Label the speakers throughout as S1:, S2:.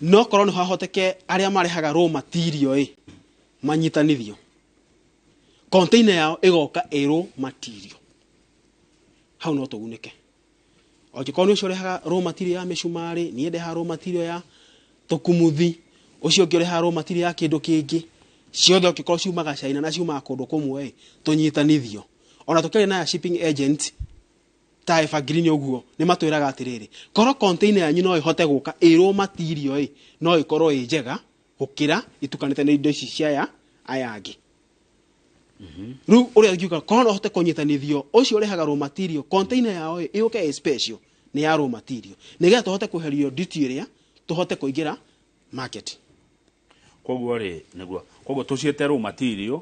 S1: no korwo nĩ hahoteke arĩa marehaga raw material manyitanithio container yao igoka raw material hau no tugunike ogikorwo nĩ ũcio ũrehaga raw material ya mĩcumarĩ niĩ ndehaga raw material ya tukumuthi ucio ũngĩ ũrehaga raw material ya kĩndũ kĩngĩ ciothe ogikorwo ciumaga China na ciumaga kũndũ kũmwe tunyitanithio ona tukĩrĩ na shipping agent Taifa Green uguo nĩ matwĩraga atirĩrĩ korwo container yanyu no ihote gũka raw material no ikorwo njega gũkĩra itukanĩte na indo ici cia aya angĩ rĩu ũrĩa ngiuga korwo no hote kũnyitanithio ũcio ũrehaga raw material container yao ĩũke special nĩ ya raw material nĩgetha tũhote kũherio duty ĩrĩa tũhote kũingĩra market
S2: koguo rĩ nĩguo koguo tũciete raw material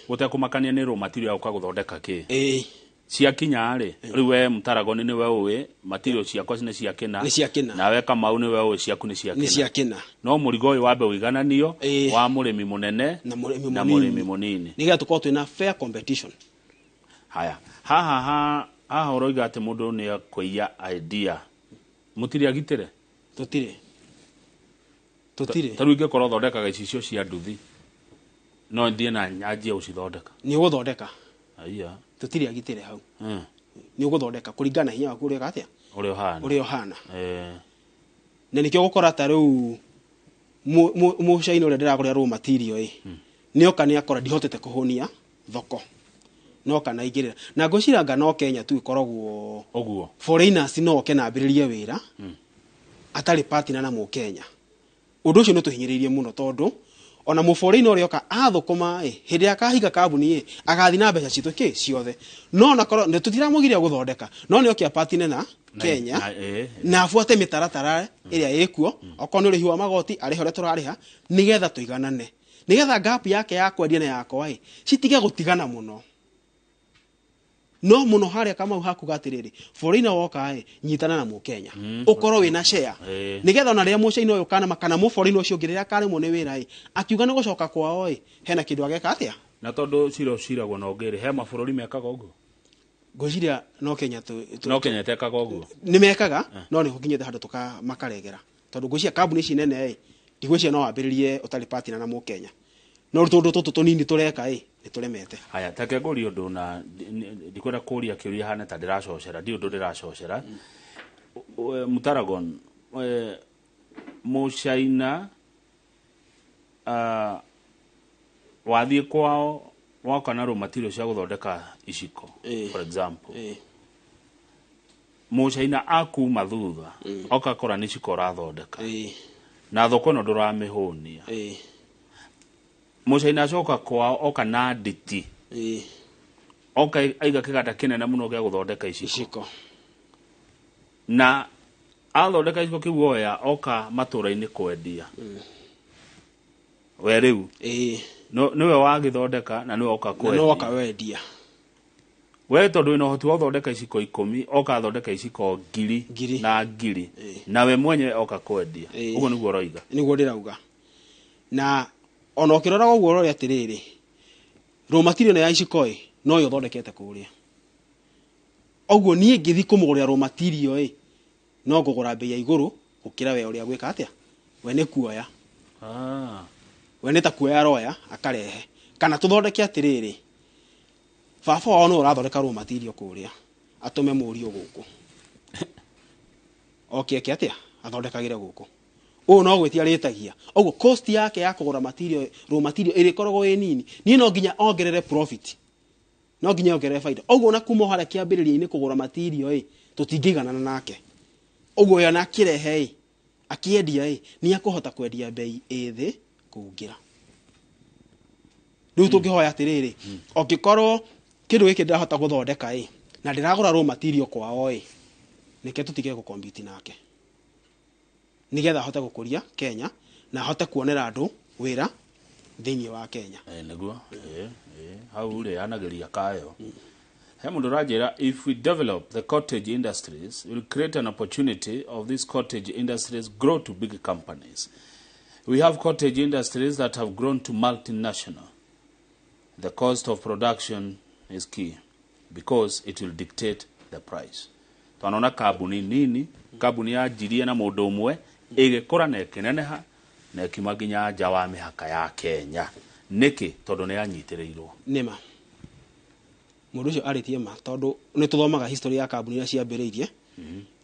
S2: gũtekũmakania nĩ raw material ya gũthondeka kĩ ciakinya rĩ rĩu we Mtaragoni nĩ we ũĩ material ciakwa nĩ ciakena nawe Kamau nĩ we ũĩ ciaku nĩ ciakena no mũrigo ũyũ wambe ũigananio wa mũrĩmi mũnene na mũrĩmi mũnini
S1: nĩgetha tũkorwo twĩna fair competition
S2: haya haha ũroiga atĩ mũndũ nĩ akũiya idea mũtirĩ agitĩre tũtirĩ tarũ ingĩkorwo thondekaga icicio cia nduthi no thiĩ na nyanjie ũcithondeka
S1: nĩ ũgũthondeka
S2: aiya
S1: tutiri agitire hau ni uguthondeka kuringana hinya waku uri gatia uri ohana na nikyo gukora ta riu mu shaino uri ndira raw material ni oka ni akora dihotete kuhonia thoko no kana igirira na ngociranga no Kenya tu ikoragwo
S2: oguo
S1: foreigners no oke na ambiririe wira atari partner na mu Kenya undu ucio no tuhinyiririe muno tondu ona muforeign ore oka athukuma hindi akahiga kambuni agathi na mbeca citu ciothe no nakoro ne tutiramugiria guthondeka no ni okia partner na Kenya na afuate mitaratara iria ikuo okonyo rihi wa magoti ari hore turariha nigetha tuiganane nigetha gap yake ya kwendia na yakwa citige gutigana muno no muno haria kama haku gatiriri foreigner woka nyitana na mu Kenya ukorwo wina share nigetha ona ria mucaina uyu kana makana mu foreigner ucio ngirira kare mu ni wira akiuga ni gucoka kwao hena kindu ageka atia
S2: na tondu ciragwo no ngiri he mabũrũri mekaga uguo
S1: ngociria no Kenya
S2: no Kenya tekaga uguo
S1: ni mekaga no ni hukinyete handu tuka makaregera tondu ngociria kambuni ici nene ndigwiciria no wambiririe utari partner na mu Kenya no tondu tutu tunini tureka ni turemete
S2: haya take ngori undu na ndikwenda kuria kiuria hana ta ndiracocera ndi undu ndiracocera Mtaragon mucaina wathie kwao wakana raw material cia guthondeka iciko for example mucaina akuma thutha okakora ni iciko rathondeka na thoko no nduramihunia mucaina acoka kwao oka na nditi oka aiga kiganda kinene muno gya guthondeka iciko na athondeka iciko kiuoya oka matũra-inĩ kwendia we riu niwe wagithondeka na niwe oka kwendia
S1: no oka wendia
S2: we tondu wina hoti wa thondeka iciko 10 oka thondeka iciko ngiri na ngiri na we mwenye oka kwendia uguo niguo roiga
S1: niguo ndirauga na ona okirora uguo rori atiriri raw material ya iciko no yo thondekete kuria oguo nie ngithi kumugurira raw material no ngugura bei ya iguru ukira we uria gwika atia we ne kuoya we ne ta kuoya roya akarehe kana tuthondeke atiriri baba wao no urathondeka raw material kuria atume murio guku okay atia athondekagire guku no gwetia retagia oguo cost yake ya kugura material raw material iri korogwo nini ni no nginya ongerere profit no nginya ongerere faida oguo na kuma hara kiambiriria-ini kugura material tutingigana nake oguo yana kirehe akiendia ni akuhota kwendia bei ethi kuungira riu tungihoya atiriri ogikorwo kindu giki ndirahota guthondeka na ndiragura raw material kwao nike tutige gukompete nake nigetha hote gukuria Kenya na hote kuonera andu wira thiini wa Kenya
S2: niguo hau ri anageria kayo he mundu rajira if we develop the cottage industries will create an opportunity of these cottage industries grow to big companies. We have cottage industries that have grown to multinational. The cost of production is key because it will dictate the price. Tunaona kabuni nini kabuni ya jiria na mundu umwe igikura na ikineneha na ikima nginya nja wa mihaka ya Kenya niki tondu ni anyitirirwo
S1: nima mundu ucio aritie ma tondu ni tuthomaga history ya kambuni ya ciambiriirie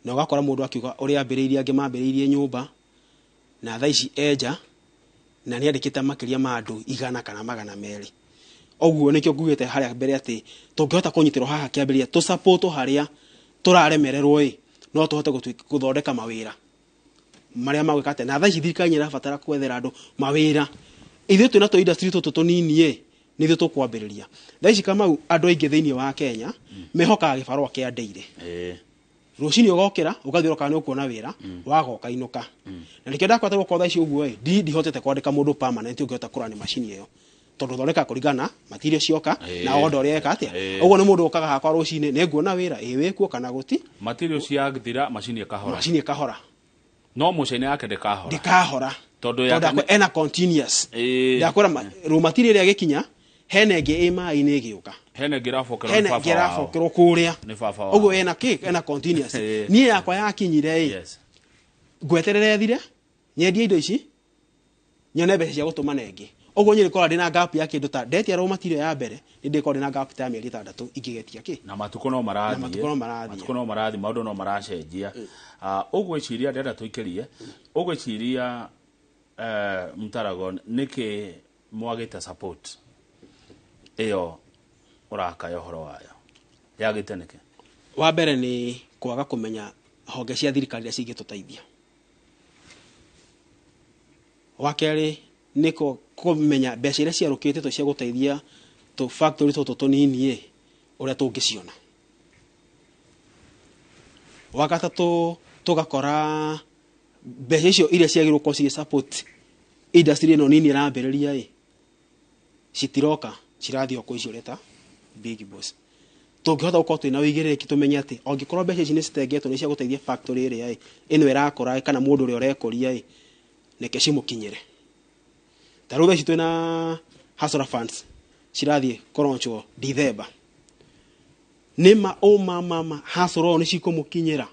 S1: na ugakora mundu akiuga uri ambiriirie angi mambiriirie nyumba na thaa ici enja na ni andikite makiria ma andu 100 kana 200 oguo nikio ngugite haria mbere ati tungihota kunyitirwo haha kiambiriria tu support haria turaremererwo no tuhote guthondeka mawira maria magwikate na thaa ici thirikari irabatara kwethera andu mawira ithuĩ twina to industry tũtũ tũnini nithuĩ tũkwambĩrĩria thaa ici kama andu aingĩ thĩinĩ wa Kenya mehokaga gĩbarũa kĩa ndeire rũcinĩ ũgokĩra ũgathiũrũka nĩ ũkuona wĩra wagoka inuka na rĩkĩo ndakwata gũkorwo thaa ici ũguo ndihotete kwandĩka mũndũ permanent ũngĩhota kũrani macini ĩyo tondu thondeka kũringana material cioka na order ũrĩa eka atia ũguo nĩ mũndũ ũkaga hakwa rũcinĩ nĩ nguona wĩra wĩkuo kana guti
S2: material cia githira macini ĩkahora no mucene yake ndikahora tondu
S1: ena continuous ndakora raw material ya gikinya hena ĩngĩ ĩma-inĩ ĩgĩũka
S2: hena ngirafokerwo
S1: kũrĩa ũguo ena continuous niĩ yakwa yakinyire ngweterere thire nyendie indo ici nyone mbeca cia gũtũma na ĩngĩ ũguo nyĩ rĩkorwo ndĩna gap ya kĩndũ ta ndetia raw material ya mbere ndĩkorwo ndĩna gap ta mĩeri 6 ingĩgetia
S2: na matukũ no marathi maũndũ no maracenjia ũgwĩciria ndĩrenda tũikĩrie ũgwĩciria Mtaragon niki mwagĩte support iyo ũrakaya ũhoro wayo yagĩte niki
S1: wa mbere nĩ kwaga kũmenya honge cia thirikari iria cingĩtũteithia wa kerĩ niko kũmenya mbeca iria ciarũkĩte cia gũteithia tu factory tũtũ tũnini ũrĩa tũngĩciona wa gatatũ tũgakora mbeca icio iria ciagĩrĩirwo gũkorwo ci support industry ĩno nini ĩrambĩrĩria citiroka cirathiĩ oko icio reta big boss tũngĩhota gũkorwo twĩna ũigĩrĩrĩki tũmenye atĩ ongĩkorwo mbeca ici nĩ citengetwo nĩ cia gũteithia factory ĩrĩa ĩno ĩrakũra kana mũndũ ũrĩa ũrekũria neke cimũkinyĩre ta rĩu ici twĩna hustler funds cirathiĩ kũronchwo December nĩma hustler nĩ cikũmũkinyĩra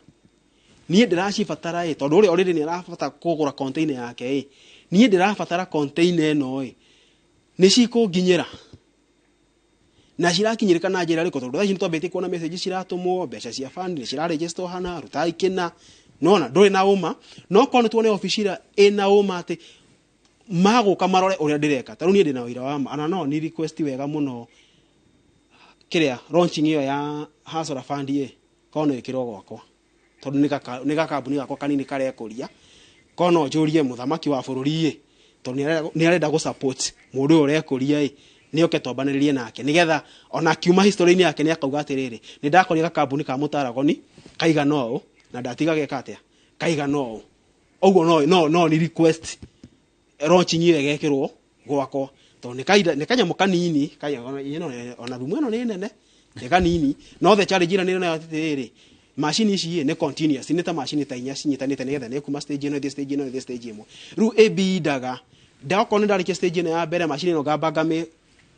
S1: niĩ ndĩracibatara tondũ ũrĩa already nĩ arabatara kũgũra container yake niĩ ndĩrabatara container ĩno nĩ cikũnginyĩra na cirakinyĩrĩka na njĩra ĩrĩkũ tondũ thaa ici nĩ twambĩtie kuona message ciratũmwo mbeca cia fund ciraregister hana rutai kĩna nona ndũrĩ na ũma no korwo nĩ tuone oficira ĩna ũma atĩ magũka marore ũrĩa ndĩreka tarĩu niĩ ndĩna wĩra wa ana no ni request wega mũno kĩrĩa launching ĩyo ya hustler fund kono ĩkĩrwo gwakwa tondu nĩ gakambuni gakwa kanini karekũria kono njũrie mũthamaki wa bũrũri tondu nĩ arenda gũ support mũndũ ũrĩa ũrekũria nĩ oke twambanĩrĩrie nake nĩgetha ona kiuma history-inĩ yake nĩ akauga atĩrĩrĩ nĩ ndakorire gakambuni ka Mutaragon kaigana ũũ na ndatiga geka atĩa kaigana ũũ ũguo no ni request launching ĩyo ĩgekĩrwo gwakwa tondu nĩ kanyamũ kanini ona thumu ĩno nĩ nene nĩ kanini no the challenge ĩno nĩ nayo atĩrĩrĩ machine ici nĩ continuous nĩ ta machine ta inya cinyitanĩte nĩgetha nĩ kuma stage ĩno stage ĩno stage ĩmwe rĩu ebindaga ndakorwo nĩ ndarĩkia stage ĩno ya mbere machine ĩno ngamba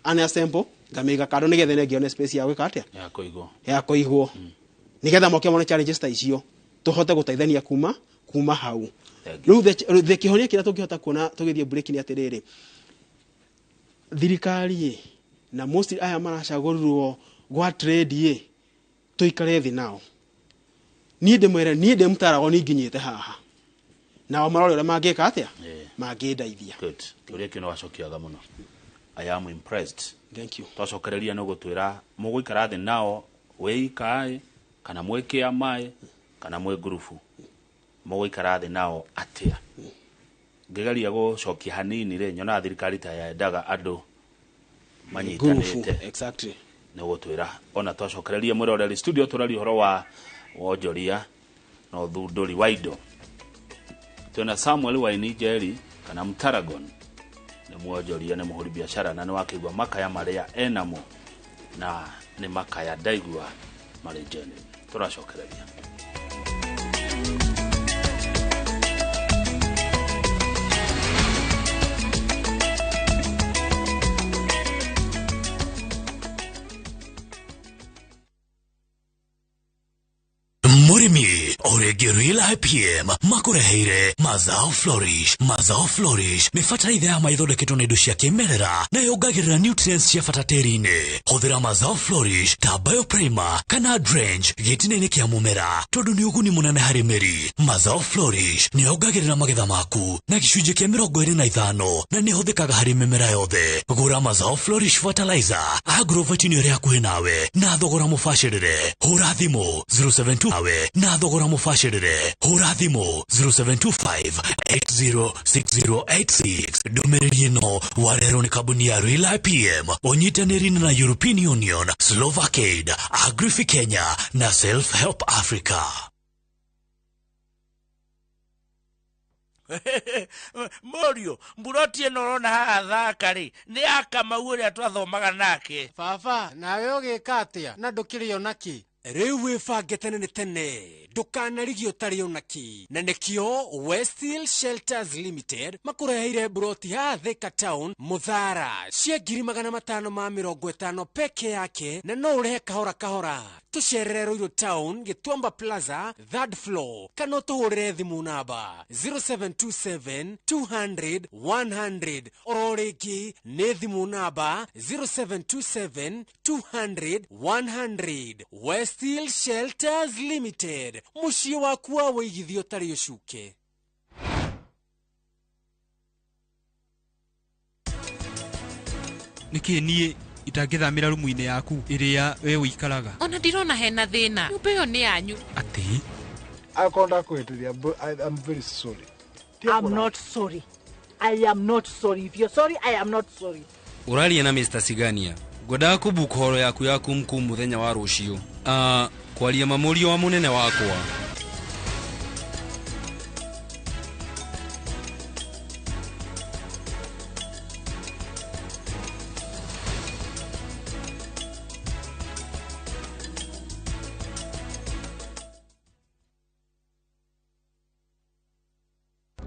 S1: unassemble ngamĩiga kando nĩgetha nĩngĩone space ya gwĩka atĩa ya kũigwo nĩgetha moke mone challenges ta icio tũhote gũteithania kuma hau rĩu the kĩhonia kĩrĩa tũngĩhota kuona tũgĩthiĩ break nĩ atĩrĩrĩ thirikari na most aya maracagũrirwo gwa trade tũikare thĩ nao niĩ ndĩ Mtaragon nginyĩte haha nao marore ũrĩa mangĩka atĩa mangĩndeithia
S2: kĩũria kĩu nĩ wacokiaga mũno I am impressed.
S1: Thank you.
S2: Twacokereria no gũtwĩra mũgũikara thĩ nao wĩikaĩ kana mwĩkĩa maĩ kana mwĩ ngurubu mũgũikara thĩ nao atĩa ngĩgeria gũcokia hanini nyona thirikari ta yendaga andũ manyitanĩte
S1: exactly
S2: nĩ gũtwĩra ona twacokereria mwĩroreri studio tũrari ũhoro wa wonjoria na ũthundũri wa indo twĩna Samuel Waini Njeri kana Mtaragon nĩ mwonjoria nĩ mũhũri biashara na nĩ wakĩigua makaya marĩa enamo na nĩ makaya ndaigua marĩ njene tũracokereria
S3: Mũrĩmi Orege Real IPM makureheire Mazao Flourish. Mazao Flourish ni fatalaitha ya maithondeketwo na indo cia kimerera na yongagirira nutrients cia bata tĩri-inĩ. Hũthĩra Mazao Flourish ta Bioprimer kana Drench gĩtina-inĩ kĩa mũmera tondũ nĩ ũguni mũnene harĩ mĩri. Mazao Flourish nĩ yongagirira magetha maku na gĩcunjĩ kĩa 25 na nĩ hũthĩkaga harĩ mĩmera yothe. Gũra Mazao Flourish fertilizer Agrovet nĩ ĩrĩa hakuhĩ nawe na thogora mũbacĩrĩre. Hũra thimũ 072 nawe na thogora mũbacĩrĩre. Hũra thimũ 0725806086. Ndũmĩrĩri ĩno warehwo nĩ kambuni ya Real IPM ũnyitanĩri na European Union, Slovakia, Agrifi Kenya na Self Help Africa.
S4: Morio, mburoti ĩno ũrona haha thakari nĩ Kamau ũrĩa twathomaga nake.
S5: Baba, nawe ũgĩka atĩa na ndũkĩrĩ onaki? Rĩu wĩbange tene tene ndũkanarigio ũtarĩ onaki, na nĩkĩo Westhill Shelters Limited makũreheire broti haha Thika Town Muthara cia 550 peke yake, na no ũrehe kahora kahora. Tucerere Ruiru Town Gĩtuamba Plaza 3rd floor, kana ũtũhũrĩre thimũ namba 0727 200 100. Oro rĩngĩ nĩ thimũ namba 0727 200 100. Westhill Shelters Limited, muciĩ waku wa wĩigithio ũtarĩ ũcuke.
S6: Nĩkĩ niĩ itangĩthamĩra rumu-inĩ yaku ĩrĩa we ũikaraga?
S7: Ona ndirona hena thĩna, nyũmba ĩyo nĩ yanyu.
S6: Atĩ
S8: akonda kwĩtĩria. I'm very sorry.
S9: I'm not sorry. I am not sorry. If you're sorry, I am not sorry.
S6: Ũraria na Mr. Sigania, ngwendaga kũbuka horo yaku mkuu mũthenya wa rũciũ. Kwaria mamorio wa mũnene wakwa.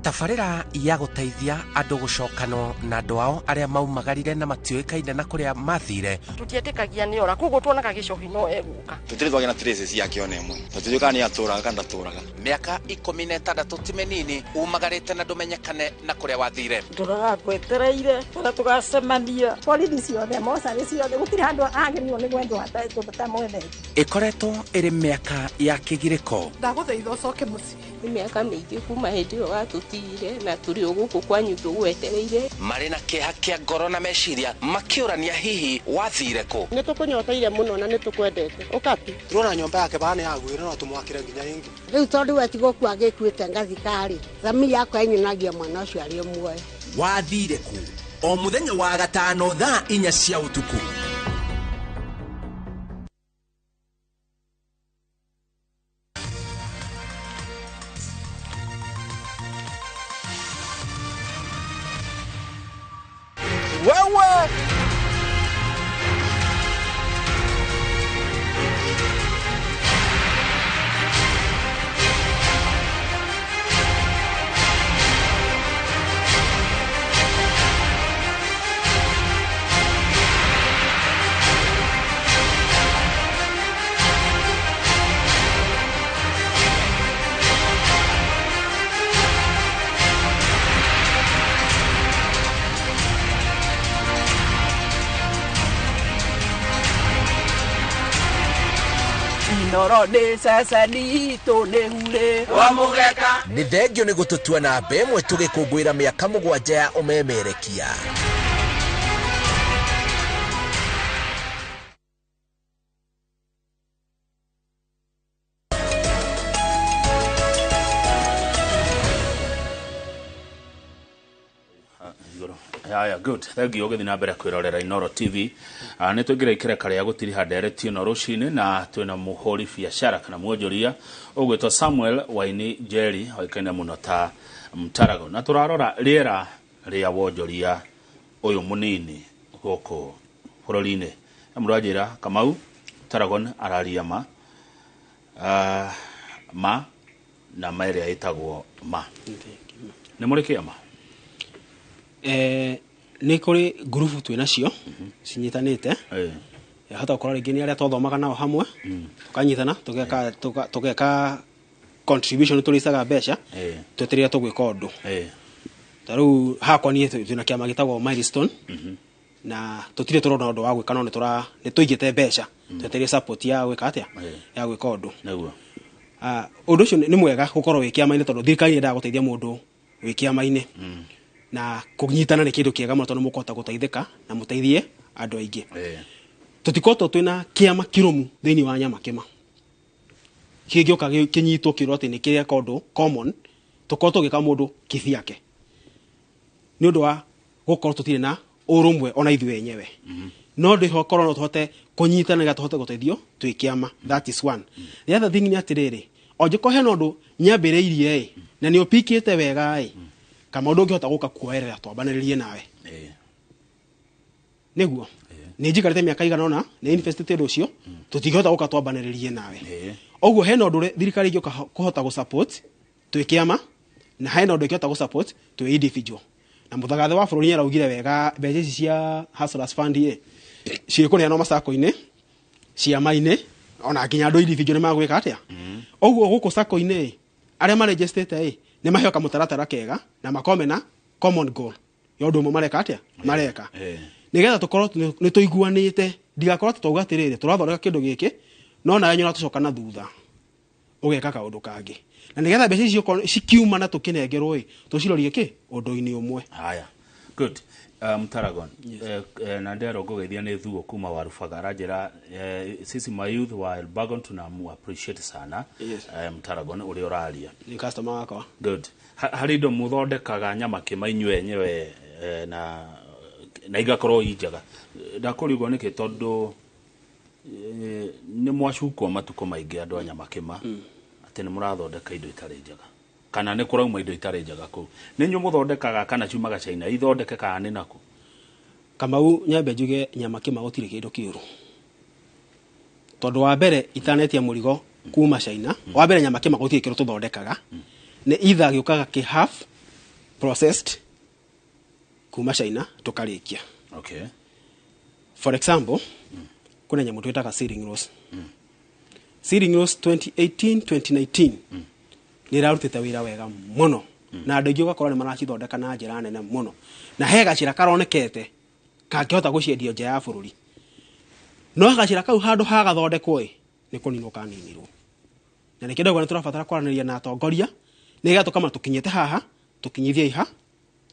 S10: Tabarĩra ya gũteithia andũ gũcokano na andũ ao arĩa maumagarire na matiũĩkaine na kũrĩa mathire.
S9: Tutietĩkagia nĩ ora, koguo tuonaga gĩcohi no egũka.
S11: Tũtirĩ twagĩa na traces yake ona ĩmwe. Tũtiũĩ kana nĩ atũraga kana ndatũraga.
S10: Mĩaka 16 ti mĩnini umagarĩte na ndũmenyekane na kũrĩa wathire.
S9: Tũragwetereire kana tũgacemania. Borithi ciothe mocarĩ ciothe gũtirĩ handũ agĩrĩirwo nĩ gwendwo hatamwendete.
S10: Ĩkoretwo ĩrĩ mĩaka ya kĩgirĩko.
S9: Ndagũthaitha ũcoke mũciĩ.
S12: Nĩ mĩaka mĩingĩ kuma hĩndĩ ĩyo watũtigire na tũrĩ o gũkũ kwanyu tũgwetereire.
S10: Marĩ na kĩeha kĩa ngoro na meciria makĩũrania hihi wathire kũ.
S9: Nĩ tũkũnyoteire mũno na nĩ tũkwendete. Ũkapi.
S5: Turona nyũmba yake bana yagwĩre no tũmwakĩre nginya ĩngĩ.
S9: Rĩu tondũ wetigwo kwa gĩkuĩte ngathikari. Thami yakwa ĩnyinagia mwana ũcio arĩ o muoyo.
S10: Wathire kũ? O mũthenya wa gatano thaa 4 cia ũtukũ.
S9: Wewe Noro nĩ ceceni tũnĩhure wa mũgeka.
S10: Nĩ thengio nĩ gũtũtua na mbemwe tũgĩkũngũĩra mĩaka 7 ya ũmemerekia.
S2: Haya, good. Thank you. Gĩthiĩ na mbere kwĩrorera Inooro TV. Nĩ tũingĩra ikereka rĩa gũtiriha ndereti ĩno rũcinĩ na twĩna mũhũri biacara kana mwonjoria ũgwĩtwo Samuel Waini Njeri oĩkaine mũno ta Mtaragon. Na tũrarora rĩera rĩa wonjoria ũyũ mũnini gũkũ bũrũri-inĩ. Na mũranjĩra Kamau Mtaragon araria ma na ĩrĩa ĩtagwo ma. Nĩ mũrĩ kĩama?
S1: Nĩ kũrĩ ngurubu twĩnacio cinyitanĩte hata gũkorwo rĩngĩ nĩ arĩa twathomaga nao hamwe tukanyitana tũgeka contribution tulisaga mbeca twetereire tugwika undu taru hakwa nie tuna kiama gitagwo Milestone na tutire turona undu wa gwika no ni tuigite mbeca twetereire support ya gwika atia ya gwika undu
S2: naguo
S1: undu ucio ni mwega gukorwo wi kiama-ini tondu thirikari nda guteithia mundu wi kiama-ini na kunyitana ni kindu kiega muno tondu mukuhota guteithika na muteithie andu aingi tutikoto twina kiama kirumu thiini wa Nyamakima kigioka kinyitwo kiroti ni kiria kondu common tukoto gika mundu kithiake ni undu wa gukorwo tutire na urumwe ona ithu wenyewe no ndiho korwo no tuhote kunyitana ga tuhote guteithio twi kiama that is one the other thing ni atiriri ojiko he nondu nyambiriirie na ni opikite wega kama undu ngihota guka kuoerera twambaniririe nawe niguo ni njikarite miaka igana ona ni invested ucio tutigihota guka twambaniririe nawe oguo he nondu thirikari ngioka kuhota gu support twi kiama na he nondu ngihota gu support twi individual na muthagathe wa bururi araugire wega mbeca ici cia Hustlers Fund ciikuria no masako-ini ciama-ini ona nginya andu individual ni magwika atia oguo guku sako-ini aria ma registered ni maheoka mutaratara kega na makome na common goal yondu mo mareka atia mareka nigetha tukorwo ni tuiguanite ndigakorwo tutaugatirire turathoreka kindu giki no na yenyu natucoka na thutha ugeka kaundu kangi na nigetha mbeca icio cikiuma na tukinengerwo tucirorie ki undu-ini umwe
S2: haya good Mtaragon na ndero ngugethia ni thuo kuma warubaga ranjira sisi ma youth wa Elbagon tunamu appreciate sana Mtaragon uri oraria
S1: ni customer wako
S2: good hari ndo muthondekaga Nyamakima inywe enyewe na igakorwo injaga ndakurigwo niki tondu ni mwacukwo matuko maingi andu a Nyamakima ati ni murathondeka indo itari njaga kana ni kurauma indo itari njaga ku ni nyu muthondekaga kana ciumaga China ithondeke kana ni naku
S1: Kamau nyambe njuge Nyamakima gutire kindu kiuru tondu wa mbere itanetia murigo kuma China wa mbere Nyamakima gutire kindu tuthondekaga ni either giukaga ki half processed kuma China tukarikia
S2: okay
S1: for example kuna nyamu twetaga Searing Rose Searing Rose 2018 2019 ni rarutite wira wega muno na andu ingi ugakora ni maracithondeka na njira nene muno na he gacira karonekete kangihota guciendio nja ya bururi no gacira kau handu ha gathondekwo ni kuninwo kaninirwo na ni kindu gwa turabatara kwaraniria na atongoria nigetha tukama tukinyete haha tukinyithie iha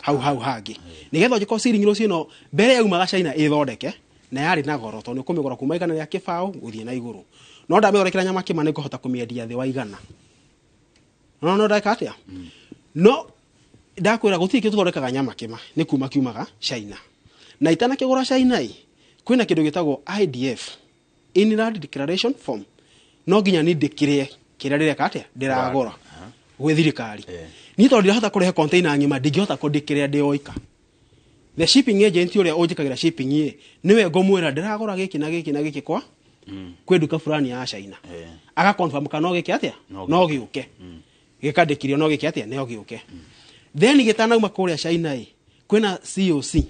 S1: hau hangi nigetha ujiko Searing Rose ino mbere ya umaga China ithondeke na yari na goro tondu kumigora kuma igana ya kibao guthie na iguru no ndamithondekera Nyamakima ni kuhota kumiendia thi wa igana no ndaka atia no ndakwira gutire kindu tuthondekaga Nyamakima ni kuma kiumaga China na itana kigura China kwina kindu gitagwo IDF Inland Declaration Form no ginya ni ndikire kira rire atia ndiragora gwe thirikari ni tondu ndirahota kurehe container ngima ndingihota kundikire ndioika the shipping agent uria ujikagira shipping niwe ngomwira ndiragora giki na giki na giki kwa kweduka fulani ya China aga confirm kana giki atia no giuke gikandikirio no giki atia no giuke then gitana uma kuria China kwina COC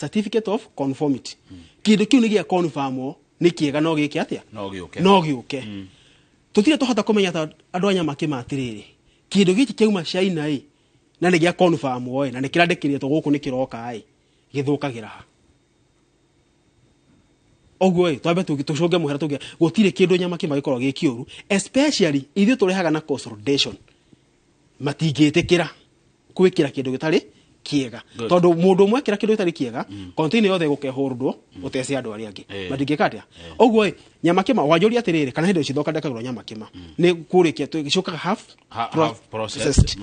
S1: certificate of conformity kindu kiu ni gia confirm ni kiega no giki atia no giuke tutire tuhota kumenya ta andu a Nyamakima atiriri kindu giki kiuma China na ni gia confirm na ni kirandikirie to guku ni kiroka githukagira ha oguo twabe tugitushoge muhera tuge gutire kindu Nyamakima gikorwo gikiuru especially ithu turehaga na consolidation matingitikira kwikira kindu gitari kiega tondu mundu umwe kira kindu gitari kiega container yothe gukehurudwo utese andu ari angi matingikatia oguo Nyamakima wajuria atiriri kana hindo cithoka ndakagirwo Nyamakima ni kurikia tugicokaga half processed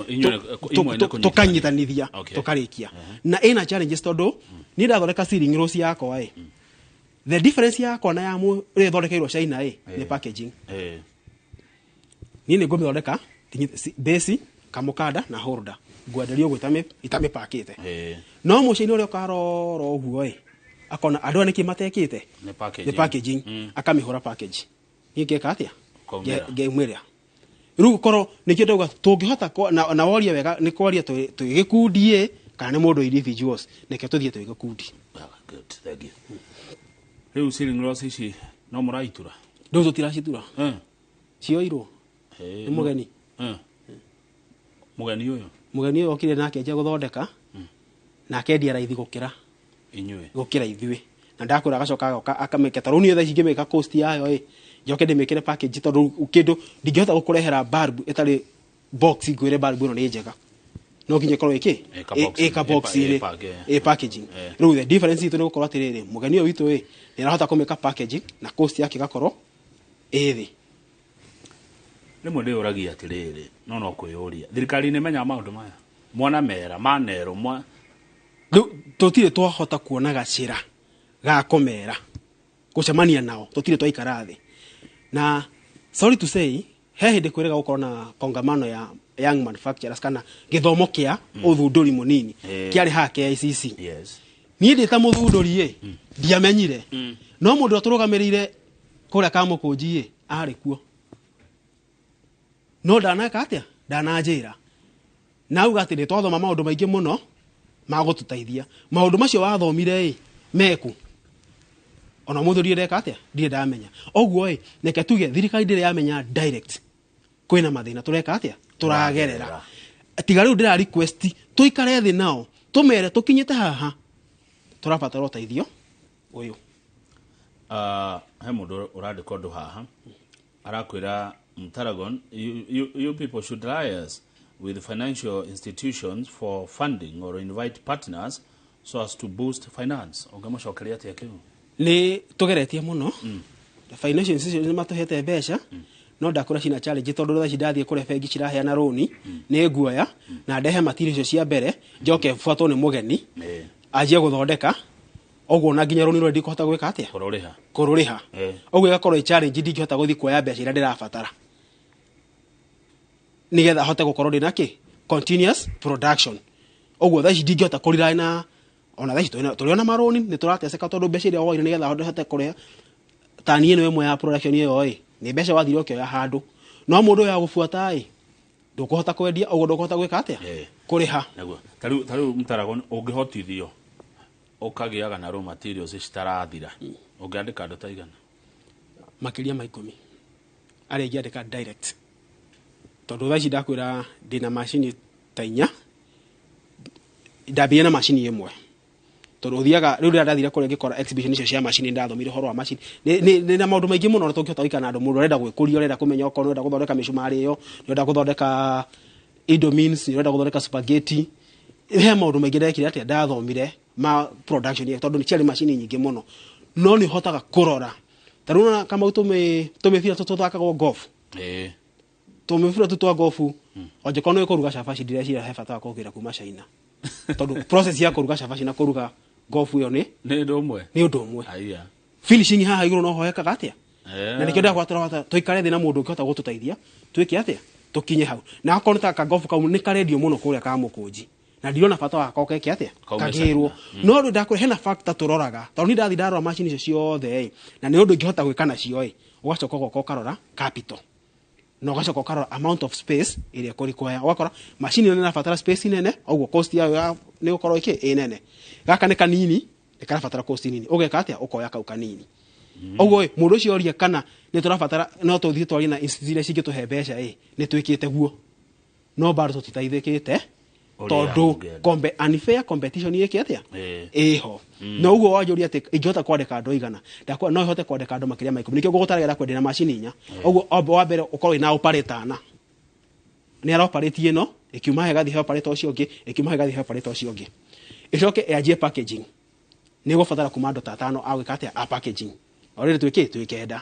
S1: tukanyitanithia tukarikia na ina challenges tondu ni ndathondeka Searing Rose yako the difference yako na ya mu thondekeirwo China ni packaging ni ngomithondeka base kamukada na holder gwaderio gwitame itame pakite no mucini uri ukaroro uguo akona andu aniki matekite ni packaging akamihura package ngike katia ngeumira ru koro nikio tungihota na woria wega ni kwaria tugikundie kana ni mundu individuals nike tuthie tugikundi
S2: good thank you riu Searing Rose ici no muraitura
S1: ndu tutiracitura cio irwo ni mugeni
S2: mugeni uyu
S1: okire nake nje guthondeka na akendia raithi gukira ithuĩ na ndakwĩra agacoka agoka akameke tarũ niĩ thaa ici ingĩmĩka cost yayo njoke ndĩmĩkĩre package tondũ kĩndũ ndingĩhota gũkũrehera bulb ĩtarĩ box ngwĩre bulb ĩno nĩ njega no nginya ĩkorwo ĩka box ĩ packaging rĩu the difference itũ nĩ gũkorwo atĩrĩrĩ mũgeni ũyũ witũ nĩ arahota kũmĩka packaging na cost yake ĩgakorwo thĩ.
S2: Rĩmwe ndĩũragia atĩrĩrĩ no kwĩyũria thirikari nĩ menyaga maũndũ maya mwana mera manerwo
S1: rĩu tũtirĩ twahota kuona gacĩra ga kũmera gũcemania nao tũtirĩ twaikara thĩ na sorry to say he hĩndĩ kwĩrĩga gũkorwo na kongamano ya young manufacturers kana gĩthomo kĩa ũthundũri mũnini kĩarĩ haha KICC. Niĩ ndĩ ta mũthundũri ndiamenyire no mũndũ atũrũgamĩrĩire kũrĩa Kamũkũnji arĩ kuo no ndanaka atĩa ndananjĩra nauga atĩ nĩ twathoma maũndũ maingĩ mũno ma gũtũteithia maũndũ macio wathomire meku ona mũthũri ndeka atĩa ndirĩ ndamenya ũguo neke tuge thirikari ndĩrĩ yamenya direct kwĩna mathĩna tũreka atĩa tũragerera tiga rĩu ndĩra request tũikare thĩ nao tũmere tũkinyĩte haha tũrabatara ũteithio ũyũ.
S2: He mũndũ ũrandĩka ũndũ haha arakwĩra Mtaragon, you people should liaise with financial institutions for funding or invite partners so as to boost finance. Ongemocokeria atia kiu
S1: ni tugeretie muno financial institutions matuhete mbeca no ndakora cina challenge tondu tha cidathie kure bengi ciraheana roni ni guoya na ndehe materials cia mbere njoke buatwo ni mugeni ajie guthondeka oguo na nginya roni rodi kuhota gwika atia kururiha oguo igakorwo challenge ndingihota guthi kuoya mbeca ira ndirabatara nigetha hote gukorwo ndina ki continuous production oguo tha ici ndingihota kurira na ona tha ici turiona maroni ni turateseka tondu mbeca iria woire nigetha hote kuria tani eno imwe ya production iyo ni mbeca wathire ukioya handu no mundu ya gufuata ndukuhota kwendia oguo ndukuhota gwika atia kuriha
S2: naguo taru Mtaragon ungihotithio ukagiaga na raw materials citarathira ungiandika andu taigana
S1: makiria ma 10 ari ngiandika direct tondu tha ici ndakwira ndina machine ta 4 ndambia na machine imwe tondu uthiaga riu ndathire kure ngikora exhibition icio cia machine ndathomire horo wa machine ni na maundu maingi muno tungihota gwikana andu mundu arenda gwikuria arenda kumenya okorwo arenda guthondeka micumari iyo arenda guthondeka indomines arenda guthondeka spaghetti he maundu maingi ndekire atia ndathomire ma production ya tondu ni ciari machine nyingi muno no ni hotaga kurora taruna kama tumefira tuthakagwo golf tumefira tutwa golf oje kono ikuruga shafashi ndire cira he bata kugira kuma China tondu process ya kuruga shafashi na kuruga golf yo ni undu umwe
S2: aiya
S1: finishing haha iguru no hoyeka gatia na nikio ndakwatura tuikare thina mundu ukihota gututeithia twike atia tukinye hau na akorwo taka golf ka ni karedio muno kuria Kamũkũnji na ndirona bata wa kokeke atia kagirwo no ndu ndakure hena factor turoraga tondu ni ndathi ndarora machine icio ciothe na ni undu ngihota gwika nacio ugacoka goko karora capital no gacoka ukarora amount of space iria kuri kwaya wakora machine ino inabatara space nene oguo cost yayo ni ukorwo iki nene gaka ni kanini ni karabatara cost nini ugeka atia ukoya kau kanini oguo mundu ucio oria kana ni turabatara no tuthie twari na institute cingituhe mbeca ni twikite guo no bado tutitaithikite tondu unfair competition yake atia eho no uguo wajuria ati ingihota kwandika andu igana ndakwa no ihote kwandika andu makiria maiko nikio gugutaragira kwendera machine inya uguo wa mbere ukorwo ina operator na ni ara operate ino ikiuma he gathi he operator ucio ungi ikiuma he gathi he operator ucio ungi icoke yajie packaging ni gufatara kumando tatano agwika atia a packaging already twikenda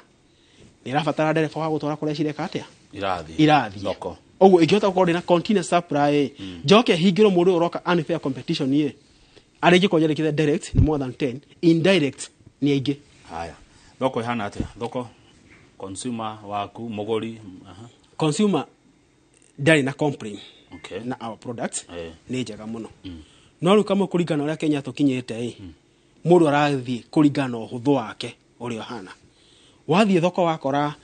S1: ni rafatara ndereba wa gutwara kuria cireka atia irathi
S2: thoko
S1: oguo ingihota gukorwo na continuous supply njoke hingiro mundu uroka unfair competition ye arigi konyerekire direct ni more than 10 indirect ni aingi
S2: haya thoko ihana atia thoko consumer waku muguri
S1: consumer ndari na complain na our product ni njega muno no ru kama kuringana uria Kenya tukinyete mundu arathi kuringana uhuthu wake uri ohana wathie thoko wakora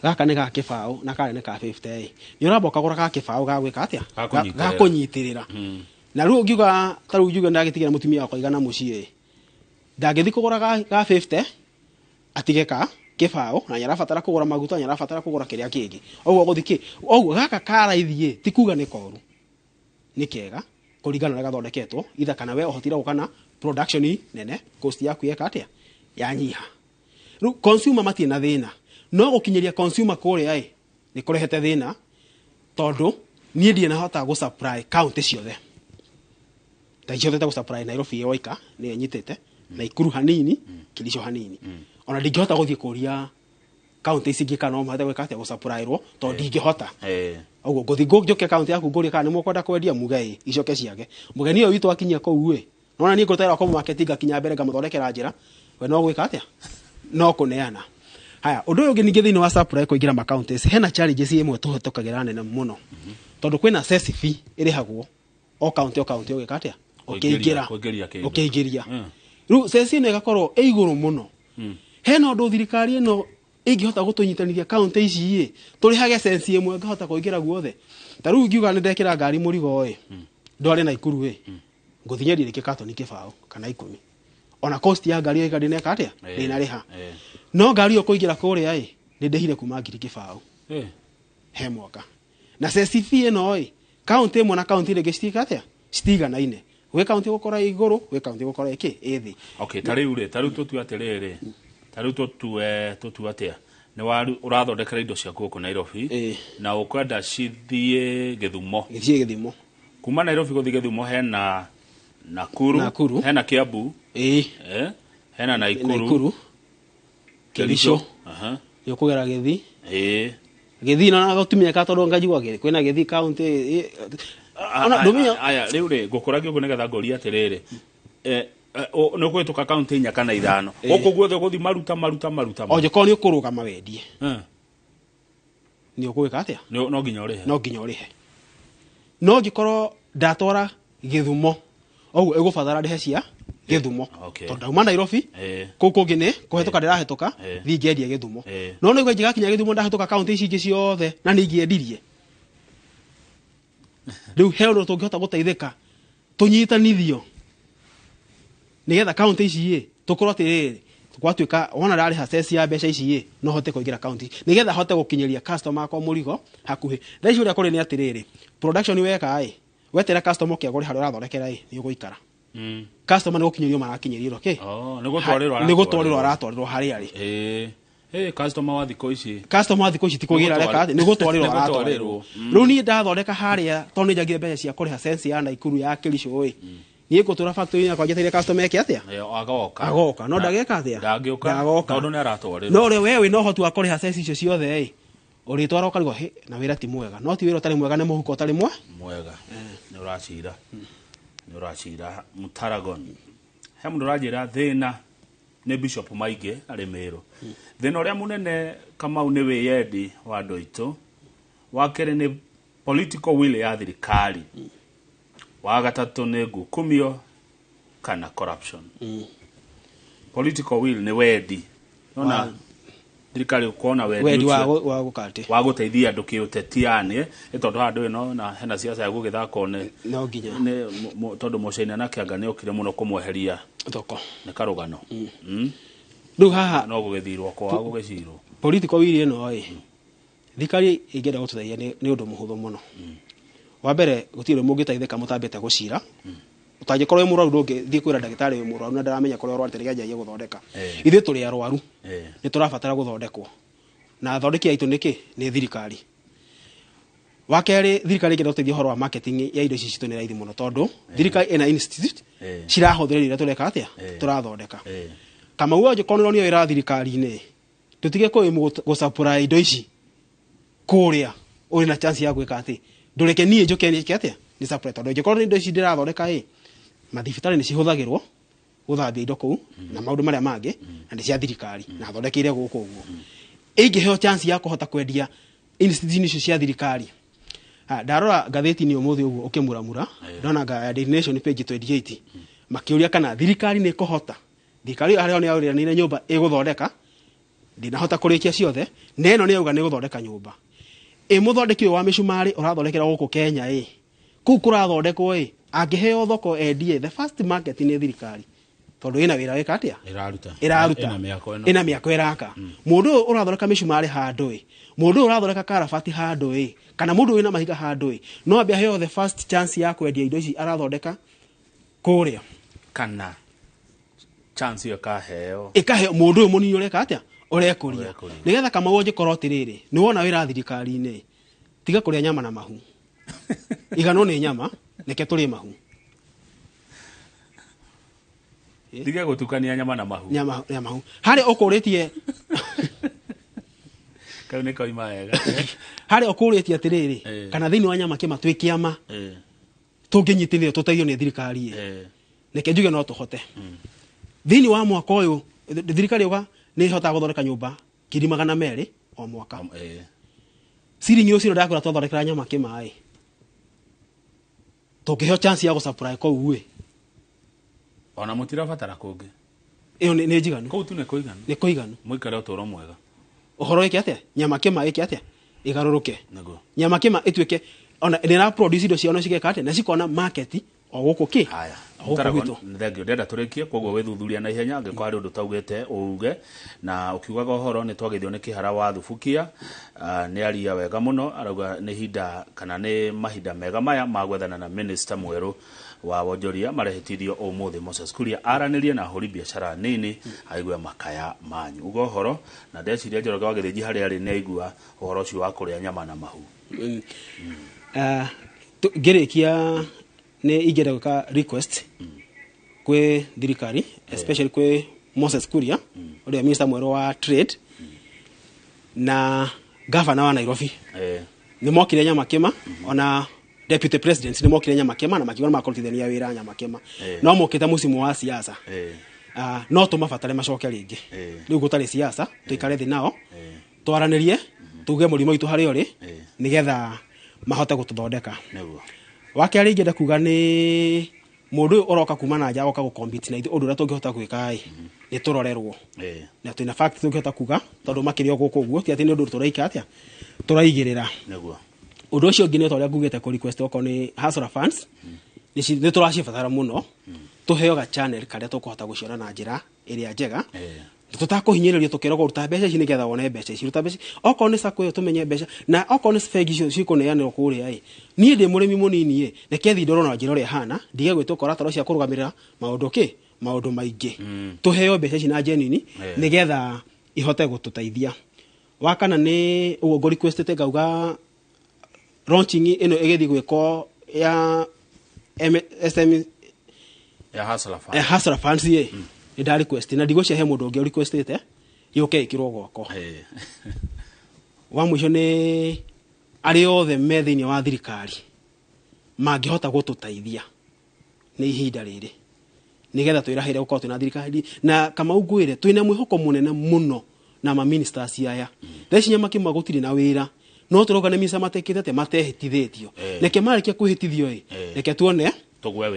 S1: gaka ni ga kibao na kare ni ka 50 ni uraboka gura ga kibao ga gwika atia ga kunyitirira na ru ngiuga taru ngiuga ndagitigira mutumia wakwa igana mucie ndagithi kugura ga 50 atige ka kibao na nyarabatara kugura maguta nyarabatara kugura kiria kingi oguo guthiki oguo gaka karaithie ti kuga ni koru ni kega kuringana na gathondeketwo itha kana we ohotira gukana production nene cost yaku yeka atia yanyiha ru consumer matie na thina no gukinyeria consumer kore ai ni kurehete thina tondu nie ndie na hota go supply county ciothe ta ciothe ta go supply Nairobi yoika ni nyitete na Ikuru hanini Kilicho hanini ona ndingihota guthie kuria county ici kana no mahete gwika atia go supply ro to ndingihota oguo nguthi njoke county yaku nguria kana nimo kwenda kwendia mugai icoke ciake mugeni uyu witu akinyia kou we nona ni ngutera kwa marketing akinya mbere ngamuthondekera njira we no gwika atia no kuneana haya undu uyu ngingi thiini wa supply kuingira ma counties hena challenges imwe tuhotokagira nene muno tondu kwina cess fee irihagwo o county ogika atia ukiingiria ru cess ino igakorwo iguru muno hena undu thirikari ino ingihota gutunyitanithia county ici turihage sense imwe ngahota kuingira guothe taru ngiuga ni ndekira ngari murigo ndware na Ikuru nguthinyeri rike katoni kibao kana 10 ona cost ya ngari ika ndineka atia ndina riha no ngari yo kuingira kure ai ni ndehire kuma ngiri kibao he mwaka na CCF ino county imwe na county ringi citika atia citiganaine we county gukora iguru we county gukora iki ithi
S2: okay taru tutu atiriri taru tutu atia ni waru urathondekera indo cia kuku Nairobi na ukwenda cithie Githumo kuma Nairobi guthie Githumo hena Nakuru hena Kiambu hena Naikuru
S1: Kericho yokugera Githi na gutumia ka tondu ngajigwa kwina Githi county
S2: ona dumia aya riu ri gukuragio uguo nigetha ngoria atiriri no kwituka county nya kana ithano guku guothe guthi maruta
S1: oje ko ni ukuruga mawendie ni ukuweka atia
S2: no nginya urihe
S1: no ngikoro ndatwara Githumo oguo egubathara ndihe cia Githumo tondu uma Nairobi kuku ngine kuhetuka ndirahetuka thingiendie Githumo no no igwe ngigakinya Githumo ndahetuka county ici ingi ciothe na ni ngiendirie riu hero tungihota guteithika tunyitanithio nigetha county ici tukorwo atiriri gwatuika wona rari hasesi ya mbeca ici no hote kuingira county nigetha hote gukinyeria customer kwa murigo hakuhi thaici uria kuri ni atiriri production weka wetera customer kia gori hari urathondekera ni uguikara customer ni gukinyerio marakinyerio okay ni gutwarirwo aratwarirwo hari ari
S2: customer wa thiko ici
S1: tikugira reka ni gutwarirwo aratwarirwo riu ni ndathondeka haria tondu njagire mbeca cia kuriha sense ya Naikuru ya Kericho ni gutura factory ya kwajeteire customer yake atia agoka no ndageka atia
S2: ndagoka tondu ni aratwarirwo
S1: no ri wewe no hotu akoriha sense icio ciothe uri twara ukarigo na wira ti mwega no ti wira utari mwega ni muhuko utari
S2: mwega ni uracira Mutaragon he mundu rajira thina ni Bishop Maige ari Meru thina uria munene Kamau ni wiyendi wa ndoito wakere ni political will ya thirikari wa gatatu ni gukumio kana corruption political will ni wendi nona thirikari kuona wendi
S1: wa gukate
S2: wa guteithia andu kiutetiani tondu handu ino na hena siasa ya gugithako ne
S1: no nginya
S2: tondu Musaina na Kianga ni okire muno kumweheria
S1: thoko
S2: ne karugano
S1: riu haha
S2: no gugithirwo kwa gugicirwo
S1: political will ino thirikari ingenda gututeithia ni undu muhuthu muno wa mbere gutire mungiteithika mutambite gucira utangikorwo muraru ndungi thie kwira ndagitari muraru na ndaramenya korwo rwari terigeje guthondeka ithe turi arwaru ni turabatara guthondekwo na thondeki aitu niki ni thirikari wakeri thirikari ingenda guteithia horo wa marketing ya indo ici citu ni raithi muno tondu thirikari ina institute cirahotherera tureka atia turathondeka kama uo ngikonero ni wira thirikari ni tutige ku supply indo ici kuria uri na chance ya gwika ati ndureke nie njoke ni atia ni supply tondu ngikorwo indo ici ndirathondeka mathibitari ni cihuthagirwo guthambia indo kou na maundu maria mangi na cia thirikari na thondekire guku uguo ingiheo chance ya kuhota kwendia institution icio cia thirikari ndarora gatheti ni umuthi uguo ukimuramura ndona ga Daily Nation page 28 makiuria kana thirikari ni kuhota thirikari aria ni aurira ni nyumba iguthondeka ndinahota kurikia ciothe neno ni auga ni guthondeka nyumba muthondeki wa micumari urathondekera guku Kenya ku kurathondekwo angiheo thoko endie the first market ni thirikari tondu ina wira wika atia
S2: iraruta
S1: ina miako iraka mundu urathoreka micumari handu mundu urathoreka karabati handu kana mundu wina mahiga handu no ambia heo the first chance ya kwendia indo ici arathondeka kuria
S2: kana chance yo kaheo
S1: ikaheo mundu munini ureka atia urekuria nigetha kama wonje koroti riri ni wona wira thirikari-ini tiga kuria nyama na mahu igano ni nyama neke turi mahu
S2: tiga gutukania nyama na mahu
S1: ya mahu hari okuritie
S2: kaune koima wega
S1: hari okuritie atiriri kana thini wa nyama kima twikiama tunginyitithio tutaio ni thirikari neke njuge no tuhote thini wa mwaka uyu thirikari uga ni hota guthondeka nyumba 200,000 o mwaka siringi ucio ndakura twathondekera nyama kima tukiheo chance ya gusupply ko uwe
S2: ona mutira fatara kungi
S1: iyo ni njiganu
S2: ko tu ne
S1: koiganu
S2: mwikare utoro mwega
S1: uhoro iki atia nyama kima iki atia igaruruke nyama kima itwike ona ndira produce indo ciano cigeka atia na cikona market o guku ki
S2: haya thengio ndenda turikie koguo withuthuria na ihenya ngiko hari undu taugite uuge na ukiugaga uhoro ni twagithio ni kihara wa thubukia ni aria wega muno arauga ni hinda kana ni mahinda mega maya magwethana na minister mweru wa wonjoria marehitithio umuthi Moses Kuria aranirie na hori biashara nini aigua makaya manyu ugo horo na ndeciria Njoroge wa Githiji hari ari ni aigua uhoro ucio wa kuria nyama na mahu
S1: ngirikia ni igera gwika request kwe thirikari especially kwe Moses Kuria uri minister mweru wa trade na governor wa Nairobi ni mokire nyama kima ona deputy president ni mokire nyama kima na makiona makolithania wira nyama kima no mokite musimu wa siasa no tumafatare macoke ringi riu gutari siasa tuikare thi nao twaranirie tuge murimo itu hari uri nigetha mahote gututhondeka wake ari ingenda kuga ni mundu uroka kuma na nja oka gu compete na undu ura tungihota gwika ni turorerwo na twina fact tungihota kuga tondu makirio guku guo ti ati ni undu turaika atia turaigirira
S2: neguo
S1: undu ucio ngine toria ngugite ku request oko ni Hasra Funds ni turacibatara muno tuheo ga channel karia tukuhota guciora na njira iria njega tutakuhinyiririo tukirwo kuruta mbeca ici nigetha wone mbeca ici ruta mbeca oko ni sako yo tumenye mbeca na oko ni fegi icio cikuneanirwo kuria nie ndi murimi munini reke thi ndoro na njira ria hana ndige gwitukora taro cia kurugamirira maundu maingi tuheo mbeca ici na jenini nigetha ihote gututeithia wakana ni ugo ngo request te gauga launching ino igethi gwiko ya SM
S2: ya
S1: Hasra Funds ni da request na ndigocia he mundu ngi requestete yuke ikirwo gwako wa mwisho ni ari othe methini wa thirikari mangihota gututeithia ni ihinda riri nigetha twirahire gukorwo twina thirikari na kama ugwire twina mwihoko munene muno na ma ministers aya theci nyama kimwe gutiri na wira no turoga ne misa matekete matehitithitio neke marikia kwihitithio neke tuone tugwe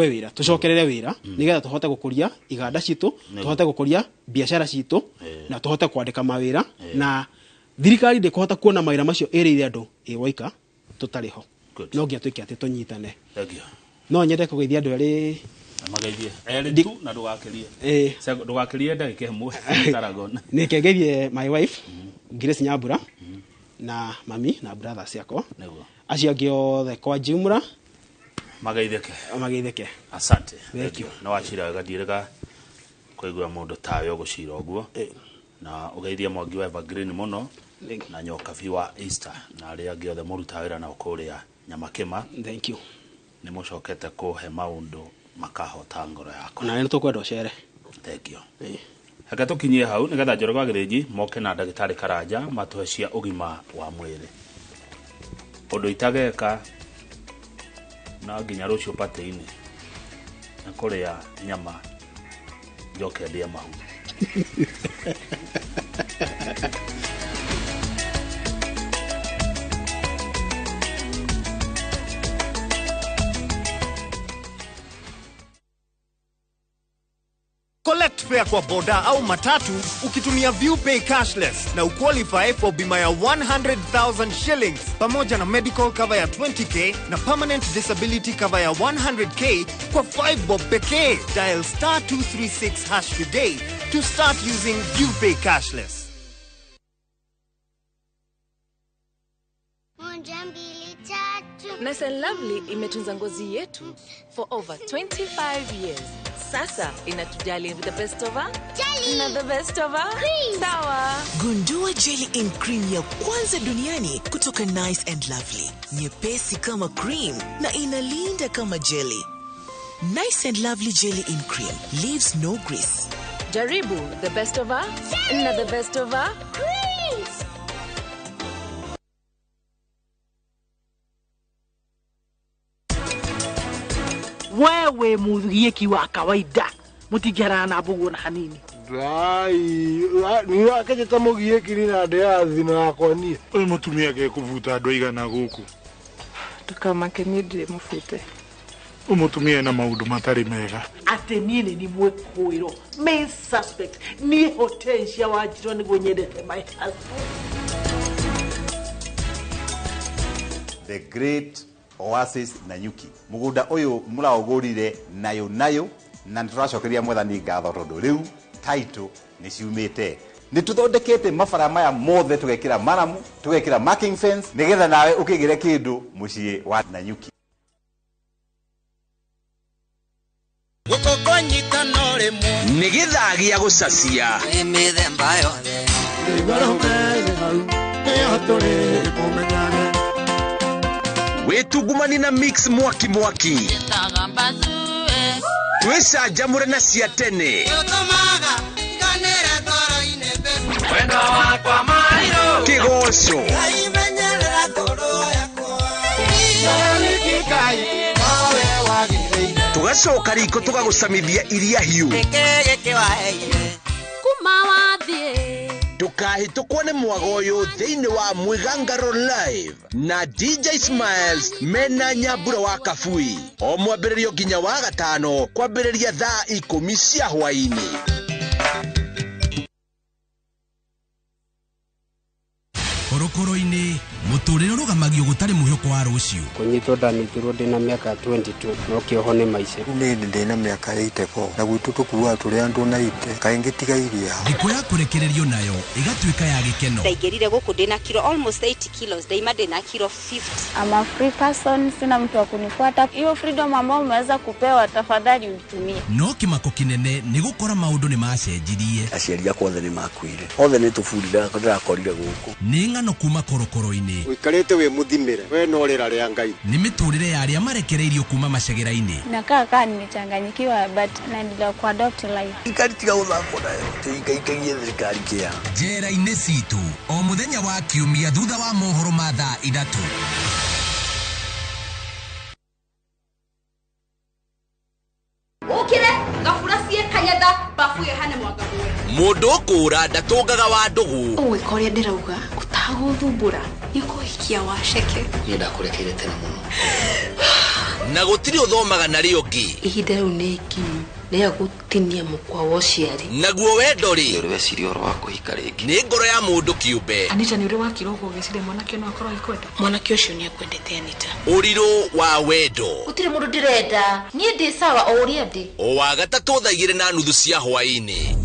S1: wira tucokerere wira nigetha tuhote gukuria iganda citu tuhote gukuria biashara citu na tuhote kwandika mawira na thirikari ndikuhota kuona mawira macio iri andu iwaika tutariho no ngia twike ati tunyitane no nyende kugeithia andu eri
S2: magaithie eri tu na ndugakirie ndugakirie ndagike hemwe Taragon
S1: nikegeithie my wife Grace Nyambura na mami na brother ciako acio giothe kwa jumla magaitheke
S2: asante thank you no wachira gadirega kuigua mundu tayo gucira oguo na ugeithia Mwangi wa Evergreen muno na nyoka viwa Easter na aria giothe muruta wira na ukuria nyamakema
S1: thank you
S2: ni mucokete kuhe maundu makahota ngoro yako
S1: na ni tukwenda ucere
S2: thank you haka tukinyie hau nigetha Njoroge wa Githiji moke na ndagitari Karanja matuhe cia ugima wa mwiri undu itageka na nginya rucio pate-ini na kuria nyama njoke ndia mahu
S13: collect fare kwa boda au matatu ukitumia ViewPay cashless na uqualify for bima ya 100,000 shillings pamoja na medical cover ya 20k na permanent disability cover ya 100k kwa 5 bob pekee. Dial *236# today to start using ViewPay cashless.
S14: Nice and Lovely imetunza ngozi yetu for over 25 years. Sasa inatujali with the best of her jelly na the best of her cream. Sawa.
S15: Gundua jelly in cream ya kwanza duniani kutoka Nice and Lovely. Nyepesi kama cream na inalinda kama jelly. Nice and Lovely jelly in cream leaves no grease.
S14: Jaribu the best of her na the best of her cream.
S16: Wewe mudhieki wa kawaida mutigera na bugu na hanini
S8: ni wakaje tamugieki ni na ndeathi na akoni
S17: uyu mutumia ge kuvuta andu igana guku
S16: tukamake nidire mufite
S17: umutumia na maundu matari mega
S16: ate niene ni mwekwiro main suspect ni Hortensia wajiro ni gonyedete my husband.
S18: The great Oasis Nanyuki mugunda uyu muraogurire nayo na turacokeria mwathani ngatho tondu riu title ni ciumite ni tuthondekete mabara maya mothe tugekira maramu tugekira marking fence nigetha nawe ukigire kindu mucii wa Nanyuki
S19: gukokonyita nore mu nigithagia gucacia imithemba yothe wetugumani na mix mwaki twicanjamure na cia tene kigoco tugacoka riko tugagucamithia iria hiu kuma wathie tukahitukwo ni mwago uyu thiini wa Mwigangaro Live na DJ Smiles mena Nyambura wa Kabui o mwambiririo nginya wa gatano kwambiriria thaa 10 cia hwaini.
S3: Korokoro-ini muturire rugamagio gutari muhiuko wa rucio
S20: kunyitwo ndanyitwo ndina miaka 22 no kioho ni maica
S21: ni ndina miaka 84 na gwitu tukua turi andu na ite kaingi tigairia
S3: ndiko ya kurekererio nayo igatuika ya gikeno
S22: ndaigerire guku ndina kilo almost 80 kilos ndaima ndina kilo 50.
S23: I'm a free person, sina mtu wa kunifuata. Hiyo freedom ambayo umeweza kupewa tafadhali uitumie.
S3: No kimako kinene ni gukora maundu ni macenjirie
S21: aciari akwa othe ni makuire othe ni tufundira ndirakorire guku
S3: ni ngano kuma korokoro-ini
S21: wikarite we muthimire we no rira ria Ngai
S3: ni miturire ya aria marekereirio kuma macegera-ini
S23: nakaa nimechanganyikiwa but naendelea ku adopt life
S21: ikaritiga uthako nayo tuikaikagie thirikari kia
S3: njera-ini citu o muthenya wa kiumia thutha wa mohoro ma thaa 3
S22: ukire ngafuracie kanyenda bafuye hane mwagabuwe
S19: mundu ukura ndatungaga wa ndugu
S22: uwikoria ndirauga utaguthumbura nikuhikia waceke
S19: ni ndakurekeire tena muno na gutiri uthomaga nario ngi
S22: ihinda riu ni ikinyu ria gutinia mukwa wa uciari
S19: naguo wendo ri
S21: uri weciria oro wa kuhika ringi
S19: ni ngoro ya mundu kiumbe
S22: Anita ni uri wakirogo ugiciria mwanake no akorwo ikwenda mwanake ucio ni akwendete Anita
S19: uriru wa wendo
S22: utire mundu ndirenda nie ndi sawa o uria ndi
S19: o wa gatatu thaa 2:30 cia hwaini.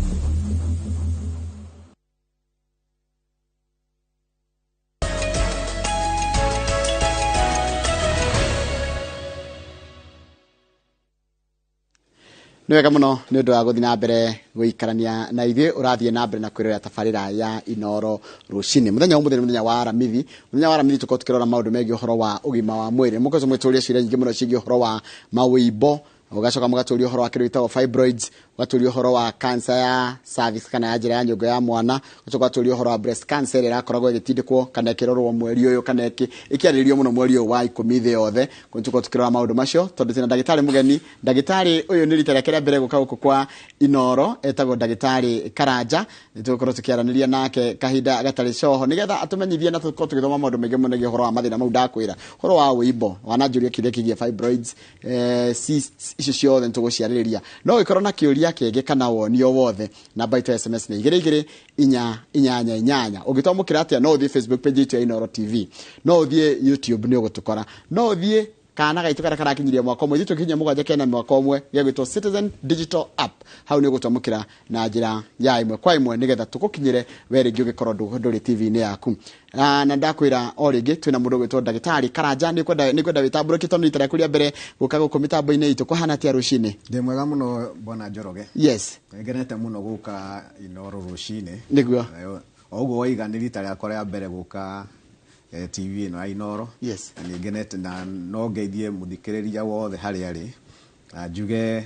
S24: Niwega muno ni undu wa guthi na mbere guikarania na ithuĩ urathie na mbere na kwirora tabarĩra ya Inoro rucini muthenya umuthi muthenya wa aramithi tuko tukirora maundu megiĩ uhoro wa ugima wa mwĩrĩ mukozo mwĩtũria ciũria nyingĩ muno ciĩgiĩ uhoro wa mawĩimbo ugacoka mugatũria uhoro wa kĩndũ gĩtagwo fibroids ugatũria uhoro wa cancer ya cervix kana ya njĩra ya nyongo ya mwana ugacoka ũgatũria uhoro wa breast cancer ĩrĩa ĩrakoragwo ĩgĩtindĩkwo kana ĩkĩrorwo mweri ũyũ kana ĩkĩarĩrĩrio mũno mweri ũyũ wa 10 thĩ yothe tuko tukirora maundu macio tondu tena ndagĩtarĩ mũgeni ndagĩtarĩ ũyũ nĩ rita rĩake rĩa mbere gũka gũkũ kwa Inoro etagwo ndagĩtarĩ Karanja nĩtũgũkorwo tukĩaranĩria nake kahinda gatarĩ coho nĩgetha atũmenyithie na tũkorwo tũgĩthoma maundu maingĩ mũno megiĩ uhoro wa mathĩna mau ndakwĩra uhoro wa wĩimbo wananjũria kĩrĩa kĩgiĩ fibroids icio ciothe nĩtũgũciarĩrĩria no gĩkorwo na kĩũria kiuria kenge kana wonio wothe namba itu SMS ni 2288 ugitomukira atia no uthie Facebook page itu ya Inooro TV no uthie YouTube ni ugutukora no uthie kana gaitu kara karakinyiria mwaka umwe thitu kinya muganja kena mwaka umwe gegwitwo Citizen Digital App hau ni ugutomukira na njira ya imwe kwa imwe nigetha tukukinyire were ngi ugikorwo nduri TV ni yaku na ndakwira oringi twina mundu gwitwo ndagitari Karanja ni kwenda witamburo kitoni itara kuria mbere guka guku mitambo-ini itu kuhana tia rucini
S4: ndi mwega muno bona Njoroge
S24: yes
S4: ngenete muno guka Inooro rucini
S24: niguo
S4: oguo waiganiri tara korea mbere guka TV no Inooro
S24: yes
S4: ni ngenete na no ngeithie muthikiriria wothe hari ari njuge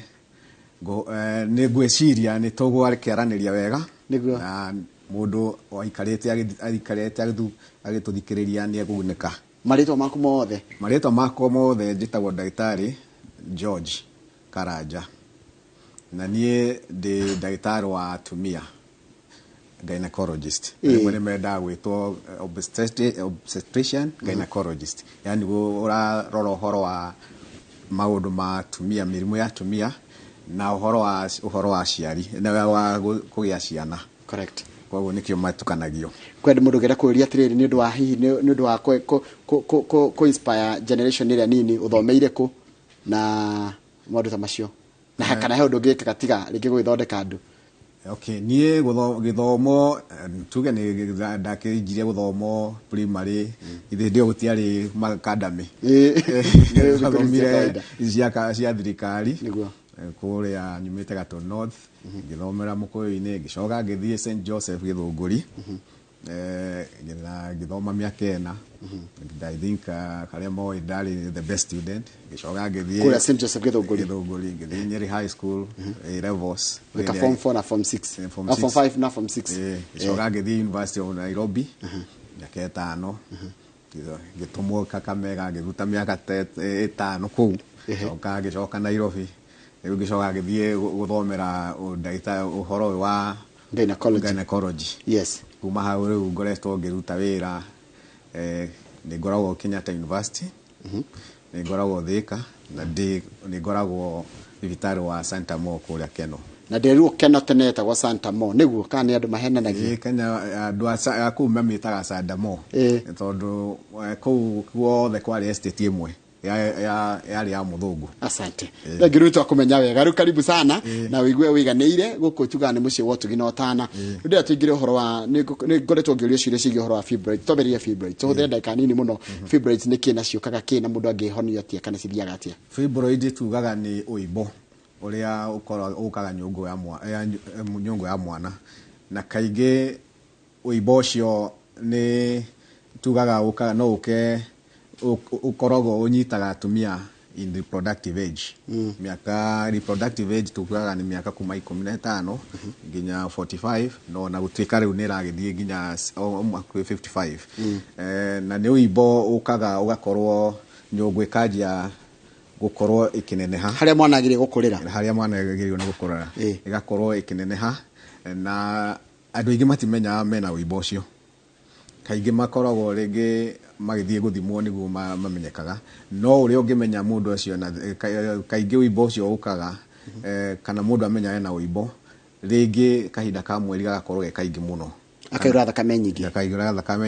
S4: ni gweciria ni tugwarekeraniria wega
S24: niguo
S4: na mundu aikarite agituthikiriria ni eguguneka
S24: marito maku mothe njitagwo ndagitari George Karanja na nie ndi ndagitari wa atumia gynecologist ni menda gwitwo obstetrician gynecologist yani urarora uhoro wa maundu ma atumia mirimu ya atumia na uhoro wa ciari na wa kugia ciana correct
S4: kwa nikio matukanagio
S24: kwenda mundu gera kuria atiriri ni ndu wa hihi ni ndu wa ko inspire generation ira nini uthomeire ku na maundu ta macio na kana he undu ngika gatiga ringi gwithondeka andu
S4: okay nie githomo tuge ni ndakijirie guthomo primary ithe ndio gutiari academy thomire cia thirikari
S24: niguo
S4: kuria nyumite Gato North ngithomera Mukuyu-ini ngicoka ngithie St Joseph Githunguri ngithoma miaka ena I think karia moi ndari the best student ngicoka ngithie
S24: kuria St Joseph Githunguri
S4: ngithie Nyeri High School levels
S24: like form 4 na form 6 form 5 na form 6
S4: ngicoka ngithie University of Nairobi miaka etano gitumwo Kakamega ngiruta miaka 5 kuu ngicoka Nairobi ngicoka ngithie guthomera ndagitari uhoro wa gynecology
S24: yes
S4: kuma hau riu ngoretwo ngiruta wira ni ngoragwo Kenyatta University ni ngoragwo Thika na ni ngoragwo thibitari wa Santa Mo kuria Keno
S24: na nderu Keno teneta gwa Santa Mo niguo kana andu mahenanagia
S4: Kenya andu aku mamitaga Santa Mo tondu kuu kuothe kwari estate imwe yari ya muthungu
S24: asante ngirutwa kumenya wega ru karibu sana na wigue wiganeire guku tuga ni muci wotu ginotana ndio atingire horo wa ni ngoretwo ngiurio ciire ciige horo wa fibroid toberia fibroid to thenda kanini muno fibroid ni kina ciukaga kina mundu angihonio atia kana cithiaga atia
S4: fibroid tugaga ni uibo uria ukaga nyungu ya mwana na kaige uibo ucio ni tugaga ukaga no uke ukorogo unyitaga atumia in reproductive age miaka reproductive age tukaga ni miaka kuma 15 nginya 45 no na gutwika riu niragithie nginya 55 na ni uibo ukaga ugakorwo nyungu ikajia gukorwo ikineneha
S24: haria mwana agire gukurira
S4: ni gukurira igakorwo ikineneha na andu ingi matimenya mena uibo ucio kaingi makoragwo ringi magithie guthimwo niguo mamenyekaga no uri ungimenya mundu ucio na kaingi uibo ucio ukaga kana mundu amenya ena uibo ringi kahinda ka mweri gagakorwo ge kaingi muno
S24: akaira thakame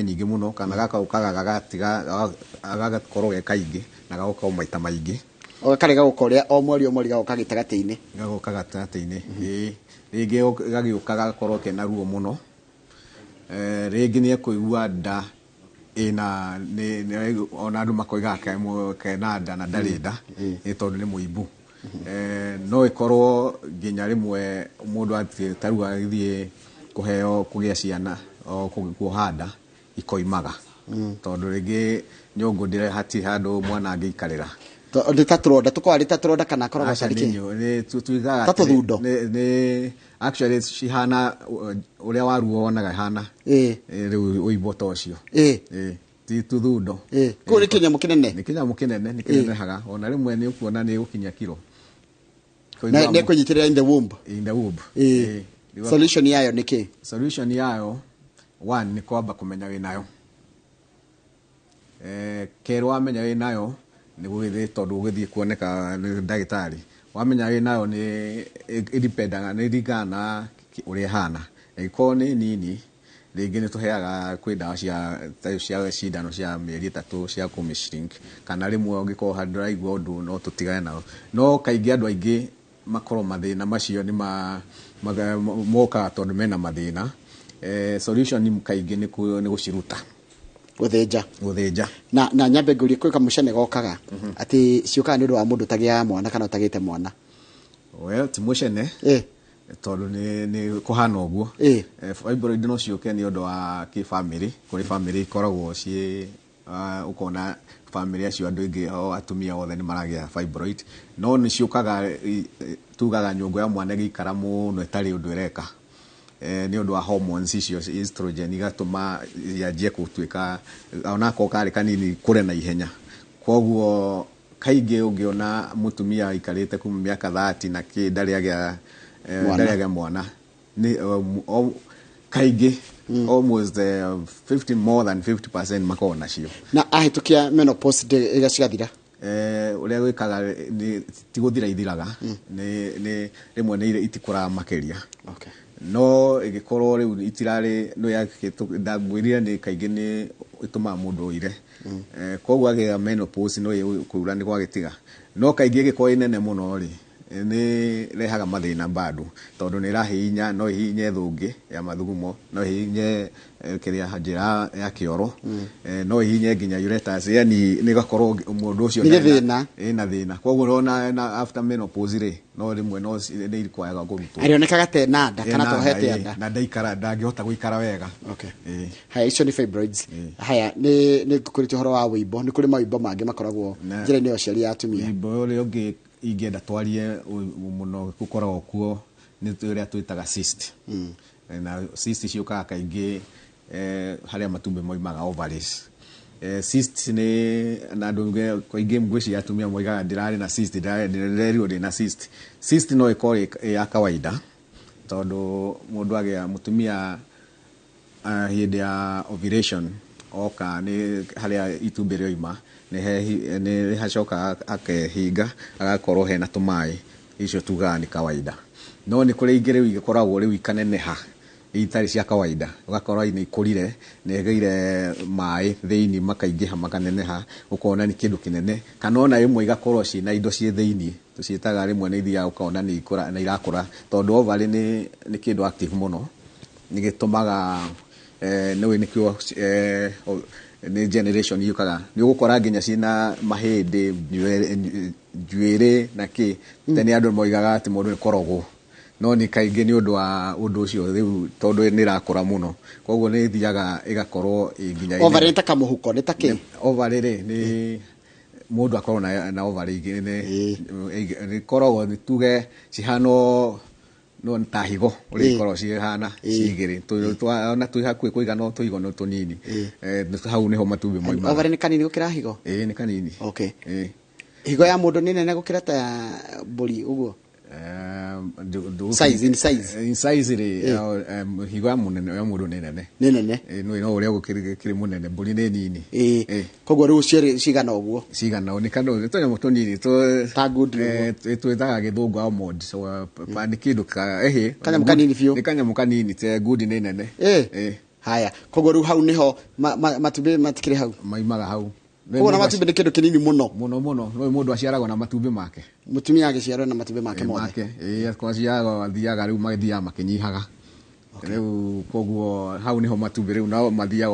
S4: nyingi muno kana gaka ukaga gagatiga agakorwo ge kaingi na gagoka maita maingi
S24: ogakarega gukoria o mweri gagoka gitagati-ini
S4: ringi gagiuka gakorwo kena ruo muno ringi ni kuigua nda ina ni ona andu makoiga kena nda na ndarida ni tondu ni muibu no ikorwo nginya rimwe mundu ataru agithie kuheo kugia ciana o kuhanda ikoimaga tondu ringi nyungu ndire hati handu mwana angiikarira
S24: nditaturonda tukwari taturonda kana koroga cariki
S4: ni tuigaga
S24: tatuthundo
S4: ni actually cihana uria waruo wonaga hana riu uibo tocio ti tuthundo
S24: ku ni kinyamu kinene
S4: ni kinenehaga ona rimwe ni ukuona ni gukinya kilo
S24: na kunyitirira in the womb solution yayo ni ki
S4: solution yayo one ni kwamba kumenya winayo kero amenya winayo ni gwithie tondu gwithie kuoneka ni ndagitari wamenya ĩ nayo nĩ ĩdipendaga nĩ ringana ũrĩa hana ĩkorwo nĩ nini rĩngĩ nĩ tũheaga kwĩ ndawa cia cindano cia mĩeri 3 cia kũmĩshrink kana rĩmwe ũngĩkorwo handũ ũraigua ũndũ no tũtigane nao no kaingĩ andũ aingĩ makorwo mathĩna macio nĩ mokaga tondũ mena mathĩna solution kaingĩ nĩ gũciruta gũthĩnja
S24: na nyambe ngũrie kwĩ kamũcene gokaga atĩ ciũkaga nĩ ũndũ wa mũndũ utagĩa mwana kana utagĩte mwana
S4: well ti mũcene tondũ nĩ kũhana ũguo fibroid no ciũke nĩ ũndũ wa kĩ-family kũrĩ family ikoragwo ciĩ ũkona family acio andũ aingĩ atumia othe nĩ maragĩa fibroid no nĩ ciũkaga tugaga nyũngũ ya mwana gĩikara mũno ĩtarĩ ũndũ ĩreka nĩ ũndũ wa hormones icio estrogen igatũma yanjie gũtuĩka onako karĩ kanini kũre na ihenya kwoguo kaingĩ ũngĩona mũtumia aikarĩte kuma mĩaka 30 na ndarĩ mwana kaingĩ almost 50 more than 50% makoragwo nacio
S24: na ahĩtũkia menopause ĩgacigathira
S4: ũrĩa gwĩkaga ti gũthira ithiraga nĩ rĩmwe nĩ itikũraga makĩria no ĩgĩkorwo rĩu itirarĩ no ndagwĩrire nĩ kaingĩ nĩ ĩtũmaga mũndũ ũire kwoguo agĩa menopause no kũura nĩ gwagĩtiga no kaingĩ ĩgĩkorwo nene mũno rĩ nĩ rehaga mathĩna bado tondũ nĩ ĩrahihinya no ihinye thũngĩ ya mathugumo no ihinye kĩrĩa njĩra ya kĩoro no ihinye nginya ureters yani nĩ gakorwo mũndũ ũcio ĩna thĩna kwoguo rona after menopause rĩ no rĩmwe no nĩ irikwaga kũrutwo
S24: arionekaga te nanda kana tohete nda
S4: na ndangĩhota gũikara wega
S24: haya icio nĩ fibroids haya nĩ kũrĩtio horo wa wĩimbo nĩ kũrĩ mawĩimbo mangĩ makoragwo njĩra-inĩ ya ũciari ya atumia
S4: wĩimbo ũrĩa ũngĩ ingĩenda twarie mũno gũkoragwo kuo nĩ ũrĩa twĩtaga cyst na cyst ciũkaga kaingĩ harĩa matumbĩ moimaga ovaries cyst nĩ na andũ kaingĩ ngwĩciria atumia moigaga ndirarĩ na cyst ndĩrerirwo ndĩ na cyst cyst no ĩkorwo ya kawaida tondũ mũndũ agĩa mũtumia hĩndĩ ya ovulation oka nĩ harĩa itumbĩ rĩoima nĩ hacoka akehinga agakorwo hena tũmaĩ icio tugaga nĩ kawaida no nĩ kũrĩ ingĩ rĩu igĩkoragwo rĩu ikaneneha itarĩ cia kawaida ũgakorwo nĩ ikũrire na ĩgĩire maĩ thĩinĩ makaingĩha makaneneha ũkona nĩ kĩndũ kĩnene kana ona ĩmwe igakorwo ciĩna indo ciĩ thĩinĩ tũciĩtaga rĩmwe nĩ ithiaga ũkona nĩ irakũra tondũ ovary nĩ kĩndũ active mũno nĩ gĩtũmaga nĩwe nĩkĩo nĩ generation yukaga nĩ ũgũkora nginya ciĩna mahĩndĩ njuĩrĩ na kĩ tene andũ moigaga atĩ mũndũ nĩ korogwo no nĩ kaingĩ nĩ ũndũ wa ũndũ ũcio rĩu tondũ nĩ irakũra mũno kwoguo nĩ thiaga ĩgakorwo nginya
S24: ovary nĩ ta kamũhuko nĩ ta kĩ
S4: ovary nĩ mũndũ akorwo na ovary nĩ koragwo nĩ tuge cihano no ta higo ũrĩa ikorwo cihana cigĩrĩ ona twĩ hakuhĩ kũiga no tũigo no tũnini hau nĩho matumbĩ moimaga
S24: ovary nĩ kanini gũkĩra higo
S4: nĩ kanini
S24: higo ya mũndũ nĩ nene gũkĩra ta ya mbũri ũguo size
S4: rĩ higo ya mũndũ nĩ nene no ũrĩa gũkĩrĩ mũnene mbũri nĩ nini
S24: koguo rĩu cigana ũguo
S4: nĩ tũnyamũ tũnini twĩtaga gĩthũngũ almond nĩ kĩndũ
S24: kanyamũ kanini biũ
S4: nĩ kanyamũ kanini te good nĩ nene
S24: haya koguo rĩu hau nĩho matumbĩ matikĩrĩ hau
S4: maimaga hau
S24: koguo na matumbĩ nĩ kĩndũ kĩnini mũno
S4: no mũndũ aciaragwo na matumbĩ make
S24: mũtumia agĩciarwo na matumbĩ make mothe
S4: aciaragwo athiaga rĩu mathiaga makĩnyihaga rĩu koguo hau nĩho matumbĩ rĩu no mathiaga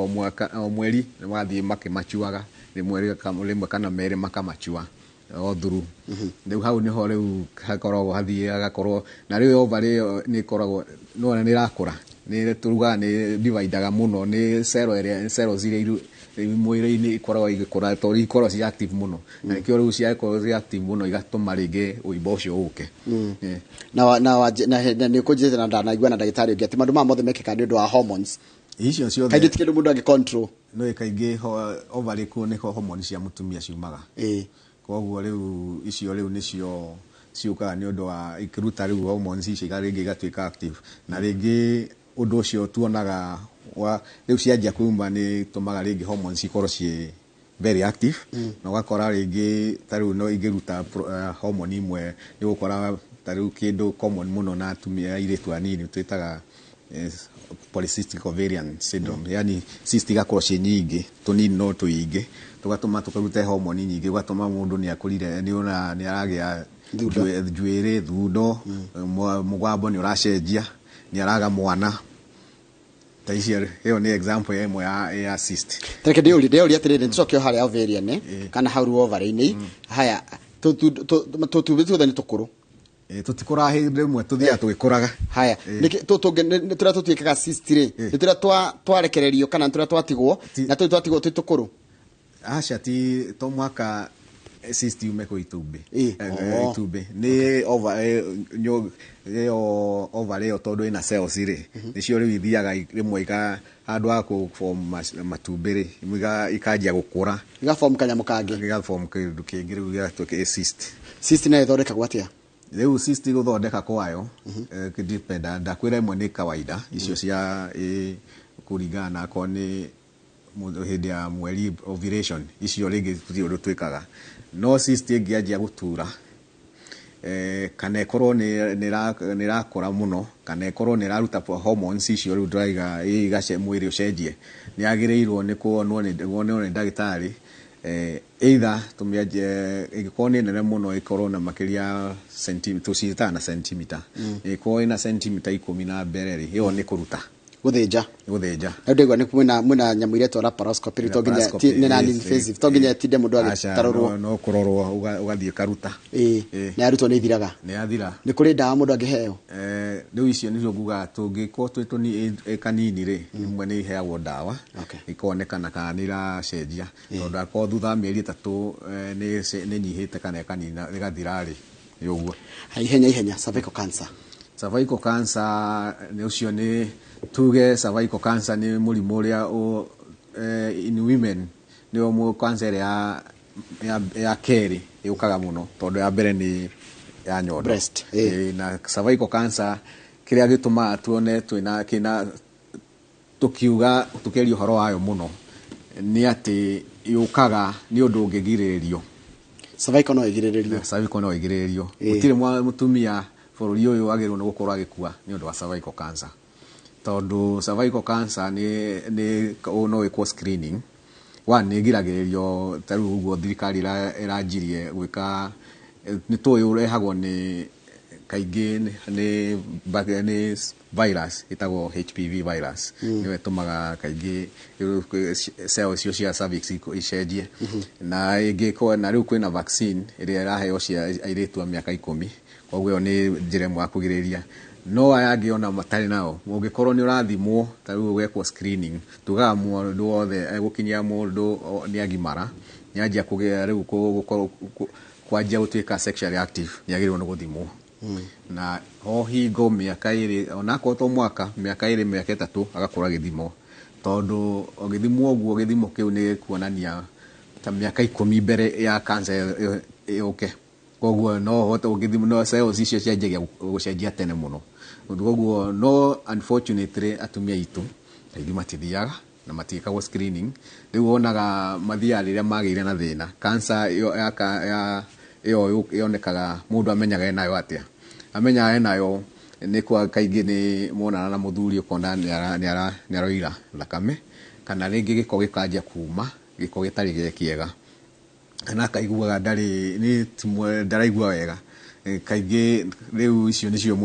S4: o mweri mathiĩ makĩmachuaga rĩmwe kana merĩ makamachua o through rĩu hau nĩho rĩu hakoragwo hathiĩ hagakorwo na rĩu ovary nĩ ikoragwo no nĩ irakũra nĩ turuga nĩ dividaga mũno nĩ cells iria mwĩrĩ-inĩ ikoragwo igĩkũra tondũ ikoragwo ci active mũno na nĩkĩo rĩu ciakorwo ci active mũno igatũma rĩngĩ ũimbo ũcio ũke
S24: na nĩ kũnjĩte na ndanaigua na ndagĩtarĩ ũngĩ atĩ maũndũ maya mothe mekĩka nĩ ũndũ wa hormones
S4: icio ciothe
S24: kaingĩ ti kĩndũ mũndũ angĩ-control
S4: no kaingĩ ovary kũu nĩho hormones cia mũtumia ciumaga kwoguo rĩu icio rĩu nĩcio ciũkaga nĩ ũndũ wa ikĩruta rĩu hormones icio rĩngĩ igatuĩka active na rĩngĩ ũndũ ũcio tuonaga rĩu cianjia kuuma nĩ tũmaga rĩngĩ hormones ikorwo very active na ugakora ringi tariu no ingiruta hormone imwe ni gukora tariu kindu common muno na atumia iritu anini twitaga polycystic ovarian syndrome yani cyst igakorwo ci nyingi tunini no tuingi tugatuma tukaruta hormone nyingi ugatuma mundu ni akurire ni ona ni aragia njuiri thundo mugwambo ni uracenjia ni araga mwana taicier hiyo ni example ya imwe ya cyst
S24: Reke ndio atirire nicokio haria ovarian kana hau ovary-ini haya tutubitu thani tukuru
S4: tutikora rimwe tuthia twikuraga
S24: haya niki tutura tutwikaga cyst ri tutura twarekererio kana tutura twatigwo na twatigwo tutukuru
S4: acha ti to mwaka cyst yume ko itumbi itumbi ni ovary yo todo ina cells ri nicio ri ithiaga rimwe ika handu ako form matumbiri imiga ikajia gukura
S24: iga form kanyamu kangi
S4: iga form kindu kingi riu gatuke
S24: cyst na ithondeka gwatia
S4: riu cyst guthondeka kwayo kidependa ndakwira imwe ni kawaida icio cia kuringana ko ni hindi ya mweri ovulation icio ringi tuthi twikaga no cyst ingianjia gutura kana ikorwo ni rakora muno kana ikorwo ni raruta hormones icio riu draiga igace mwiri ucenjie ni agireirwo ni kuonwo ni ndagitari either tumiaje igikorwo ni nene muno ikorwo na makiria centimeter na centimeter ikorwo ina centimeter 10 na mbere ri hiyo ni kuruta
S24: guthinja ndegwa ni mwina nyamu ile to laparoscopy ri toginya ni na invasive toginya tinde mundu agitarorwo
S4: no kurorwo ugathie karuta
S24: ni arutwo ni ithiraga
S4: ni athira
S24: ni kuri ndawa mundu angiheo
S4: riu icio nicio nguga tungiko twituni kanini ri imwe ni heagwo ndawa ikonekana kana ni iracenjia tondu ako thutha mieri 3 ni nyihite kana kanina igathira ri yoguo
S24: ihenya cervical cancer
S4: ni ucio ni tuge cervical cancer ni murimu uria in women ni omo cancer ya keri yukaga muno tondu ya mbere ni ya nyondo
S24: breast
S4: na cervical cancer kiria gituma tuone twina kina tukiuga tukerio horo wayo muno ni ati yukaga ni undu ungigiririo
S24: cervical no igiririo
S4: gutire mutumia bururi uyu agirwo ni gukorwo agikua ni undu wa cervical cancer tondu cervical cancer ni no iko screening ni giragiririo taru uguo thirikari iranjirie gwika ni toyo urehagwo ni kaingi ni virus itagwo HPV virus ni wetumaga kaingi cells cio cia cervix icenjie na ingiko na riu kwina vaccine iria iraheo cia airetu a miaka 10 koguo ni njire mwa kugiriria no ayangiona matari nao ungikorwo ni urathimwo tariu gwekwo screening tugaga mundu wothe gukinyia mundu ni agimara ni anjia kugia riu kwajia gutuika sexually active ni agirwo ni guthimwo na hingo miaka iri onako to mwaka miaka iri miaka 3 agakora githimo tondu ogithimwo guo githimo kiu ni kuonania ta miaka 10 mbere ya cancer yoke koguo no hoto githimo no cells icio cianjagia gucenjia tene muno koguo no unfortunately atumia itu kaingi matithiaga na matikagwo screening riu onaga mathia riria magire na thina cancer yo yonekaga mundu amenyaga enayo atia amenya enayo ni kwa kaingi ni monana na muthuri ukona ni aroira thakame kana ringi giko gikajia kuma giko gitari kiega na kaiguaga ndari ni timwe ndaraigua wega kaingi riu icio nicio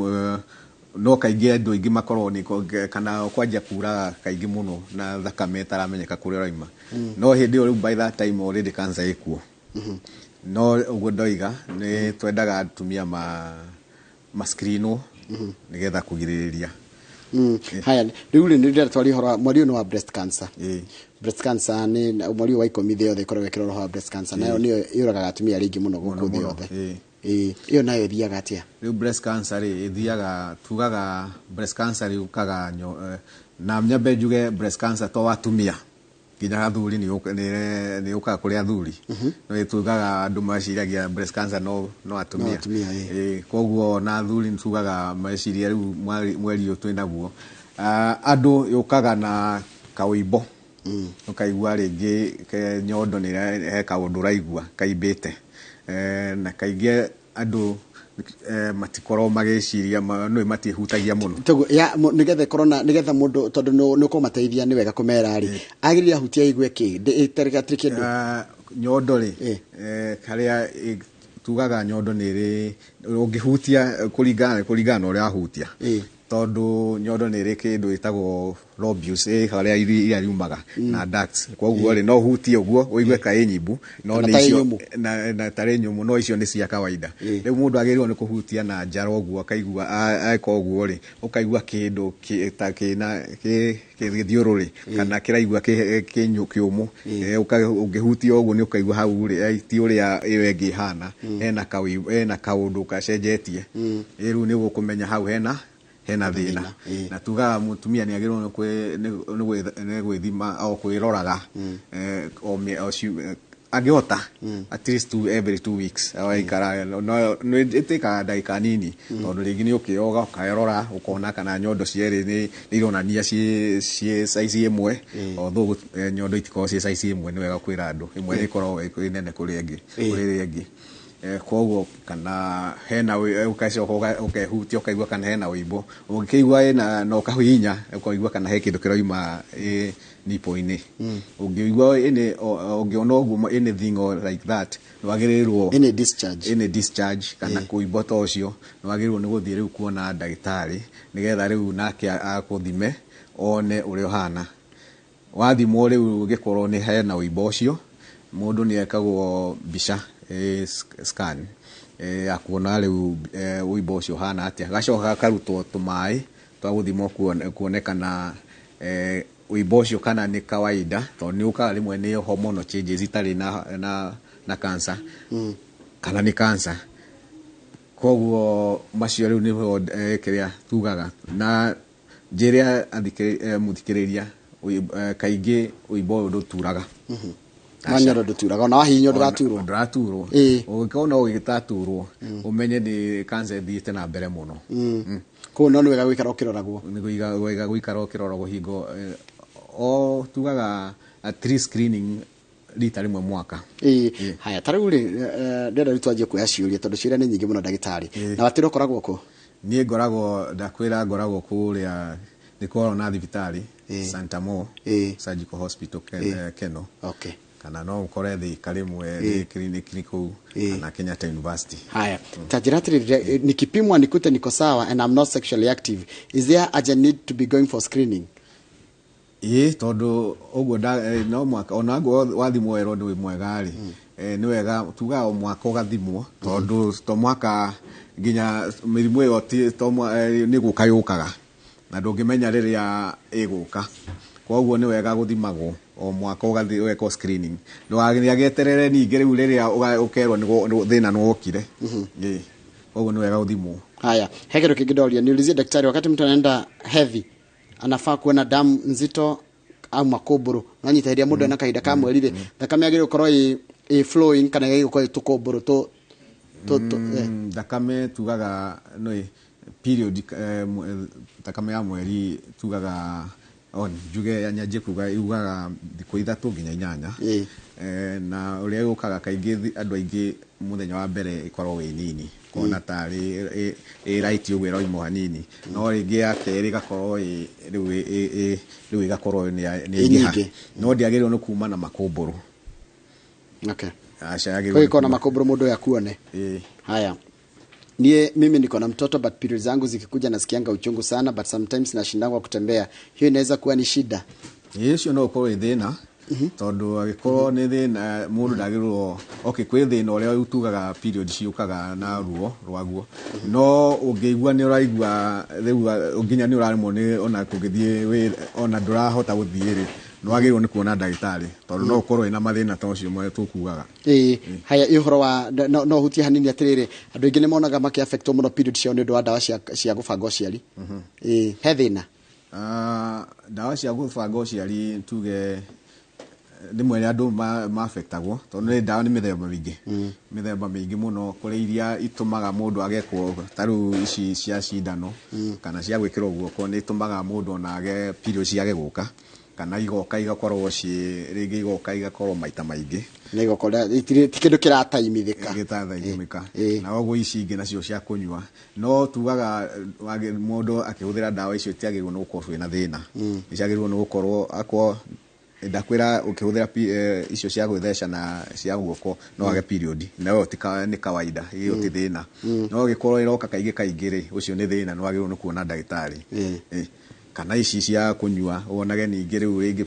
S4: no kaingi andu ingi makorwo ni kana kwajia kura kaingi muno na thakame taramenyeka kuria raima no hindi riu by that time already cancer ikuo no uguo ndoiga ni twendaga atumia maskrino nigetha kugiriria
S24: haya riu ni ndira twari horo mwari no wa breast cancer breast cancer ni mwari wa 10 thio the korwe kiroro ha breast cancer nayo niyo yuraga atumia ringi muno guku thio the iyo nayo thiaga atia
S4: riu breast cancer ri thiaga tugaga breast cancer ri ukaga na mnyambe njuge breast cancer to atumia kinya athuri ni ukaga kuri athuri no tugaga andu maciragia breast cancer no atumia koguo na athuri tugaga maciria riu mweri yo twinaguo andu yukaga na kawimbo ukaigua ringi nyondo ni heka undu raigua kaimbite na kaingi andu matikoro magiciria no matihutagia muno
S24: togo ya nigethe corona nigetha mundu tondu no ko mateithia ni wega kumera ri agiriria hutia igwe ki tereka trikindu
S4: nyondo ri karia tugaga nyondo ni ri ungihutia kuringana uria ahutia tondu nyondo ni ri kindu itagwo lobules haria iria riumaga na ducts koguo ri no hutie uguo uigue kai nyimbu no ni icio na tare nyumu no icio ni cia kawaida riu mundu agirirwo ni kuhutia na njaro uguo akaigua aika uguo ri ukaigua kindu kina githiururi kana kiraigua kinyukiumu ungihutia uguo ni ukaigua hau ri ti uria iwengi hana hena kaundu kacenjetie riu ni gukumenya hau hena thina na tugaga mutumia ni agirwo ni gwithima au kwiroraga agiota at least every 2 weeks awaikara no iteka ndagika nini tondu ringi ni ukioga ukairora ukona kana nyondo cieri ni ironania ci size imwe although nyondo itiko ci size imwe ni wega kwira andu imwe ni korwo nene kuri ingi koguo kana hena ukacoka ukehutia ukaigua kana hena uimbo ukigua ena no kahinya ukaigua kana he kindu kirauma nipo-ini ungigua ene ungiona uguo anything like that wagirirwo
S24: any discharge
S4: kana kuimbo to cio wagirirwo ni guthie riu kuona ndagitari nigetha riu nake akuthime one uri ohana wathimo riu gikorwo ni hena uimbo cio mundu ni ekagwo bica scan akuona riu uimbo cio hana atia gacoka karutwo tumai twaguthimo kuonekana uimbo cio kana ni kawaida to ni uka rimwe ni hormonal changes itari na cancer kana ni cancer koguo macio riu ni kiria tugaga na jiria muthikiriria kaingi uimbo nduturaga
S24: manyoro nduturaga na wahinyo
S4: nduraturwo ugikona ugitaturwo umenye ni cancer thiite na mbere muno
S24: ko no wega gwikara ukiroragwo
S4: ni wega gwikara ukiroragwo hingo o tugaga at least screening rita rimwe mwaka
S24: haya tariu ri ndera ritwaje kuya ciuria tondu ciuria ni nyingi muno ndagitari na watiro koragwo ko
S4: ni ngoragwo ndakwira ngoragwo kuria nikorwo na thibitari Santa Mo Surgical Hospital Keno kana no ukore thi karimwe clinic niko na Kenyatta University.
S24: Haya tajiratiri nikipimwa nikute niko sawa and I'm not sexually active, is there a need to be going for screening?
S4: Tondu uguo no mwaka onago wathimwo ero ndi mwega ri ni wega tuga o mwaka ugathimwo tondu to mwaka nginya mirimu iyo ti to ni gukayukaga na ndungimenya riria iguka koguo ni wega guthimagwo o mwaka ugathi weka screening ndo ageterere ningi riu riria ukerwo ni thina no okire koguo ni wega guthimwo.
S24: Haya hegero kigidoria niulizie daktari, wakati mtu anaenda heavy anafaa kuona damu nzito au makoboro nanyitahiria mundu na kaida ka mweri thakame agire ukorwo flowing kana agire ukorwo tukoboro to
S4: thakame tugaga no period thakame ya mweri tugaga juge yanyaje kuga yugaga thikũ 3 nginya 8 na uria ukaga kaingi andu aingi muthenya wa mbere ikorwo wi nini kona tari right uguo ro imo hanini no ringi ya keri gakorwo riu igakorwo ni ingiha no ndiagirwo no kuma na makoboro.
S24: Kwa iko na makoboro mundu yakuone. Haya mimi niko na mtoto but periods zangu zikikuja nasikianga uchungu sana but sometimes nashindangwa kutembea, hiyo inaweza kuwa ni shida?
S4: Hiyo no kwa thina tondu agikoro ni thina mundu ndagirwo kwi thina uria utugaga period ciukaga na ruo rwaguo no ungeigua ni uraigua riu unginya ni urarimo ni ona kugithie ona ndurahota guthiiri no agirwo ni kuona ndagitari tondu no ukorwo ina mathina ta ucio mwe tukugaga.
S24: Haya ihoro wa no hutia hanini atiriri andu ingi ni monaga maki affect muno period cio ni ndo dawa cia gubanga uciari he thina
S4: dawa cia gubanga uciari tuge rimwe andu ma affectagwo tondu ni dawa ni mithemba mingi muno kuri iria itumaga mundu agekwo taru ici cia cindano kana cia gwikirwo guoko ni itumaga mundu ona age period ciage guka kana igoka igakorwo rĩngĩ igoka igakorwo maita maingĩ
S24: na igoka ti kĩndũ kĩrataimithĩka
S4: gĩtathaimithĩka na ũguo ici ingĩ nacio cia kũnyua no tugaga mũndũ akĩhũthĩra ndawa icio tiagĩrĩirwo nĩ gũkorwo twĩna thĩna nĩciagĩrĩirwo nĩ gũkorwo akwo ndakwĩra ũkĩhũthĩra icio cia gwĩtheca na cia guoko no age period nayo nĩ kawaida hiyo ti thĩna no gĩkorwo iroka kaingĩ rĩ ũcio nĩ thĩna no agĩrĩirwo nĩ kuona ndagĩtarĩ kana ici cia kunyua wonage ningĩ rĩu rĩngĩ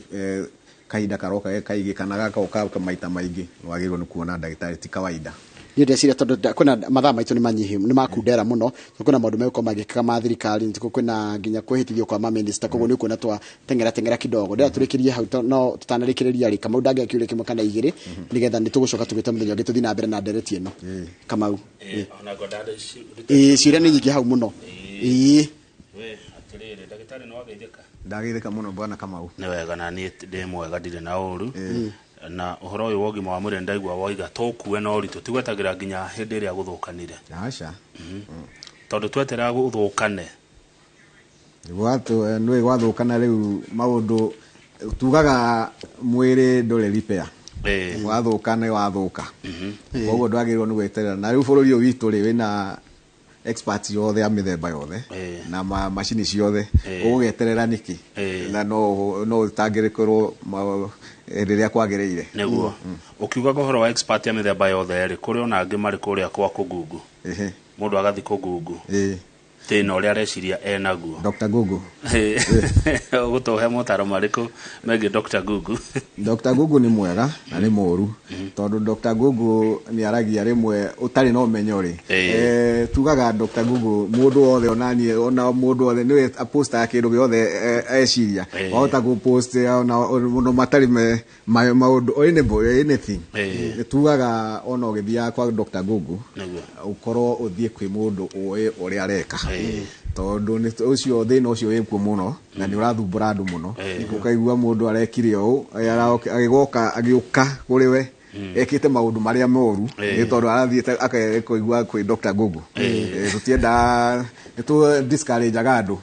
S4: kahinda karoka kaingĩ kana gakoka maita maingĩ no agĩrĩirwo nĩ kuona ndagĩtarĩ ti kawaida
S24: ni ndeciria tondu kuna mathaa maitũ nĩ manyihi nĩ makundera muno kuna maũndũ megũkorwo magĩkĩka ma thirikari nĩ kwĩna nginya kwĩhĩtithio kwa ma minister koguo nĩ kuona twa tengera kidogo ndĩra tũrĩkĩrie hau no tũtanarĩkĩrĩria rĩ Kamau ndangĩakĩũria kĩmwe kana igĩrĩ nĩgetha nĩ tũgũcoka tũgĩte mũthenya ũngĩ tũthiĩ na mbere na ndereti ĩno Kamau ciũria nĩ nyingĩ hau mũno
S4: ndagĩthĩka mũno bwana Kamau
S2: nĩ wega na niĩ ndĩ mwega ndirĩ na ũru na ũhoro ũyũ wa ũgima wa mwĩrĩ ndaigua woiga tũkuwe na ũritũ tigwetagĩra nginya hĩndĩ ĩrĩa gũthũkanire
S4: aca
S2: tondũ tweterera gũthũkane
S4: nĩ gwathũkana rĩu maũndũ tugaga mwĩrĩ ndũrĩ repair wathũkana wathũka koguo ndwagĩrĩirwo nĩ gweterera na rĩu bũrũri ũyũ witũ rĩ wĩna experts yothe a mĩthemba yothe na macini ciothe ũgũgeterera nĩkĩ na no ũtangĩrĩkorwo rĩrĩa kwagĩrĩire
S2: nĩguo ũkiuga ũhoro wa expert ya mĩthemba yothe rĩ kũrĩ ona angĩ marĩ kũrĩa kwa kũgungu mũndũ agathi kũgungu tena ũrĩa areciria enaguo
S4: Dr. Gugu
S2: gũtũhe motaro marĩkũ megiĩ Dr. Gugu
S4: Dr. Gugu nĩ mwega na nĩ mũru tondũ Dr. Gugu nĩ aragia rĩmwe ũtarĩ na ũmenyo rĩ tugaga Dr. Gugu mũndũ wothe onanie ona mũndũ wothe nĩwe aposta kĩndũ gĩothe eciria wahota gũpost ona mũndũ matarĩ maũndũ anything tugaga ona ũgĩthiaga kwa Dr. Gugu ũkorwo ũthiĩ kwĩ mũndũ ũĩ ũrĩa areka tondu nĩ ũcio thĩna ũcio wĩkuo mũno na nĩ ũrathumbũra andũ mũno ũkaigua mũndũ arekire ũũ agĩũka kũrĩ we ekĩte maũndũ marĩa moru nĩ tondũ arathiĩte akaigua kwĩ Dr. Gugu tũtienda nĩ discourage-aga andũ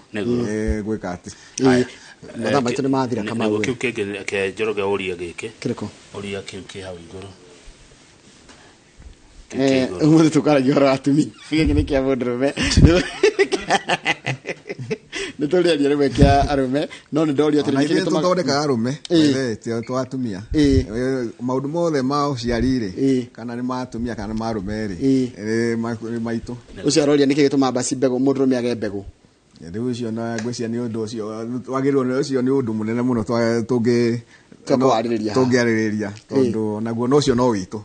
S4: gwĩka atĩ
S24: mathaa maitũ nĩ mathira Kamau
S2: kĩu kĩngĩ ke Njoroge ũria gĩkĩ
S24: kĩrĩkũ
S2: ũria kĩu kĩ hau igũrũ
S24: umuthi tukaragia ũhoro wa atumia gĩkĩ nĩ kĩa mũndũrũme nĩ tũrĩaria rĩmwe kĩa arũme no nĩ ndorio atĩ nĩ
S4: tũthondekaga arũme twa atumia maũndũ mothe ma ũciari-rĩ kana nĩ ma atumia kana nĩ ma arũme-rĩ maitũ
S24: ũcio aroria nĩkĩ gĩtũmaga basi mbegũ mũndũrũme age mbegũ
S4: rĩu ũcio na ngwĩciria nĩ ũndũ ũcio wagĩrĩirwo nĩ ũcio nĩ ũndũ mũnene mũno tũngĩarĩrĩria tondũ naguo no ũcio no witũ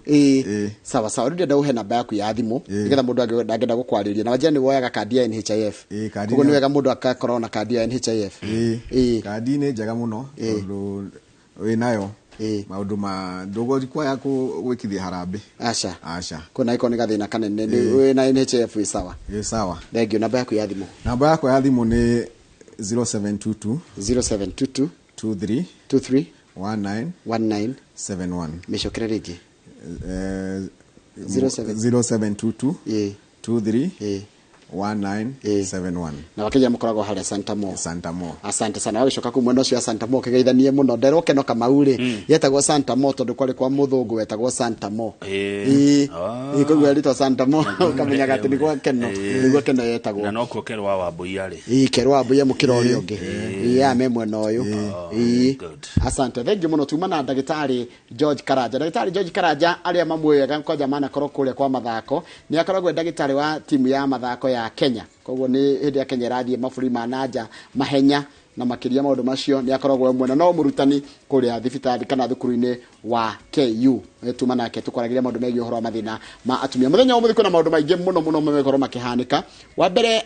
S24: sawa sawa rĩu ndĩrenda ũhe namba yaku ya thimũ nĩgetha mũndũ angĩenda gũkwarĩria na wanjĩra nĩ woyaga kandi ya NHIF koguo nĩ wega mũndũ akakorwo na kandi ya NHIF
S4: kandi nĩ njega mũno tondũ wĩnayo maũndũ ma ndũgũkwaya gwĩkithia harambĩ aca
S24: kuna iko nĩ gathĩna kanene wĩna NHIF wĩ sawa thengio namba yaku ya thimũ
S4: namba yakwa ya thimũ nĩ 0722
S24: 23 1971 mĩcokere rĩngĩ
S4: 0722 23 1971
S24: na wakija mũkoragwo harĩa Santa Mo asante sana wagicoka ku mwena ũcio wa Santa Mo kĩgeithanie mũno nderwo no Kamau rĩ yetagwo Santa Mo tondũ kwarĩ kwa mũthũngũ wetagwo Santa Mo koguo rĩtwa Santa Mo ukamenyaga atĩ nĩguo keno yetagwo
S2: na no kuo Kerwa wa Mbuya rĩ
S24: Kerwa wa Mbuya mũkĩra ũrĩa ũngĩ me mwena ũyũ asante thengi mũno tuma na ndagĩtarĩ George Karanja arĩa mamwĩega kwa jamana korwo kũrĩa kwa mathako nĩ akoragwo ndagĩtarĩ wa timu ya mathako ya Kenya koguo nĩ hĩndĩ ya Kenya rathiĩ mabũrũri ma nanja mahenya na makĩria maũndũ macio nĩ akoragwo mwena no mũrutani kũrĩa thibitarĩ kana thukuru-inĩ wa KU tuma nake tũkwaragia maũndũ megiĩ ũhoro wa mathĩna ma atumia mũthenya ũmũthĩ kwĩna maũndũ maingĩ mũno mekorwo makĩhanĩka wa mbere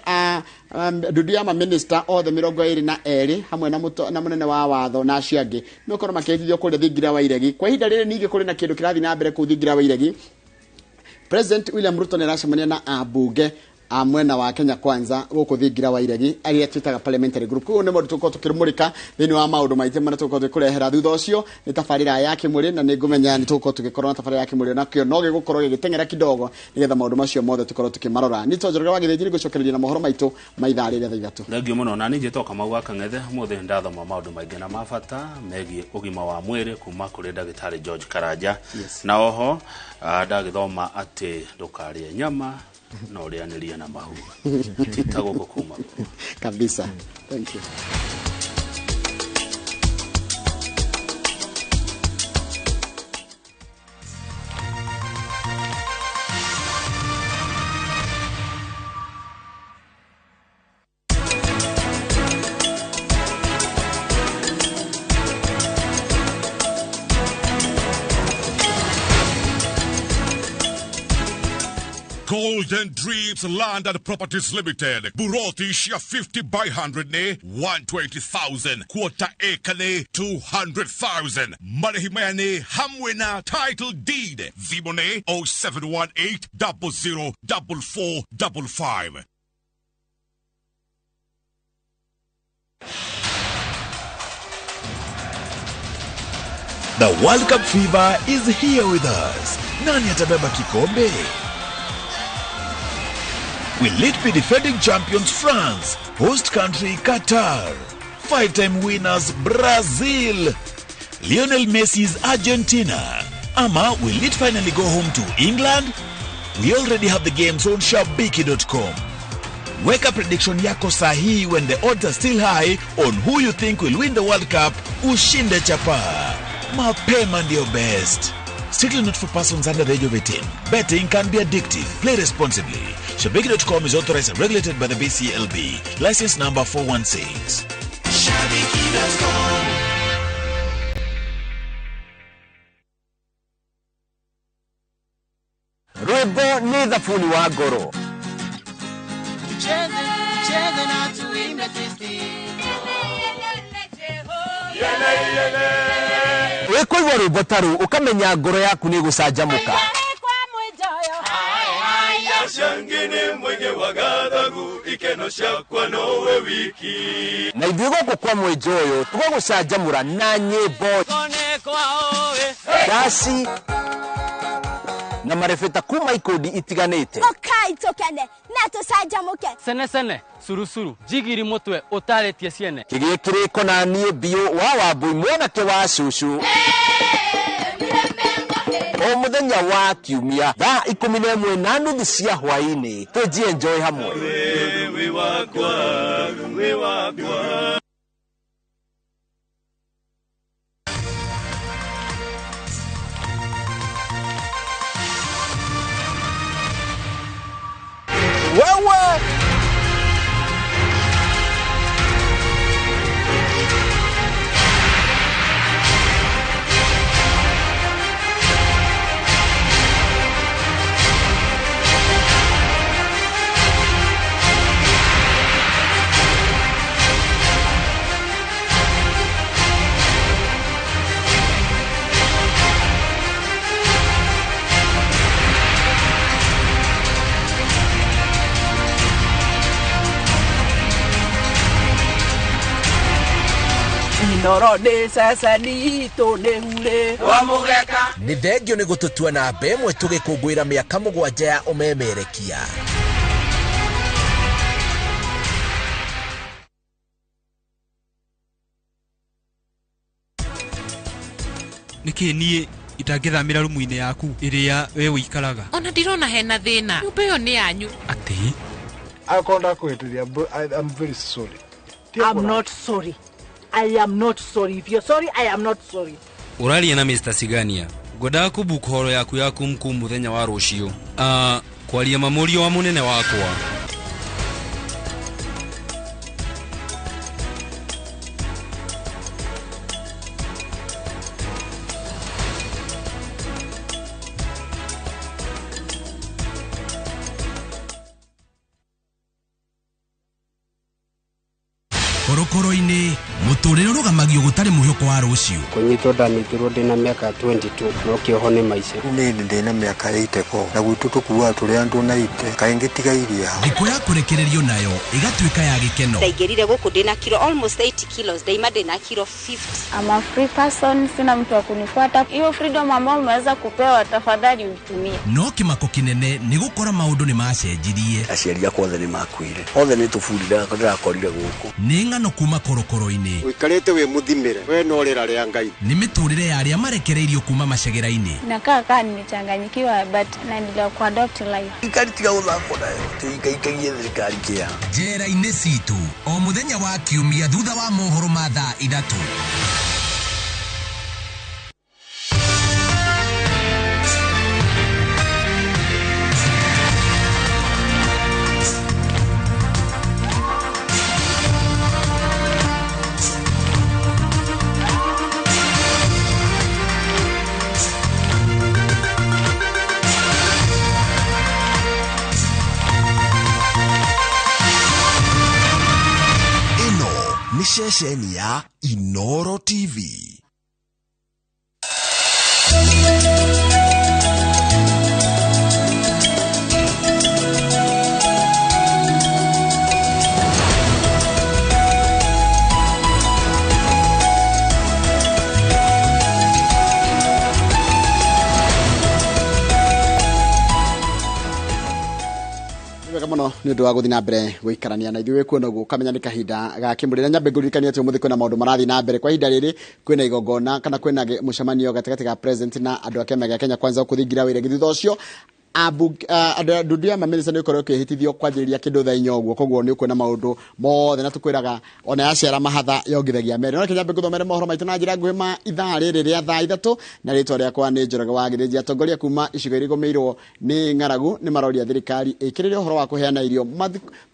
S24: ndudu ya maminista othe 22 hamwe na mũnene wa watho na acio angĩ nĩ ũkorwo makĩhĩtithio kũrĩa Thingira wa Iregi kwa ihinda rĩrĩ ningĩ kũrĩ na kĩndũ kĩrathiĩ na mbere kũu Thingira wa Iregi President William Ruto nĩ aracemania na ambunge mwena wa Kenya Kwanza guku thingira wa iregi aria twitaga parliamentary group ko ne mo tuko tukirumurika thini wa maundu maite mana tuko tukurehera thutha ucio ni tafarira ya kimuri na ni ngumenya ni tuko tugikorwo na tafarira ya kimuri na kio no gigukorwo gigitengera kidogo nigetha maundu macio mothe tukorwo tukimarora ni tonjoroga wa githijiri gucokereria na mohoro maitu maithari ria thaithatu
S2: thengio muno na ninje toka magwa kangethe muthe ndathoma maundu maingi na mabata megie ugima wa mwiri kuma kuri ndagitari George Karanja na oho ndagithoma ati ndukarie nyama no rianiria na mahu titago kuma
S24: kabisa. Thank you.
S6: Golden Dreams Land and Properties Limited. Buroti shia 50 by 100 ne 120,000. Quarter acre ne 200,000. Marehimane Hamwena title deed. Vimone 0718 004455.
S7: The World Cup fever is here with us. Nani atabeba kikombe? Will it be defending champions France, host country Qatar, five-time winners Brazil, Lionel Messi's Argentina, ama will it finally go home to England? We already have the games on shabiki.com. Weka prediction yako sahi when the odds are still high on who you think will win the World Cup. Ushinde chapa. Mapema ndio best. Strictly not for persons under the age of 18. Betting can be addictive. Play responsibly. Shabiki.com is authorized and regulated by the BCLB. License number 416. Shabiki.com.
S19: Rwimbo ni thafuni wa ngoro.
S11: Cheze na tuimbe twiste.
S19: Wekuigwa rwimbo taru ukamenya ngoro yaku ni gucanjamuka.
S11: Shangine mwenye wagathagu ikeno shakwa nowe wiki.
S19: Na ithuĩ gũkũ kwa Mwenjoyo tũgũcanjamũra na nyĩmbo ndaci na marebeta kuma ikundi itiganĩte.
S12: Okai tokene na tũcanjamũke.
S25: Sene surusuru jigiri mutwe utaretie ciene.
S19: Kĩgĩe kĩrĩko na niĩ biũ wa Wambui mwanake wa cucu. O muthenya wa kiumia thaa 11:30 cia hwaĩ-inĩ tũjienjoy hamwe.
S11: Wewe wakwa.
S19: Wewe
S16: Noro de sasa ni to ne ule
S11: wa mugeka.
S19: Nĩ thengio nĩ gũtũtua namba ĩmwe tũgĩkũngũĩra mĩaka 7 ya ũmemerekia.
S26: Niki niĩ itangĩthamĩra rumu-inĩ yaku ĩrĩa we ũikaraga.
S22: Ona ndirona hena thĩna. Nyũmba ĩyo nĩ yanyu.
S26: Atĩ
S8: akonda kwĩtĩria. I'm very sorry.
S16: I'm not sorry. I am not sorry. If you're sorry, I am not sorry.
S26: Ũraria na Mr. Sigania. Ngwendaga kũbuka horo yaku mkuu mũthenya wa rũciũ. Kwaria mamurio wa mũnene wakwa.
S3: korokoro-ini muturire urugamagio gutari muhioko wa rucio
S20: kunyitwo ndanyitirwo ndina miaka 22 no kioho ni maica
S21: nini ndina miaka 84 na gwitu tukuwa turi andu na ite kaingi tigairia
S3: thiko ya kurekererio nayo igatuika ya gikeno
S1: ndaigirire guku ndina kilo almost 80 kilos ndaima ndina kilo 50.
S23: I'm a free person, sina mtu wa kunifuata. Hiyo freedom ambayo umeweza kupewa, tafadhali uitumie.
S3: No kimako kinene ni gukora maundu ni macenjirie
S5: aciari akwa othe ni makuire othe ni tufundira ndirakorire guku
S3: ni ngano kuma korokoro-ini
S21: wikarite we muthimire we no rira ria ngai
S3: ni miturire ya aria marekereirio kuma macegera-ini
S23: Nakaa nimechanganyikiwa but naendelea ku adopt life.
S5: thirikari tiga guthako nayo tuikaikagie thirikari kia
S3: njera-ini citu o muthenya wa kiumia thutha wa mohoro ma thaa 3. Ni ceceni ya Inoro TV.
S24: Muno ni undu wa guthi na mbere guikarania na ithuĩ kuona guo kamenya ni kahinda ga kimurira nyambe ngurikania ati umuthi kwina maundu marathi na mbere kwa ihinda riri kwina igongona kana kwina mucemanio gatagatĩ ga president na andu a Kenya gya Kenya Kwanza kuthingira wĩra githutha ucio Dudia maminisa ni ukoro kehitithio kwajiriria kindu tha inya uguo koguo ni ukona maundu mothe na tukwiraga ona yacera mahatha yongithagia mere no kinyambe guthomere mohoro maitu na njira nguhi ma ithaa riri ria thaa 3 na ritwa riakwa ni Njoroge wa Githĩnji atongoria kuma icigo irigomeirwo ni ng'aragu ni maroria thirikari ikirire uhoro wa kuheana irio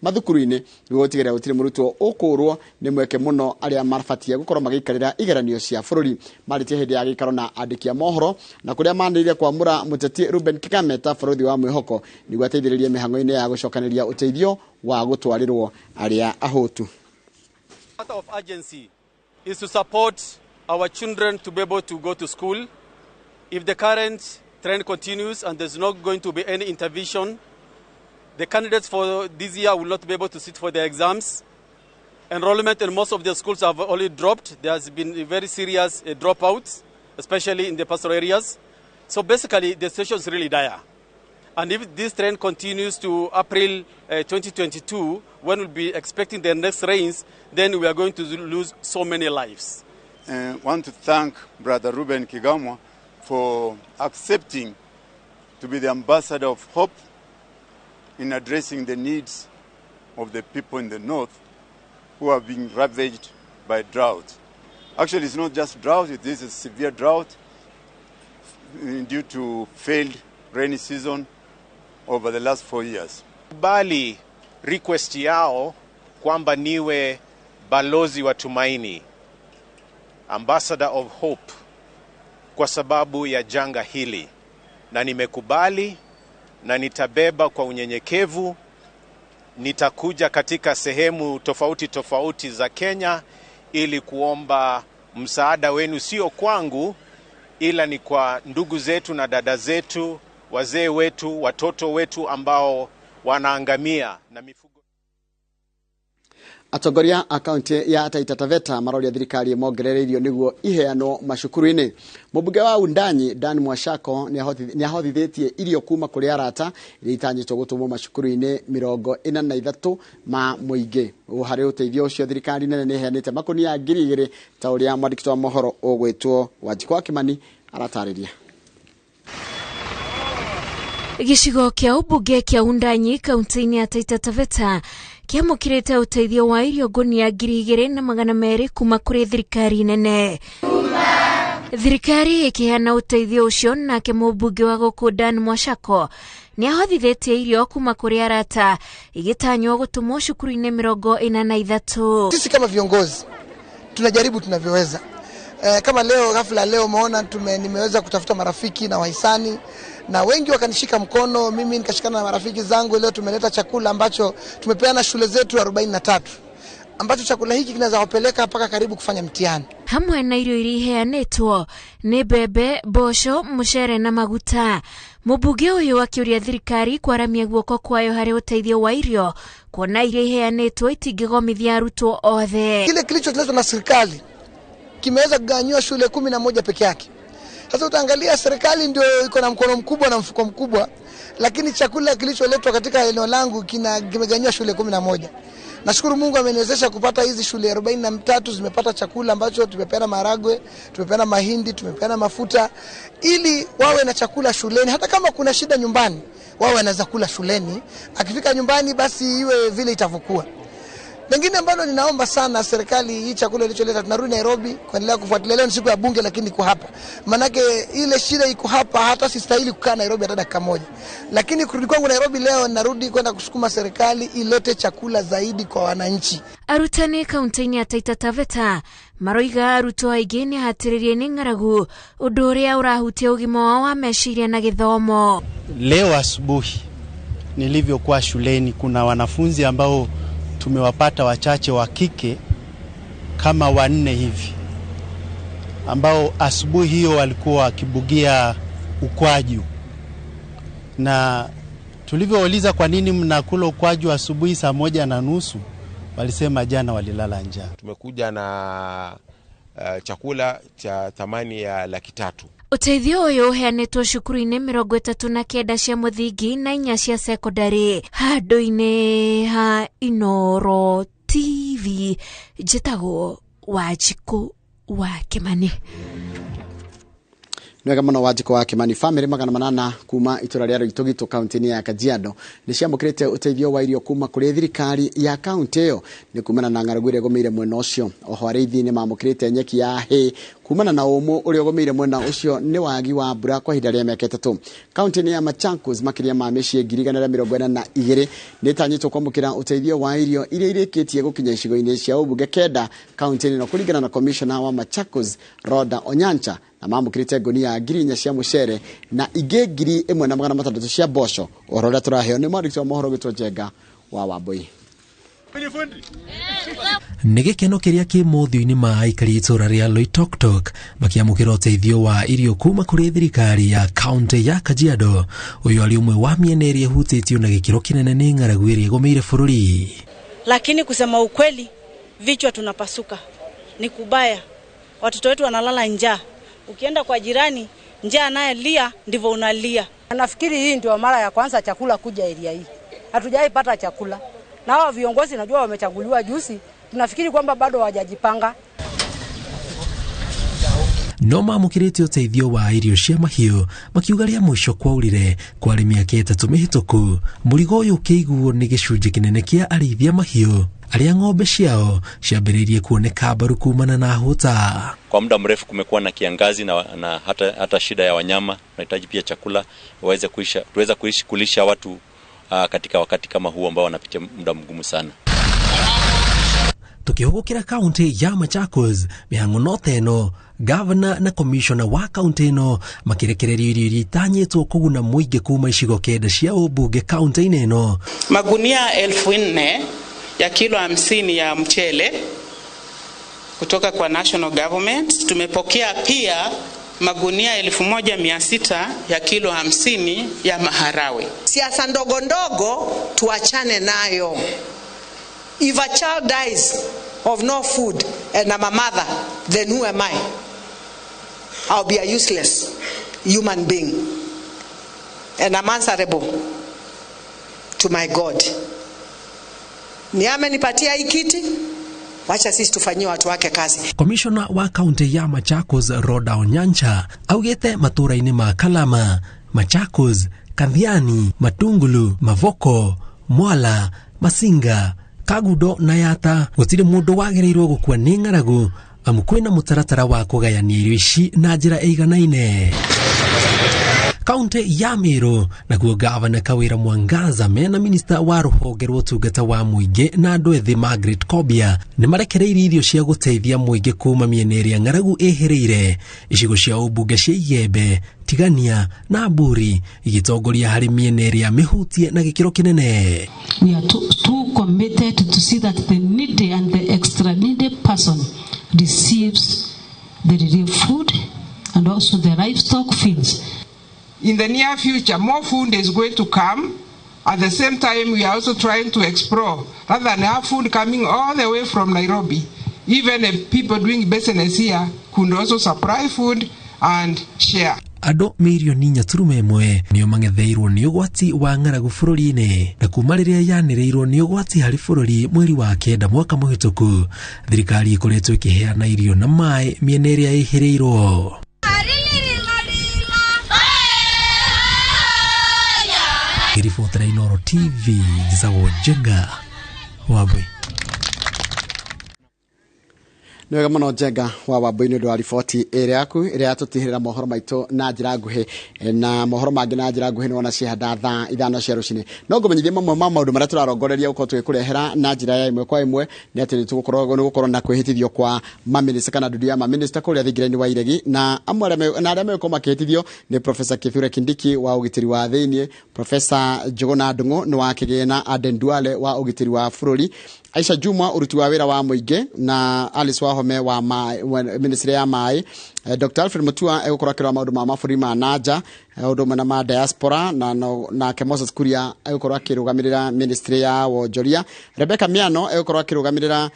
S24: mathukuru-ini gutigirira gutire murutwo ukurwo ni mweke muno aria mafatia gukorwo magikarira igeranio cia bururi maritie hindi ya gikaro na andikia mohoro na kuria mandirire kwamura muteti Ruben Kigame ta bũrũri wa mwĩhoko nĩguo ateithĩrĩrie mĩhang'o-inĩ ya gũcokanĩria ũteithio wa gũtwarĩrwo arĩa ahũtu.
S9: Matter of urgency is to support our children to be able to go to school. If the current trend continues and there's not going to be any intervention, the candidates for this year will not be able to sit for their exams. Enrollment in most of the schools have already dropped. There has been very serious dropouts, especially in the pastoral areas. So basically, the situation is really dire. And if this trend continues to April 2022, when we'll be expecting the next rains, then we are going to lose so many lives.
S10: I want to thank Brother Ruben Kigame for accepting to be the ambassador of hope in addressing the needs of the people in the north who have been ravaged by drought. Actually, it's not just drought, this is severe drought due to failed rainy season over the last 4 years.
S13: Bali request yao kwamba niwe balozi wa tumaini, ambassador of hope, kwa sababu ya janga hili, na nimekubali na nitabeba kwa unyenyekevu. Nitakuja katika sehemu tofauti tofauti za Kenya ili kuomba msaada wenu, sio kwangu ila ni kwa ndugu zetu na dada zetu, wazee wetu, watoto wetu ambao wanaangamia na mifugo.
S24: Atongoria akaunti ya Taita Taveta maroria thirikari mongerereirio niguo iheano macukuru-ini. Mubunge wa Undanyi Dan Mwashako ni ahothithitie irio kuma kuri arata iria itanyitwo gutumwo macukuru-ini 43 ma muingi. Uhari uteithio ucio thirikari nene ni heanite makonia 2,000 ta uria mwandiki wa mohoro ugwitwo Wanjikwa Kimani aratariria.
S15: Gicigo kia ubunge kia Undanyi kaunti-ini ya Taita Taveta kiamukirite uteithio wa irio gunia 2,200 kuma kuri thirikari nene. Thirikari ikiheana uteithio ucio nake mubunge wa guku Dan Mwashako ni ahothithitie irio kuma kuri arata igitanywo gutumwo cukuru-ini 43.
S27: Sisi kama viongozi tunajaribu tunavyoweza. Kama leo ghafla leo umeona nimeweza kutafuta marafiki na wahisani na wengi wakanishika mkono, mimi nikashikana na marafiki zangu. Leo tumeleta chakula ambacho tumepeana shule zetu 43. ambacho chakula hiki kinaweza wapeleka mpaka karibu kufanya mtihani.
S15: Hamwe na irio iri heanetwo ni mbembe, mboco, mucere na maguta. Mũmbunge ũyũ akĩũria thirikari kwaramia guoko kwayo harĩ ũteithio wa irio kuona irio iheanĩtwo itingĩgomithia arutwo othe.
S27: Kile kilicholetwa na serikali kimeweza kuganywa shule 11 peke yake. Sasa utaangalia serikali ndio iko na mkono mkubwa na mfuko mkubwa, lakini chakula kilicholetwa katika eneo langu kimeganywa shule 11. Nashukuru Mungu ameniwezesha kupata hizi shule 43 zimepata chakula ambacho tumepeana maharagwe, tumepeana mahindi, tumepeana mafuta ili wawe na chakula shuleni. Hata kama kuna shida nyumbani, wawe wanaweza kula shuleni. Akifika nyumbani basi iwe vile itavyokuwa. Lingine ambalo ninaomba sana serikali, hii chakula ilicholeta tunarudi Nairobi kuendelea kufuatilia. Leo ni siku ya bunge lakini iko hapa. Manake ile shida iko hapa, hata sistahili kukaa Nairobi hata dakika moja. Lakini kurudi kwangu Nairobi leo narudi kwenda kusukuma serikali ilete chakula zaidi kwa wananchi.
S15: Arutani kaunti-ini ya Taita Taveta maroiga arutwo aingĩ nĩ hatĩrĩrie nĩ ng'aragu ũndũ ũrĩa ũrahutia ũgima wao wa meciria na gĩthomo.
S2: Leo asubuhi nilivyokuwa shuleni kuna wanafunzi ambao tumewapata wachache wa kike kama 4 hivi ambao asubuhi hiyo walikuwa wakibugia ukwaju, na tulivyouliza kwa nini mnakula ukwaju asubuhi saa 1:30 walisema jana walilala njaa.
S4: Tumekuja na chakula cha thamani ya 300,000.
S15: Ũteithio ũyũ ũheanĩtwo cukuru-inĩ 39 cia mũthingi na 4 cia secondary. Handũ-inĩ ha Inooro TV, njĩtagwo Wanjikũ wa Kimani.
S24: Nwega mũno Wanjikũ wa Kimani. Family 800 kuma itura rĩa Roitũgitũ kaunti-inĩ ya Kajiado nĩ ciamũkĩrĩte ũteithio wa irio kuma kũrĩ thirikari ya kaunti ĩyo nĩ kumana na ng'aragu ĩrĩa ĩgũmĩire mwena ũcio. Oho arĩithi nĩ mamũkĩrĩte nyeki ya hay kumana na ũmũ ũrĩa ũgũmĩire mwena ũcio nĩ wagi wa mbura kwa ihinda rĩa mĩaka 3. Kaunti-inĩ ya Machakos makĩria ma mĩciĩ 142 nĩ tanyĩtwo kwamũkĩra ũteithio wa irio iria irĩkĩtie gũkinya icigo-inĩ cia ũmbunge 9 kaunti-inĩ ĩno kũringana na commissioner wa Machakos Rhoda Onyancha, na mamũkĩrĩte ngonia 4,000 cia mũcere na ingĩ 1,600 cia mboco. Ũhoro ũrĩa tũraheo nĩ mwandĩki wa mohoro Gĩtũ Njenga wa Wambũi.
S6: Nĩ gĩkeno kĩrĩa kĩ mũthio-inĩ ma aikari itũra rĩa Loitoktok makĩamũkĩra ũteithio wa irio kuma kũrĩ thirikari ya kaunti ya Kajiado. Ũyũ arĩ ũmwe wa mĩena ĩrĩa ĩhutĩtio na gĩkĩro kĩnene nĩ ng'aragu ĩrĩa ĩgũmĩire bũrũri.
S7: Lakini kusema ukweli, vichwa tunapasuka. Ni kubaya. Watoto wetu wanalala njaa. Ukienda kwa jirani, njaa naye lia ndivyo unalia.
S14: Nafikiri hii ndio mara ya kwanza chakula kuja area hii. Hatujaipata chakula. Na hao viongozi najua wamechaguliwa juzi, tunafikiri kwamba bado hawajajipanga.
S6: No mamũkĩrĩte ũteithio wa irio cia mahiũ makiuga rĩa mũico kwaurire kwarĩ mĩaka 3 mĩhĩtũku. Mũrigo ũyũ ũkĩiguo nĩ gĩcunjĩ kĩnene kĩa arĩithia mahiũ arĩa ng'ombe ciao ciambĩrĩirie kuoneka mbaru kumana na hũta.
S17: Kwa muda mrefu kumekuwa na kiangazi na hata shida ya wanyama. Tunahitaji pia chakula tuweze kulisha watu katika wakati kama huu ambao wanapitia muda mgumu sana.
S6: Tukihugukira kaunti ya Machakos, mĩhang'o no teno governor na commissioner wa kaunti ĩno makirekererio irio iria itanyĩtwo kũguna mũingĩ kuma icigo 9 cia ũmbunge kaunti-inĩ ĩno.
S18: Magunia 4,000 ya kilo 50 ya mchele kutoka kwa national government. Tumepokea pia magunia 1,600 ya kilo 50 ya maharawe.
S28: Siasa ndogo ndogo tuachane nayo. If a child dies of no food and I'm a mother, then who am I? I'll be a useless human being. And I'm answerable to my God. Ni amenipatia hii kiti, wacha sisi tufanyie watu wake kazi.
S6: Commissioner wa kaunti ya Machakos Rhoda Onyancha augĩte matũra-inĩ ma Kalama, Machakos, Kathiani, Matungulu, Mavoko, Mwala, Masinga, Kagudo na Yata gũtirĩ mũndũ wagĩrĩirwo gũkua nĩ ng'aragu amu kwĩna mũtaratara wa kũgayania irio ici na njĩra ĩiganaine. Kaunti ya Meru naguo gavana Kawira Mwangaza mena minista wa rũhonge rwa ũtungata wa mũingĩ na andũ ethĩ Margaret Kobia nĩ marekereirie irio cia gũteithia mũingĩ kuma mĩena ĩrĩa ng'aragu ĩhĩrĩire. Icigo cia ũmbunge cia Igembe, Tigania na Mburi igĩtongoria harĩ mĩena ĩrĩa mĩhutie na gĩkĩro kĩnene.
S29: We are too committed to see that the needy and the
S8: reliefs, the relief food, and also the livestock feeds.
S11: In the near future, more food is going to come. At the same time, we are also trying to explore, rather than have food coming all the way from Nairobi, even if people doing business here could also supply food and share.
S6: Ado milioni nyaturume imwe niyo mangetheirwo ni ugwati wa ng'aragu bururi-ini na kuma riria yanirirwo ni ugwati hari bururi mweri wa kenda mwaka muhituku thirikari ikoretwo ikiheana irio na mai miena iria ihiriirwo. Ripotera Inoro TV Gizago Jenga Wabui.
S24: Niwega muno Jenga wa Wabui ni ndo ripoti ere yaku ire atutihirira mohoro maito na njira nguhi na mohoro mangi na njira nguhi nona cihanda thaa ithano cia rucini no ngumenyithie mamwe ma maundu maria turarongoreria uko twikurehera na njira ya imwe kwa imwe ni ati nitugukorwo na kwihitithio kwa maminista kana ndudu ya maminista kuria thingiraini wa iregi na amwe na aria meko makihitithio ni Professor Kithure Kindiki wa ugitiri wa thiini, Professor Njuguna Ndung'u ni wa kigina, Aden Duale wa ugitiri wa bururi, Aisha Juma uruti wa wira wa muingi na Alice Wahome wa ministry ya mai, Dr. Alfred Mutua egukora kira maundu ma maburi ma nanja uduma na ma diaspora na Moses Kuria egukora kirugamirira ministry ya wonjoria, Rebecca Miano egukora kirugamirira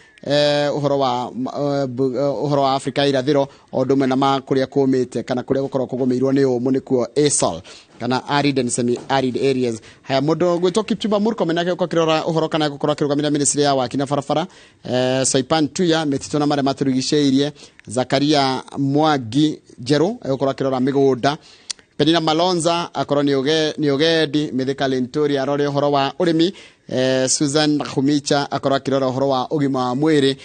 S24: uhoro wa Afrika irathiro uduma na ma kuria kumite kana kuria gukora kugumirwo ni umu nikuo ASAL kana arid and semi arid areas. Haya mundu gwitwo Kipchumba Murkomen nake uko kirora uhoro kana gukora kirugamirira ministry ya wakina farafara, Saipan Tuya metito na mare maturugiceirie, Zakaria Mwangi Jero egukora kirora migunda, Penina Malonza akoro ni ogedi Mithika Lentori arore uhoro wa urimi, Susan Khumicha akoro kirora uhoro wa ugima wa mwiri,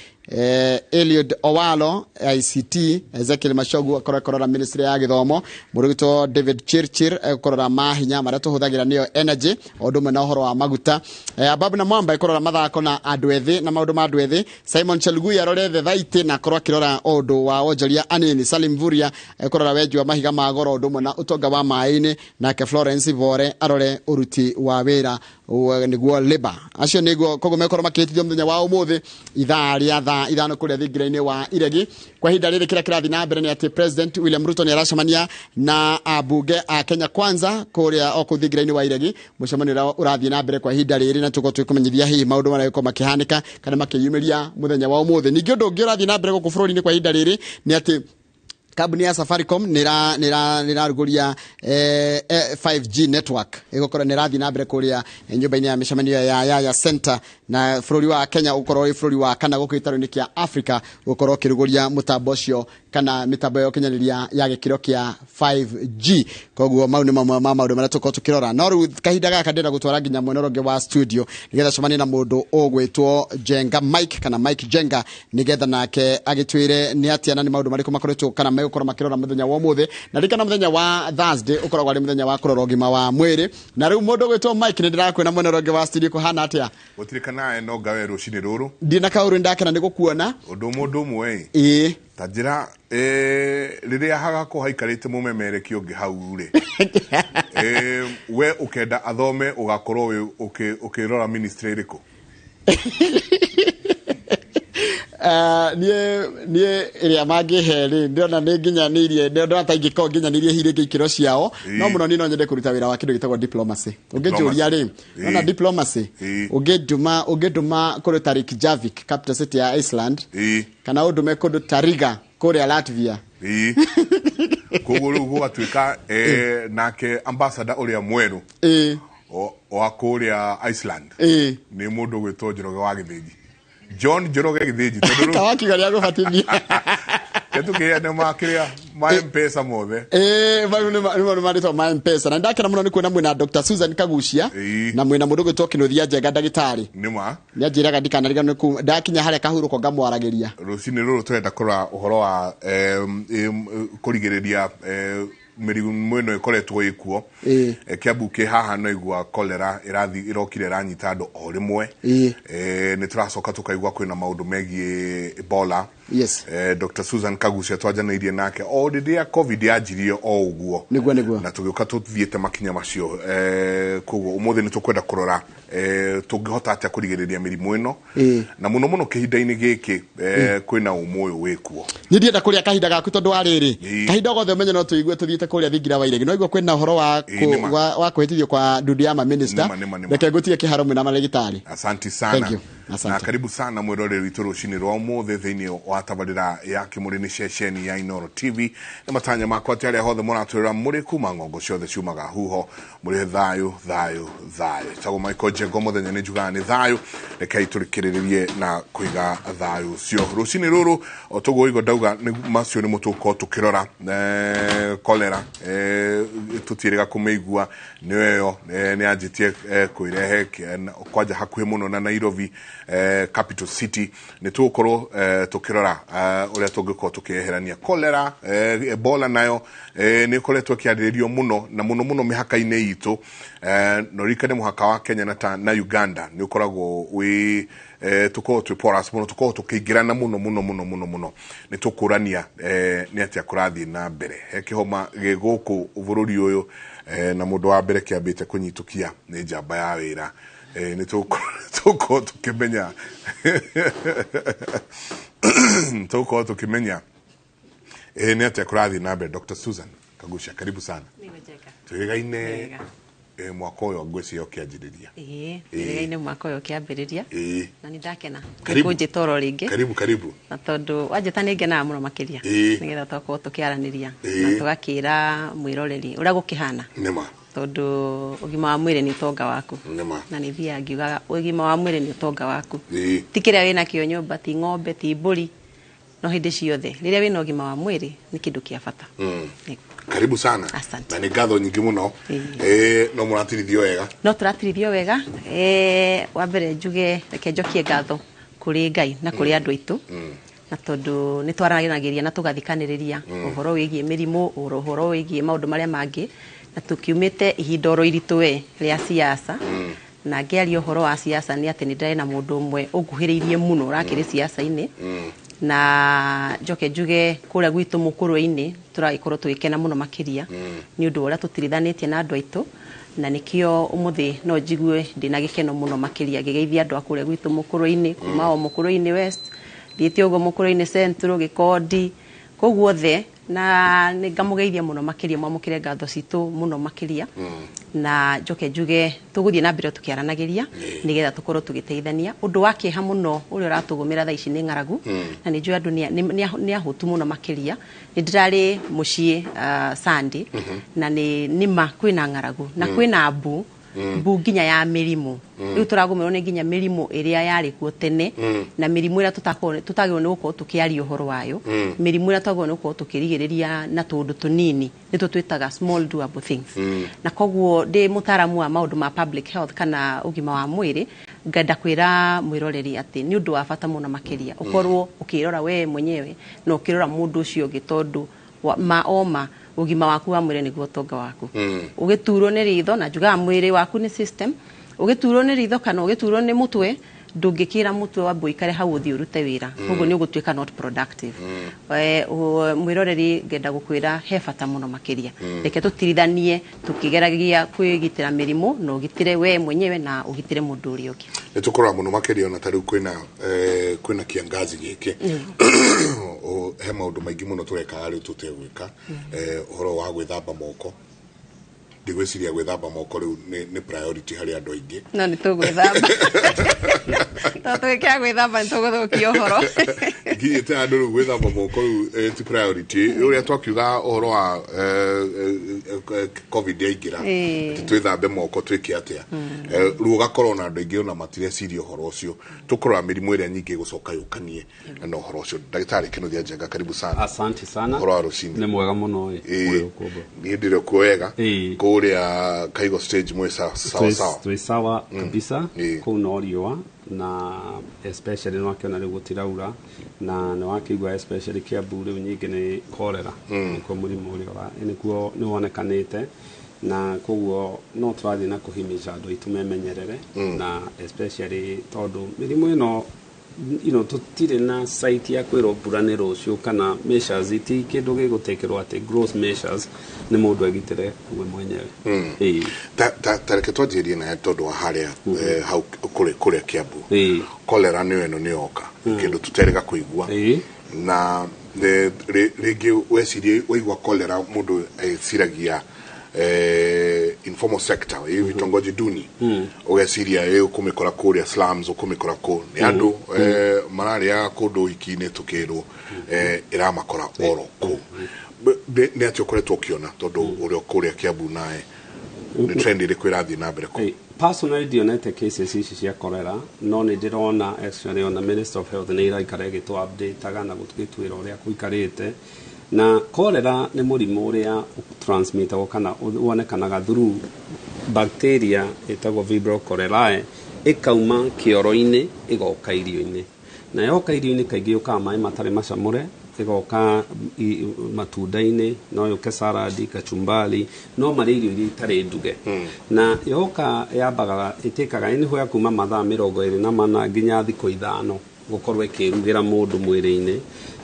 S24: Eliud Owalo ICT, Ezekiel Mashogu akoro kirora ministry ya githomo, Murugito David Chirchir akoro mahinya marato huthagira niyo energy odume na uhoro wa maguta, Ababu na Mwamba akoro mathako na adwethi na maundu ma adwethi, Simon Chelugui arore the thaiti na akoro kirora odu wa wonjoria anini, Salim Vuria akoro weju wa mahiga magoro odume na utonga wa maini, na ke Florence Vore arore uruti wa wira niguo labor. Acio niguo koguo mekoro makitithio muthenya wa umuthi itharia thaa ithano kuria thingiraini wa iregi. Kwa hinda riri kira kirathi na mbere ni ati President William Ruto ni aracemania na abunge a Kenya Kwanza kuria okuthingiraini wa iregi. Mucemanio urathie na mbere kwa hinda riri na tuko twikumenyithia hihi maundu maria ko makihanika kana makiyumiria muthenya wa umuthi. Ningi undu ungi urathie na mbere guku bururi-ini kwa hinda riri ni ati kabuni ya Safaricom niraruguria 5G network igokora nirathi na mbere kuria nyumba-ini ya mishamanio ya center na bururi wa Kenya ukorwo bururi wa kana gukitaro-ini kia Africa ukorwo kiruguria mutambo cio kana mitambo yo kinyaniria ya gikiro kia 5G. Koguo mau ni mamwe ma maundu maria tuko tukirora no ru kahinda gaka ndira gutwara nginya mwena ronge wa studio nigetha cemania na mundu ugwitwo Jenga Mike kana Mike Jenga nigetha nake agitwire ni atia na ni maundu mariko makoretwo kana megukora makirora muthenya wa umuthi na rikana muthenya wa Thursday ukoragwa ari muthenya wa kurora ugima wa mwiri na riu mundu ugwitwo Mike ni ndirakwena mwena ronge wa studio kuhana atia
S12: gutirikana eno gawe rucini ruru
S24: ndina kauru ndakena nigukuona
S12: undu mundu mwe tajira riria hagako haikarite mumemereki ungi hau ri we ukenda athome ugakorwo ukirora ministry riko
S24: nie iria mangiheri ndona ni nginyanirie ndona ta ingiko nginyanirie hirike ikiro ciao no muno ni no nyende kuruta wira wa kindu gitagwo diplomacy ungijuria ri ona diplomacy ungeduma kuri Tarik Javik capital city ya Iceland kana undume kundu Tariga kuri Latvia
S12: kuguru gwatwika nake ambassador uria mweru o kuria Iceland ni mundu gwitwo Njoroge wa Githiji John Njoroge Githiji tondu
S24: tawaki gari yago fatini
S12: ketu kia ne makiria my mpesa mothe
S24: ni marito my mpesa na ndakira muno ni kuona mwina Dr. Susan Kagucia na mwina mundu gwitwo Kinuthia Njenga ndagitari
S12: nima
S24: ni ajiraga ndikana riga niku ndakinya haria kahuruko ngamwaragiria
S12: rucini ruru twenda kura uhoro wa kurigiriria mĩrimũ ĩno ĩkoretwo ĩkuo Kiambu kĩ haha no igua kolera irathi irokire ranyita andũ o rĩmwe nĩ tũracoka tũkaigua kwĩna maũndũ megiĩ Ebola Dr. Susan Kagucia twajanĩirie nake o rĩrĩa COVID yanjirie o ũguo na tũgĩũka tũthiĩte makinya macio koguo ũmũthĩ nĩ tũkwenda kũrora tũngĩhota atĩa kũrigĩrĩria mĩrimũ ĩno na mũno mũno kĩhinda-inĩ gĩkĩ kwĩna ũmũ ũyũ wĩkuo
S24: nĩ ndienda kũrĩa kahinda gaku tondũ wa rĩrĩ kahinda gothe ũmenye no tũigue tũthiĩte kũrĩa thingira wa iregi no igua kwĩna ũhoro wa kũhĩtithio kwa Ndundiama minister reke ngũtige kĩharo mwĩna marĩgĩtarĩ.
S12: Asante sana na karibu sana mwĩroreri witũ rũcinĩ rwa ũmũthĩ thĩinĩ wa tabarĩra ya Kĩmũrĩ nĩ ceceni ya Inooro TV na matanya makwa atĩ arĩa hothe mũratwĩra mũrĩ kuma ng'ongo ciothe ciumaga huho mũrĩ thayũ tago Michael Njengo mũthenya nĩ njugaga nĩ thayũ rekei tũrĩkĩrĩrie na kũiga thayũ ũcio rũcinĩ rũrũ o tũguo igo ndauga macio nĩ mũtũko tũkĩrora kolera tũtiĩrĩga kũmĩigua nĩyo nĩ anjĩtie kwĩrehe kwanja hakuhĩ mũno na Nairobi capital city nĩ tũkorwo tũkĩrora ũrĩa tũngĩkorwo tũkĩeherania kolera Ebola nayo nĩ koretwo kĩarĩrĩrio mũno na mũno mĩhaka-inĩ itũ no rikane mũhaka wa Kenya na Uganda nĩ ũkoragwo wĩ tukorwo twĩ porous mũno tukorwo tũkĩingĩrana mũno nĩ tũkũrania nĩ atĩa kũrathiĩ na mbere he kĩhoma gĩgũkũ bũrũri ũyũ na mũndũ wa mbere kĩambĩte kũnyitũkia nĩ njamba ya wĩra nĩ tũkorwo tũkĩmenya nĩ atĩa kũrathiĩ na mbere. Dr. Susan Kagucia karibu sana twĩgaine mwaka ũyũ ngwĩciria ũkĩanjĩrĩria
S1: twĩgaine mwaka ũyũ ũkĩambĩrĩria na nĩ ndakena kũnjĩta oro rĩngĩ karibu na tondũ wanjĩta nĩ ngenaga mũno makĩria nĩgetha tũkorwo tũkĩaranĩria na tũgakĩra mwĩroreri ũrĩa gũkĩhana tondũ ũgima wa mwĩrĩ nĩ ũtonga waku na nĩ thiaga ngiugaga ũgima wa mwĩrĩ nĩ ũtonga waku ti kĩrĩa wĩna kĩo nyũmba ti ng'ombe ti mbũri no hĩndĩ ciothe rĩrĩa wĩna ũgima wa mwĩrĩ nĩ kĩndũ kĩa bata.
S12: Karibu sana na nĩ ngatho nyingĩ mũno no mũratirithio wega
S1: no tũratirithio wega wa mbere njuge reke njokie ngatho kũrĩ Ngai na kũrĩ andũ aitũ na tondũ nĩ twaranagĩria na tũgathikanĩrĩria ũhoro wĩgiĩ mĩrimũ ũhoro wĩgiĩ maũndũ marĩa mangĩ na tũkiumĩte ihinda oro iritũ we rĩa siasa na ngĩaria ũhoro wa siasa nĩ atĩ nĩ ndĩrĩ na mũndũ ũmwe ũnguhĩrĩirie mũno ũrakĩrĩ siasa-inĩ na njoke njuge kũrĩa gwitũ mũkũrũ-inĩ tũragĩkorwo tũgĩkena mũno makĩria nĩ ũndũ ũrĩa tũtirithanĩtie na andũ aitũ na nĩkĩo ũmũthĩ no njigue ndĩna gĩkeno mũno makĩria ngĩgeithia andũ a kũrĩa gwitũ mũkũrũ-inĩ kuma o mũkũrũ-inĩ west thiĩte ũguo mũkũrũ-inĩ central Gĩkondi koguo othe na nĩ ngamũgeithia mũno makĩria mwamũkĩre ngatho citũ mũno makĩria na njoke njuge tũgũthiĩ na mbere tũkĩaranagĩria nĩgetha tũkorwo tũgĩteithania ũndũ wa kĩeha mũno ũrĩa ũratũgũmĩra thaa ici nĩ ng'aragu na nĩ njũĩ andũ nĩ ahũtu mũno makĩria nĩ ndĩrarĩ mũciĩ Sunday na nĩ ma kwĩna ng'aragu na kwĩna mbu nginya ya mĩrimũ rĩu tũragũmĩrwo nĩ nginya mĩrimũ ĩrĩa yarĩ kuo tene na mĩrimũ ĩrĩa tũtagĩrĩirwo nĩ gũkorwo tũkĩaria ũhoro wayo mĩrimũ ĩrĩa twagĩrĩirwo nĩ gũkorwo tũkĩrigĩrĩria na tũũndũ tũnini nĩtwo twĩtaga small doable things na koguo ndĩ mũtaaramu wa maũndũ ma public health kana ũgima wa mwĩrĩ ngenda kwĩra mwĩroreri atĩ nĩ ũndũ wa bata mũno makĩria ũkorwo ũkĩrora we mwenyewe na ũkĩrora mũndũ ũcio ũngĩ tondũ ũgima waku wa mwĩrĩ nĩguo ũtonga waku ũgĩturwo nĩ ritho na njugaga mwĩrĩ waku nĩ system ũgĩturwo nĩ ritho kana ũgĩturwo nĩ mũtwe ndũngĩkĩra mũtwe wa mbũikare hau ũthiĩ ũrute wĩra koguo nĩ ũgũtuĩka not productive mwĩroreri ngenda gũkwĩra he bata mũno makĩria reke tũtirithanie tũkĩgeragia kwĩgitĩra mĩrimũ na ũgitĩre we mwenyewe na ũgitĩre mũndũ ũrĩa ũngĩ
S12: nĩ tũkorora mũno makĩria ona tarĩu kwĩna kiangazi gĩkĩ he maũndũ maingĩ mũno tũrekaga rĩu tũtegwĩka ũhoro wa gwĩthamba moko ndigwĩciria gwĩthamba moko rĩu nĩ priority harĩ andũ aingĩ
S1: no nĩ tũgwĩthamba tũgĩkĩra gwĩthamba nĩ tũgũthũkia ũhoro
S12: ngĩte andũ rĩu gwĩthamba moko rĩu ti priority ũrĩa twakiuga ũhoro wa COVID yaingĩra twĩthambe moko twĩke atĩa rĩu ũgakorwo na andũ aingĩ ona matireciria ũhoro ũcio tũkorora mĩrimũ ĩrĩa nyingĩ gũcoka yũkanie na ũhoro ũcio ndagĩtarĩ Kĩnuthia Njenga karibu sana
S16: asante sana
S12: ũhoro wa rũcinĩ
S16: nĩ mwega mũno
S12: niĩ ndĩrĩ kuo wega kuria Kaigo stage mwe sawa
S16: twi sawa kabisa kuna riua na especially no akiona riu gutiraura na no akigwa especially Kiambu riu nyingi ni cholera niko murimu uri ora nikuo ni wonekanite na koguo no turathi na kuhimisha andu itumemenyerere na especially tondu mirimu ino tutire na site ya kwiro mbura rucio kana measures iti kindu gigutekerwo ati gross measures ni mundu agitire we mwenyewe
S12: tareke twajirie na tondu wa haria hau kure Kiambu cholera ni eno ni oka kindu tuterega kuigua na rigi wesirie waigua cholera mundu siragia informal sector vitongoji duni ugeciria kumikora kuria slums ukumikora ku ni andu mararia kundu ikine tukirwo iramakora oro ku ni atio koretwo kiona tondu urio kuria Kiambu nae ni trend iri kwirathi na mbere ku
S16: personally dionete cases ici cia cholera no ni ndirona actually on the Minister of Health ni iraikara gitu update agana gutwira uria kuikarite na cholera ni murimu uria transmitagwo kana wonekanaga through bacteria etagwo Vibrio cholerae ikauma kioro-ini igoka irio-ini na yoka irio-ini kaingi yuka mai matari macamure igoka matunda-ini no yuke salad kachumbali no mari irio iria itari nduge na yoka yambaga itikaga ini hoya kuma mathaa 24 nginya thikũ 5 gukorwo ikirugira mundu mwiri-ini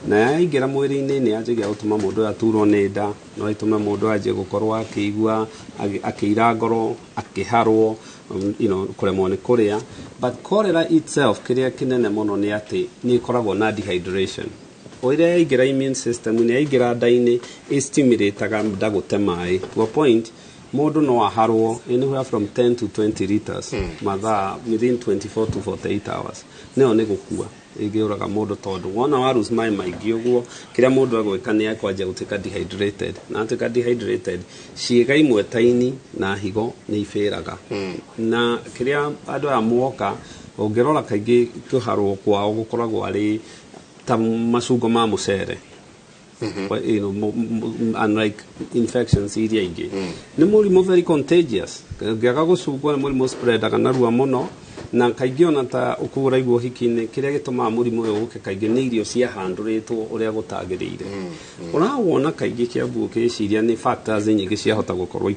S16: na yaingira mwiri-ini ni anjagia gutuma mundu aturwo ni nda no itume mundu anjie gukorwo akigua akiira ngoro akiharwo kuremwo ni kuria but cholera itself kiria kinene muno ni ati ni ikoragwo na dehydration oire yaingira immune system ni yaingira nda-ini stimulataga nda gute mai to a point mundu no aharwo anywhere from 10 to 20 liters mathaa within 24 to 48 hours neo ni gukua igiuraga mundu tondu wona warus mai maingi uguo kiria mundu agwika ni akwanja gutika dehydrated na atika dehydrated ciiga imwe taini na higo ni ifiraga na kiria andu amuoka ungirora kaingi kuharwo kwao gukoragwo ari ta macungo ma mucere unlike infections iria ingi ni murimu very contagious ngiaga gucungwa ni murimu spreadaga narua muno na kaingi ona ta ukura igwo hikini kiria gituma murimu uyu uke kaingi ni irio cia handũrĩtwo uria gutagĩrĩire urawona kaingi Kiambu kiciria ni factors nyingi cia hota gukorwo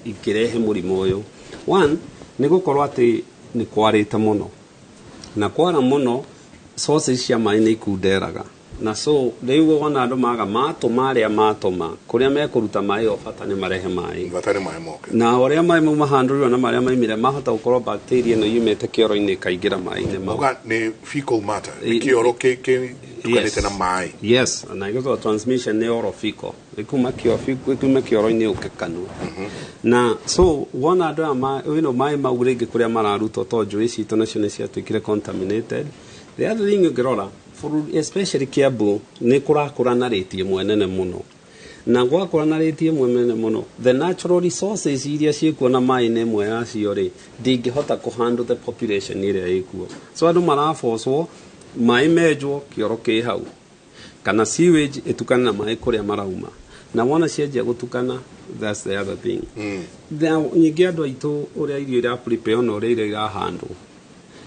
S16: ikirehe murimu uyu one ni gukorwo ati ni kwarite muno na kwara muno sources cia mai ni ikunderaga na so riu wona andu maga matuma kuria mekuruta mai ofata ni marehe mai
S12: batari mai moke
S16: na oria mai mahandurwa na maria maimire mahota gukorwo bacteria no yumete kioro-ini kaingira mai ni
S12: mauga ni fecal matter kioro ke tukanite na mai
S16: yes na igo transmission ni oral fecal ikuma kioro-ini ukekanu na so wona andu mai maurege kuria mararuta tonju ici national cia twikire contaminated the other thing ngirora especially Kiambu ni kurakura na rate mwenene muno na gwakura na rate mwenene muno the natural resources iria ciekuo na mai ne mwe yacio ri ndingihota ku handle the population iria ikuo so andu marafocwo mai menjwo kioro ki hau kana sewage itukana na mai kuria marauma na wona cienjia gutukana that's the other thing nyingi andu aitu uria irio ira prepare no uria ira handle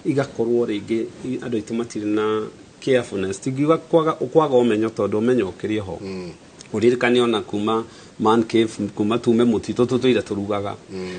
S16: igakorwo ringi andu aitu matire na carefulness tigiwa kwaga umenyo tondu umenyo ukirie ho uririkane ona kuma man cave kuma tume mutito tutuire turugaga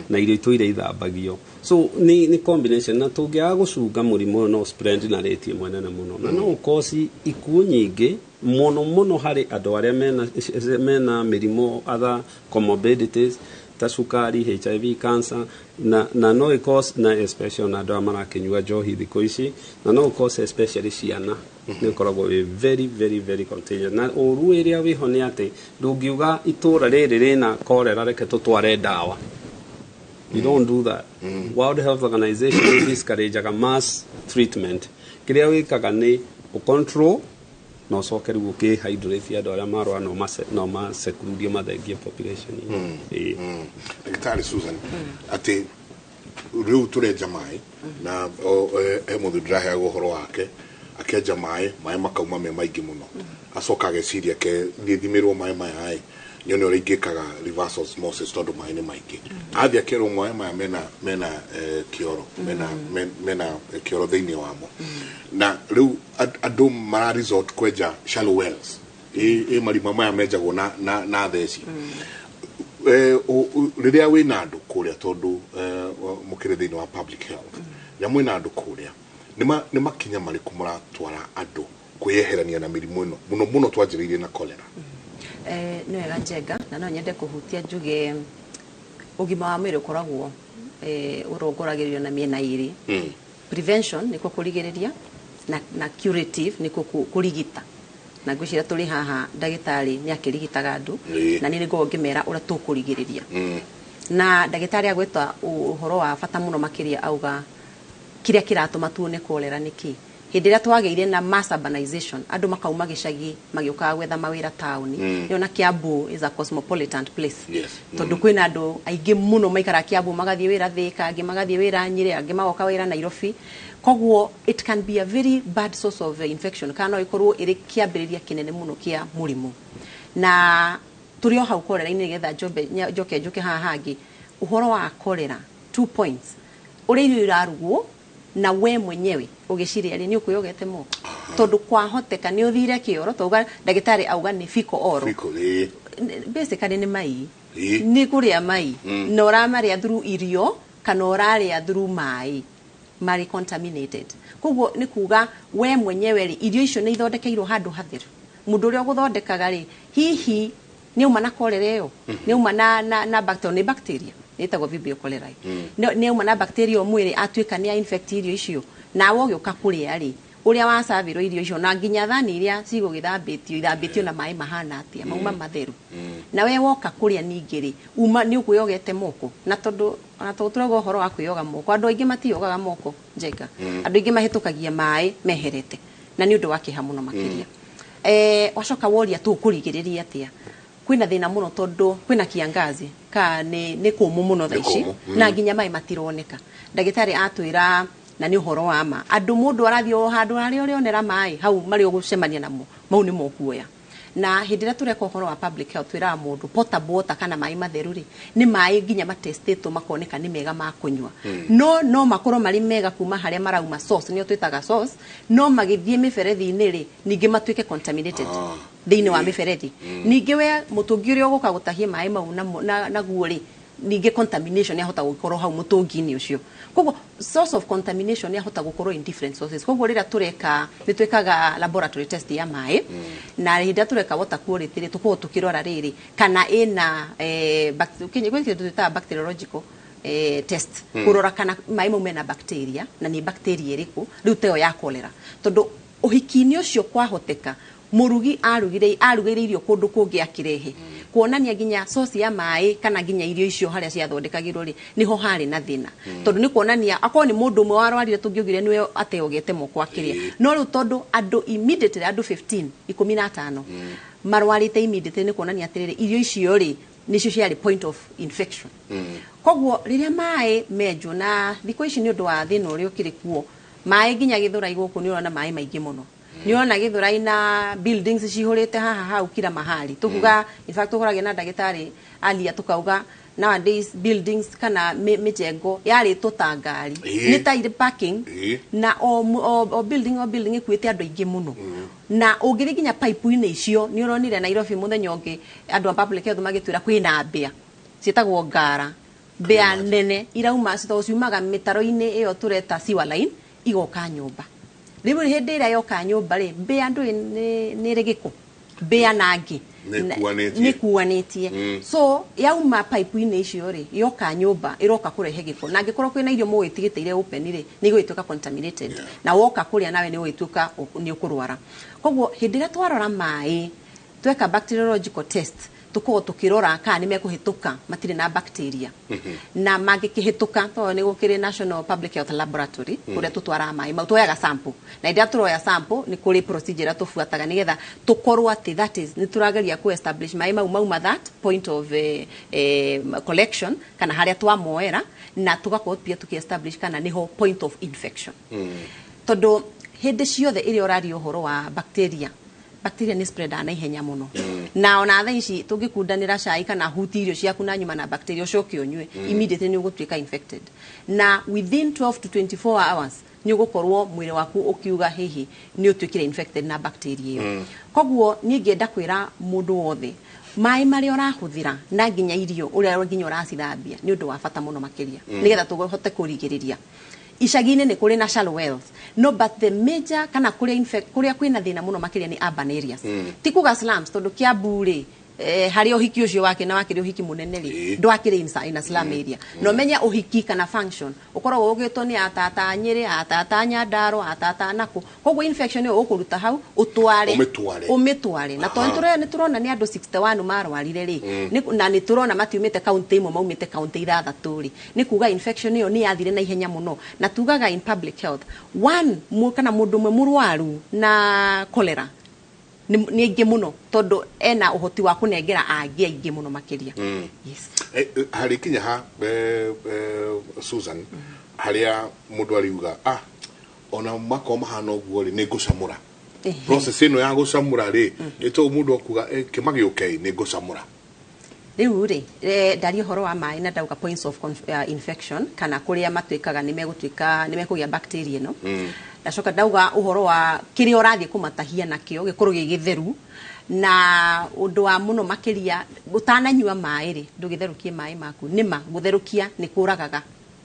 S16: na irio tuire ithambagio so ni combination na tungiaga gucunga murimu no spread na rate mwenene muno na no cause ikuo nyingi muno hari andu aria mena mirimo other comorbidities ta sukari HIV cancer na no cause na especially na andu marakinyua njohi thiko ici na no cause especially ciana ni koragwo very very very contagious na oru area wiho ni ati ndungiuga itura riri rina cholera reke tutware dawa you don't do that World Health Organization discourage mass treatment kiria wikaga ni control no sokeru guki hydrate andu aria marwa no ma security mathengie population
S12: Daktari Susan ati riu turenja mai na muthu ndirahe guhoro wake akenja mai makauma me maingi muno acoka ageciria ke thithimirwo mai ai nyone ore ingekaga reverse osmosis tondu mai ni maingi athia kero mwe maya mena kioro mena kioro thiini wamo na riu andu mara resort kwenja shallow wells marima maya menjagwo na theci riria wina andu kuria tondu mukire thiini wa public health ya mwina andu kuria ni makinya mariku muratwara andu kweherania na mirimu ino muno twanjiriirie na cholera
S1: no wega Njenga na no nyende kuhutia njuge ugima wa mwiri ukoragwo urongoragiririo na miena iri prevention niko kurigiriria na curative niko kurigita na ngwicira tuli haha ndagitari ni akirigitaga andu na ni ngo ngimera ura tukurigiriria na ndagitari agweta uhoro wa bata muno makiria auga kiria kiratuma tuone cholera niki hindi ria twageire na mass urbanization andu makauma gicagi magioka gwetha mawira town yona Kiambu is a cosmopolitan place tondu kwina andu aingi muno maikara Kiambu magathie wira Thika angi magathie wira Nyeri angi magoka wira Nairobi kogwo it can be a very bad source of infection kana ikorwo iri kiambiriria kinene muno kia murimu na turio hau cholera ini getha njoke haha hangi uhoro wa cholera 2 points uri irarugwo na we mwenyewe ugiciria ni ukuyogete moko tondu kwahoteka ni uthire kioro toga ndagitari auga ni fiko oro basically ni mai ni kuria mai no ramaria through irio kana oraria through mai mari contaminated kogwo ni kuga we mwenyewe ri irio icio ni ithondekeirwo handu hatheru mundu uri guthondekaga ri hihi ni uma na cholera yo ni uma na bacteria itago vibrio cholerae ne uma na bacteria mwiri atuika ni infect irio icio na wo gioka kuria ri uria wa saviro irio icio na nginya thani iria cigo githambitio na mai mahana atia mauma matheru na we woka kuria ningiri uma ni ukuyogete moko na tondu turogo horo wa kuyoga moko andu aingi matiyogaga moko Njenga andu aingi mahitukagia mai meherete na ni undu wa kiha muno makiria wacoka woria tukurigiriria atia kwina thina muno tondu kwina kiangazi ka ni kumu muno thaici na nginya mai matironeka ndagitari atwira na ni horo wa ma andu mundu arathio handu ari orionera mai hau mari ugucemania namo mau ni mokuoya na hindira tureka horo wa public health twira mundu potable water kana mai matheru ri ni mai nginya matesteto makoneka ni mega ma kunywa no makoro mari mega kuma haria marauma source ni twitaga source no magithie miferethi ini ri ningi matuike contaminated thiini wa miferethi ningi we mutungi uri uguka gutahia mai mau na guori ningi contamination yahota gukorwo hau mutungi-ini ucio kogwo source of contamination yahota gukorwo in different sources kogwo rira tureka nitwekaga laboratory test ya mai na hinda tureka water quality ri tuko tukirora riri kana ina bacteriological test kurora kana mai mau mena bacteria na ni bacteria iriku riu teo ya cholera tondu uhikini ucio kwahoteka murugi arugire irio kundu kungi akirehe kuonania ginya source ya mai kana ginya irio icio haria cia thondekagirwo ri niho hari na thina tondu ni kuonania akoo ni mundu mwe warwarire tungiugire niwe ateyogete moko akiria no ru tondu andu immediately andu 15 marwarite immediately ni kuonania atiriri irio icio ri nicio ciari point of infection kogwo riria mai menjo na thiko ici ni undu wa thina uri ukiri kuo mai ginya githura iguku ni urona mai maingi muno ni ona githurai na buildings cihurite haha hau kila mahali tukuga in fact tukorage na ndagitari alia tukauga nowadays buildings kana mijengo yari tutangari ni tairi parking na o building ikuite andu aingi muno na ugiri ginya pipe ine icio ni uronire Nairobi muthenya ungi andu a public health magitwira kwina mbia citagwo ngara mbia nene irauma citociumaga mitaro-ini iyo tureta sewer line igoka nyumba ribu hindi ira yoka nyumba ri mbia andu ni rigiko mbia nangi ni kuanitie so yauma pipe ine icio ri yoka nyumba iroka kurehe giko na ngikoro kwina irio mugitigiteire open ri ni gwituka contaminated na woka kuria nawe ni gwituka ni ukurwara kogwo hindi ira twarora mai tweka bacteriological test tuko tukirora kana ni mekuhituka matire na bacteria na magikihituka to ni gukire National Public Health Laboratory kuria tutwara mai mautoyaga sample na ndia turoya sample ni kuri procedure tufuataga nigetha tukorwo ati that is ni turageria ku establish mai mauma that point of collection kana haria twamoera na tugakorwo pia tuki establish kana niho point of infection todo hindi ciothe iri orari uhoro wa bacteria bacteria ni spread na ihenya muno na ona tha ici tungikundanira cai kana huti irio ciaku na nyuma na bacteria ucoke unywe immediately ni ugutuika infected na within 12 to 24 hours ni ugukorwo mwire waku ukiuga hihi ni utuikire infected na bacteria iyo koguo ni ngienda kwira mundu wothe mai mari orahuthira na nginya irio uria nginya uracithambia ni undu wa bata muno makiria nigetha tugohote kurigiriria icagine ni kuri na shallow wells no but the major kana kuria kwina thina muno makiria ni urban areas tikuga slums tondu Kiambu hari uhiki ucio wake na wakiri uhiki munene ri ndwakiri in slum area no menya uhiki kana function ukoragwo ugitwo ni atata Nyeri atata Nyandarua atata Naku koguo infection yo ukuruta hau umitware na tonture ni turona ni andu 61 marwarire ri na ni turona matiumite county imwe maumite county ithathatu ri ni kuga infection yo ni yathire na ihenya muno na tugaga in public health kana mundu mwe murwaru na cholera ni ingi muno tondu ena uhoti wa kunengera aingi muno makiria
S12: yes hari kinya ha Susan haria mundu ariuga ona mako mahana uguo ri ni gucamura process ino ya gucamura ri ito mundu okuga kimagi okay ni gucamura
S1: riu ri ndari horo wa mai na ndauga points of infection kana kuria matuikaga ni mekugia bacteria no ndacoka ndauga uhoro wa kiri orathie kumatahia nakio gikuru gigitheru na undu wa muno makiria utananyua mai ri ndugitherukie mai maku nima gutherukia ni kuragaga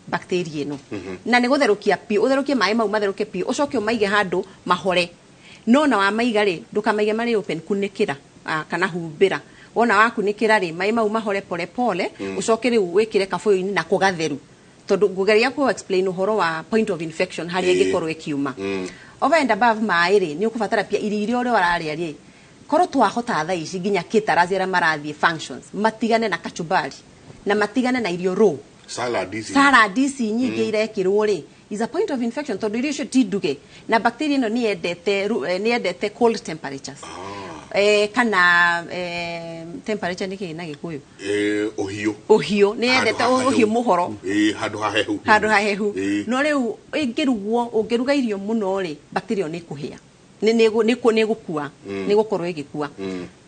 S1: bacteria ino na ni gutherukia pi utherukie mai mau matheruke pi ucoke umaige handu mahore no na wa maiga ri ndukamaige mari open kunikira kana humbira wona wakunikira ri mai mau mahore pole pole ucoke ri wikire kafoyo-ini na kugatheru tondu ngugeria ku explain uhoro wa point of infection hari ingikorwo ikiuma over and above mai ri ni ukubatara pia irio uri wararia ri koro twahota tha ici nginya kitaraziera marathie functions matigane na kachumbari na matigane na irio raw salad ici nyingi irekirwo ri is a point of infection tondu irio icio tinduge na bacteria no ni endete cold temperatures kana temperature niki na gikuyu ohio ni endete ohio muhoro handu hahehu no riu ungiruga irio muno ri bacteria ni kuhia ni gukua ni gukorwo igikua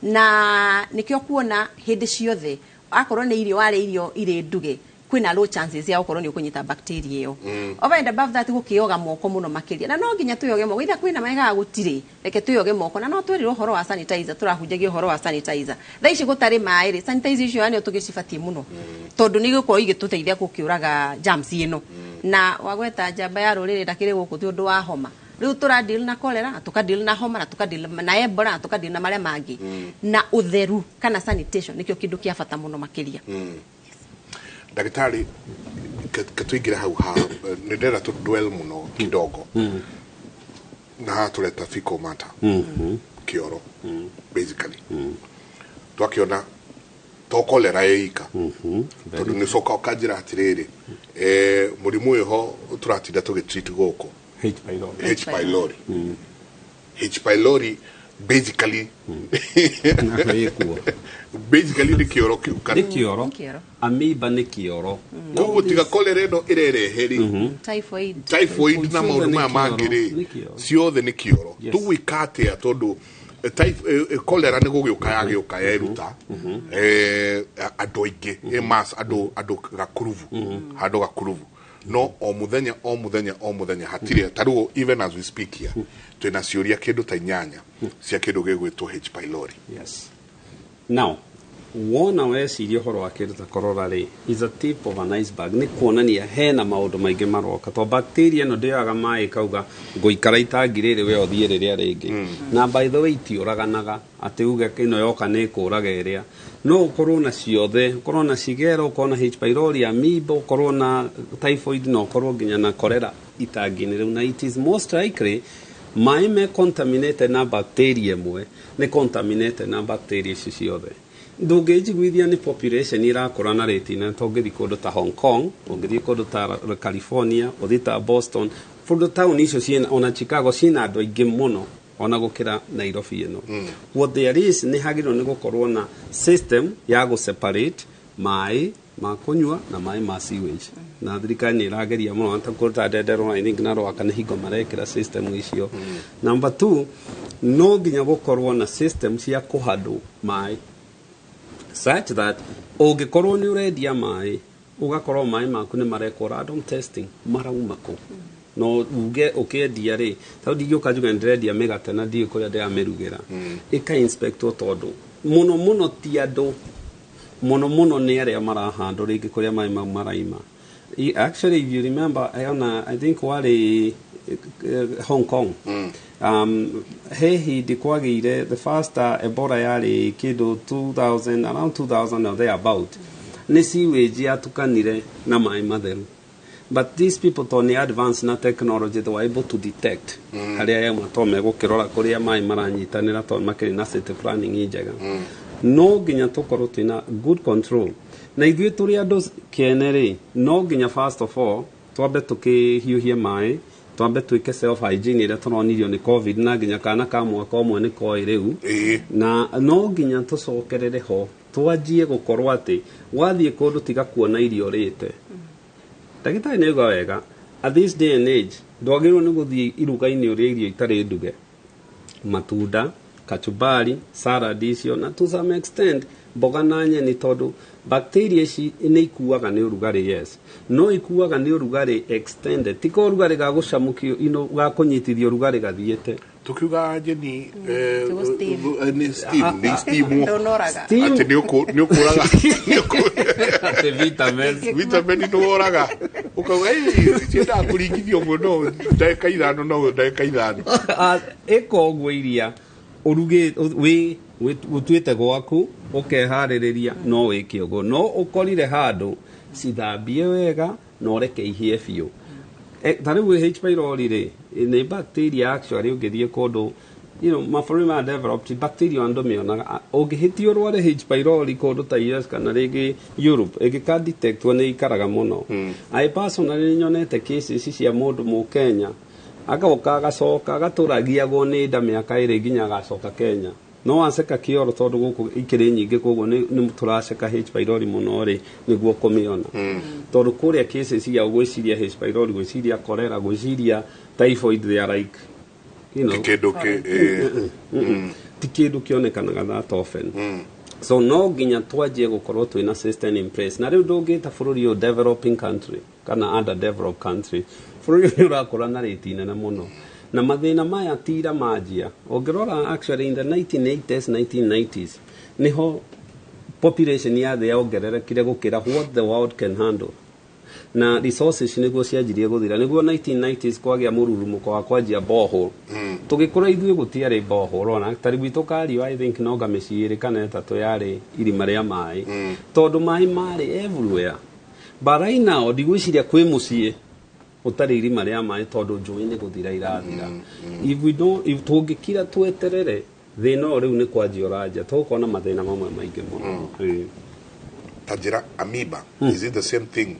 S1: na nikio kuona hindi ciothe akorwo ni irio wale irio ire nduge kwina low chances ya ukorwo ni ukunyita bacteria iyo over and above that gukioga moko muno makiria na no nginya tuyoge moko itha kwina mega gutire reke tuyoge moko na no twiriro horo wa sanitizer turahunjagia horo wa sanitizer tha ici gutari mai ri sanitizer icio yani tugicibatie muno tondu ni gukorwo igituteithia gukiuraga germs ino na wagweta njamba ya ruriri ndakiri guku ti undu wa homa riu turadeal na cholera tukadeal na homa na tukadeal na Ebola tukadeal na maria mangi na utheru kana sanitation nikio kindu kia bata muno makiria
S12: Daktari katuigira hau nindera tu dwell muno kidogo na tuleta fecal matter kioro basically twakiona to cholera yeika tondu ni soka okajira atiriri murimu uyo turatinda tugitreat goko H pylori H pylori basically ni kioro
S16: amoeba ni kioro
S12: koguo tiga cholera no irereheri typhoid na maundu maya mangiri ciothe ni kioro tugwikate tondu cholera ni gugiuka yeruta andu aingi mass andu gakuruvu handu gakuruvu no o muthenya hatire taruo even as we speak here twina ciuria kindu ta inyanya cia kindu gigwitwo H pylori
S16: yes now wona weciria horo wa kindu ta corona ri is a tip of an iceberg ni kuonania hena maundu maingi maroka to bacteria no ndiaga mai kauga nguikara itangirire we othie riria ringi na by the way tiuraganaga ati uge kino yoka ni kuraga iria no corona ciothe corona cigero corona H pylori amoeba corona typhoid no corona nginya na cholera itanginire na it is most likely mai me contaminated na bacteria mwe ni contaminated na bacteria ciothe ndungejiguithia ni population irakura na rate na tongithi kundu ta Hong Kong ungithi kundu ta California uthi ta Boston kundu town icio ciena ona Chicago ciena andu aingi muno ona gukira Nairobi ino what there is ni hagiro ni gukorwo na system ya go separate mai ma kunywa na mai ma sewage na thirikari nĩ ĩrageria mũno ta kũruta ndenderũ na think na rwaka nĩ hingo marekĩra system icio. Number 2, no nginya gũkorwo na system cia kũhandwo mai such that ũngĩkorwo nĩ ũrendia mai ugakorwo mai maku nĩ marekwo random testing marauma kũ no uge ũkĩendia rĩ ta ndingĩũka njuge ndĩrendia mĩgate na ndiĩ kũrĩa ndĩramĩrugĩra ĩka inspectwo tondũ mũno ti andũ mũno nĩ arĩa marahandwo rĩngĩ kũrĩa mai mau maraima. Actually, if you remember, I think wale Hong Kong. He hindi kwagĩire the first Ebola yarĩ kĩndũ 2000 around 2000 or thereabout. Nĩ sewage yatukanire na mai matheru. But these people thought they advanced na technology, they were able to detect. Harĩa ya matome gũkĩrora kũrĩa mai maranyitanĩra tondũ makĩrĩ na city planning njega. No nginya tũkorwo twĩna good control. Na ithuĩ tũrĩ andũ kĩene rĩ, no nginya first of all twambe tũkĩhiũhie mai, twambe twĩke self hygiene ĩrĩa tũronirio nĩ COVID na nginya kana ka mwaka ũmwe nĩ koĩ rĩu. Na no nginya tũcokerere ho, twanjie gũkorwo atĩ wathiĩ kũndũ tiga kuona irio rĩte. Ndagĩtarĩ nĩ auga wega, at this day and age, ndwagĩrĩirwo nĩ gũthiĩ iruga-inĩ ũrĩa irio itarĩ nduge. Matunda, kachumbari, salad icio, na to some extent, mboga na nyeni tondũ bacteria ici nĩ ikuaga nĩ ũrugarĩ, yes. No ikuaga nĩ ũrugarĩ extended. Tiko ũrugarĩ ga gũcamũkio, ga kũnyitithio ũrugarĩ gathiĩte.
S12: Tukiuga nyeni ni steam ati ni ukuraga
S16: ati
S12: vitamin ni uraga ukauga cienda kuringithio muno ndagĩka ithano no ndagĩka ithano
S16: eko ũguo iria uruge we gũtuĩte gwaku ũkeharĩrĩria no wĩke ũguo no ũkorire handũ cithambie wega no reke ihie biũ. Tarĩu H. pylori rĩ nĩ bacteria actually ũngĩthiĩ kũndũ mabũrũri ma developed bacteria andũ mĩonaga ũngĩhĩtio ũrware H. pylori kũndũ ta US kana rĩngĩ Europe ĩngĩka detectwo nĩ ikaraga mũno. I personally nyonete cases cia mũndũ Mũkenya agoka agacoka agatũragiagwo nĩ nda mĩaka ĩrĩ nginya agacoka Kenya. No aceka kĩoro tondũ gũkũ ikĩrĩ nyingĩ koguo nĩ tũraceka H. pylori mũno rĩ nĩguo kũmĩona. Tondũ kũrĩa cases cia gwĩciria H. pylori, gwĩciria cholera, gwĩciria typhoid, they are like ti kĩndũ kĩonekanaga that often. So no nginya twanjie gũkorwo twĩna system in place. Na rĩu ndũngĩta bũrũri ũyũ developing country kana underdeveloped country. Bũrũri ũyũ ũrakũra na rĩti nene mũno. Na mathĩna maya tira manjia. Ũngĩrora actually in the 1980s, 1990s, niho population ya thĩ yongererekire gũkĩra what the world can handle. Na resources nĩguo cianjirie gũthira. Nĩguo 1990s kwagĩa mũrurumũko wa kwanjia borehole. Tũgĩkũra ithuĩ gũtiarĩ borehole ona. Tarĩ gwitũ Kariũ I think no mĩciĩ ĩrĩ kana ĩtatũ yarĩ irima rĩa maĩ. Tondũ maĩ marĩ everywhere. But right now ndigwĩciria kwĩ mũciĩ utarĩ irima rĩa maĩ tondũ njũĩ nĩ gũthira irathira. If tũngĩkira tweterere thĩna ũyũ rĩu nĩ kwanjia ũranjia tũgũkorwo na mathĩna mamwe maingĩ mũno.
S12: Tajira amoeba, is it the same thing?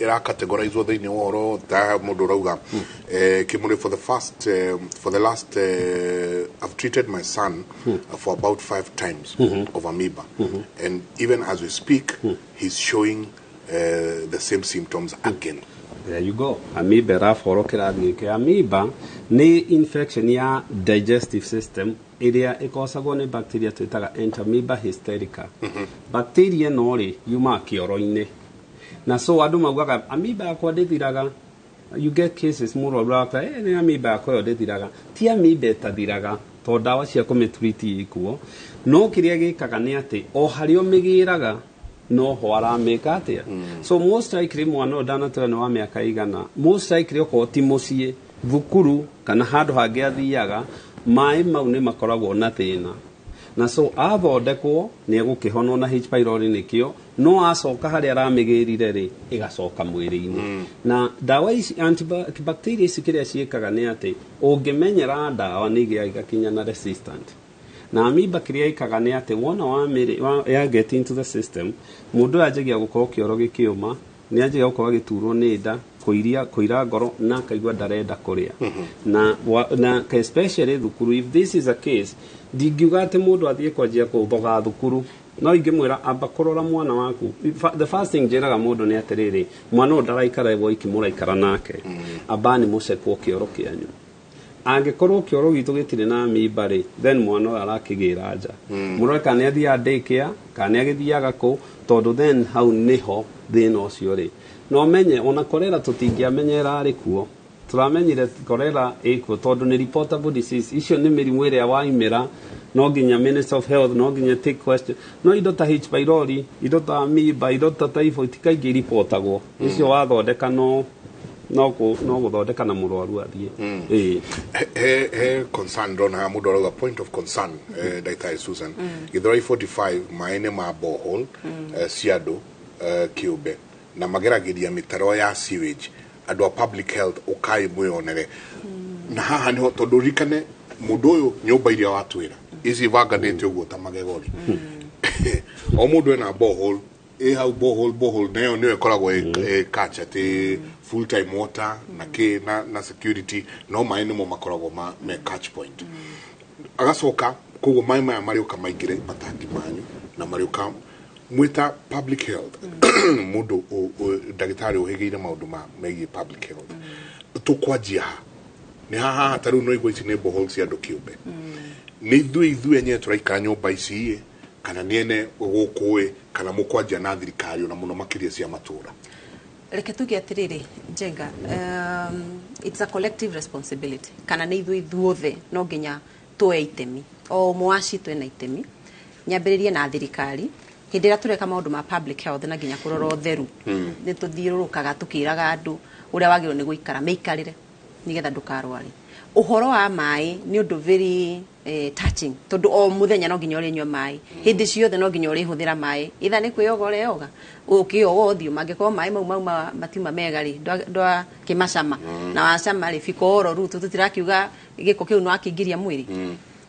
S12: Ira categorized thĩinĩ wa ũhoro ta mũndũ rauga Kimuri for the last I've treated my son for about 5 times of amoeba, and even as we speak he's showing the same symptoms again.
S16: There you go. Amoeba raforokera gĩkĩ. Amoeba nĩ infection ya digestive system ĩrĩa ĩkosagwo nĩ bacteria twĩtaga Entamoeba hysterica. Bacteria no rĩ yuma kĩoro-inĩ. Na so andũ maugaga amoeba yakwa ndĩthiraga. You get cases mũrwaru akwa nĩ amoeba yakwa ndĩthiraga. Ti amoeba ĩtathiraga tondũ ndawa cia kũmĩtreat ikuo. No kĩrĩa gĩkaga nĩ atĩ o harĩa ũmĩgĩraga no ho arameka atia. So most likely mwana ũdanatũra nĩ wa mĩaka igana, most likely okorwo ti mũciĩ, thukuru kana handũ hangĩ athiaga, maĩ mau nĩ makoragwo na thĩna. Na so athondekwo nĩ egũkĩhonwo na H. pylori nĩkĩo, no acoka harĩa aramĩgĩrire rĩ ĩgacoka mwĩrĩ-inĩ. Na ndawa ici antibacteria ici kĩrĩa ciĩkaga nĩ atĩ ũngĩmenyera ndawa nĩ igĩaga igakinya na resistant. Na amoeba kĩrĩa ikaga nĩ atĩ wona ya get into the system, mũndũ anjagia gũkorwo kĩoro gĩkĩũma, nĩ anjagia gũkorwo agĩturwo nĩ nda, kũira ngoro na akaigua ndarenda kũrĩa. Na especially thukuru, if this is a case, ndingiuga atĩ mũndũ athiĩ kwanjia kũthoga thukuru no ingimwira amba kurora mwana waku. The first thing njiraga mundu ni atiriri mwana ndaraikara ego ikimuraikara nake abani mucekwo kioro kianyu angikorwo kioro gitu gitire na mibari then mwana arakigira nja murore kana athia daycare kana agithiaga ku tondu then hau niho thina ucio ri no menye ona korera tutingiamenyera ari kuo turamenyire korera ikuo tondu ni reportable disease icio ni mirimu iria waimira no nginya Minister of Health no nginya take question no indo ta H pylori indo ta amoeba indo ta typhoid kaingi reportagwo icio wathondeka no guthondeka na murwaru athie
S12: he concern dona mundu arauga point of concern Dr. Susan Githurai 45 maene ma borehole ciado kiube na mageragiria mitaro ya sewage andu a public health ukai mwionere na haha niho tondu rikane mundu uyu nyumba iria watwira ici vanganite uguo ta magegori o mundu ena borehole hau borehole nayo niyo ikoragwo catch ti full time water na security no mai nimo makoragwo me catch point agacoka koguo mai maya mariuka maingire matangi manyu na mariuka mwita public health mundu ndagitari uhigeire maundu megie public health tukwanjia ni haha taru no igwa ici ni borehole cia andu kiumbe ni ithuĩ enye turaikara nyumba ici kana niene gukui kana mukwanjia na thirikari na muno makiria cia matura
S1: reke tuge atiriri Njenga it's a collective responsibility kana ni ithuothe no nginya tuwe itemi o mwaci twena itemi nyambiririe na thirikari hindira tureka maundu ma public health na nginya kurora utheru ni tuthiurukaga tukiraga andu uria wagirwo ni guikara meikarire nigetha ndukarware uhoro wa mai ni undu very touching tondu o muthenya no nginya uri nywa mai hindi ciothe no nginya uri huthira mai itha ni kwiyogora yoga ukiogo uthio mangiko mai mau matima megari ndwa kimacama na wacama ri fikoro rutu tutirakiuga giko kiu no akingiria mwiri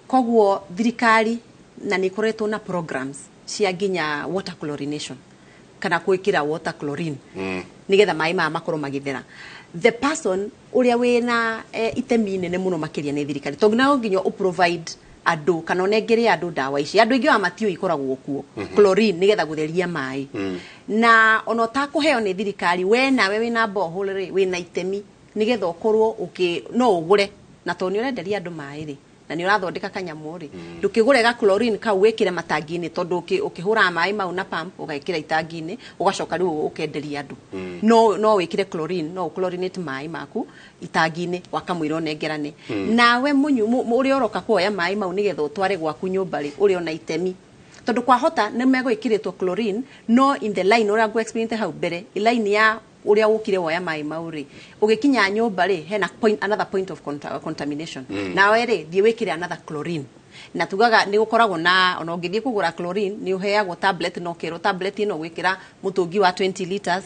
S1: koguo thirikari na ni kuretwo na programs cia nginya water chlorination kana kuikira water chlorine nigetha mai makoro magithera the person uria wena itemi nene muno makiria ni thirikari tondu na nginya provide andu kana onengere andu dawa ici andu ingi wa matio ikoragwo kuo chlorine nigetha gutheria mai na ono ta kuheo ni thirikari we nawe wina borehole ri wina itemi nigetha ukorwo no ugure na tondu urenderia andu mai ri na ni urathondeka kanyamu ri ndukigure ga chlorine ka wekire matangi-ini tondu ukihura mai mau na pump ugaikira itangi-ini ugacoka riu ukenderia andu no wekire chlorine no chlorinate mai maku itangi-ini wakamwira onengerane nawe munyu uri oroka kuoya mai mau nigetha utware gwaku nyumba ri uri ona itemi tondu kwa hota ni megwikiritwo chlorine no in the line ura go experience hau mbere line ya uria ukire woya mai mauri ugikinya nyumba ri hena another point of contamination nawe ri thie wikire another chlorine na tugaga ni gukoragwo na ona ungithie kugura chlorine ni uheagwo tablet no kero tablet ino gwikira mutungi wa 20 liters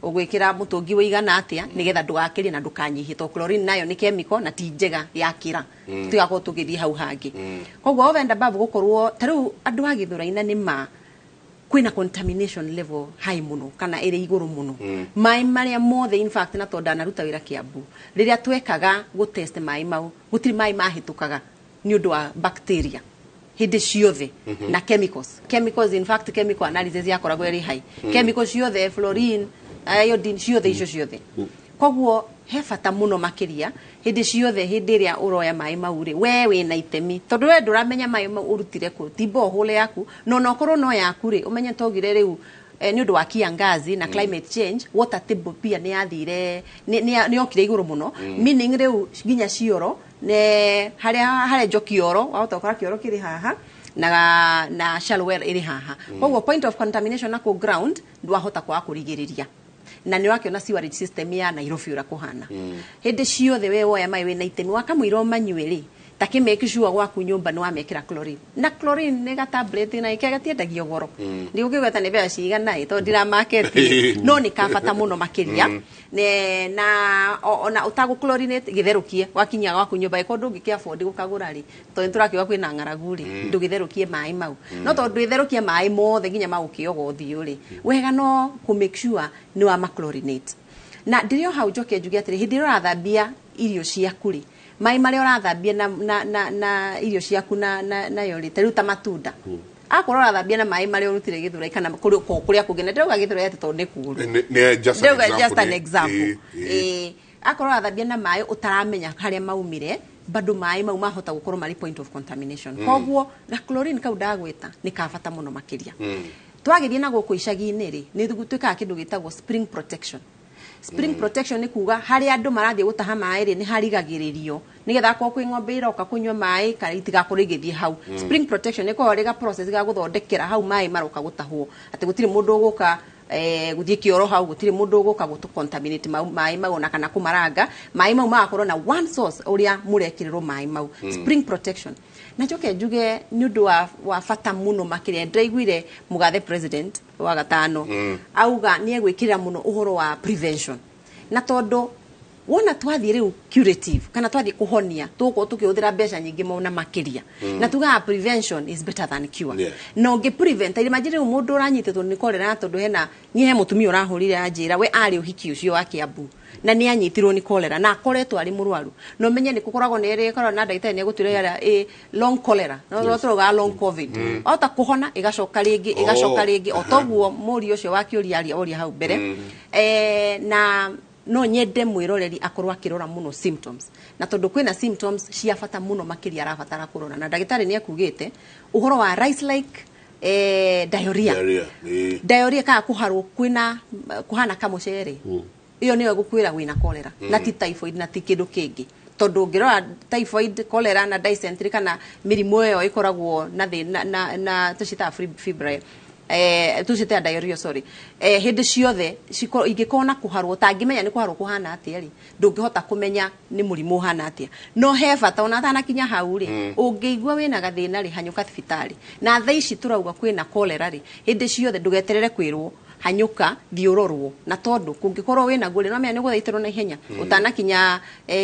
S1: ugwikira mutungi wigana atia nigetha ndugakirie na ndukanyihie to chlorine nayo ni chemical na ti njega yakira tigako tugithie hau hangi koguo ovenda babu gukorwo taru andu a Githuraina ni kwina contamination level high muno kana ere iguru muno mai maria mothe in fact na tonda naruta wira Kiambu riria twekaga go test mai mau gutiri mai mahitukaga ni undu wa bacteria hindi ciothe na chemicals in fact chemical analysis yakoragwo eri high chemicals ciothe fluorine iodine ciothe icio ciothe koguo he bata muno makiria hindi ciothe hindi ria uroya mai mauri we wina itemi tondu we nduramenya mai urutire ku tibo hole yaku no okorwo no yaku ri umenye togire riu ni undu wa kiangazi na climate change water table pia ni athire ni okire iguru muno meaning riu nginya cioro ne haria njokioro wahota ukora kioro kiri haha na shallow well iri haha koguo point of contamination na ku ground ndwahota kwa kurigiriria na ni wakiona sewerage system ya Nairobi ura kuhana hindi ciothe we woya mai we na itemi wakamwiro manyueri take make sure gwaku nyumba ni wamekira chlorine na chlorine ni ga tablet na ikega tiendagio goro ndi ukigweta ni bea cigana ito ndira market no ni kabata muno makiria ne na ona utagu chlorinate githerukie wakinya gwaku nyumba iko ndungikia afford gukagura ri to nturakiwa kwina ngaragu ri ndugitherukie mai mau no to ndwitherukie mai mothe nginya magukiogo thio ri wega no ku make sure ni wa chlorinate na ndirio hau njoke njugi atiri hindi rathambia irio ciaku ri mai mari urathambia na irio ciaku na yo ri teruta matunda akorora thambia na mai mari urutire githura kana kuria kugena ndauga githura yete to ne kuru
S12: ne just
S1: an example akorora thambia na mai utaramenya haria maumire bado mai mau mahota gukorwo mari point of contamination koguo na chlorine kau ndagweta ni kabata muno makiria twagirie na guku icagi-ini ri ni gutwika kindu gitagwo spring protection. Spring protection ni kuga hari andu marathie gutaha mai ri ni harigagiririo nigetha ko kwi ng'ombe iroka kunywa mai kana itigakorwo igithie hau. Spring protection ni ko rega process ga guthondekera hau mai maroka gutahwo ati gutire mundu uguka guthie kioro hau gutire mundu uguka gutu contaminate mai mau na kana kumaranga mai mau makorwo na one source uria murekiriro mai mau. Spring protection na joke njuge ni undu wa fata muno makiria ndaiguire Mugathe president wa gatano auga ni egwikira muno uhoro wa prevention na tondu wona twathie riu curative kana twathie kuhonia tuko tukihũthĩra mbeca nyingĩ mona makiria na tuga prevention is better than cure no ge prevent ile majire mundu uranyitĩtwo ni cholera na tondu hena nye mutumia urahurire anjira we ari uhiki ucio wa Kiambu na ni anyitirwo ni cholera na akoretwo ari murwaru no menye ni kukoragwo ni ri korwo na ndagĩtarĩ ni egutwira ya long cholera no turoga long covid ota kuhona igacoka ringi otoguo muri ucio wa kiuria aria hau mbere na no nyende mwiroreri akorwo akirora muno symptoms na tondu kwina symptoms cia fata muno makiria arabatara kurora na ndagĩtarĩ ni ekugite uhoro wa rice like diarrhea ka kuharwo kwina kuhana kamucere iyo niyo gukwira wina cholera na ti typhoid na ti kindu kingi tondu ngirora typhoid cholera na dysentery kana mirimo iyo ikoragwo na tucita febrile tucite diarrhea hindi ciothe ingikona kuharwo tangimenya ni kuharwo kuhana atia ri ndungihota kumenya ni murimu hana atia no he bata ona thana kinya hau ri ungeigua wina gathina ri hanyuka thibitari na thaa ici turauga kwina cholera ri hindi ciothe ndugeterere kwirwo hanyuka thiororwo na tondu kungikorwo wina ngure no menya ni guthaiterwo na ihenya utana kinya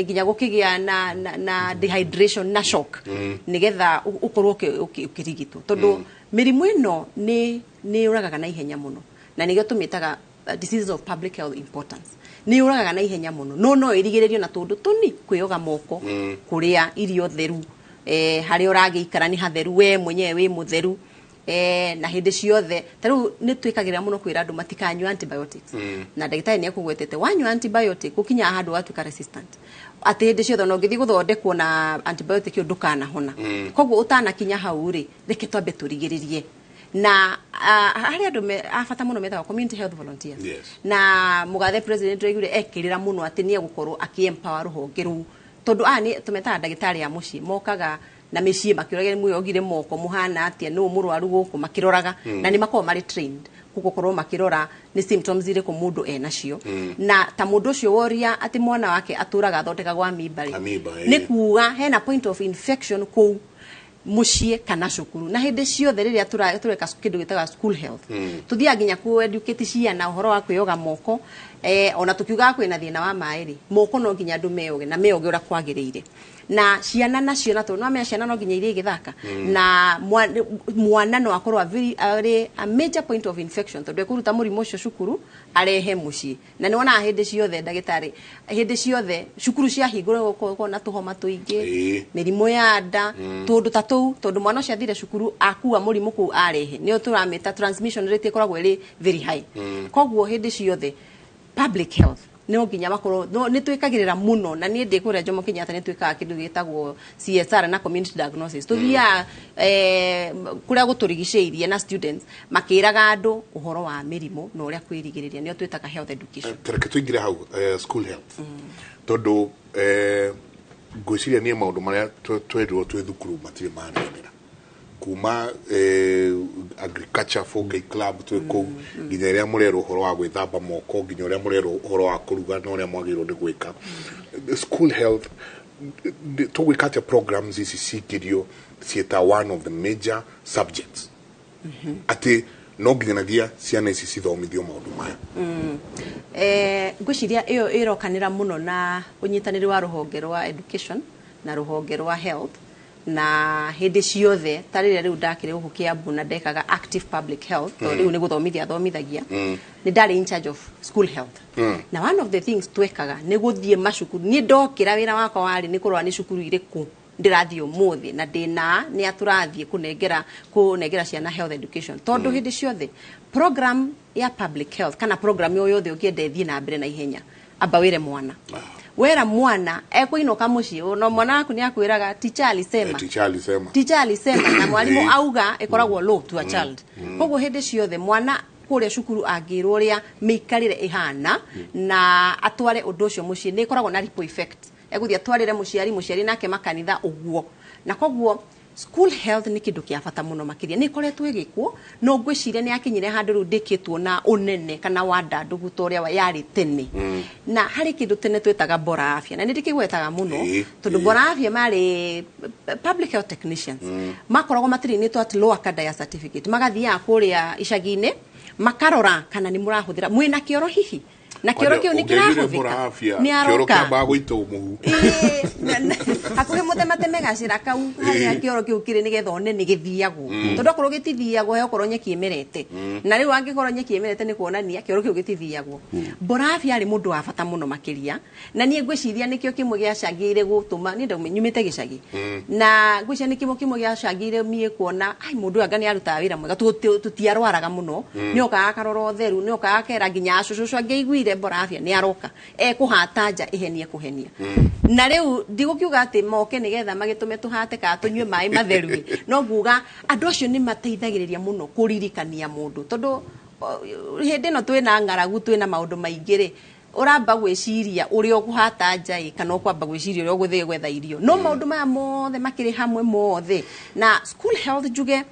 S1: ginya gukigia na dehydration na shock nigetha ukorwo ukirigitwo tondu mirimu ino ni uragaga na ihenya muno na nigio tumitaga diseases of public health importance ni uragaga na ihenya muno no irigirerio na tondu tuni kwioga moko kuria irio theru hari uragiikara ni hatheru we mwenyewe wi mutheru na hindi ciothe taru ni twikagira muno kwira andu matikanywa antibiotics na ndagĩtarĩ ni ekugwetete wanywa antibiotic ukinya handu watuika resistant ati hindi ciothe no ngithi guthondekwo na antibiotic ndukana hona koguo utana kinya hau ri reke twambe turigiririe na hari andu afata muno metagwo community health volunteers na Mugathe president regure ekirira muno ati ni egukorwo aki-empower ruhonge ru tondu ani tumetaga ndagĩtarĩ ya mucii mokaga na micii makirogere mwiyogire moko muhana atia no murwaru guku makiroraga na ni makoma mari trained gukorwo makirora ni symptoms ire ku mundu enacio na ta mundu ucio woria ati mwana wake aturaga thondeka gwa mibari ni kuga hena point of infection ku mucie kana cukuru na hindi ciothe riria tureka kindu gitaga school health tuthia nginya ku educate ciana uhoro wa kwiyoga moko ona tukiuga kwina thina wa mairi moko no nginya andu meyoge na meyoge ura kwagiriire na ciana nacio na tondu amenya ciana no nginya irie githaka na mwana no akorwo a major point of infection tondu ekuruta murimu ucio cukuru arehe mucie na ni wona hindi ciothe ndagĩtarĩ hindi ciothe cukuru cia hingũrwo gũkorwo na tuhoma tuingi mirimu ya nda tondu tatu tondu mwana ucio athire cukuru akua murimu ku arehe ni turamita transmission rate ikoragwo iri very high koguo hindi ciothe public health no nginya makorwo no ni twikagirira muno na ni ndi kuria Jomo Kenyatta ni twikaga kindu gitagwo CSR na community diagnosis tuthia kuria guturigiceirie na students makiraga andu uhoro wa mirimo no uria kwirigiriria ni twitaga health education
S12: tereke tuingire hau school health tondu ngwiciria ni maundu maria twedwo twi thukuru matire manenera kuma agriculture folk club twiko nginya ria murero uhoro wa gwithamba moko nginya ria murero uhoro wa kuruga no ria mwagirwo ni gwika school health to we catch programs ici cikirio cieta one of the major subjects ati no nginya ciana ici cithomithio maundu maya
S1: ngwiciria iyo irokanira muno na unyitaniri wa ruhonge rwa education na ruhonge rwa health na hindi ciothe tarire riu ndakire guku Kiambu na ndekaga active public health to riu ni guthomithia thomithagia ni ndari in charge of school health na one of the things twekaga ni guthie macukuru ni ndokira wira wakwa wari ni kurwa ni cukuru iriku ndirathie umuthi na ndina ni aturathie kunengera ciana health education tondu hindi ciothe program ya public health kana program yo yothe ukiende thie na mbere na ihenya amba wire mwana wera mwana ekuinoka mucii no mwana waku ni akwiraga teacher alisema na mwalimu auga ikoragwo law to a child koguo hindi ciothe mwana kuria cukuru angirwo ria miikarire ihana na atware undu ucio mucii ni ikoragwo na ripple effect eguthia twarire muciari nake makanitha uguo na koguo school health ni kindu kia bata muno makiria ni koretwo igikwo no ngwiciria ni akinyire handu ru ndikitwo na unene kana wanda ndugu toria yari tene na hari kindu tene twetaga bora afya na ndikigwetaga muno tondu bora afya mari public health technicians makoragwo matirinitwo at lower cadre certificate magathia kuria icagine makarora kana ni murahuthira mwina kioro hihi na kioro kiu ni kirahuthika ni aroka
S12: kioro ba gwita umuhu
S1: hakuhe mutemate megacira kau haria kioro kiu kiri ni getho ne ni githiagwo tondu korwo gitithiagwo he korwo nyeki emerete na riu angikorwo nyeki emerete ni kuonania kioro kiu gitithiagwo borafi ari mundu wa bata muno makiria na nie ngwiciria nikio kimwe gia cangire gutuma ni ndaumenyumite gicagi na ngwiciria ni kimwe gia cangire mie kuona ai mundu anga ni aruta wira mwega tutiarwaraga muno ni okaga karoro theru ni okaga kera nginya acucu angeiguire borafia ni aroka kuhatanja ihenia kuhenia na riu ndigukiuga ati moke nigetha magitume tuhate ka tunywe mai matheru no nguga andu acio ni mateithagiriria muno kuririkania mundu tondu hindi no twina ngaragu twina maundu maingire uramba gwiciria uri okuhata njai kana okwamba gwiciria uri oguthie gwetha irio no maundu maya mothe makiri hamwe mothe na school health juge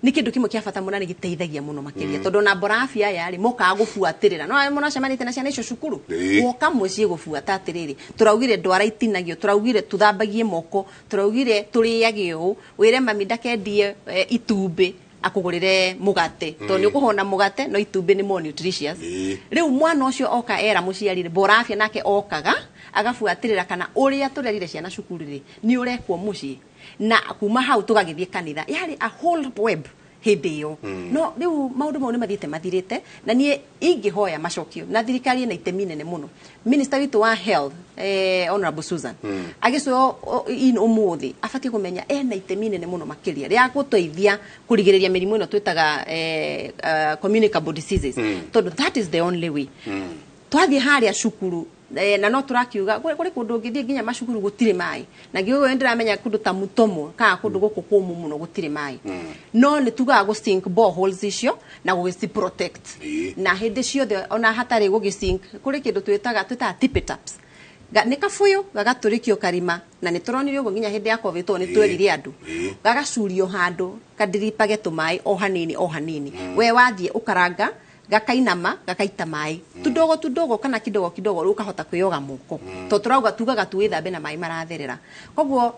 S1: ni kindu kimwe kia bata muno ni giteithagia muno makiria tondu na borafia yari moka gufuatirira no mona cemanite na ciana icio cukuru woka mucie gufuata atiriri turaugire ndwara itinagio turaugire tuthambagie moko turaugire turiage u wire mami ndakendie itumbi akugurire mugate to ni ukuhona mugate no itumbi ni more nutritious riu mwana ucio oka era muciarire borafia nake okaga agafuatirira kana uria turerire ciana cukuru ri ni urekwo mucie na kuma hau tugagithie kanitha yari a whole web hidio no riu maundu mau ni mathiete mathirite na nie ingihoya macokio na thirikari na itemi nene muno minister witu wa health honorable Susan agico in umuthi afatie kumenya na itemi nene muno makiria ria guteithia kurigiriria mirimu ino twetaga communicable diseases tondu that is the only way twathie haria cukuru na no turakiuga kuri kundu ngithie nginya macukuru gutire mai na ngiugo ndiramenya kundu ta mutomo ka kundu guku kumu muno gutire mai no ni tuga go sink boreholes icio na go protect na hindi ciothe ona hatari go sink kuri kindu twetaga tippy taps ni kafuyo gagaturikio karima na ni turonire ugo nginya hindi ya covid to ni twerire andu gagacurio handu kadiripage tumai o hanini we wathie ukaranga gakainama gakaita mai tudogo kana kidogo ukahota kuyoga moko to turauga tugaga tuithambe na mai maratherera koguo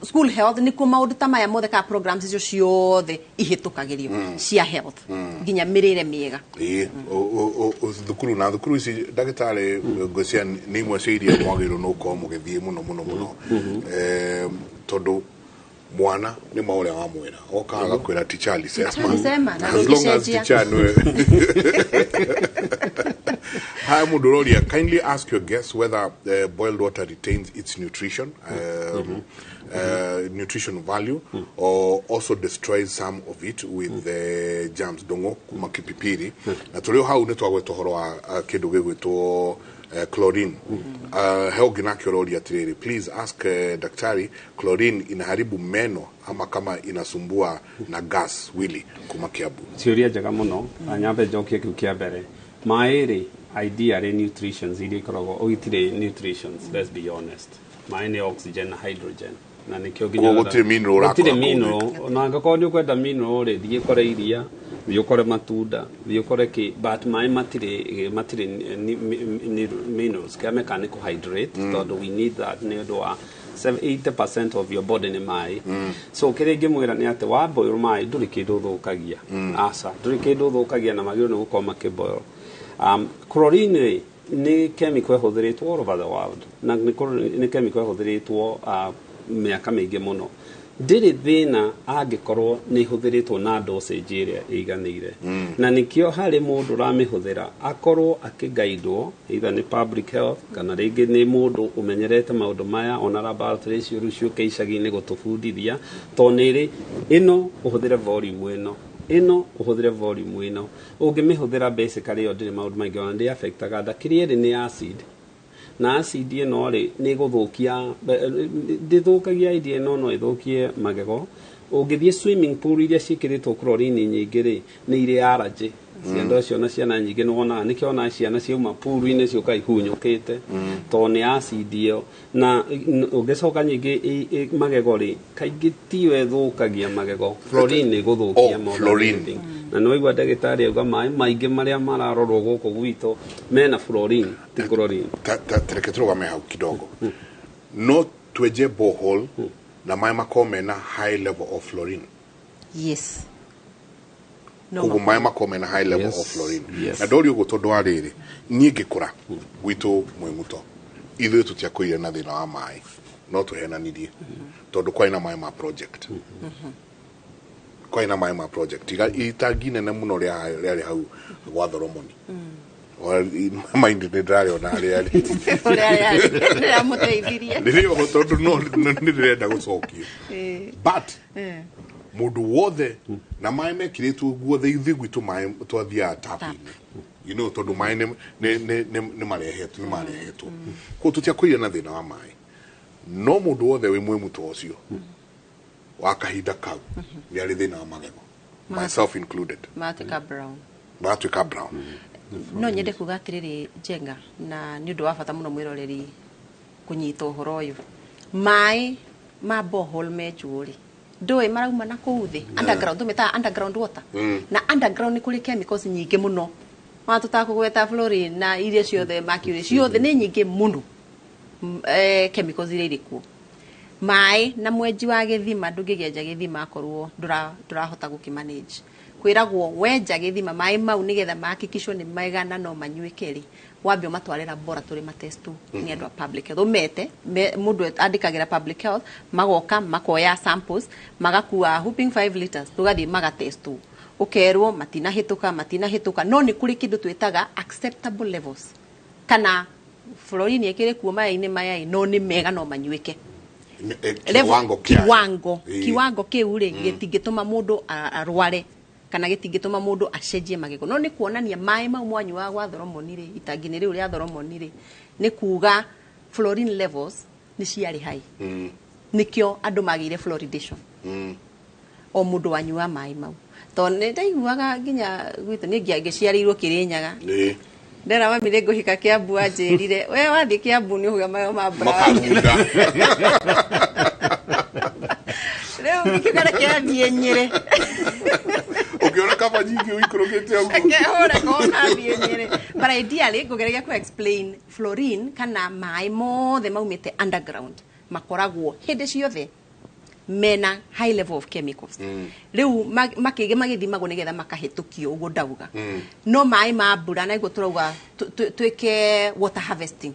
S1: school health ni kuma maundu ta maya mothe ka programs icio ciothe ihitukagirio cia health nginya mirire miega
S12: thukuru ici ndagitari ngocia ni imwe cia iria mwagirwo no ko mugithie muno tondu mwana ni maure wa mwera okaga kwira teacher alisema as long as teacher no Hi Mudurolia, kindly ask your guests whether boiled water retains its nutrition nutrition value or also destroys some of it with the germs dongo kuma kipipiri na tulio hau ne twagwe tohoro wa kindu gigwitwo chlorine heo gina kiroria tiriri please ask daktari chlorine inaharibu meno ama kama inasumbua na gas wili kuma Kiambu
S16: theoria jaga muno anyambe jokie kia mbere mairi idea re nutritions ili korogo ogitire nutritions let's be honest maine oxygen na hydrogen na nikyo ginya
S12: gutire mineral
S16: na ngako ni kwenda mineral re thie kore iria thie kore matunda thie kore ki but mai matire minerals kama mechanical hydrate tondu we need that ne doa 80% of your body ni mai so kirenge mwira ni ate wa boil mai nduri kindu thukagia asa nduri kindu thukagia na magiro ni gukoma kiboil chlorine ni chemical huthiritwo all over the world na ni chemical huthiritwo miaka mingi muno ndiri thina angikorwo ni huthiritwo na dosage iria iganire na nikio hari mundu ramihuthira akorwo akigaidwo either ni public health kana ringi ni mundu umenyerete maundu maya ona laboratory cio rucio keicagi-ini gutubundithia to niri ino uhuthire volume ino ungimihuthira basically yo ndiri maundu maingi ona ndi affectaga ndakiri ni acid na acid ino ri ni guthukia ndithukagia idea no ithukie magego ungithie swimming pool iria cikiritwo chlorine nyingi ri ni iri allergy ciana cio na ciana nyingi no ona nikio na ciana ciuma pool-ini ciuka ihunyukite to ni acid iyo na ungicoka nyingi magego ri kaingi tiwe thukagia magego fluorine guthukia
S12: fluorine
S16: na no igwa ndagitari auga mai maingi maria mararorwo guku gwito mena fluorine ti chlorine
S12: tereke turugame hau kidogo no tweje borehole na mai makome na high level of fluorine
S1: yes
S12: kugu mai makome na high level of fluorine na dori ugo tondu ariri nie ngikura gwitu mwemuto ithu tutia kuire na thina wa mai no tuhenanirie tondu kwa ina mai ma project kwa ina mai ma project itagine na muno ria hau gwa Thoromoni mind ni ndari ona ari
S1: ya muteithirie
S12: ndirio tondu no ndirenda gucokio but mundu wothe na mai mekiritwo guothe ithigu mai twathia tapi you know tondu mai ni marehetwo ko tutia kuira na thina wa mai no mundu wothe we mwe muto ucio wa kahinda kau ni ari thina wa magego myself included Matwika Brown
S1: no nyende kuga atiriri Njenga na ni undu wa bata muno mwiroreri kunyita uhoro uyu mai ma borehole mejuri ndoi marauma na kuuthi underground tumeta underground water na underground ni kuri chemicals nyingi muno matutaka kugweta fluorine na iria ciothe mercury ciothe ni nyingi muno chemicals iria iriku mai na mwenji wa githima ndungigenja githima akorwo ndurahota gukimanage kwiragwo wenja githima mai mau nigetha mahakikishwo ni maigana no manyuikeri wambio matware laboratory matestu ni andu public health umete mundu andikagira public health magoka makoya samples magakua hooping 5 liters tugathi magatestu ukerwo matina hituka no ni kuri kindu twitaga acceptable levels kana fluorine ekire kuo mai-ini maya no ni mega no manyuike kiwango kiu ri gitingituma mundu arware kana gitingituma mundu acenjie magego no ni kuonania mai mau mwanyua gwa Thoromoni ri itangini ri uria Thoromoni ri ni kuga fluorine levels ni ciari high nikio andu magire fluoridation o mundu wanyua mai mau to ni ndaiguaga nginya gwitu ni ngiciarirwo Kirinyaga ndera mami rego hika Kiambu anjirire we wathi Kiambu ni uga mayo ma
S12: makagunda
S1: leo mikigara kiambie Nyeri
S12: ukiona kama nyingi uikorogete au
S1: ngehora kona bienyere but ideally ngogeregia ku explain fluorine kana mai mothe maumite underground makoragwo hindi ciothe mena high level of chemicals riu makige magithimagwo nigetha makahitukio ugo ndauga no mai ma mbura na igo turauga twike water harvesting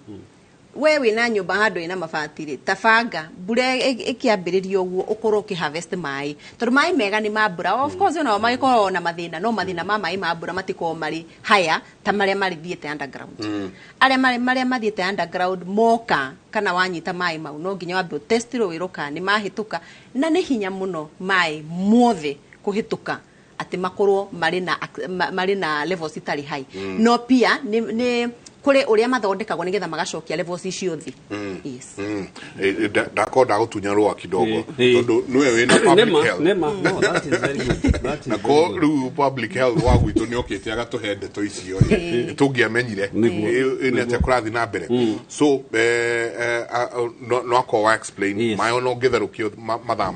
S1: wewe na nyumba handu ina mabatiri tabanga mbura ikiambiririo uguo ukorwo ki harvest mai tondu mai mega ni mambura of course ona magikoro na mathina no mathina ma mai mambura matiko mari haya ta maria mari thiete underground aria maria mathiete underground moka kana wanyita mai mau no nginya wambe test ro wiruka ni mahituka na ni hinya muno mai mothe kuhituka ati makorwo mari na levels itari high no pia ni kuri uria mathondekagwo nigetha magacokia levels icio thi yes
S12: ndakoda gutunya rwa kidogo tondu niwe wina public health
S16: no that is very good
S12: na ko ru public health wa gwitu ni okete agatuhende to icio tungiamenyire ni ate kurathi na mbere so no akwa explain my no githerukio mathaa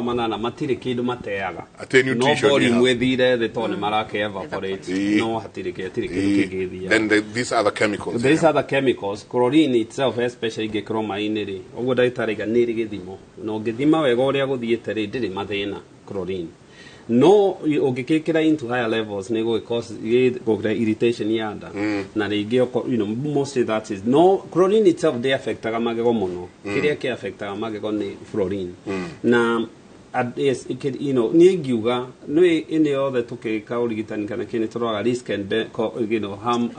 S12: manana
S16: matire kindu mateaga
S12: ate nutrition
S16: no body mwethire the tone marake evaporate no hatire kindu kingithia
S12: then these are the chemicals.
S16: These are the chemicals. Chlorine itself, especially gechromine ri. Ogo daitari ga niri githimo. No githima wega uria guthiete ri ndiri mathina chlorine. no ungikikira into higher levels nego cause irritation ya nda na rĩngĩ you know mostly that is no chlorine itself they affectaga magego muno kiria ki affectaga magego ni fluorine na yes you know ni ngiuga no ine yothe tukika urigitani kana kini turaga risk and you know harm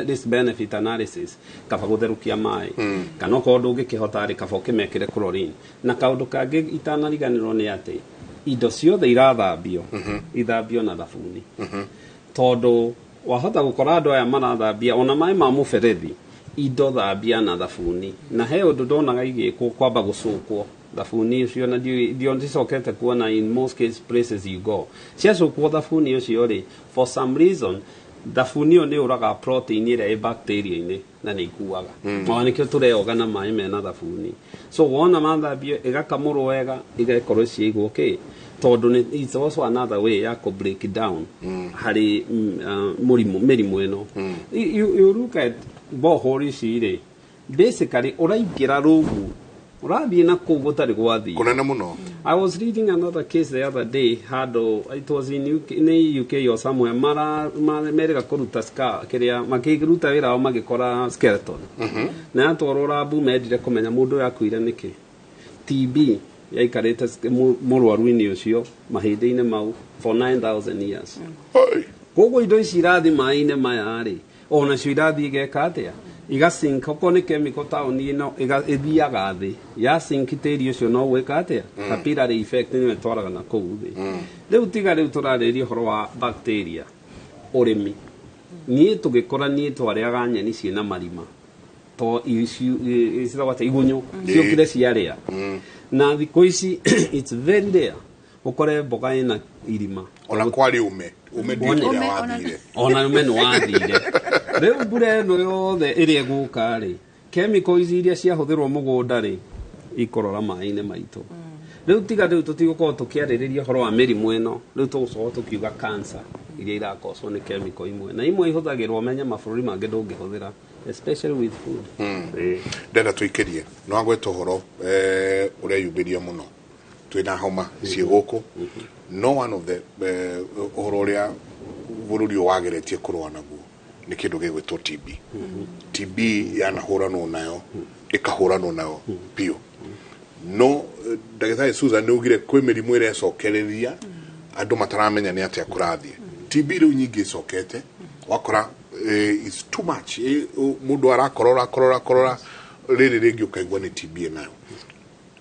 S16: this benefit analysis kaba gutherukia mai kana kondu ngikihota ri kaba ukimekire chlorine na kaundu kangi itanariganirwo ni ati indo ciothe irathambio ithambio na thabuni tondu wahota gukora andu aya marathambia ona mai ma muberethi indo thambia na thabuni na he undu ndonaga igikwo kwamba gucukwo thabuni ucio na dio ndicokete kuona in most case places you go ciacukwo thabuni ucio ri for some reason thabuni o ni uraga protein ire bacteria-ini na ni ikuaga mwanikio tureoga na mai mena thabuni so wona mathambio igakamurwo wega igakorwo ciigwo okay tondu it's also another way ya ko break down hari mirimu eno you look at bohori cire basically uraingira rugu urathie na kuu gutari gwathie
S12: kunene muno.
S16: I was reading another case the other day it was in UK or somewhere merega kuruta ska kiria makiruta wira ao magikora skeleton na atwarora bu medire kumenya mundu yakuire niki TB yaikarite murwaru-ini ucio mahindi-ini mau for 9,000 years koguo indo ici irathi mai-ini maya ri ona cio irathi igeka atia igasink oko ni chemical tauni ino ithiaga thi ya sink tiri ucio no gwika atia capillary effect ni twaraga na kuu thi riu tiga riu turariria horo wa bacteria urimi ni tugikora ni twariaga nyeni ciina marima to isitawata igunyo cio kire ciaria na thiko ici it's very rare ukore mboga ina irima
S12: ona kwari ume ndio ya wathire
S16: ona ume no wathire riu mbure no yothe iria guka ri chemicals iria ciahuthirwo mugunda ri ikorora mai-ini maitu riu tiga riu tutigukorwo tukiaririria horo wa mirimu eno riu tugucoka tukiuga cancer iria irakoswo ni chemical imwe na imwe ihuthagirwo menye mabũrũri mangĩ ndũngĩhũthĩra especially with food
S12: ndenda tuikirie no agweta horo uria yubiria muno twina homa cie guku no one of the horo uria bururi wageretie kurwa naguo ni kindu gigwitwo TB yanahũranwo nayo ikahuranwo nayo pio no ndagĩtarĩ Susan nĩugire kwĩ mĩrimũ ĩrecokereria andũ mataramenya nĩ atĩa kũrathie TB rĩu nyingĩ icokete wakora is too much mundu arakorora rĩrĩ rĩngĩ ũkaigua nĩ TB nayo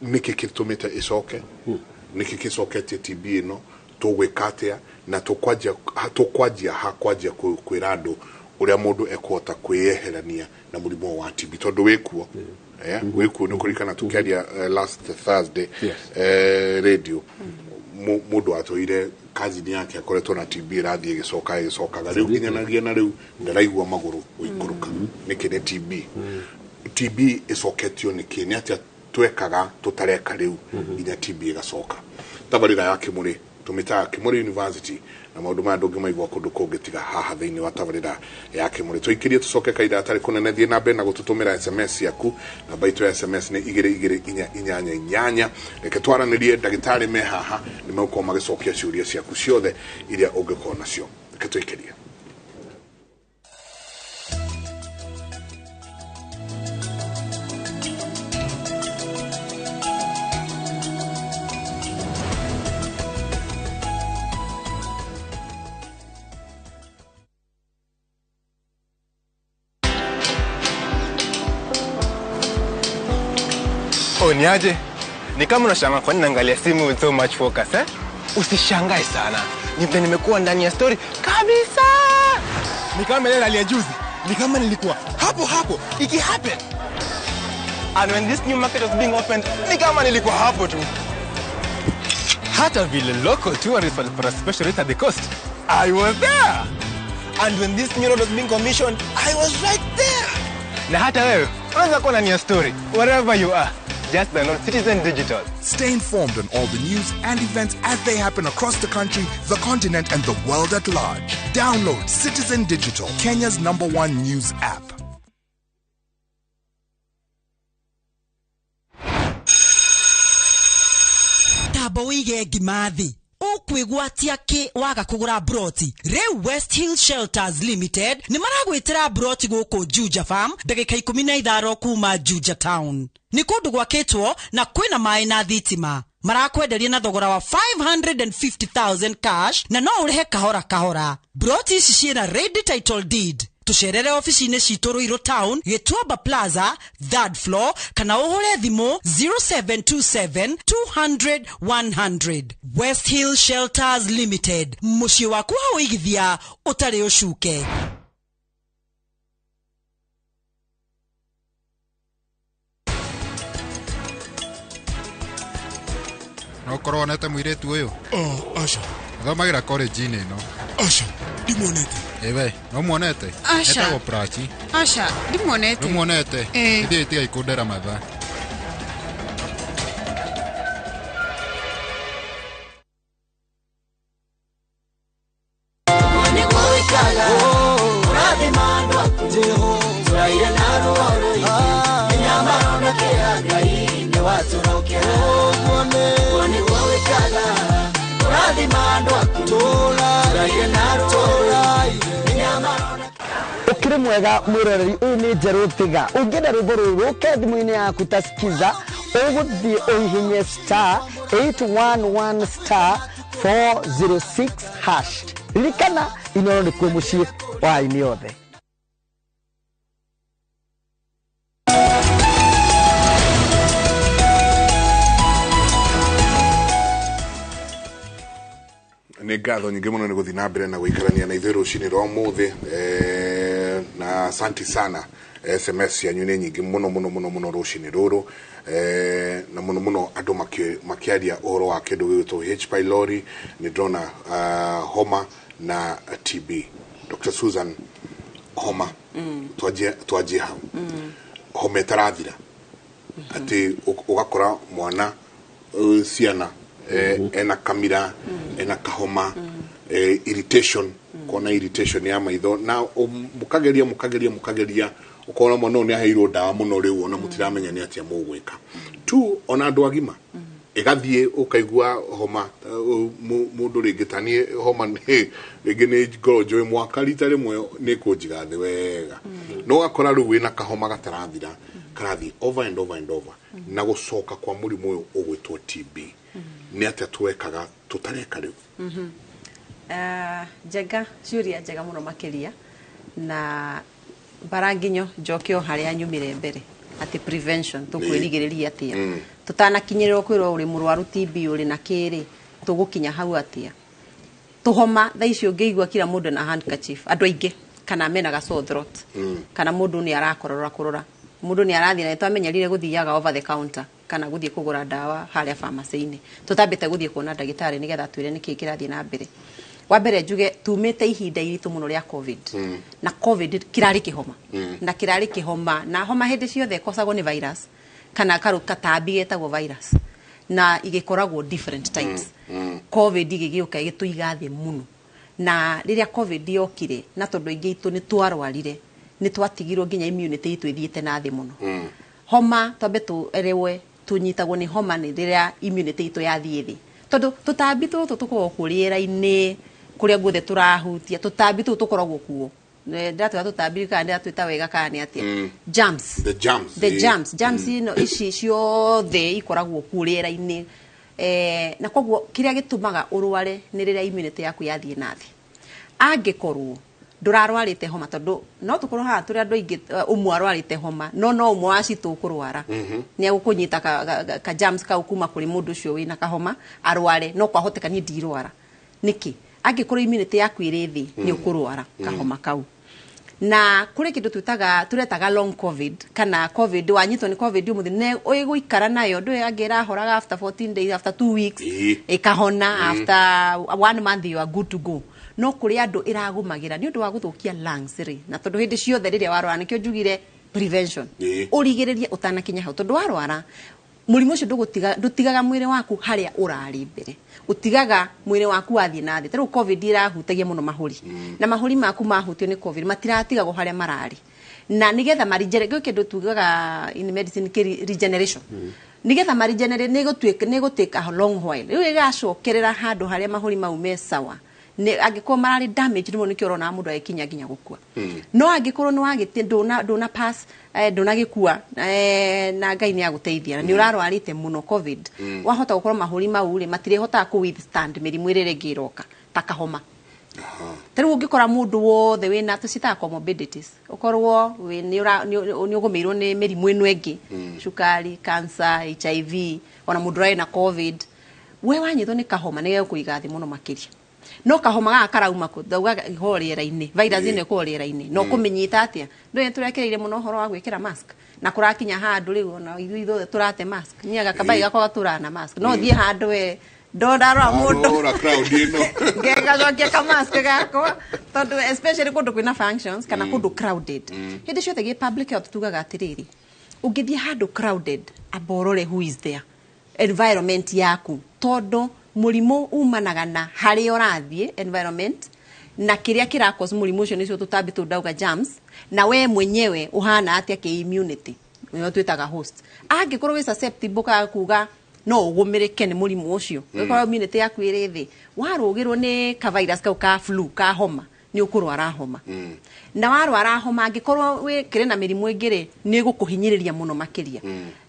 S12: nĩkĩ gĩtũmĩte icoke nĩkĩ gĩcoketie TB ĩno tũgwĩka atĩa na tũkwanjia hakwanjia kwĩra andũ uria mundu ekwota kwĩyeherania na mũrimũ wa TB tondu wikuo wikuo nĩ kũrikana tukiaria last Thursday radio mundu atũire kazini yake akoretwo na TB rathie gicokaga riu nginyanagia na riu ndaraigua maguru uikuruka niki ni TB icoketio niki ni atia twekaga tutareka riu inya TB igacoka tabarira yake muri tumita Kimuri University na maundu ma ndungi maigwa kundu kungi tiga haha thiini wa tabarira yake muri twikirie tucoke kaida atari kunenethie na mbe na gututumira SMS yaku na baito ya SMS ni 2288 reke twaranirie ndagitari me haha ni mauko magicokia ciuria ciaku ciothe iria ungikona nacio reke twikirie
S5: Niaje? Ni kama unashangaa kwa nini naangalia simu with so much focus Usishangae sana. Nimekuwa ndani ya story kabisa. Ni kama ile alia juzi. Ni kama nilikuwa hapo iki happen. And when this new market was being opened, ni kama nilikuwa hapo tu. Hata vile local tourists for a special rate at the coast, I was there. And when this new road was being commissioned, I was right there. Na hata wewe, unaweza kuwa ndani ya story wherever you are. Just download Citizen Digital.
S19: Stay informed on all the news and events as they happen across the country, the continent, and the world at large. Download Citizen Digital, Kenya's #1 news app.
S20: Tabo wige gimathi.
S3: ukwigwatia ki waga kugura broti Rew West Hill Shelters Limited ni maragwitira broti guku Juja Farm ndagika 15 kuma Juja Town ni kundu gwakitwo na kwina mai na thitima marakwenderia na thogora wa 550,000 cash na no urehe kahora broti ici ciina ready title deed tucerere ofisi-inĩ citũ Ruiru Town Gĩtuamba Plaza 3rd floor kana ũhũre thimũ 0727 200 100 West Hill Shelters Limited mũciĩ waku wa ũigithia ũtarĩ ũcuke.
S9: No korwo onete mũirĩtu ũyũ aca athomagira college-inĩ ĩno aca ndimuonete ewe no muonete etagwo Prachi
S20: aca ndimuonete
S9: ndimuonete ithiĩ tiga ikundera mathaa
S21: ukiri mwega mwiroreri uyu ni Njeru Thiga ungenda rwimbo ruru ke thimu-ini yaku ta skiza uguthie uhihinye *811*406# ririkana Inooro ni kuo mucii wa aini yothe.
S12: nĩ ngatho nyingĩ mũno nĩ gũthiĩ na mbere na gũikarania na ithuĩ rũcinĩ rwa ũmũthĩ na asanti sana SMS yanyu nĩ nyingĩ mũno rũcinĩ rũrũ na mũno andũ makĩaria ũhoro wa kĩndũ gĩgwĩtwo H. pylori nĩ ndĩrona homa na TB. Dr. Susan, homa twanjie hau homa ĩtarathira atĩ ũgakora mwana ciana ena kamira ena kahoma irritation kona irritation ya maitho na mukageria ukona mwana nĩ aheirwo ndawa mũno rĩu ona mũtiramenya nĩ atia mũgwĩka tu ona andũ agima ĩgathiĩ ũkaigua homa mũndũ rĩngĩ tani homa rĩngĩ nĩ ngoro njũĩ mwaka rita rĩmwe nĩ kũnjiga thĩ wega no ũgakora rĩu wĩna kahoma gatarathira karathiĩ over and over na gũcoka kwa mũrimũ ũyũ ũgwĩtwo TB nĩ atĩa twekaga tũtareka rĩu.
S1: Njega ciũria njega mũno makĩria na baranginyo njokio harĩa nyumire mbere ati prevention tukwirigĩrĩria atia tutanakinyĩrĩrwo kwĩrwo ũrĩ mũrwaru TB ũrĩ na kĩrĩ tũgũkinya hau atia tuhoma thaa icio ngĩigua kila mũndũ na handkerchief andũ aingĩ kana mena ga sore throat kana mũndũ nĩ arakorora mũndũ nĩ arathiĩ na twamenyerire gũthiaga over the counter kana gũthiĩ kũgũra ndawa harĩa pharmacy-inĩ tutambĩte gũthiĩ kuona ndagĩtarĩ nĩgetha twĩre nĩkĩ kĩrathiĩ na mbere. Wa mbere njuge tumĩte ihinda iritũ mũno rĩa covid na covid kirarĩ kĩhoma na kirarĩ kĩhoma na homa hĩndĩ ciothe ĩkosagwo nĩ virus kana katambi getagwo virus na igĩkoragwo different types. Covid igĩgĩũka igĩtũiga thĩ mũno na rĩrĩa covid yokire na tondũ aingĩ itũ nĩ twarwarire nĩ twatigirwo nginya immunity itũ ithiĩte na thĩ mũno. Homa twambe tũerewe tunyitagwo nĩ homa nĩ rĩrĩa immunity itũ yathiĩ thĩ tondũ tũtambi tũtũ tũkoragwo kũrĩera-inĩ kuria guothe turahutia tutambi tu tukoragwo kuo ndatwa tutambi kana ndatwita wega kana atia germs the germs ino ici ciothe ikoragwo kuriera-ini na koguo kiria gitumaga urware ni riria immunity yaku yathie nathi angikorwo ndurarwarite homa tondu no tukorwo ha turi andu ingi umwe arwarite homa no umwe acitu kurwara ni agukunyita ka germs ka ukuma kuri mundu ucio wina kahoma arware no kwahoteka ni ndirwara niki angĩkorwo immunity yaku ĩrĩ thĩ nĩ ũkũrwara kahoma kau na kũrĩ kĩndũ turetaga long covid kana covid wanyitwo nĩ covid umuthi ne ũgũikara nayo ndũ angĩra horaga after 14 days after 2 weeks ikahona after 1 month you are good to go no kũrĩ andũ ĩragũmagira nĩ ũndũ wa gũthũkia lungs rĩ na tondũ hĩndĩ ciothe rĩrĩa warwara nĩkĩo njugire prevention ũrigĩrĩrie ũtanakinya hau tondũ warwara mũrimũ ũcio ndũtigaga mwĩrĩ waku harĩa ũrarĩ mbere utigaga mwĩrĩ waku wathie na thĩ tarũ covid irahutagia mũno mahũri na mahũri maku mahutio nĩ covid matiratigagwo harĩa marari na nigetha marijere gĩkĩndũ tugaga in medicine regeneration nigetha marigenerate nego take a long while riu igacokerera handu haria mahuri mau me sawa ne agiko marari damage rimo nikio rona mundu agikinya ginya gukua no agikoro ni wagite ndona pass ndona gikua na Ngai ni aguteithia ni urarwarite muno covid wahota gukoro mahuri mau ri matire hota ku withstand mirimu irere giroka takahoma Teru ungikora mundu wothe wina tucita comorbidities ukorwo ni ugumirwo ni mirimu ino engi shukari cancer HIV ona mundu rai na covid we wanyithwo ni kahoma ni gekuiga thi muno makiria no kahoma ga karauma ku dauga ihoriera-ini virus ine ihoriera-ini no kumenyita atia ndo turekereire muno horo wa gwikira mask na kurakinya handu riu ona ithuothe turate mask nyaga kabai gakwa turana mask no thie handu we ndorara mundu
S12: ora crowd ino
S1: ngega jokia ka mask gakwa tondu especially kundu kwina functions kana kundu crowded hindi ciothe gi public health tugaga atiriri ungithie handu crowded aborore who is there environment yaku tondu murimu umanaga na hari orathie environment na kiria kira cause murimu ucio nicio tutambi tudauga germs na we mwenyewe uhana atia ke immunity niyo twitaga host angikorwo wi susceptible ka kuga no ugumirike ni murimu ucio ukorwo immunity yaku iri thi warugirwo ni ka virus ka flu ka homa ni ukurwara homa na warwara homa angikorwo we kire na mirimu ingire ni gukuhinyiriria muno makiria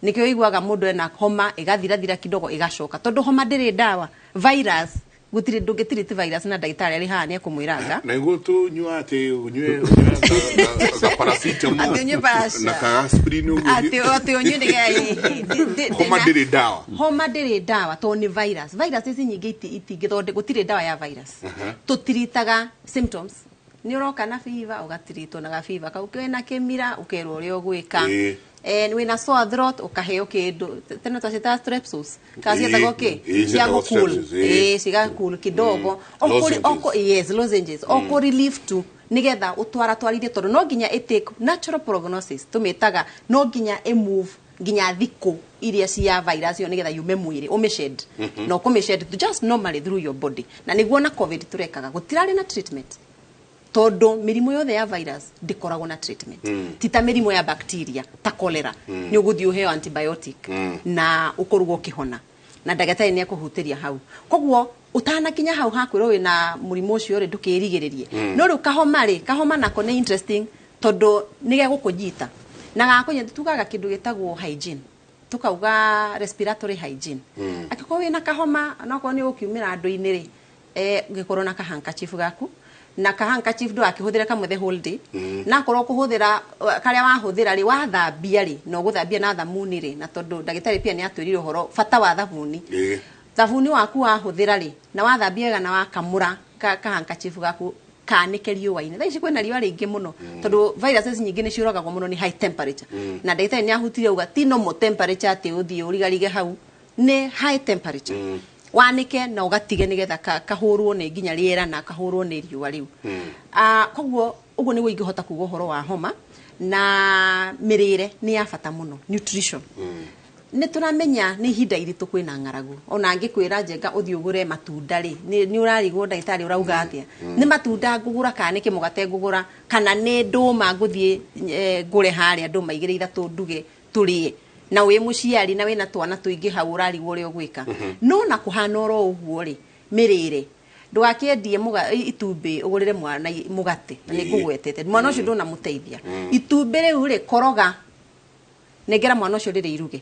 S1: nikio igwaga mundu ena homa igathira kidogo igacoka tondu homa ndiri dawa virus gutire ndungitirite virus na ndagitari ari haha ni akumwiraga
S12: na igutu nyua ati unywe za paracetamol na ka aspirin
S1: ati unywe
S12: homa ndiri
S1: dawa to ni virus ici nyingi itingithonde gutire dawa ya virus tutiritaga symptoms ni uroka na fever ugatirito na fever ka ukena kemira ukerwo uri ogwika wina sore throat ukaheo kindu tena twacita strepsils kazi yatago ke yango cool siga cool kidogo yes lozenges oko relief tu nigetha utwarithie tondu no ginya itake natural prognosis tumitaga no ginya move ginya thiko iria cia virus yo nigetha yume mwiri umeshed no kumeshed just normally through your body na niguo na covid turekaga gutirari na treatment todo mirimu yothe ya virus ndikoragwo na treatment tita mirimu ya bacteria ta cholera ni uguthi uheo antibiotic na ukorugwo kihona na ndagitari ni akuhutiria hau kogwo utana kinya hau hakwiro wina murimu ucio ri ndukirigiririe no ru kahoma nako ni interesting todo nige gukujita na gakunye tugaga kindu gitagwo hygiene tukauga respiratory hygiene akiko wina kahoma nako ni ukiumira andu-ini ri ngikorwo na kahankachifu gaku na kahankachifu ndo akihudira kamwe the whole day na korwo kuhuthira karia wahuthira ri wathambia ri no guthambia na thamuni ri na tondu ndagitari pia ni atwirire horo fata wa thamuni thamuni waku wahuthira ri na wathambia wega na wakamura kahankachifu gaku kanike riũa-inĩ thaa ici kwĩna riũa rĩingĩ mũno tondu viruses nyingĩ nĩ ciũragagwo mũno ni high temperature na ndagĩtarĩ nĩ ahutirie uga ti normal temperature atĩ ũthiĩ ũrigarige hau nĩ high temperature wanike na ugatige nigetha kahurwo ni nginya riera na kahurwo ni riũa riu kogwo uguo nĩguo ingĩhota kuga ũhoro wa homa na mirire ni ya bata mũno nutrition ni turamenya ni hinda iritu kwina ngaragu ona ngikwira njenga uthi ugure matunda ri ni urarigwo ndagitari urauga atia ni matunda ngugura kana niki mugate ngugura kana ni nduma nguthie ngure haria nduma igire ithatu nduge turie na we muciari na wina twana tuingi hau urarigwo ri ogwika no na kuhana oro uguo ri mirire ndwakiendie itumbi ugurire mwana mugate ni ngugwetete mwana ucio ndona muteithia itumbi riu ri koroga negera mwana ucio riri iruge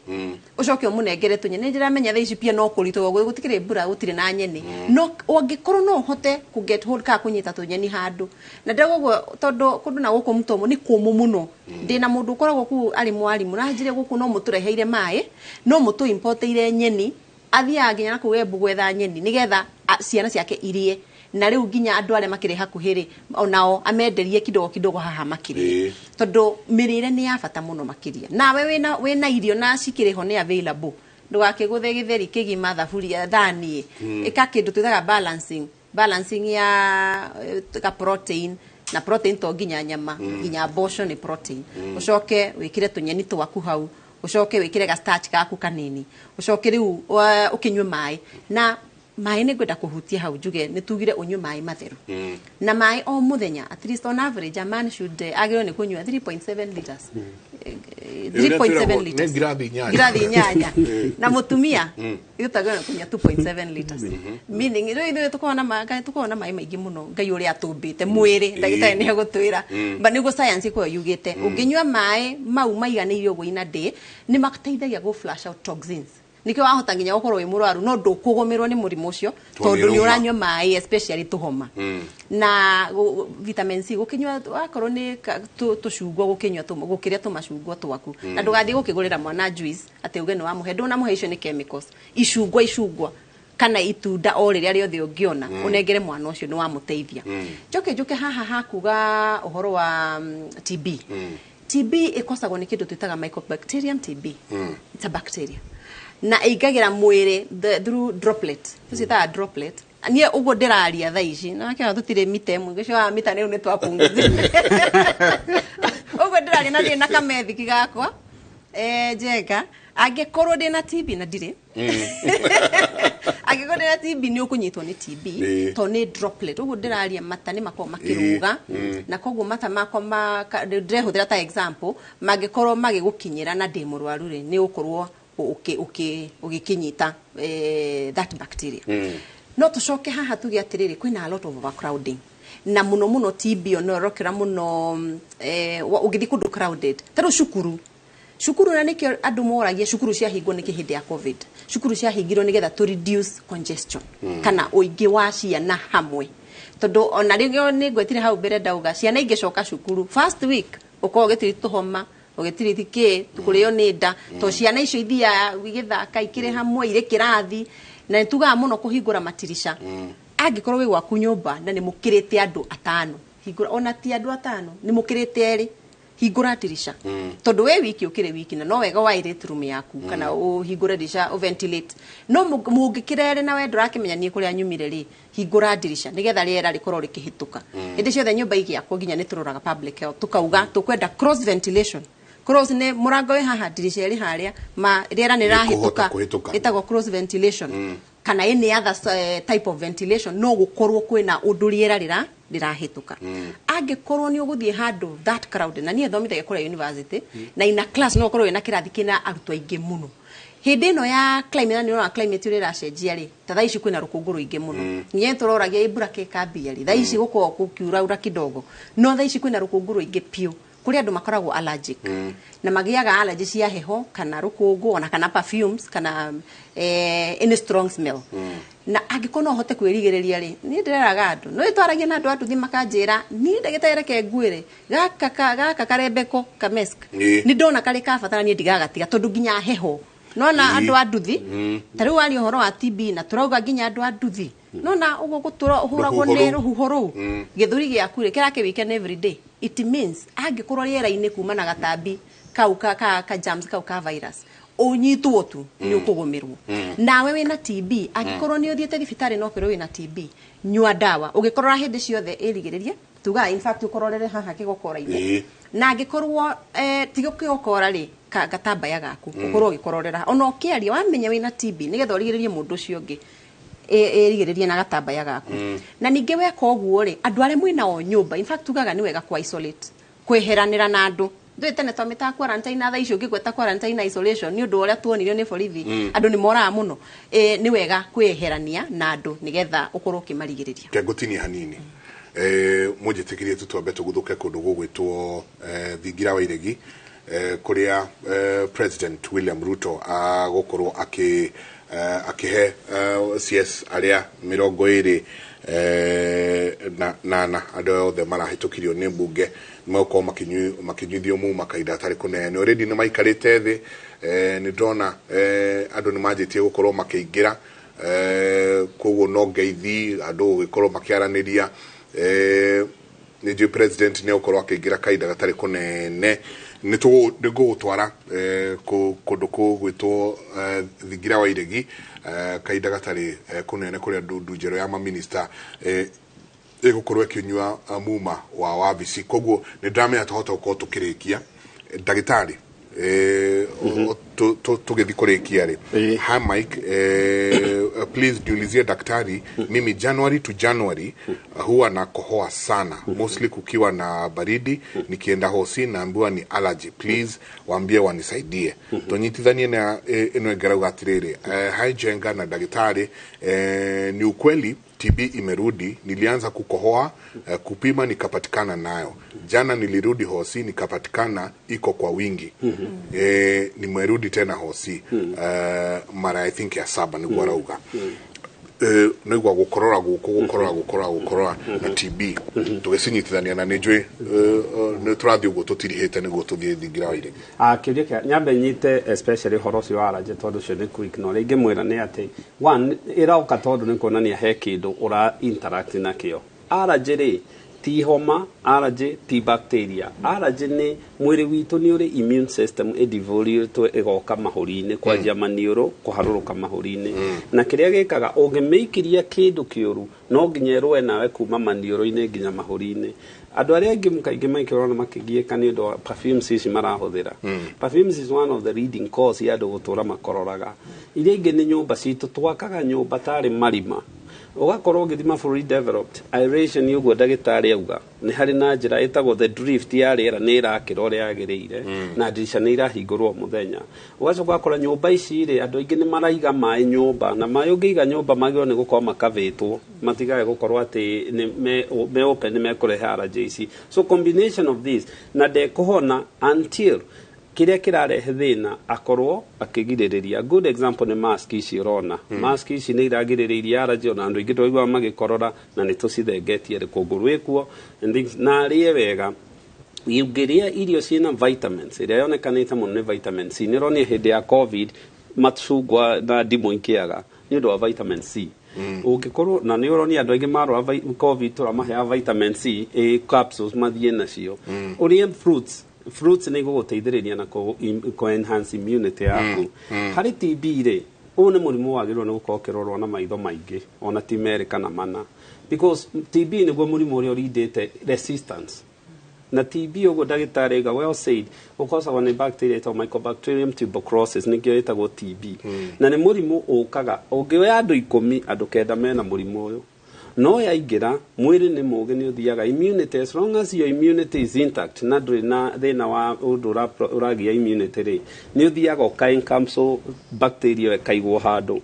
S1: ucoke umunengere tunye ni ndiramenya thaa ici pia no kurito gutikire mbura gutire na nyeni no wangikorwo no hote ku get hold ka kunyita tunyeni handu na ndagwo tondu kundu na guku mutomo ni kumu muno ndina mundu koragwo ku ari mwarimu na njire guku no mutureheire mai no mutu importeire nyeni athia nginya na kuwe bugwetha nyeni nigetha ciana ciake irie na riu nginya andu are makire hakuhiri onao amenderie kidogo haha makire tondu mirire ni ya bata muno makiria nawe wina irio na cikiriho ni available ndugakiguthe githeri kigima thaburia thani ika kindu twithaga balancing ya ka protein na protein to nginya nyama nginya mboco ni protein ucoke wikire tunyeni twaku hau ucoke wikire ga starch gaku kanini ucoke riu ukinywe mai na mai ne gwenda kuhutia hau juge ne tugire unywe mai matheru na mai o muthenya at least on average a man should agirwo ne kunywa 3.7 liters 3.7 liters girathi nyanya na mutumia yutagwo na kunywa 2.7 liters meaning ithu tukona mai maingi muno ngai uri atumbite mwiri ndagitari ni agutwira ba niguo science ko yugite unginywa mai mau maiganeirio go ina day ni mateithagia go flush out toxins nikio wahota nginya gukorwo wi murwaru no ndukugumirwo ni murimu ucio tondu ni uranywa mai especially tuhoma na vitamin C gukinywa wakorwo ni tucungwa gukinywa gukiria tumacungwa twaku na ndugathie gukigurira mwana juice ati uge ni wa muhe nduna muhe icio ni chemicals icungwa kana itunda o riria riothe ungiona unengere mwana ucio ni wa muteithia njoke haha hakuga uhoro wa TB TB ikosagwo ni kindu twitaga Mycobacterium TB it's a bacteria na igagira mwire through droplet tusita droplet nie ugo ndiraria tha ici na kĩo tutire mita ĩmwe gĩcio wa mita nĩ nĩ twapunguthi ugo ndiraria na ndina kamethiki gakwa njega angikorwo ndina TB na ndire angikorwo ndina TB ni ukunyitwo ni TB to ni droplet ugo ndiraria mata ni makoma makiruga na koguo mata makoma ndirehuthira ta example magikorwo magigukinyira na ndi murwaru ri ni ukorwo ugikinyita that bacteria no tucoke haha tuge atiriri kwina a lot of overcrowding na muno TB no rokera muno ugithi kundu crowded tero shukuru na nikio andu moragia shukuru cia hingo niki hindi ya covid shukuru cia hingiro nigetha to reduce congestion kana uingi wa ciana hamwe tondu ona ringio ni gwetire hau mbere ndauga ciana ingicoka shukuru first week uko gitiri tuhoma ogitiri ke tukurio ni nda to ciana icio ithia wigithaka ikire hamwe ire kirathi na nituga muno kuhingura matirisha angikorwo wi gwaku nyumba na ni mukirite andu atano hingura ona ti andu atano ni mukirite eri hingura tirisha tondu we wiki ukire wiki na no wega wa irate room yaku kana uhingura dirisha ventilate no mungikirere na we ndurakimenya ni kuria nyumire ri hingura dirisha nigetha riera rikorwo rikihituka indi ciothe nyumba iki yakwa nginya ni turoraga public health tukauga tukwenda cross ventilation cross ne murango we haha dirisha ri haria ma riera ni rahituka itago cross ventilation kana any other type of ventilation no gukorwo kwina undu riera rirahituka angikorwo ni uguthie handu that crowd na nie thomithagia kuri university na ina class no korwo ina kirathi kina arutwo aingi muno hindi no ya climate ni no climate ri racenjia ri tatha ici kwina rukungu ruingi muno nye turoragia ibura ke kambia ri tha ici guko kukiura ura kidogo no tha ici kwina rukungu ruingi piu kuri andu makoragwo allergic na magiaga allergies ya heho kana rukungu ona kana perfumes kana any strong smell na agikono hote kwirigereria ri ni ndireraga andu no itwaragia na andu atuthi makanjira ni ndagitaire ke ngwire gaka karembeko ka mask ni ndona kari ka fatara ni ndigagatiga tondu ginya heho nona andu anduthi tari wali horo wa TB na turauga ginya andu anduthi nona ugo guturo uhuragwo ni ruhuhuru githuri giaku ri kirake weekend every day it means angikorwo riera-ini kuma na gatambi kau ka germs kau ka virus unyitwo tu ni ukugumirwo nawe wina TB angikorwo ni uthiete thibitari no korwo wina TB nyua dawa ugikorora hindi ciothe irigirerie tuga in fact ukororere haha kigokora-ini na angikorwo tigo kigokora ri gatambaya gaku ukorwo ugikororera ona ukiaria wamenya wina TB nigetha urigirerie mundu ucio ungi erigererie na gatambaya gaku na ninge weka uguo ri andu are mwina o nyumba in fact tugaga ni wega kwa isolate kweheranira na andu ndwetene twamita quarantine na tha icio ngigweta quarantine na isolation ni undu uria tuonirio ni borithi andu ni moraga muno ni wega kweherania na andu nigetha ukorwo kimarigireria
S12: kengutinia hanini mujitikirie tutwambe tuguthuke kundu gugwitwo thingira wa iregi kuria President William Ruto agukorwo akihe CS aria 20 na andu othe marahitukirio ni mbunge moko makinyithio mu makaida tari kunene already ni maikarite thi ni ndona andu ni majitie gukorwo makiingira koguo no ngeithi andu gukorwo makiaraniria ni ju president ni ukorwo akiingira kaida gatari kunene ni gutwara kundu gwitwo thingira wa iregi kaida gatari kunene kuria ndu njero ya ma minister igukorwo kinyua muma wa wabici koguo ni ndamenya tuhota uko tukirikia ndagitari tugethi kurikia ri ha Mike please diulizie daktari mimi January to January huwa na kohoa sana mostly kukiwa na baridi nikienda hosi naambiwa ni allergy please waambie wanisaidie tonyitithanie na eno garauga atiriri haijenga na daktari ni ukweli TB imerudi nilianza kukohoa kupima nikapatikana nayo jana nilirudi hosi nikapatikana iko kwa wingi nimerudi tena hosi mara I think ya 7 ni gwarauga nigwa gukorora na TB tugesinyitithania na nijwe ne turathi ugo tutirihete nigo tuthie thingira ire
S16: kiria nyambe nyite especially horosi wa araje tondu cio ni quick no ringi mwira ni ati one irauka tondu ni kuonania he kindu ura interact nakio araje ri ti homa araje ti bacteria araje ni mwiri witu ni uri immune system edivolio egoka mahuri-ini kwanjia maniuro kuharuruka mahuri-ini na kiria gikaga ungimeikiria kindu kiuru no nginya rwe nawe kuma maniuro-ini nginya mahuri-ini andu aria angi mukaingi maikirona makigieka ni ndo perfumes ici marahuthira perfumes is one of the leading cause ya andu gutura makororaga iria ingi ni nyumba citu twakaga nyumba tari marima ugakorwo githima fully developed aeration yugo dagitari auga ni hari na njira itagwo the drift ya riera ni irakira uria yagiriire na dirisha ni irahingurwo muthenya ugacoka gakora nyumba ici ri andu ingi ni maraiga mai nyumba na mai ungiiga nyumba magiro ni gukorwo makavitwo matigae gukorwo ati ni me open ni mekurehe allergies so combination of this na de kuhona until kiria kirarehe thina akorwo akigiririria good example ni mask ici urona mask ici ni iragiririria allergy na andu ingi twaigua magikorora na ni tucithegetie rikungurwikuo and things na rie wega yugiria irio ciina vitamins iria yonekanite muno ni vitamin C ni roni hindi ya covid matshugwa na ndimo inkiaga ni ndo vitamin C ugikorwo na ni uroni andu ingi marwa covid turamahe vitamin C capsules mathie nacio urie fruits ni guguteithiriria na ko enhance immunity yaku hari TB ri one murimu wagirwo ni gukorwo kirorwo na maitho maingi ona ti America na mana because TB ni gwo murimu uri urindite resistance na TB ugo dagitari ga well said because of a bacteria to Mycobacterium tuberculosis ni kio etagwo TB na ni murimu ukaga ungiwe andu 10 andu 9 mena murimu uyu no yaingira mwiri ni muge ni uthiaga immunity as long as your immunity is intact na nduri na thina wa udura uragia immunity ri ni uthiaga ukain capsule bacteria kaigwo handu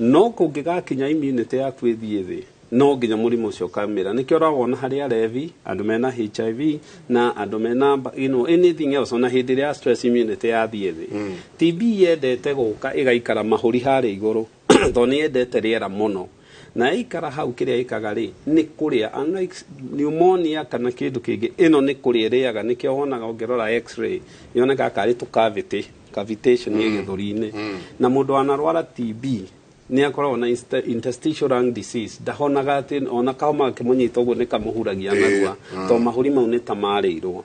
S16: no kungigakinya immunity yaku ithie thi no nginya murimu ucio kamera nikio rawona hari arevi andu mena HIV na andu mena anything else ona hindi ya stress immunity yathie thi TB yendete guka igaikara mahuri hari iguru to ni yendete riera muno na ikara hau kiria ikaga ri ni kuria unlike pneumonia kana kindu kingi ino ni kuria riaga nikio wonaga ungirora x-ray yoneka kari tu cavitation ni githuri-ini na mundu anarwara TB ni akorwo na interstitial lung disease dahonaga ati ona kauma kimunyita uguo ni kamuhuragia narua to mahuri mau ni tamarirwo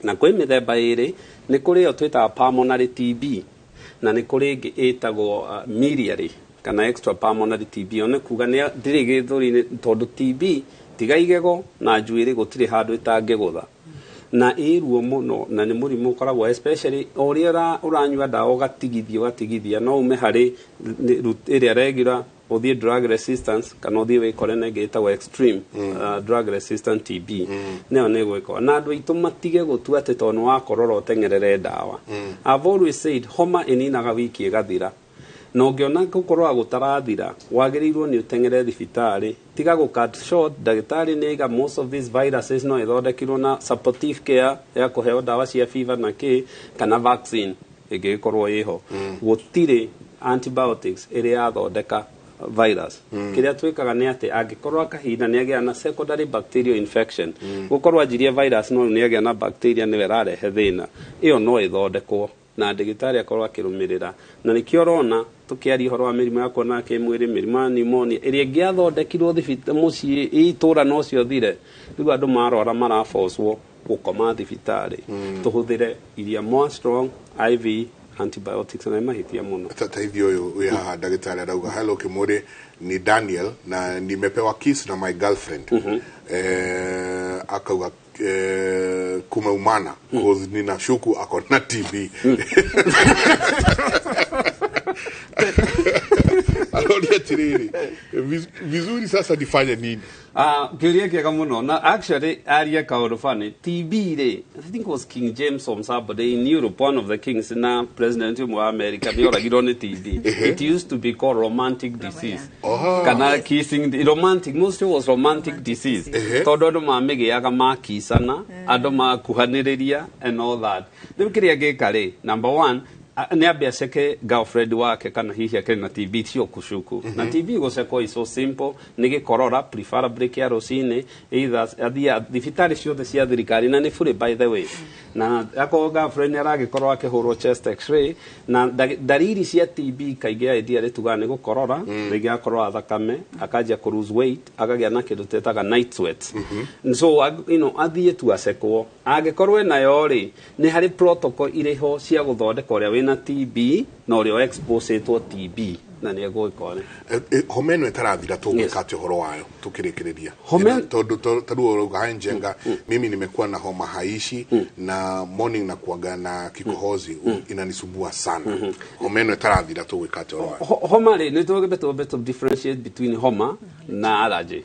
S16: na kwi mithemba iri ni kuri yo twita pulmonary TB na ni kuri ingi itagwo miliary kana extra pulmonary TB one kuga ni ndiri githuri tondu TB tigaigego na njuiri gutiri handu itangigutha na iruo muno na ni murimu koragwo especially oria uranyua dawa gatigithia no ume hari area regular uthie drug resistance kana uthie wikore negeta extreme drug resistant TB neo ne gwiko na andu itu matige gutua ati tonu wa korora utengerere dawa I've always said homa ininaga wiki igathira no ngiona gukorwa gutarathira wagirirwo ni utengere thibitari tiga go cut short dagitari nega most of these viruses no ithondekirwo na supportive care ya kuheo dawa cia fever na kana vaccine igikorwo iho gutire antibiotics iria yathondeka virus kiria twikaga ni ati angikorwa kahinda ni agia na secondary bacterial infection gukorwa jirie virus no ni agia na bacteria ni werarehe thina iyo no ithondekwo na ndagitari akorwo akirumirira na nikio rona tukiari horo wa mirimu yakwa na kimwiri mirimu pneumonia iria giathondekirwo thibita mucii itura no cio thire riu andu marora marafoswo gukoma thibitari tuhuthire iria more strong IV antibiotics na mahitia muno
S12: tataithio uyu haha ndagitari arauga hello kimuri ni Daniel na nimepewa kiss na my girlfriend akauga kumeumana cause ninashuku ako na TB. Alonia tiriri. Vizuri sasa nifanye nini?
S16: Kiuria kiega muno. Na actually aria kaundu funny. TB I think it was King James from Sabbath in Europe, one of the kings na president of America ni oragirwo ni TB. It used to be called romantic disease. Kana kissing romantic, most was romantic disease. Tondu andu mamegeaga makisana, andu makuhaniriria and all that. Riu kiria gikari number 1 ni ambia seke girlfriend wake kana hihi akena na TB sio kushuku na TB goceko is so simple ni gikorora preferably kia rocine either athia thibitari ciothe cia thirikari na ni free by the way na ako girlfriend aragikorwo akihurwo chest x-ray na dariri cia TB kaingia idea rituga ni gukorora rigi akorora thakame akaja ku lose weight akagia na kindu tetaga night sweats so athie tu asekwo agikorwo nayo ri ni hari protocol iriho cia guthondeka uria na TB na urio expose to TB na ni egwikone
S12: homeno etarathira tugikate horo wayo tukirikireria tondu taruo gahenjenga mimi nimekuwa na homa haishi na morning na kuaga na kikohozi inanisumbua sana homeno etarathira tugikate horo wayo
S16: homa ri ni tugebeto beto differentiate between homa na allergy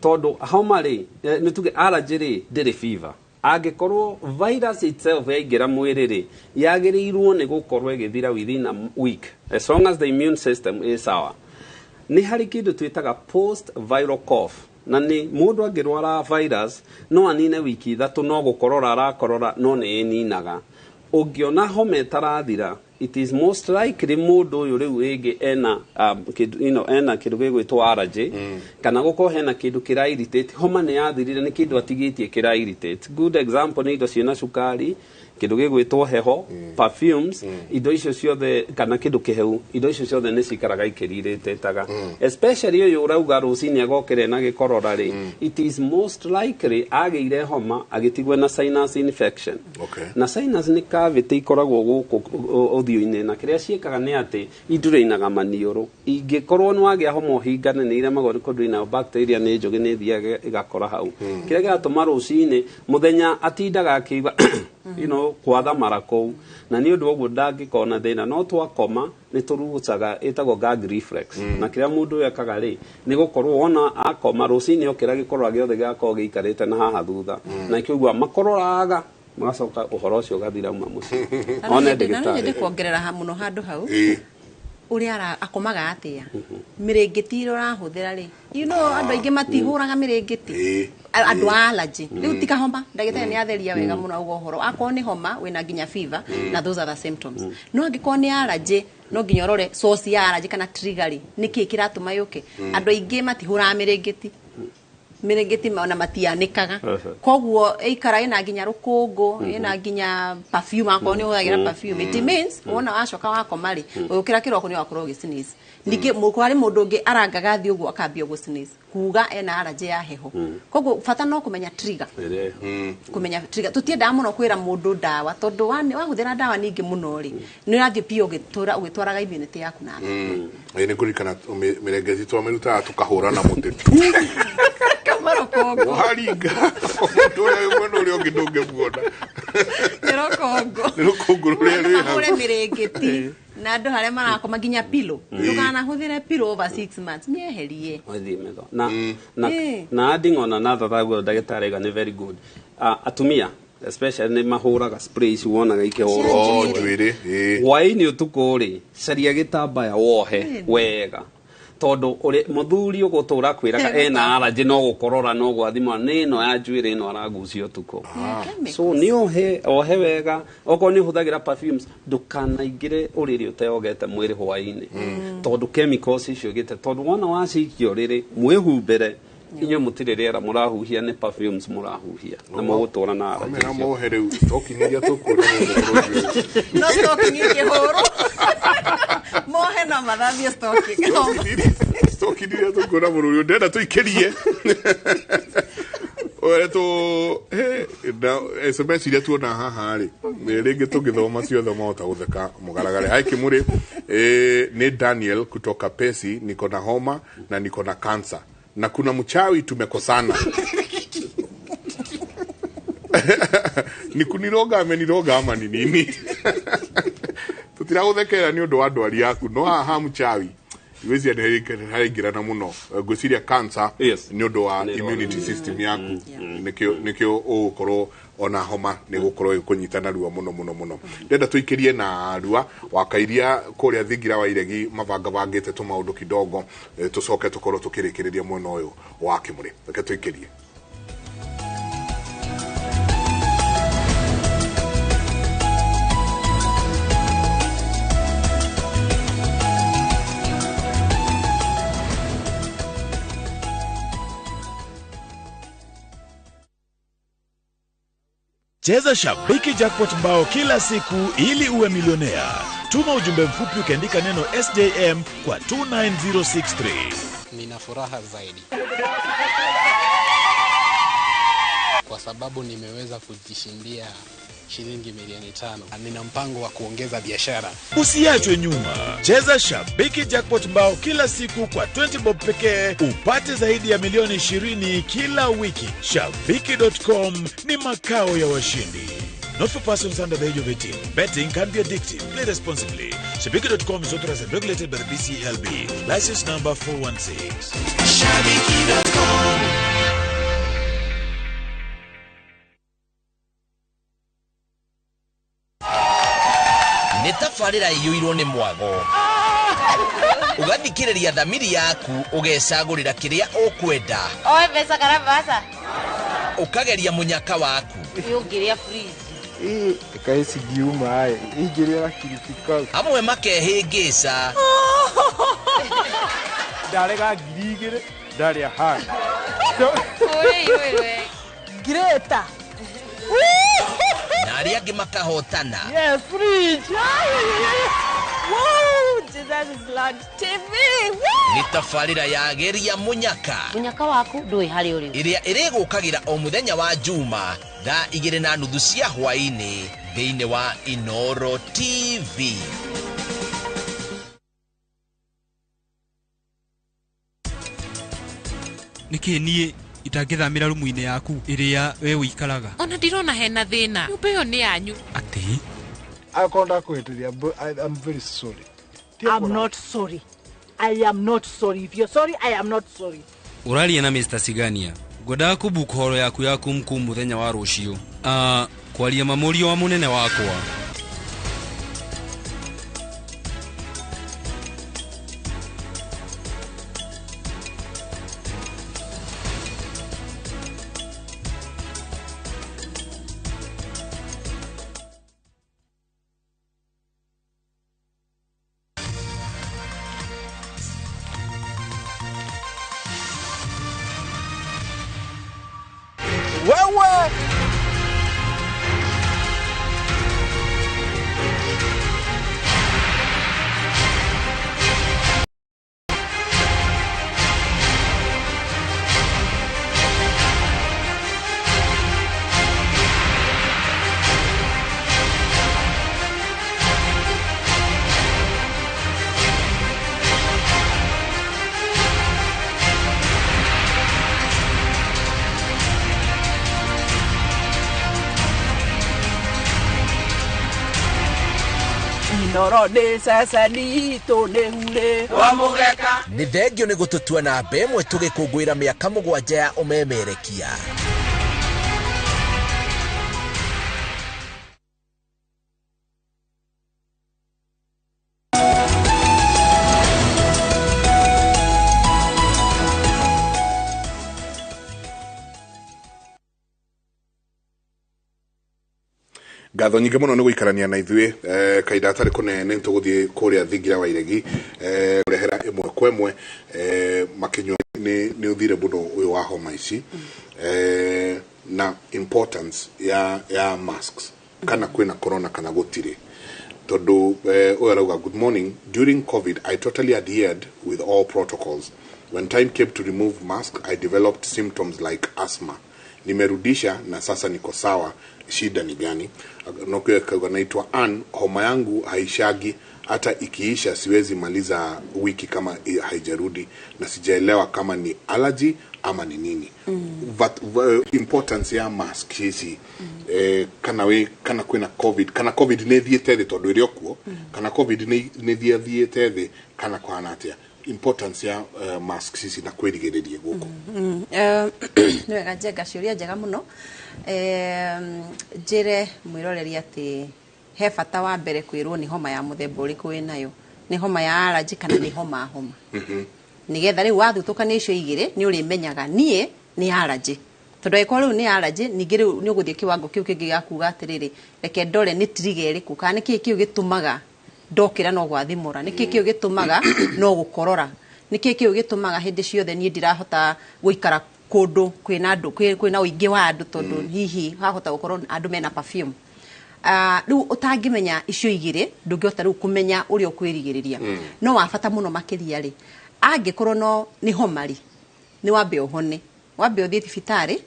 S16: tondu homa ri ni tuge allergy ri ndiri fever agikorwo virus itself yaingira mwiriri yagirirwo ni gukorwo igithira within a week as long as the immune system is sour ni hari kindu twitaga post viral cough na ni mundu angirwara virus no anine wiki ithatu no gukorora arakorora no ni eninaga ungiona homa tarathira it is most likely mundu uyu riu igi ena ena kindu gigwitwa allergy kana guko hena kindu kira irritate homa ni yathirire ni kindu atigitie kira irritate good example ni indo ciena sukari kindu gigwitwa heho perfumes indo icio ciothe kana kindu kiheu indo icio ciothe ni cikaraga ikiririte taga especially uyu urauga rucini agokere na gikorora ri it is most likely ageire homa agitigwe na sinus infection na sinus ni cavity ikoragwo guku uthio-ini na kiria ciekaga ni ati indurinaga maniuru ingikorwo ni wagia homa hingane ni ire magori kondu ina bacteria ni njoge ni thiaga igakora hau kiria giatuma rucini muthenya atindaga akiigwa kwatha marako na ni undu ogwo ndangikona thina no twakoma ni turugucaga itago gag reflex na kiria mundu yakaga ri ni gukorwo wona akoma rucini okira gikorwa giothe gako giikarite na haha thutha na kiugwa makororaga magacoka uhoro ucio gathira uma muci ona ndegitari
S1: ndi kuongerera hamuno handu hau uria akomaga atia mirengeti irahuthira ri andu aingi matihuraga mirengeti andu allergy riu tika homa ndagitari ni atheria wega muno ugo horo akon ni homa wina nginya fever na those are the symptoms no angikon ni allergy no nginya urore source ya allergy kana trigger niki kiratuma yuke andu aingi matihuraga mirengeti maona matianikaga koguo ikara ina nginya rukungu ina nginya perfume akoni ugagira perfume it means wona wacoka wako mari ukira kiroko ni wakorwo gisneeze ningi mukwari mundu ungi arangaga thi uguo akambia gusneeze kuga ena allergy ya heho koguo fata no kumenya trigger kumenya trigger tutienda muno kwira mundu dawa tondu wahuthira dawa ningi muno ri ni rathi pio ugitwaraga immunity yaku na
S12: ni kurikana mirengeti twameruta tukahura na muti
S1: Marokongo.
S12: Waringa. Mundu uri ongi ndungemuona. Nirokongo ruri
S1: uri mirengeti. Na andu haria marakoma nginya pillow. Ndukana huthire pillow over 6 months. Ni eherie.
S16: Na adding on another that dagitari ga ni very good. Atumia especially ni mahuraga sprays wonaga ikihoro
S12: twiri
S16: waini utuko ri caria gitambaya wohe wega tondu uri muthuri ugutura kwiraga ena allergy no gukorora no gwathima nino ya njwire ino aragucio tuko so ni ohe wega oko ni huthagira perfumes ndukanaingire uriri uteogete mwiri hwaini tondu chemicals icio gite tondu wona wacikio riri mwihumbere inyo mutiririera murahuhia ni perfumes murahuhia na mugutura na allergy
S12: na mohere stokiniria tukura
S1: no stokiniria horo mohe na madhavia
S12: stokiniria tukura mururi ndenda tuikirie ore to na SMS ile tuona haha ri ringi tugithoma ciothe mota gutheka mugaragare hai kimuri ni Daniel kutoka Pesi niko na homa na niko na cancer na kuna mchawi tumekosana ni kuniroga ameniroga ama ni nini? Tutira guthekera ni undu wa ndwari yaku no haha mchawi iwezi haigirana muno gwiciria cancer ni undu wa immunity system yaku nikio ukorwo ona homa ni gukorwo ikunyitana ruo muno ndenda tuikirie na rua wakairia kuria thingira wa iregi mabanga bangite tu maundu kidogo tucoke tukorwo tukirikiriria mwena uyu wa Kimuri reke tuikirie.
S10: Cheza Shabiki Jackpot Mbao kila siku ili uwe milionea. Tuma ujumbe mfupi ukiandika neno SJM kwa 29063.
S13: Nina furaha zaidi kwa sababu nimeweza kujishindia shilingi milioni 5. Nina mpango wa kuongeza biashara.
S10: Usiachwe nyuma. Cheza Shabiki Jackpot Mbao kila siku kwa 20 bob pekee upate zaidi ya milioni 20 kila wiki. Shabiki.com ni makao ya washindi. Not for persons under the age of 18. Betting can be addictive. Play responsibly. Shabiki.com is authorized and regulated by the BCLB. License number 416. Shabiki.com.
S20: Netafarira iyuirwo ni mwago ugathikiriria thamiri yaku ugecagurira kiria ukwenda
S22: oe pesa karabasa
S20: ukageria munyaka waku
S22: yungiria freeze
S13: Kaisi giuma haya ingiria kirifika
S20: amwe makehingisa
S13: darega girigire daria ha
S22: oe Greta
S20: nari angi makahotana.
S22: Yes, fridge. Wow, Jesus is Lord. TV.
S20: Ni tafarira ya geria munyaka.
S22: Munyaka waku ndui hari uri.
S20: Iria irigukagira o muthenya wa Juma thaa 2:30 cia hwaini thiini wa Inoro TV.
S23: Niki nie itangithamira rumu-ini yaku iria we uikaraga
S22: ona ndirona hena thina nyumba iyo ni yanyu
S23: ati
S13: akonda kwetiria I'm very sorry.
S25: I'm not sorry. I am not sorry. If you're sorry, I am not sorry.
S23: Uralia na Mr. Sigania ngwenda kubuka horo yaku mku muthenya wa rucio kwaria mamurio wa munene wakwa
S13: wewe
S25: Inoro ni sasa ni to ne hure
S20: wa mugeka ni thengio ni gututua na mbemwe tugikungwira miaka 7 ya umemerekia.
S12: Ngatho nyingi muno ni guikarania na ithuĩ kaida atari kunene tuguthie kuria thingira wa iregi kurehera imwe kwemwe makinyo ni uthire muno uyu wa homa ici na importance ya masks kana kwina corona kana gutire tondu uyu arauga good morning during COVID I totally adhered with all protocols when time came to remove mask I developed symptoms like asthma nimerudisha na sasa niko sawa. Shida ni gani? Naitwa Ann, homa yangu haishagi hata ikiisha siwezi maliza wiki kama haijarudi, na sijaelewa kama ni allergy ama ni nini. But importance ya mask hizi kana kwina covid, kana covid ne thiete tondu iri okuo, kana covid ne thiete thi, kana kwana atia importance ya mask hizi na kwirigiriria guko.
S1: Ni wega njega ciuria njega muno. Njire mwiroreri ati he bata wa mbere kwirwo ni homa ya muthemba uriku winayo, ni homa ya allergy kana ni homa nigetha riu wathutukana icio igire ni urimenyaga nie ni allergy. Tondu eko riu ni allergy ningi riu ni uguthie kiwango kiu kingi ya kuga atiriri reke ndore ni triga iriku kana niki kiu gitumaga ndokira no gwathimura, niki kiu gitumaga no gukorora, niki kiu gitumaga hindi ciothe ni ndirahota guikara kundu kwina andu kwina uingi wa andu tondu hihi hahota gukorwo andu mena perfume. Riu utangimenya icio igire ndungihota riu kumenya uri ukwirigiriria. No wabata muno makiria ri angikorwo no ni homari ni wambe uhone, wambe uthie thibitari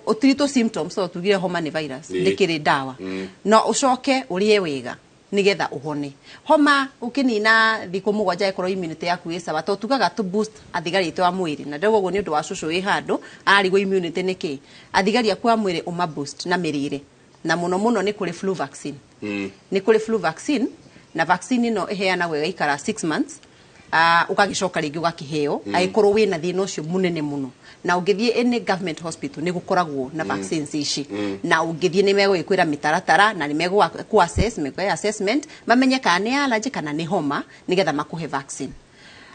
S1: utirito symptoms so tugire homa ni virus ndikiri dawa no ucoke urie wega nigetha uhone. Homa ukinina thiku mugwanja ikorwo immunity yaku isawa to tugaga to boost athigari itu wa mwiri, na ndogo go ni undu wa cucu wi handu ari go immunity niki athigari aku wa mwiri uma boost na mirire, na muno ni kuri flu vaccine. Ni kuri flu vaccine, na vaccine no iheana wega ikara 6 months. Ukagicoka ringi ugakiheo aikorwo wina thina ucio munene muno, na ungithie any government hospital ni gukoragwo na vaccines ici, na ungithie ni mego ikwira mitaratara na ni mego ku assess mego assessment mamenye kana ni allergy kana ni homa nigetha makuhe vaccine.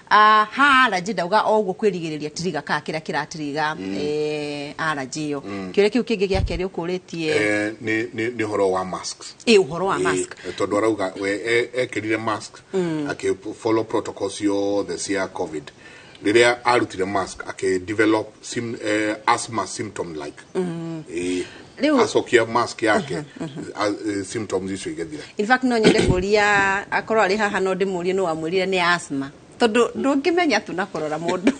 S1: Ha allergy dauga ogwo kwirigiriria tiriga ka kira kiratiriga allergy yo kire kiu kingi gia keri ukuritie
S12: ni horo wa masks.
S1: Uhoro wa mask
S12: Tondu arauga we ekirire mask ake follow protocols yo the cia covid, riria arutire mask ake develop asthma symptom like asokia mask yake symptoms icio igethira.
S1: In fact no nyende kuria akorwo ari haha no ndimurie no amwirire ni asthma tondu ndungimenya tu na kurora mundu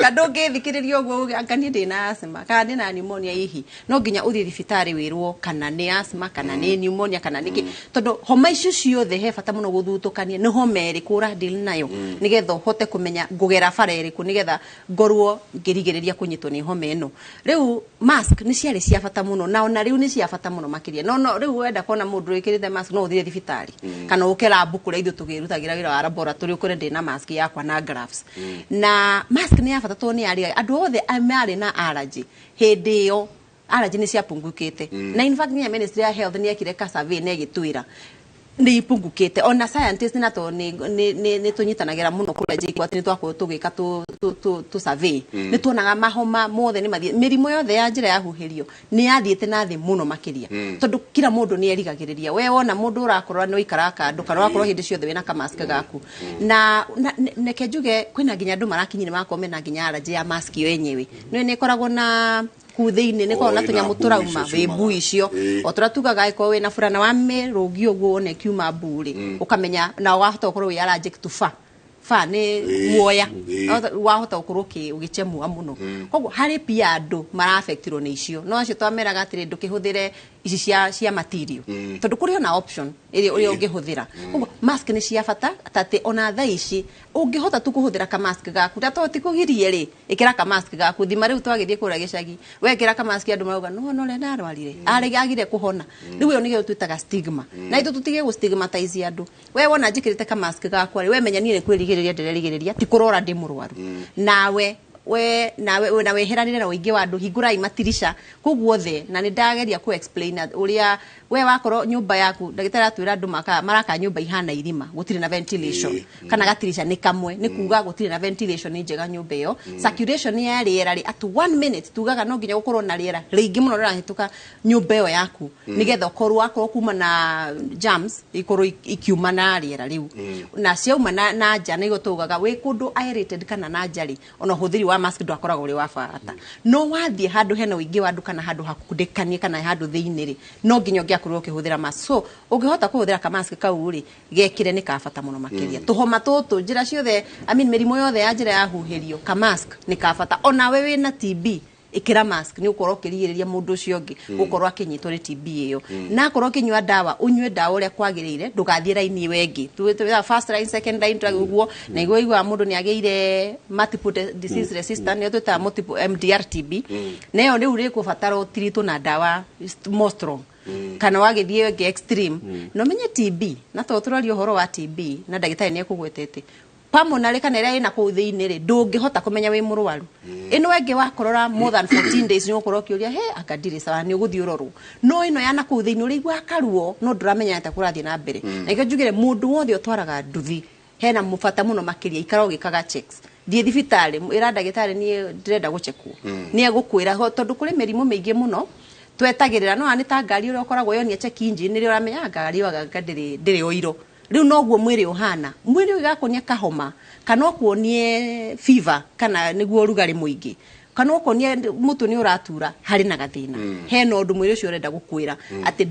S1: na ndungithikiriria ogwo angani ndina asthma kana ndina pneumonia hihi no nginya uthie thibitari wirwo kana ni asthma kana ni pneumonia kana niki tondu homa icio ciothe he bata muno guthutukania ni homa iriku ura deal nayo nigetha hote kumenya ngugera bara iriku nigetha ngorwo ngirigiriria kunyitwo ni homa ino. Riu mask ni ciari cia bata muno na ona riu ni cia bata muno makiria no riu wenda kona mundu ikirite mask no uthie thibitari kana ukera buku ithu tugirutagira wira wa laboratory ukore ndina mask yakwa na gloves. Na mask ni ya bata to ni ari andu othe amari na allergy hindi yo allergy ni cia pungukite na in fact ni ministry ya health ni yakire ka survey ne gitwira ni ipungukite ona scientists na to ni tunyitanagira muno kule jikwa tini twako tugika tu survey ni tuonaga mahoma mothe ni mathie mirimo yothe ya njira ya huhirio ni yathiete na thi muno makiria tondu kila mundu ni erigagiriria we wona mundu urakorwa no ikaraka andu kana urakorwa hindi ciothe wina ka mask gaku na neke njuge kwina nginya andu marakinyire makome na nginya allergy ya mask yo yenyewe ni ikoragwo na kutheini ni kona tunyamu turauma wimbu icio oturatugaga iko we na furana wa merugi ogwo ne kiuma mburi ukamenya na wahota ukorwo wi allergic to fa ni muoya wahota ukorwo ugichemua muno koguo hari pia andu mara affectirwo ni icio no acio twameraga atiri ndukihuthire ici cia material tondu kuri ona option iri ungihuthira koguo mask ni cia bata tate ona tha ici ungihota tu kuhuthira ka mask gaku dato ti kugirie ri ikira ka mask gaku thima riu twagithie kura gicagi wekira ka mask andu mauga no le ndarwarire agire kuhona riu yo nigio twitaga stigma na itu tutige gu stigmatize andu we wona njikirite ka mask gaku we menya ni kwirigiriria ndirerigiriria ti kurora ndi murwaru nawe we heranire na uingi wa andu hingurai matirisha koguo the na ni ndageria ku explain uria we wakoro nyumba yaku ndagitara twira andu maraka nyumba ihana irima gutire na ventilation kana gatirisha ni kamwe ni kuga gutire na ventilation ni njega nyumba yo circulation ya riera ri at 1 minute tugaga no nginya gukorwo na riera ringi muno rirahituka nyumba yo yaku nigetha ukorwo kuma na germs ikorwo ikiuma na riera riu na ciauma na nja ni gutugaga we kundu aerated kana na njari ona huthiri wa mask ndwakoragwo ri wa bata no wathie handu hena uingi wa andu kana handu hakudekanie kana handu thiini ri no nginya ngiakorwo ukihuthira mask so ungihota kuhuthira ka mask kau ri gekire ni ka bata muno makiria tuhoma tutu njira ciothe mirimo yothe ya njira ya huhirio ka mask ni ka bata ona we wina TB ikira mask ni ukorwo kirigiriria mundu ucio ngi ukorwo akinyitwo ni TB iyo na akorwo kinywa dawa unywe dawa uria kwagirire ndugathie raini wengi tuwe first line second line drug uguo na igwa mundu ni ageire multiple disease resistant ni tuta multiple MDR TB nayo ni uri kubatara utirito na dawa more strong kana wagithie nge extreme no menye TB na to turori uhoro wa TB na ndagitari ni ekugwetete pulmonary kana ira ina ku thiini ri ndungihota kumenya wi murwaru ino wengi wakorora more than 14 days ni ukorwo kiuria he akadire sawa ni uguthiurorwo no ino yana ku thiini uri igwa karuo no nduramenya ata kurathie na mbere na ikyo njugire mundu wothe utwaraga nduthi hena mufata muno makiria ikara ugikaga checks thie thibitari ira ndagitari ni ndirenda guchekwo ni egukwira tondu kuri merimu meigi muno twetagirira no ani ta ngari uri ukoragwo yo ni check engine ni uramenya ngari yo ndiri oiro riu noguo mwiri uhana mwiri ugakonia kahoma kana okuonie fever kana niguo rugari muingi kana okuonie mutu ni uratura hari na gathina he no ndu mwiri ucio urenda gukwira ati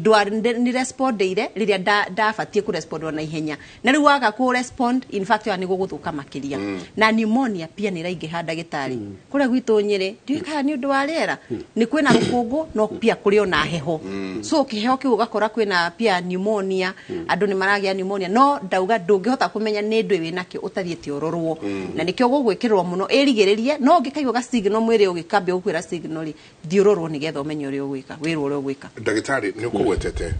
S1: ni respond ire riria ndabatie ku respond na ihenya na riu waga ku respond in fact ni guguthuka makiria na pneumonia pia ni raingi handa gitari kure gwitu Nyeri ndika ni undu wa riera ni kwina rukungu no pia kuri ona heho so kiheho kiu gakora kwina pia pneumonia andu ni maragia pneumonia no ndauga ndungihota kumenya ni ndu wina ki utathiete urorwo na nikyo gugwikirwo muno erigiririe no ngikaigwa ga signal mwiri ugikambia gukwira signal thiurorwo ni getha umenye uri ugwika wiru uri ugwika
S12: ndagitari ni ukugwetete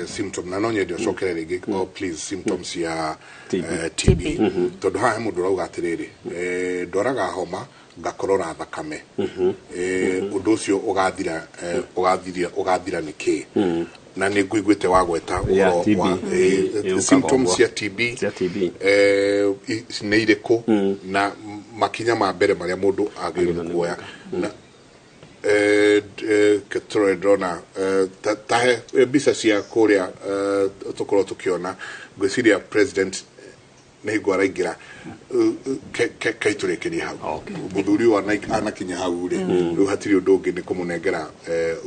S12: symptom na nonye ndio cokere ringi please symptoms ya TB tondu haha mundu rauga atiriri ndoraga homa ngakorora thakame undu ucio ugathira niki na ni ngwigwite wagweta wa symptoms ya TB ni iriku na makinya ma mbere maria mundu agirwo kuoya na ketroedrona tahe bisa cia kuria tukoro tukiona gwiciria president ni gwaraingira kaiturikiri hau muthuri wa anakinya hau ri riu hatiri undu ungi ni kumunengera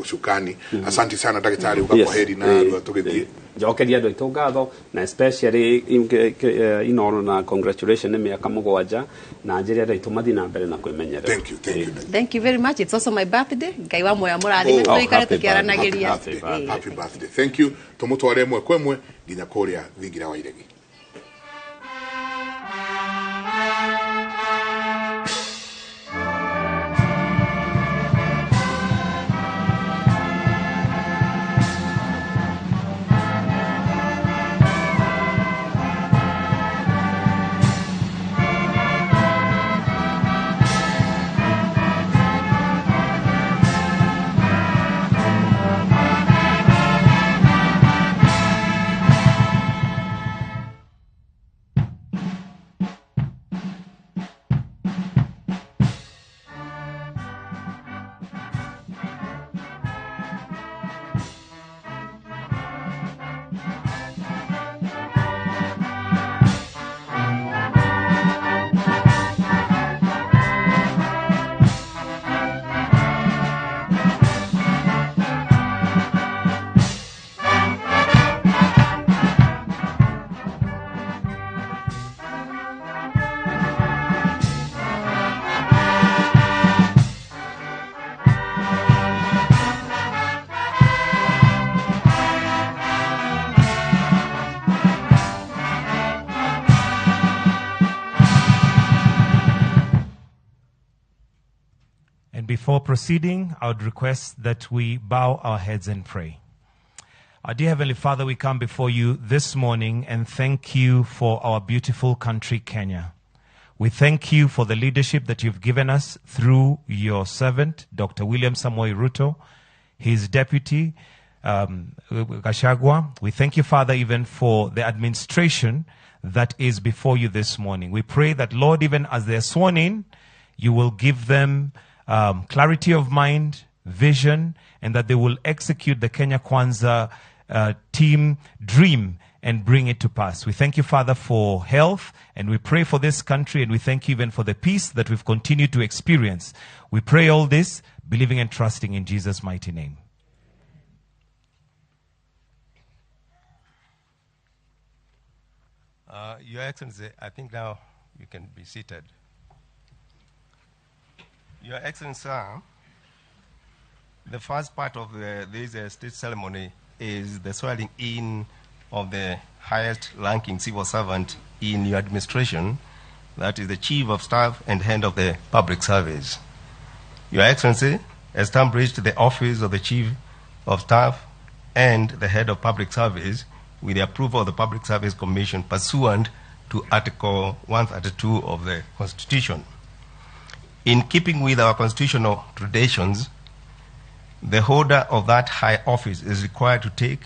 S12: ucukani asanti sana ndagitari ugakwaheri na riu tugithie
S16: njokeria andu aitu ngatho na especially Inoro na congratulations ni miaka mugwanja na njiri andu aitu mathi na mbere na kwimenyerera
S1: thank you very much. It's also my birthday ngai wa moya murathime tuikare tukiaranagiria
S12: happy birthday thank you tumutware mwe kwemwe nginya kuria thingira wa iregi.
S2: Before proceeding, I would request that we bow our heads and pray. Our dear Heavenly Father, we come before you this morning and thank you for our beautiful country, Kenya. We thank you for the leadership that you've given us through your servant, Dr. William Samoei Ruto, his deputy, Gachagua. We thank you, Father, even for the administration that is before you this morning. We pray that, Lord, even as they're sworn in, you will give them clarity of mind, vision, and that they will execute the Kenya Kwanza team dream and bring it to pass. We thank you, Father, for health, and we pray for this country, and we thank you even for the peace that we've continued to experience. We pray all this, believing and trusting in Jesus' mighty name.
S4: Your Excellency, I think now you can be seated. Your Excellency, The first part of this state ceremony is the swearing in of the highest ranking civil servant in your administration, that is the Chief of Staff and Head of the Public Service. Your Excellency established the office of the Chief of Staff and the Head of Public Service with the approval of the Public Service Commission pursuant to Article 132 of the Constitution. In keeping with our constitutional traditions, the holder of that high office is required to take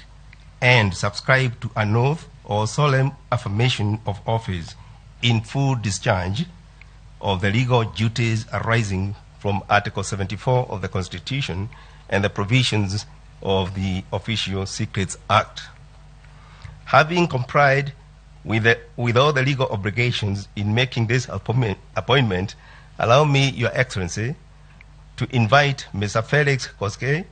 S4: and subscribe to an oath or solemn affirmation of office in full discharge of the legal duties arising from Article 74 of the Constitution and the provisions of the Official Secrets Act. Having complied with all the legal obligations in making this appointment, allow me, Your Excellency, to invite Mr. Felix Koskei,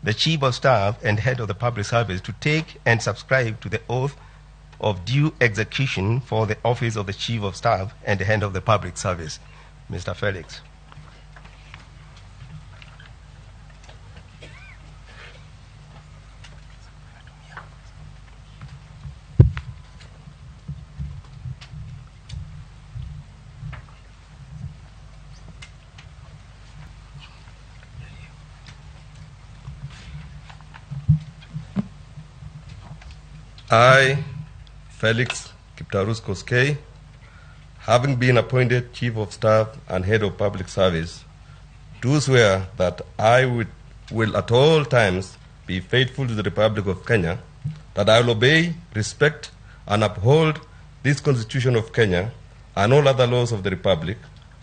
S4: the Chief of Staff and Head of the Public Service, to take and subscribe to the oath of due execution for the office of the Chief of Staff and the Head of the Public Service. Mr. Felix.
S7: I, Felix Kiptarus Koskei, having been appointed Chief of Staff and Head of Public Service, do swear that I will at all times be faithful to the Republic of Kenya, that I will obey, respect, and uphold this Constitution of Kenya and all other laws of the Republic,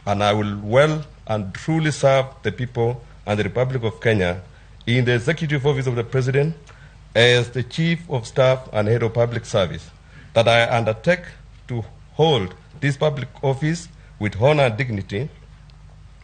S7: and I will well and truly serve the people and the Republic of Kenya in the Executive Office of the President as the Chief of Staff and Head of Public Service, that I undertake to hold this public office with honor and dignity,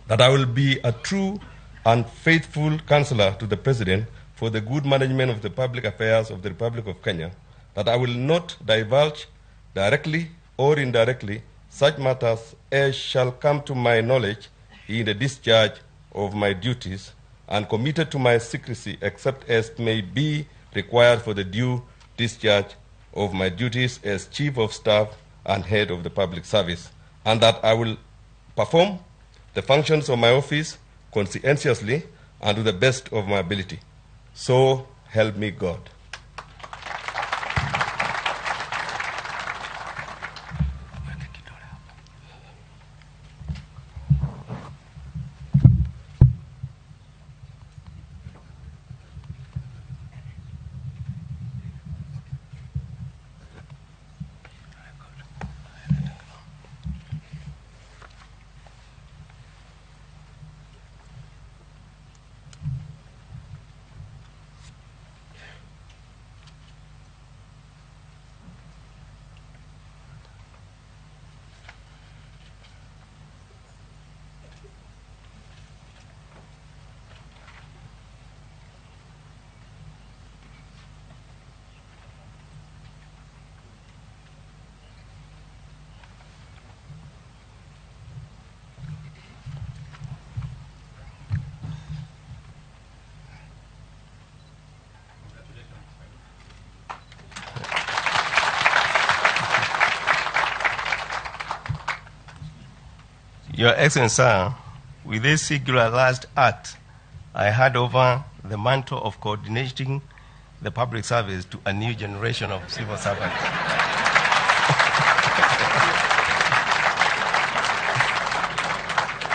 S7: that I will be a true and faithful counselor to the President for the good management of the public affairs of the Republic of Kenya, that I will not divulge directly or indirectly such matters as shall come to my knowledge in the discharge of my duties, and committed to my secrecy except as may be required for the due discharge of my duties as Chief of Staff and Head of the Public Service, and that I will perform the functions of my office conscientiously and to the best of my ability. So help me God.
S4: Your Excellency, sir, with this singular last act, I hand over the mantle of coordinating the public service to a new generation of civil servants.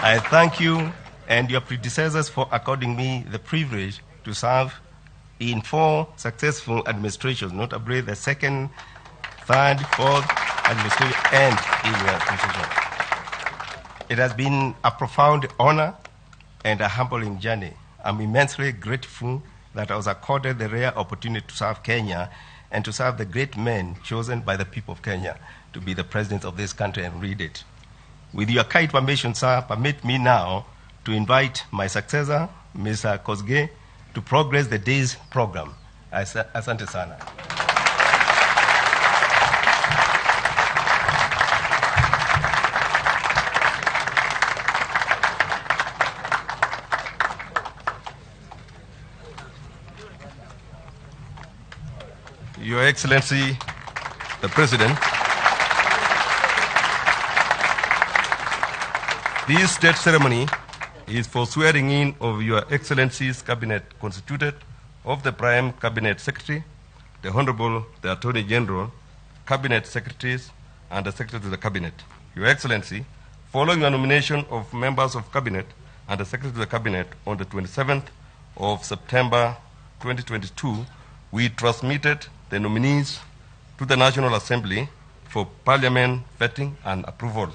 S4: I thank you and your predecessors for according me the privilege to serve in 4 successful administrations, notably the 2nd, 3rd, 4th administration, and in your administration. It has been a profound honor and a humbling journey. I'm immensely grateful that I was accorded the rare opportunity to serve Kenya and to serve the great men chosen by the people of Kenya to be the president of this country and lead it. With your kind permission, sir, permit me now to invite my successor, Mr. Koskei, to progress the day's program. Asante sana.
S7: Your Excellency, the President, this state ceremony is for swearing in of Your Excellency's Cabinet constituted of the Prime Cabinet Secretary, the Honorable the Attorney General, Cabinet Secretaries, and the Secretary to the Cabinet. Your Excellency, following the nomination of members of Cabinet and the Secretary to the Cabinet on the 27th of September 2022, we transmitted the nominees to the National Assembly for Parliament vetting and approval.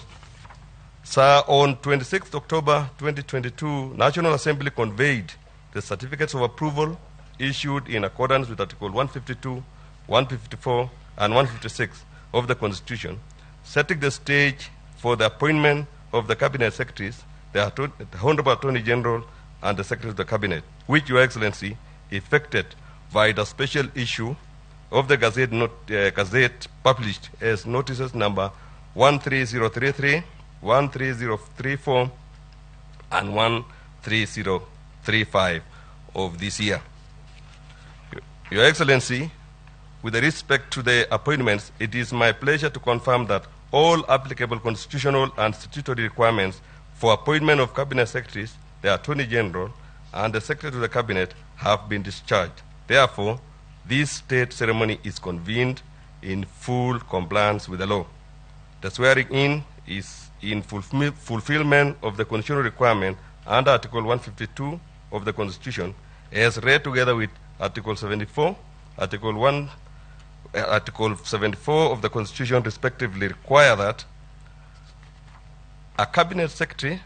S7: Sir, on 26th October 2022, National Assembly conveyed the certificates of approval issued in accordance with Article 152, 154, and 156 of the Constitution, setting the stage for the appointment of the Cabinet Secretaries, the Honorable Attorney General, and the Secretary of the Cabinet, which Your Excellency effected via the special issue of the Gazette published as notices number 13033, 13034, and 13035 of this year. Your Excellency, with respect to the appointments, it is my pleasure to confirm that all applicable constitutional and statutory requirements for appointment of Cabinet Secretaries, the Attorney General, and the Secretary to the Cabinet have been discharged. Therefore, this state ceremony is convened in full compliance with the law. The swearing in is in fulfillment of the constitutional requirement under Article 152 of the Constitution, as read together with Article 74, Article 74 of the Constitution respectively require that a Cabinet Secretary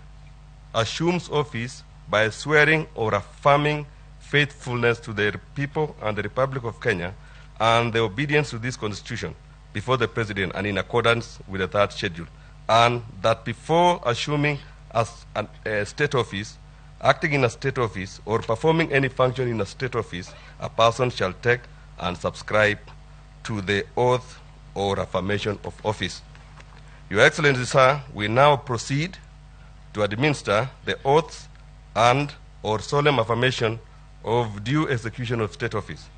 S7: assumes office by swearing or affirming faithfulness to the people and the Republic of Kenya and the obedience to this Constitution before the President and in accordance with the third schedule, and that before assuming a state office, acting in a state office, or performing any function in a state office, a person shall take and subscribe to the oath or affirmation of office. Your Excellency, sir, we now proceed to administer the oaths and or solemn affirmation of due execution of state office.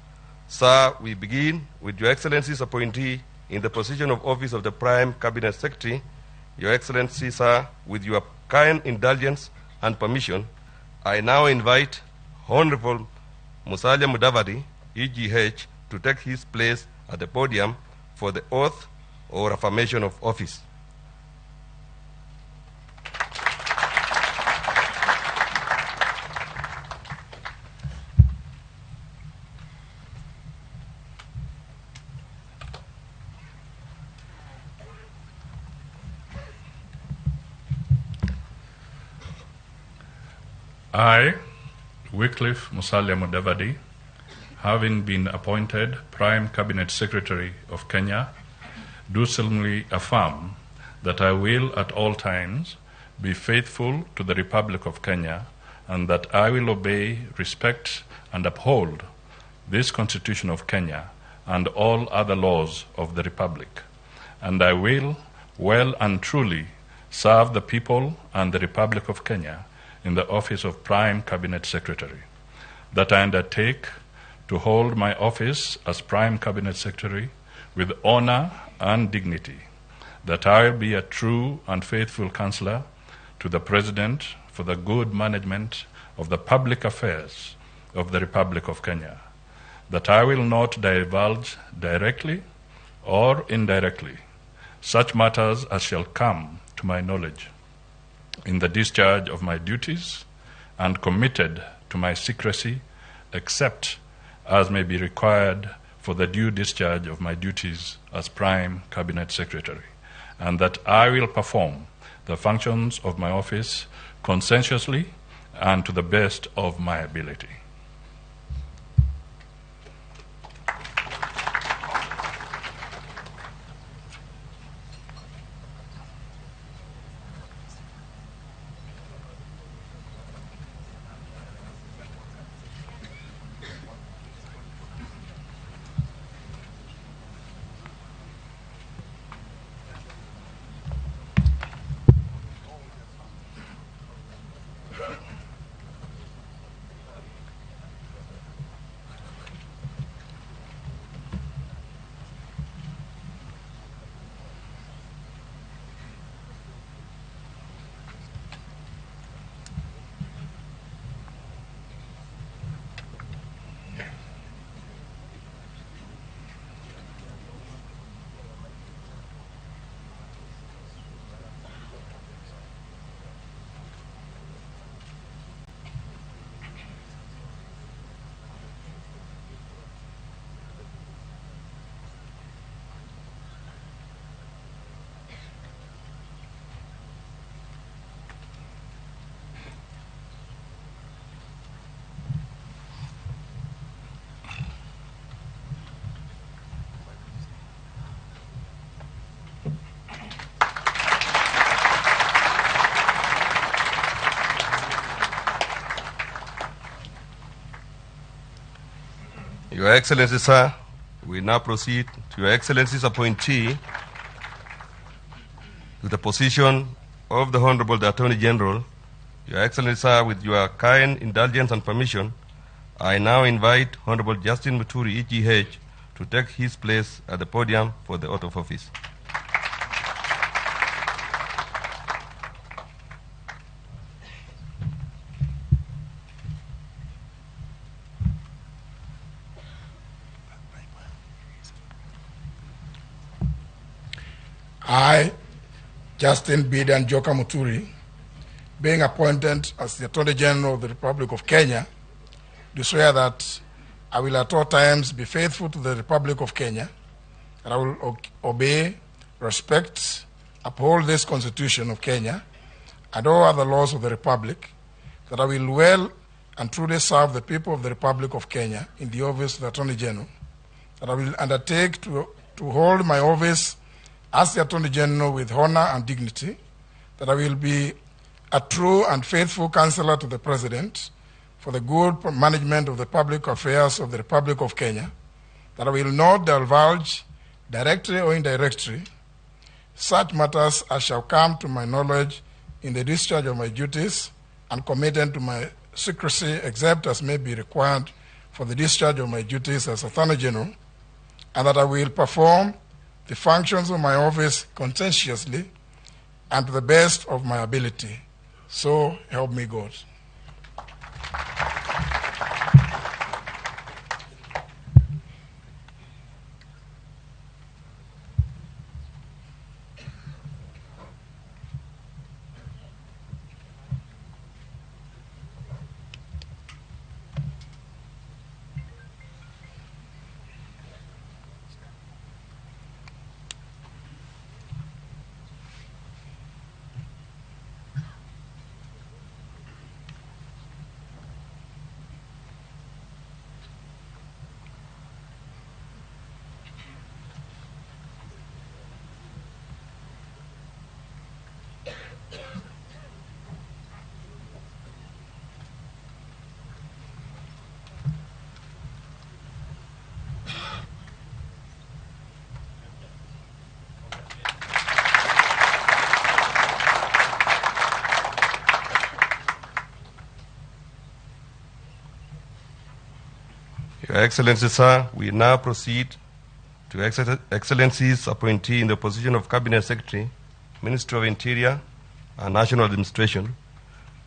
S7: Sir, we begin with Your Excellency's appointee in the position of office of the Prime Cabinet Secretary. Your Excellency, sir, with your kind indulgence and permission, I now invite Honorable Musalia Mudavadi, EGH, to take his place at the podium for the oath or affirmation of office.
S8: I, Wycliffe Musalia Mudavadi, having been appointed Prime Cabinet Secretary of Kenya, do solemnly affirm that I will at all times be faithful to the Republic of Kenya and that I will obey, respect, and uphold this Constitution of Kenya and all other laws of the Republic, and I will well and truly serve the people and the Republic of Kenya in the office of Prime Cabinet Secretary, that I undertake to hold my office as Prime Cabinet Secretary with honor and dignity, that I will be a true and faithful counselor to the President for the good management of the public affairs of the Republic of Kenya, that I will not divulge directly or indirectly such matters as shall come to my knowledge in the discharge of my duties, and committed to my secrecy except as may be required for the due discharge of my duties as Prime Cabinet Secretary, and that I will perform the functions of my office conscientiously and to the best of my ability.
S7: Your Excellency, sir, we now proceed to Your Excellency's appointee to the position of the Honorable the Attorney General. Your Excellency, sir, with your kind indulgence and permission, I now invite Honorable Justin Muturi, EGH, to take his place at the podium for the oath of office.
S11: I, Justin Bidan Joka Muturi, being appointed as the Attorney General of the Republic of Kenya, do swear that I will at all times be faithful to the Republic of Kenya, that I will obey, respect, uphold this Constitution of Kenya and all other laws of the Republic, that I will well and truly serve the people of the Republic of Kenya in the office of the Attorney General, that I will undertake to hold my office as the Attorney General with honor and dignity, that I will be a true and faithful counselor to the President for the good management of the public affairs of the Republic of Kenya, that I will not divulge, directly or indirectly, such matters as shall come to my knowledge in the discharge of my duties and committed to my secrecy except as may be required for the discharge of my duties as Attorney General, and that I will perform the functions of my office conscientiously and to the best of my ability. So help me God.
S7: Your Excellency, sir, we now proceed to Excellency's appointee in the position of Cabinet Secretary, Ministry of Interior and National Administration.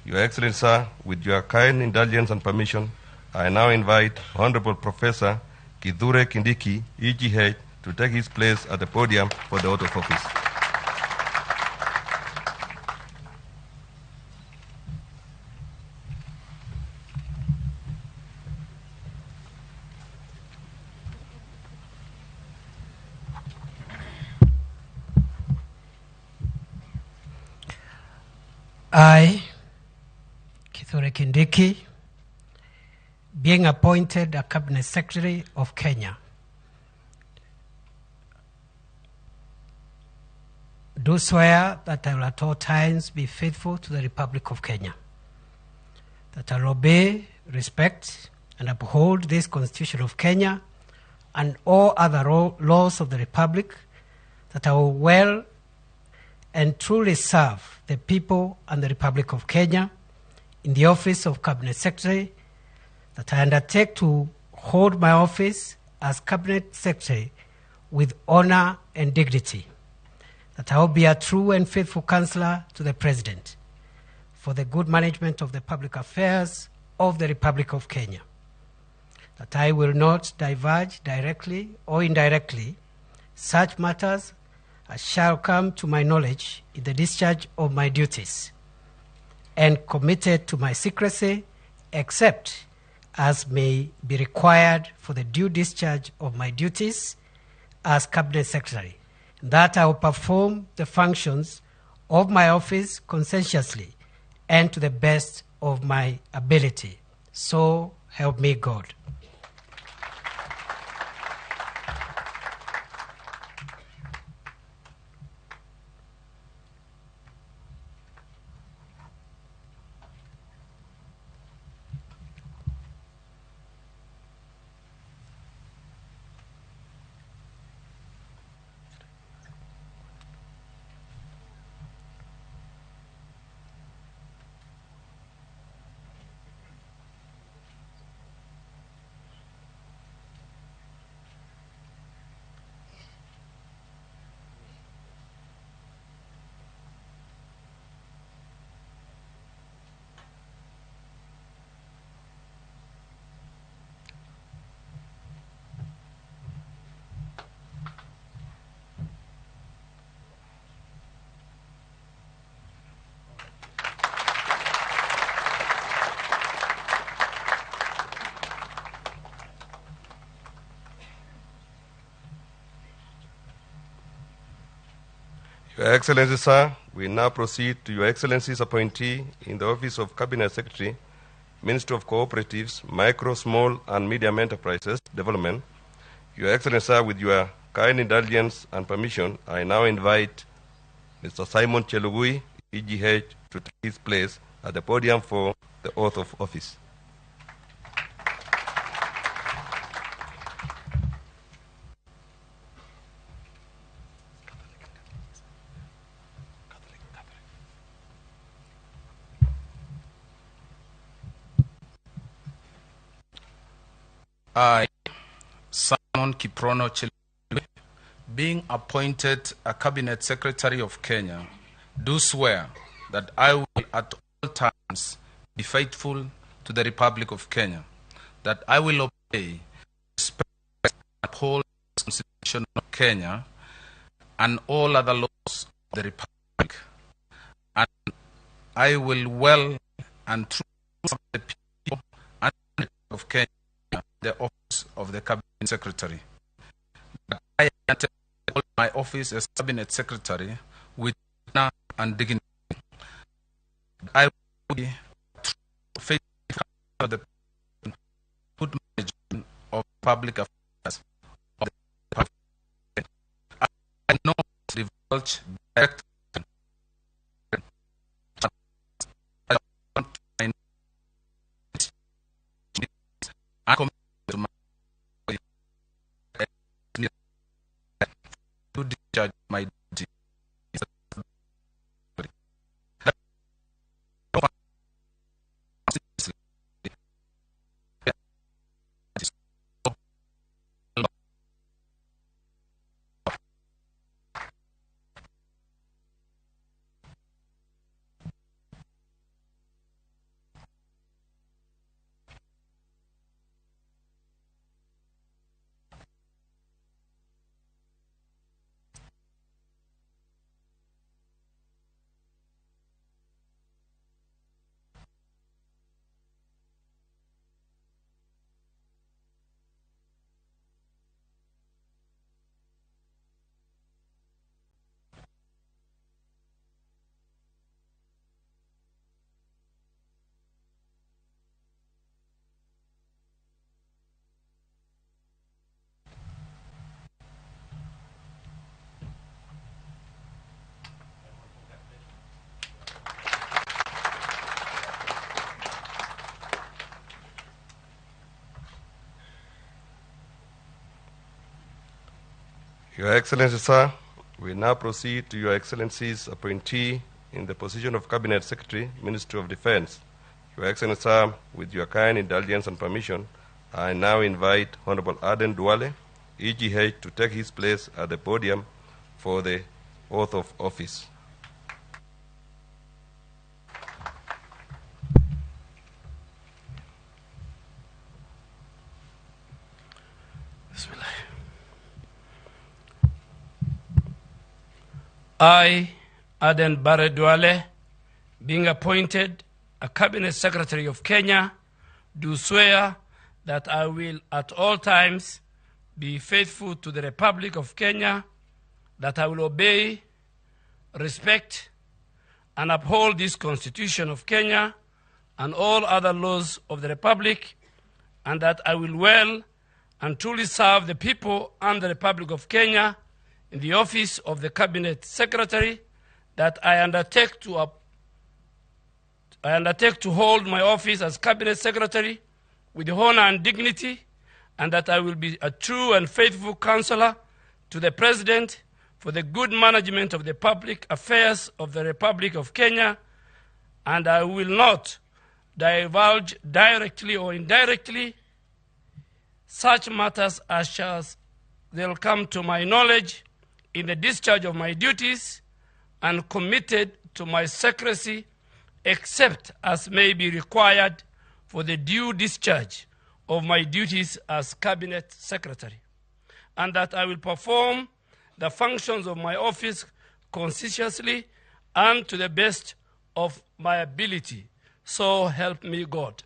S7: Your Excellency, sir, with your kind indulgence and permission, I now invite Honorable Professor Kithure Kindiki, EGH, to take his place at the podium for the oath of office.
S14: I, Kithure Kindiki, being appointed a Cabinet Secretary of Kenya, do swear that I will at all times be faithful to the Republic of Kenya, that I will obey, respect, and uphold this Constitution of Kenya and all other laws of the Republic, that I will well and truly serve the people and the Republic of Kenya in the office of Cabinet Secretary, that I undertake to hold my office as Cabinet Secretary with honor and dignity, that I will be a true and faithful counselor to the President for the good management of the public affairs of the Republic of Kenya, that I will not divulge directly or indirectly such matters as shall come to my knowledge in the discharge of my duties, and committed to my secrecy except as may be required for the due discharge of my duties as Cabinet Secretary, that I will perform the functions of my office conscientiously and to the best of my ability. So help me God.
S7: Your Excellency, sir, we now proceed to Your Excellency's appointee in the Office of Cabinet Secretary, Ministry of Cooperatives, Micro, Small and Medium Enterprises Development. Your Excellency, sir, with your kind indulgence and permission, I now invite Mr. Simon Chelugui, EGH, to take his place at the podium for the oath of office.
S6: I, Simon Kiprono Chelugui, being appointed a Cabinet Secretary of Kenya, do swear that I will at all times be faithful to the Republic of Kenya, that I will obey, respect, and uphold the Constitution of Kenya and all other laws of the Republic, and I will well and truly serve the people and the Republic of Kenya, the office of the Cabinet Secretary. That I enter my office as Cabinet Secretary with honor and dignity. I will be faithful to the good management of public affairs of the Republic of Kenya. I not divulge direct to discharge my duty.
S7: Your Excellency, sir, we now proceed to Your Excellency's appointee in the position of Cabinet Secretary, Ministry of Defense. Your Excellency, sir, with your kind indulgence and permission, I now invite Honorable Aden Duale, EGH, to take his place at the podium for the oath of office.
S15: I, Aden Bare Duale, being appointed a Cabinet Secretary of Kenya, do swear that I will at all times be faithful to the Republic of Kenya, that I will obey, respect, and uphold this Constitution of Kenya and all other laws of the Republic, and that I will well and truly serve the people and the Republic of Kenya in the office of the Cabinet Secretary, that I undertake to hold my office as Cabinet Secretary with honor and dignity, and that I will be a true and faithful counselor to the President for the good management of the public affairs of the Republic of Kenya, and I will not divulge directly or indirectly such matters as they'll come to my knowledge in the discharge of my duties, and committed to my secrecy except as may be required for the due discharge of my duties as Cabinet Secretary, and that I will perform the functions of my office conscientiously and to the best of my ability. So help me God.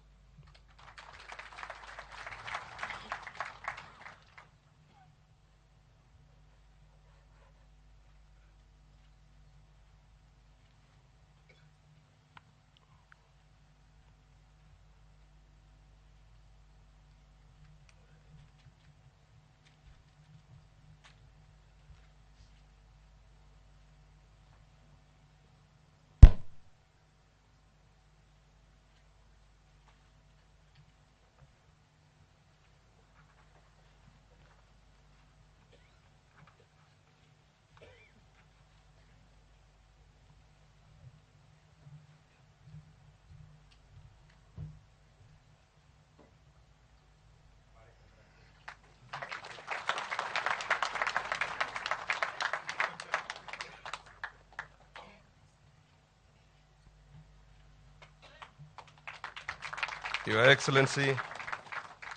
S7: Your Excellency,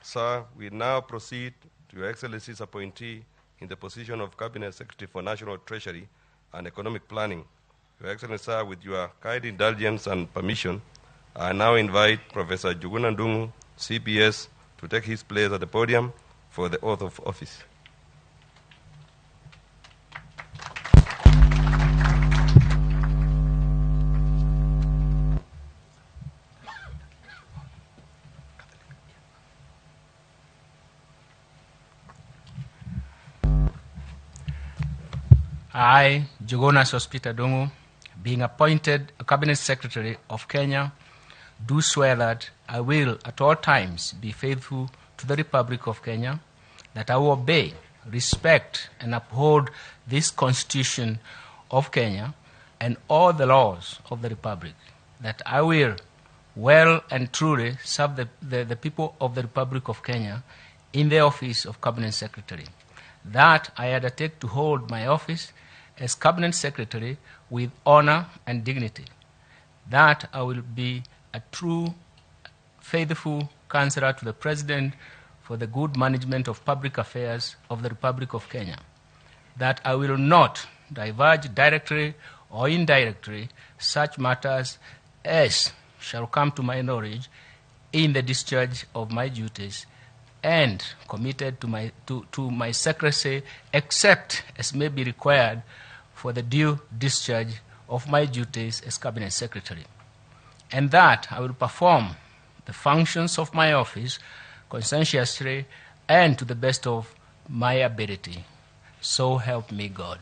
S7: sir, we now proceed to Your Excellency's appointee in the position of Cabinet Secretary for National Treasury and Economic Planning. Your Excellency, sir, with your kind indulgence and permission, I now invite Professor Njuguna Ndung'u, CPS, to take his place at the podium for the oath of office.
S5: I, Njuguna Sospeter Ndung'u, being appointed a Cabinet Secretary of Kenya, do swear that I will at all times be faithful to the Republic of Kenya, that I will obey, respect, and uphold this Constitution of Kenya and all the laws of the Republic, that I will well and truly serve the people of the Republic of Kenya in the office of Cabinet Secretary, that I undertake to hold my office as Cabinet Secretary with honor and dignity, that I will be a true, faithful counselor to the President for the good management of public affairs of the Republic of Kenya, that I will not diverge directly or indirectly such matters as shall come to my knowledge in the discharge of my duties, and committed to my secrecy except as may be required for the due discharge of my duties as Cabinet Secretary, and that I will perform the functions of my office conscientiously and to the best of my ability. So help me God.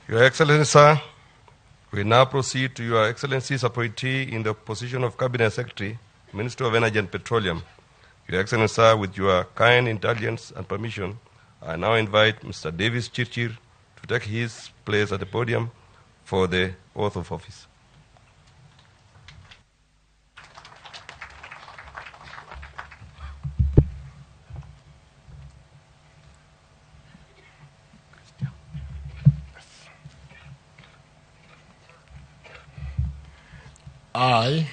S7: Your Excellency, sir, we now proceed to Your Excellency's appointee in the position of Cabinet Secretary, Minister of Energy and Petroleum. Your Excellency, sir, with your kind indulgence and permission, I now invite Mr. Davis Chirchir to take his place at the podium for the oath of office.
S11: I,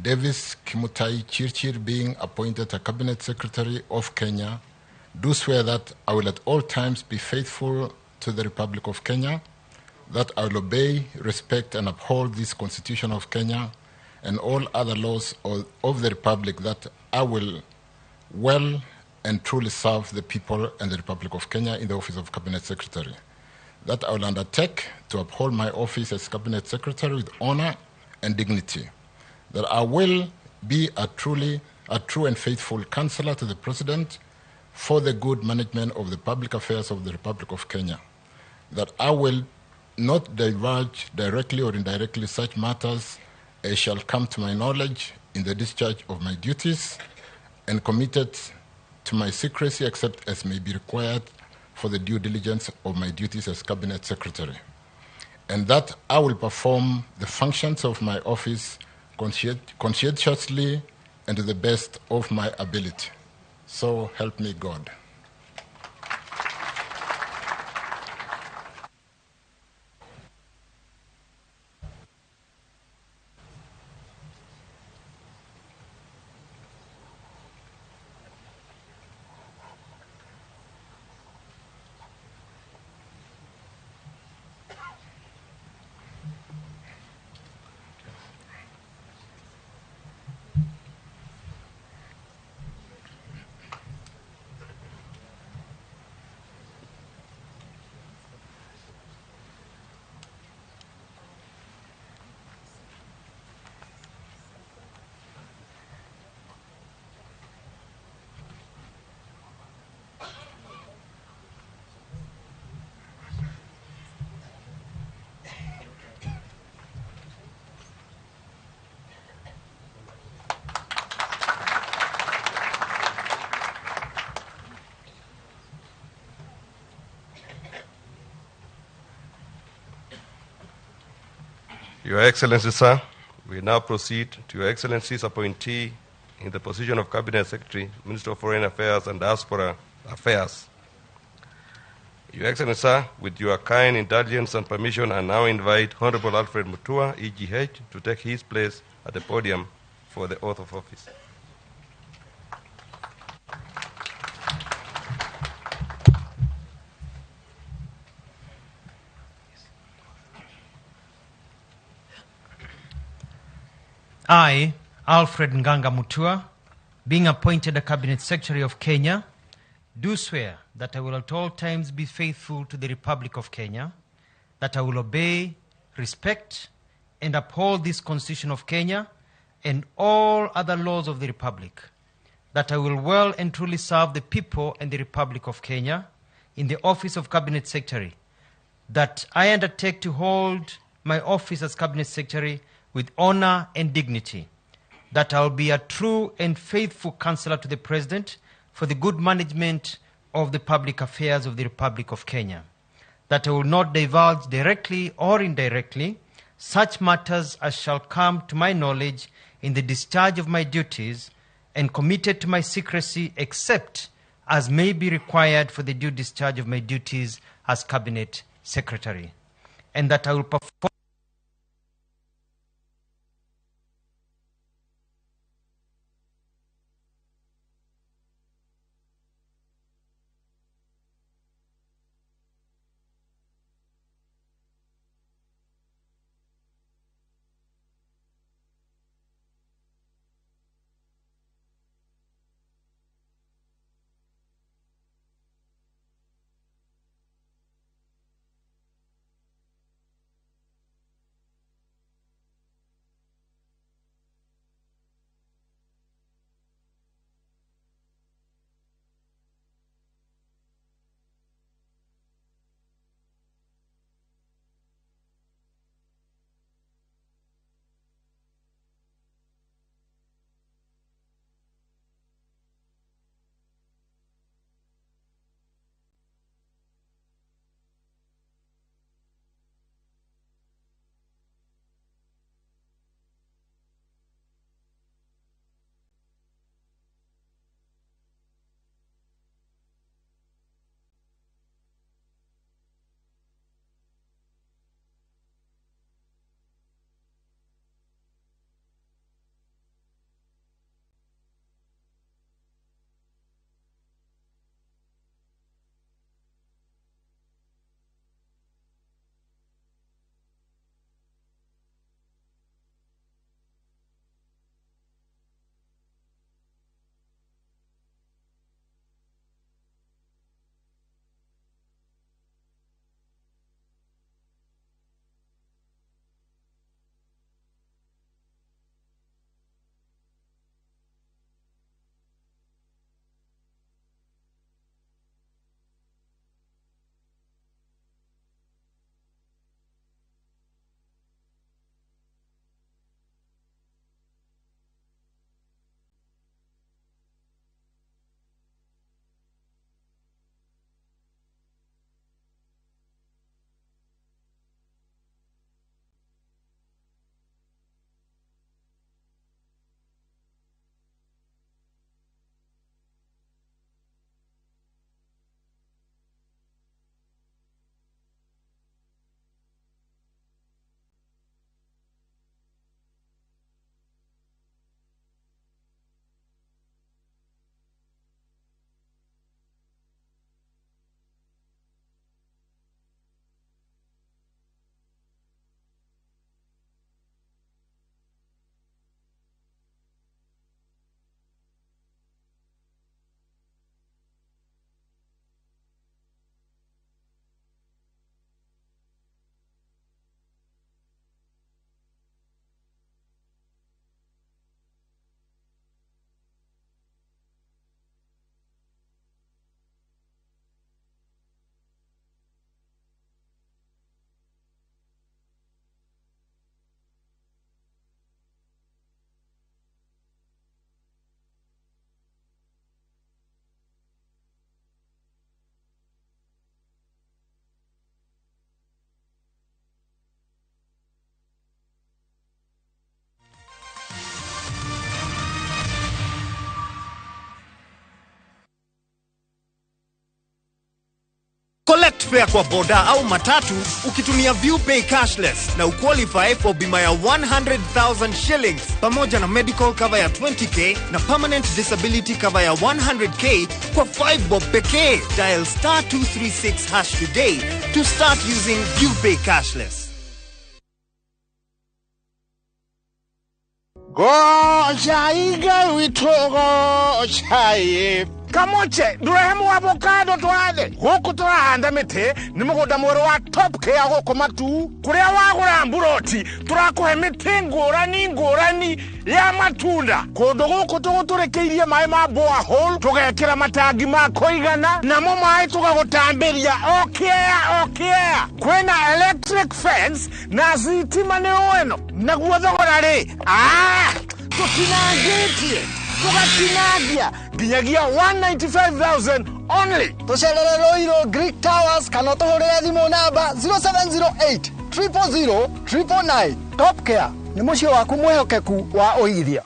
S11: Davis Kimutai Chirchir, being appointed a Cabinet Secretary of Kenya, do swear that I will at all times be faithful to the Republic of Kenya, that I will obey, respect, and uphold this Constitution of Kenya and all other laws of the Republic, that I will well and truly serve the people and the Republic of Kenya in the office of Cabinet Secretary, that I will undertake to uphold my office as Cabinet Secretary with honor and dignity, that I will be a true and faithful counselor to the President for the good management of the public affairs of the Republic of Kenya, that I will not diverge directly or indirectly such matters as shall come to my knowledge in the discharge of my duties, and committed to my secrecy except as may be required for the due diligence of my duties as Cabinet Secretary, and that I will perform the functions of my office conscientiously and to the best of my ability. So help me God.
S7: Your Excellency, sir, we now proceed to Your Excellency's appointee in the position of Cabinet Secretary, Minister of Foreign Affairs and Diaspora Affairs. Your Excellency, sir, with your kind indulgence and permission, I now invite Honorable Alfred Mutua, EGH, to take his place at the podium for the oath of office.
S2: I, Alfred Nganga Mutua, being appointed a Cabinet Secretary of Kenya, do swear that I will at all times be faithful to the Republic of Kenya, that I will obey, respect, and uphold this Constitution of Kenya and all other laws of the Republic, that I will well and truly serve the people and the Republic of Kenya in the office of Cabinet Secretary, that I undertake to hold my office as Cabinet Secretary with honor and dignity, that I will be a true and faithful counselor to the President for the good management of the public affairs of the Republic of Kenya, that I will not divulge directly or indirectly such matters as shall come to my knowledge in the discharge of my duties, and committed to my secrecy except as may be required for the due discharge of my duties as Cabinet Secretary, and that I will perform
S3: fare kwa boda au matatu ukitumia ViewPay cashless na uqualify for bima ya 100,000 shillings pamoja na medical cover ya 20k na permanent disability cover ya 100k kwa 5 bob pekee. Dial *236# today to start using ViewPay cashless.
S17: Gochaiga witogo chai kamoche durehemu avocado twathe guku turahanda miti ni mugunda mwero wa Top Care guku matu kuria wagura mburoti turakuhe miti ngurani ya matunda kundu guku tuguturekeirie mai ma borehole tugekira matangi ma kuigana namo mai tugagutambiria okia kwina electric fence na sitima ni weno naguo thogora ri tutinangitie tugatinagia nginyagia 195,000 only.
S21: Tucerere Roiro Greek Towers kana tuhurire thimu namba 0708 000 999. Top Care ni mucio waku mwehokeku wa uigithia.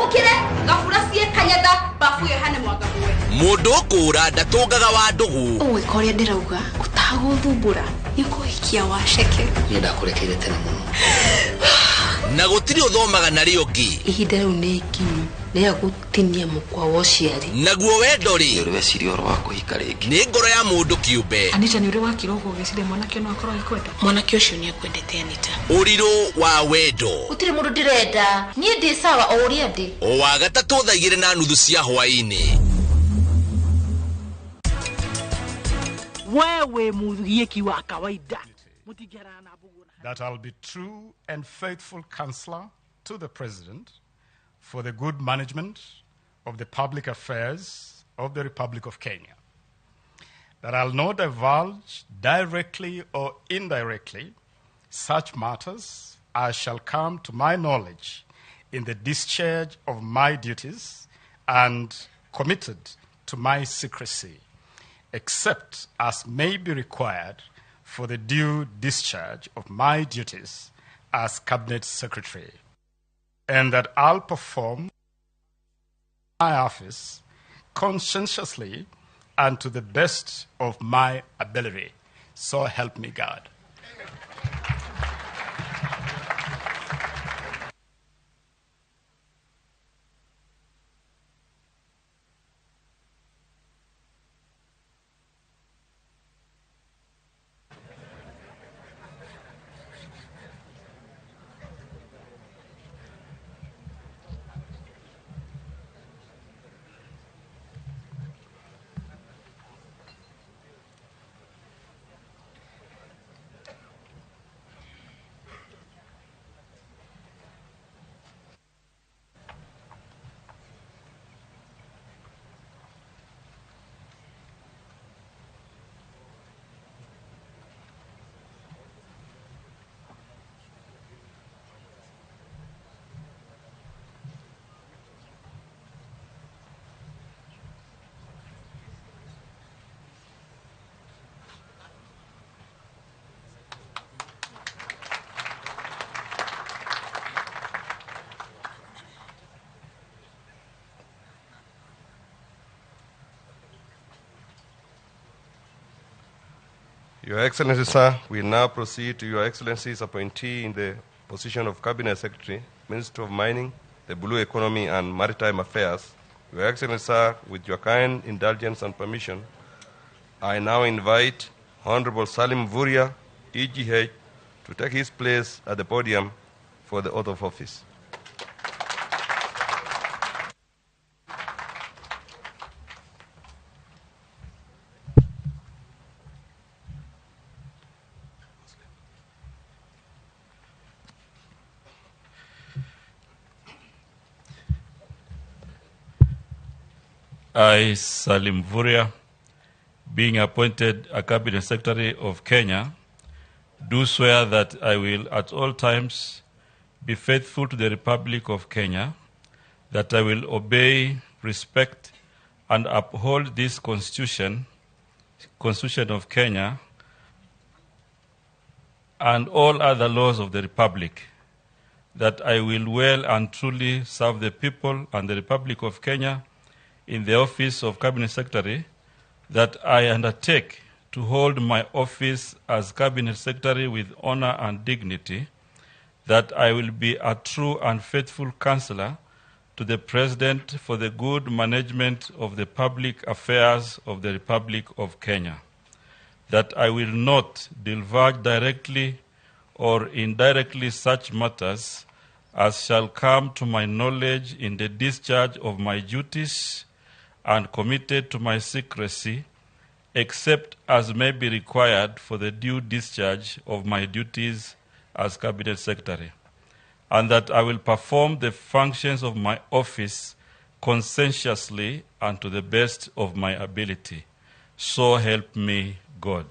S18: Ukire gafuracie kanyatha bafu yohane mwanga mwe.
S20: Mundu kura ndatungaga wa ndugu.
S18: Uwe koria ndirauga utaguthumbura nikuhikia waceke.
S19: Ni ndakurekeire tene muno.
S20: Na gutiri uthomaga na rio ngi.
S18: Ihinda riu ni kinyu ria gutinia mukwa wa uciari.
S20: Naguo wendo ri.
S19: Uri weciria oro wa kuhika ringi.
S20: Ni ngoro ya mundu kiumbe.
S18: Anita ni uri wa kirogo gicire mwanake no akorwo ikwenda. Mwanake ucio ni ekwendete Anita.
S20: Uriru wa wendo.
S18: Utiri mundu ndirenda. Nie ndi sawa o uria ndi.
S20: O wa gatatu thaigire na nuthu cia hwaini.
S25: Wewe mugieki wa kawaida.
S24: That I'll be true and faithful counselor to the President for the good management of the public affairs of the Republic of Kenya. That I'll not divulge directly or indirectly such matters as shall come to my knowledge in the discharge of my duties and committed to my secrecy, except as may be required for the due discharge of my duties as Cabinet Secretary, and that I'll perform my office conscientiously and to the best of my ability. So help me God.
S7: Your Excellency, sir, we now proceed to Your Excellency's appointee in the position of Cabinet Secretary, Minister of Mining, the Blue Economy and Maritime Affairs. Your Excellency, sir, with your kind indulgence and permission, I now invite Honorable Salim Vuria, EGH, to take his place at the podium for the oath of office.
S8: I, Salim Vuria, being appointed a Cabinet Secretary of Kenya, do swear that I will at all times be faithful to the Republic of Kenya, that I will obey, respect, and uphold this Constitution of Kenya, and all other laws of the Republic, that I will well and truly serve the people and the Republic of Kenya in the office of Cabinet Secretary that I undertake to hold my office as Cabinet Secretary with honor and dignity, that I will be a true and faithful counselor to the President for the good management of the public affairs of the Republic of Kenya, that I will not divulge directly or indirectly such matters as shall come to my knowledge in the discharge of my duties and committed to my secrecy, except as may be required for the due discharge of my duties as Cabinet Secretary, and that I will perform the functions of my office conscientiously and to the best of my ability. So help me God.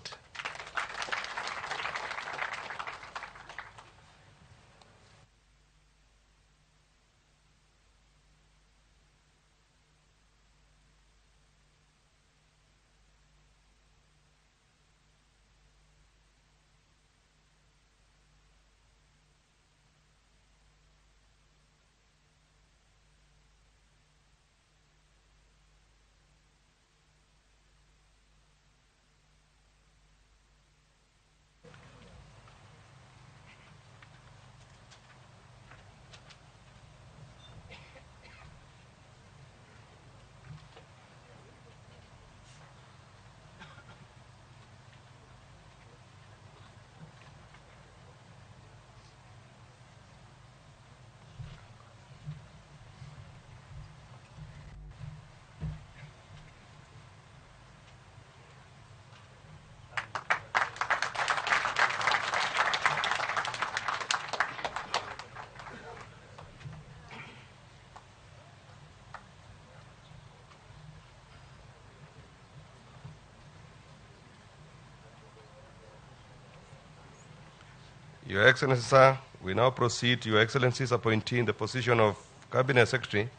S7: Your Excellency, sir, we now proceed to Your Excellency's appointee in the position of Cabinet Secretary,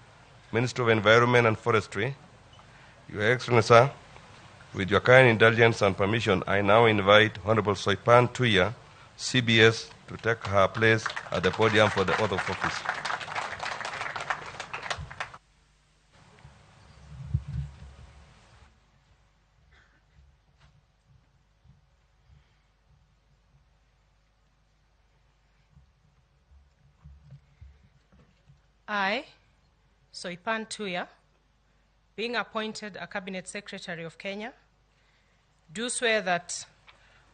S7: Minister of Environment and Forestry. Your Excellency, sir, with your kind indulgence and permission, I now invite Honorable Soipan Tuya, CBS, to take her place at the podium for the oath of office.
S9: I, Soipan Tuya, being appointed a Cabinet Secretary of Kenya, do swear that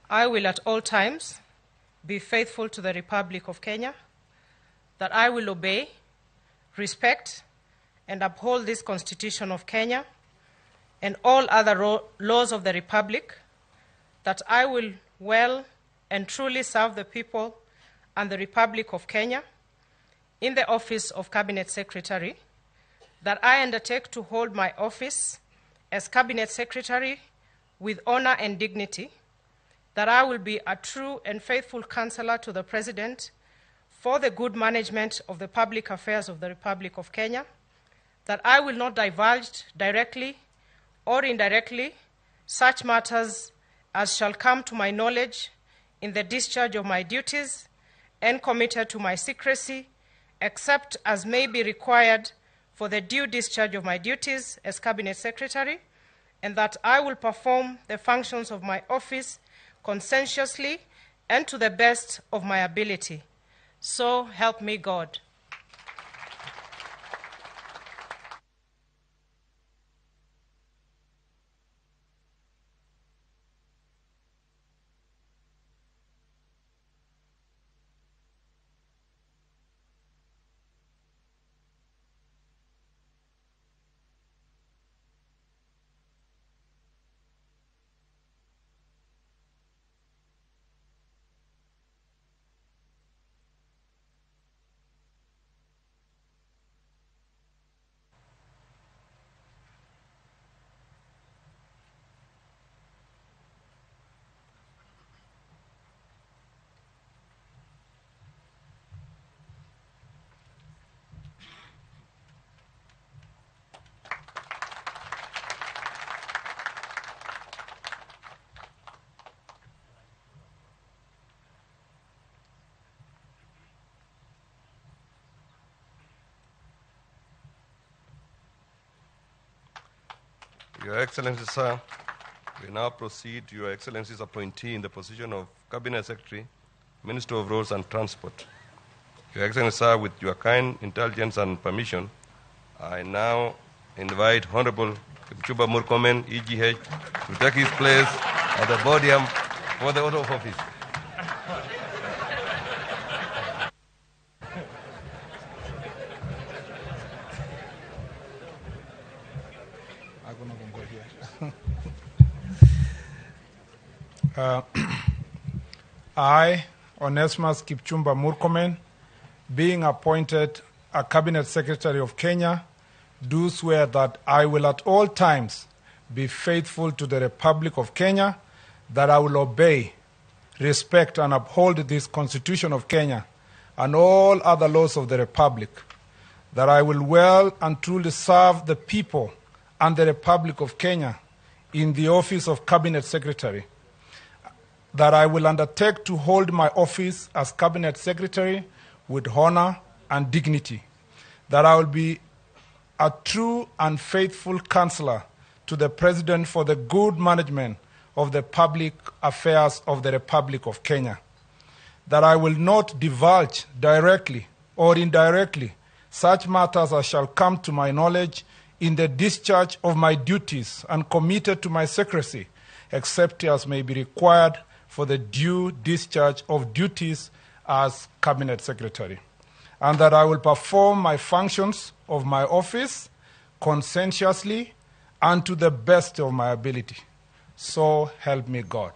S9: I will at all times be faithful to the Republic of Kenya, that I will obey, respect, and uphold this Constitution of Kenya and all other laws of the Republic, that I will well and truly serve the people and the Republic of Kenya in the office of Cabinet Secretary, that I undertake to hold my office as Cabinet Secretary with honor and dignity, that I will be a true and faithful counselor to the President for the good management of the public affairs of the Republic of Kenya, that I will not divulge directly or indirectly such matters as shall come to my knowledge in the discharge of my duties and committed to my secrecy, except as may be required for the due discharge of my duties as Cabinet Secretary, and that I will perform the functions of my office conscientiously and to the best of my ability. So help me God.
S7: Your Excellency, sir, We now proceed to Your Excellency's appointee in the position of Cabinet Secretary, Minister of Roads and Transport. Your Excellency, sir, with your kind indulgence and permission, I now invite Honorable Kipchumba Murkomen, EGH, to take his place at the podium for the oath of office.
S10: I, Onesmus Kipchumba Murkomen, being appointed a Cabinet Secretary of Kenya, do swear that I will at all times be faithful to the Republic of Kenya, that I will obey, respect, and uphold this Constitution of Kenya and all other laws of the Republic, that I will well and truly serve the people and the Republic of Kenya in the office of Cabinet Secretary, that I will undertake to hold my office as Cabinet Secretary with honor and dignity, that I will be a true and faithful counselor to the President for the good management of the public affairs of the Republic of Kenya, that I will not divulge directly or indirectly such matters as shall come to my knowledge in the discharge of my duties, and committed to my secrecy, except as may be required for the due discharge of duties as Cabinet Secretary, and that I will perform my functions of my office conscientiously and to the best of my ability. So help me God.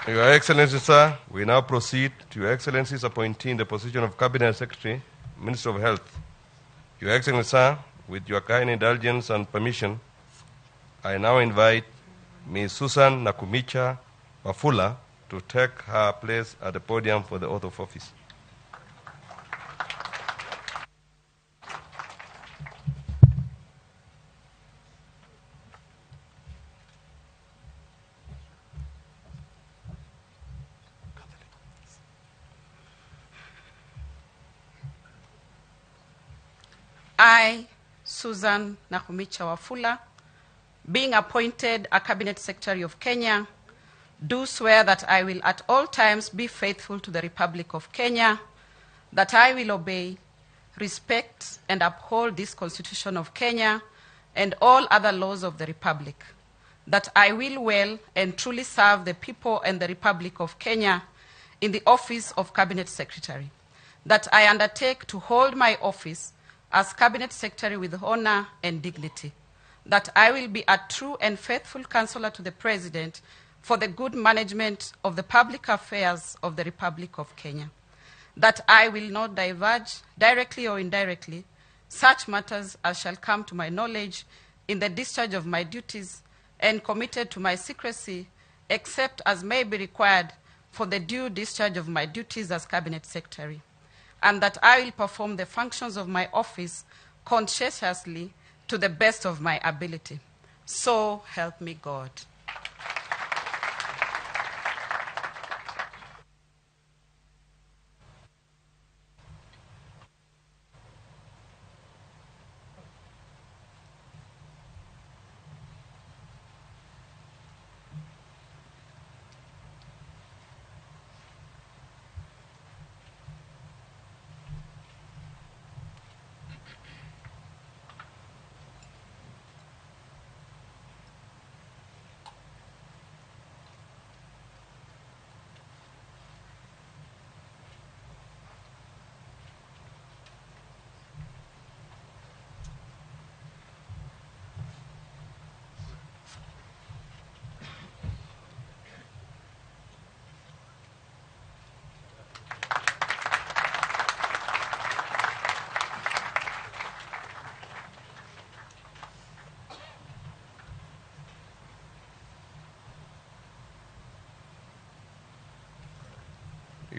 S7: Your Excellency, sir, we now proceed to Your Excellency's appointee in the position of Cabinet Secretary, Minister of Health. Your Excellency, sir, with your kind indulgence and permission, I now invite Ms. Susan Nakumicha Wafula to take her place at the podium for the oath of office.
S13: I, Susan Nakumicha Wafula, being appointed a Cabinet Secretary of Kenya, do swear that I will at all times be faithful to the Republic of Kenya, that I will obey, respect, and uphold this Constitution of Kenya and all other laws of the Republic, that I will well and truly serve the people and the Republic of Kenya in the office of Cabinet Secretary, that I undertake to hold my office as Cabinet Secretary with honor and dignity, that I will be a true and faithful counselor to the President for the good management of the public affairs of the Republic of Kenya, that I will not divulge, directly or indirectly, such matters as shall come to my knowledge in the discharge of my duties, and committed to my secrecy, except as may be required for the due discharge of my duties as Cabinet Secretary, and that I will perform the functions of my office conscientiously to the best of my ability. So help me God.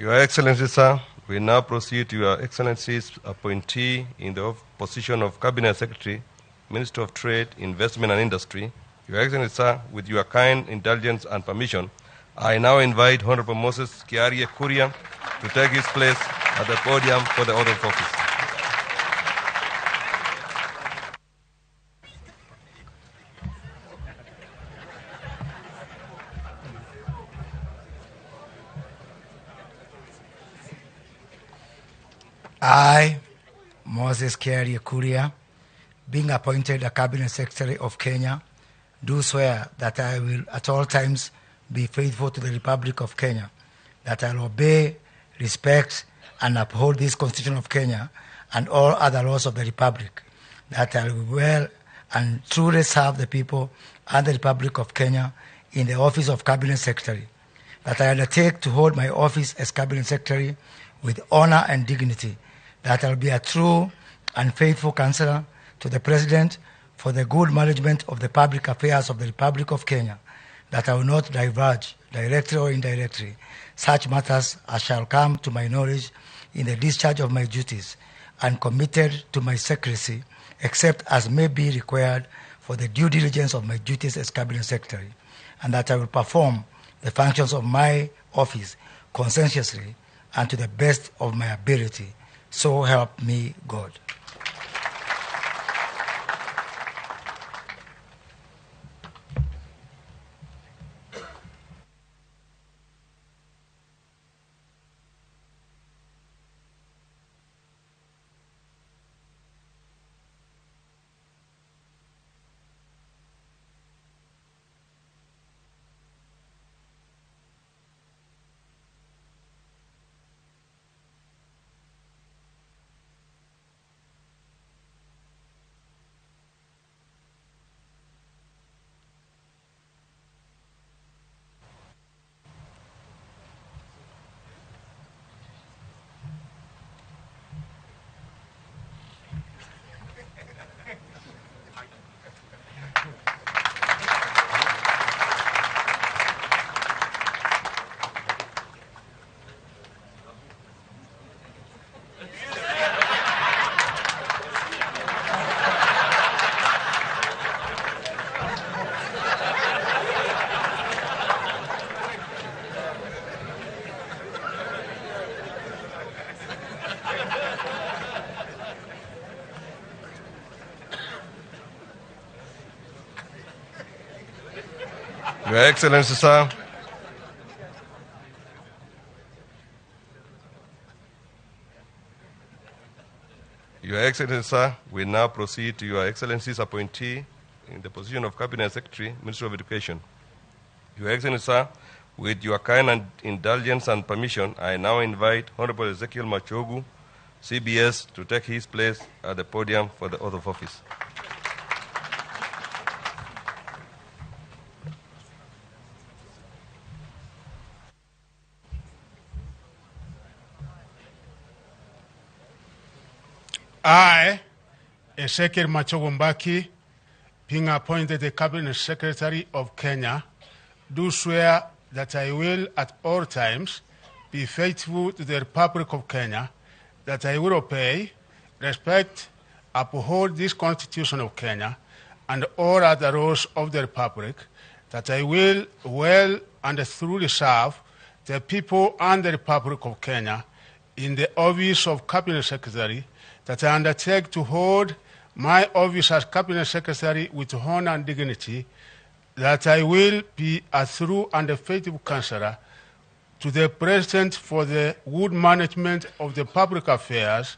S7: Your Excellency, sir, we now proceed to Your Excellency's appointee in the position of Cabinet Secretary, Minister of Trade, Investment and Industry. Your Excellency, sir, with your kind indulgence and permission, I now invite Honorable Moses Kiarie Kuria to take his place at the podium for the oath of office.
S1: I, Moses Kiarie Kuria, being appointed a Cabinet Secretary of Kenya, do swear that I will at all times be faithful to the Republic of Kenya, that I will obey, respect, and uphold this Constitution of Kenya and all other laws of the Republic, that I will well and truly serve the people and the Republic of Kenya in the office of Cabinet Secretary, that I undertake to hold my office as Cabinet Secretary with honor and dignity, that I will be a true and faithful counselor to the President for the good management of the public affairs of the Republic of Kenya, that I will not diverge, directly or indirectly, such matters as shall come to my knowledge in the discharge of my duties, and committed to my secrecy, except as may be required for the due diligence of my duties as Cabinet Secretary, and that I will perform the functions of my office conscientiously and to the best of my ability. So help me God.
S7: Your Excellency, sir, Your Excellency, sir, we now proceed to Your Excellency's appointee in the position of Cabinet Secretary, Minister of Education. Your Excellency, sir, with your kind and indulgence and permission, I now invite Honorable Ezekiel Machogu, CBS, to take his place at the podium for the oath of office.
S17: I, Ezekiel Machogu Mbaki, being appointed the Cabinet Secretary of Kenya, do swear that I will at all times be faithful to the Republic of Kenya, that I will obey, respect, uphold this Constitution of Kenya and all other laws of the Republic, that I will well and truly serve the people and the Republic of Kenya in the office of Cabinet Secretary, that I undertake to hold my office as Cabinet Secretary with honor and dignity, that I will be a true and a faithful counselor to the President for the good management of the public affairs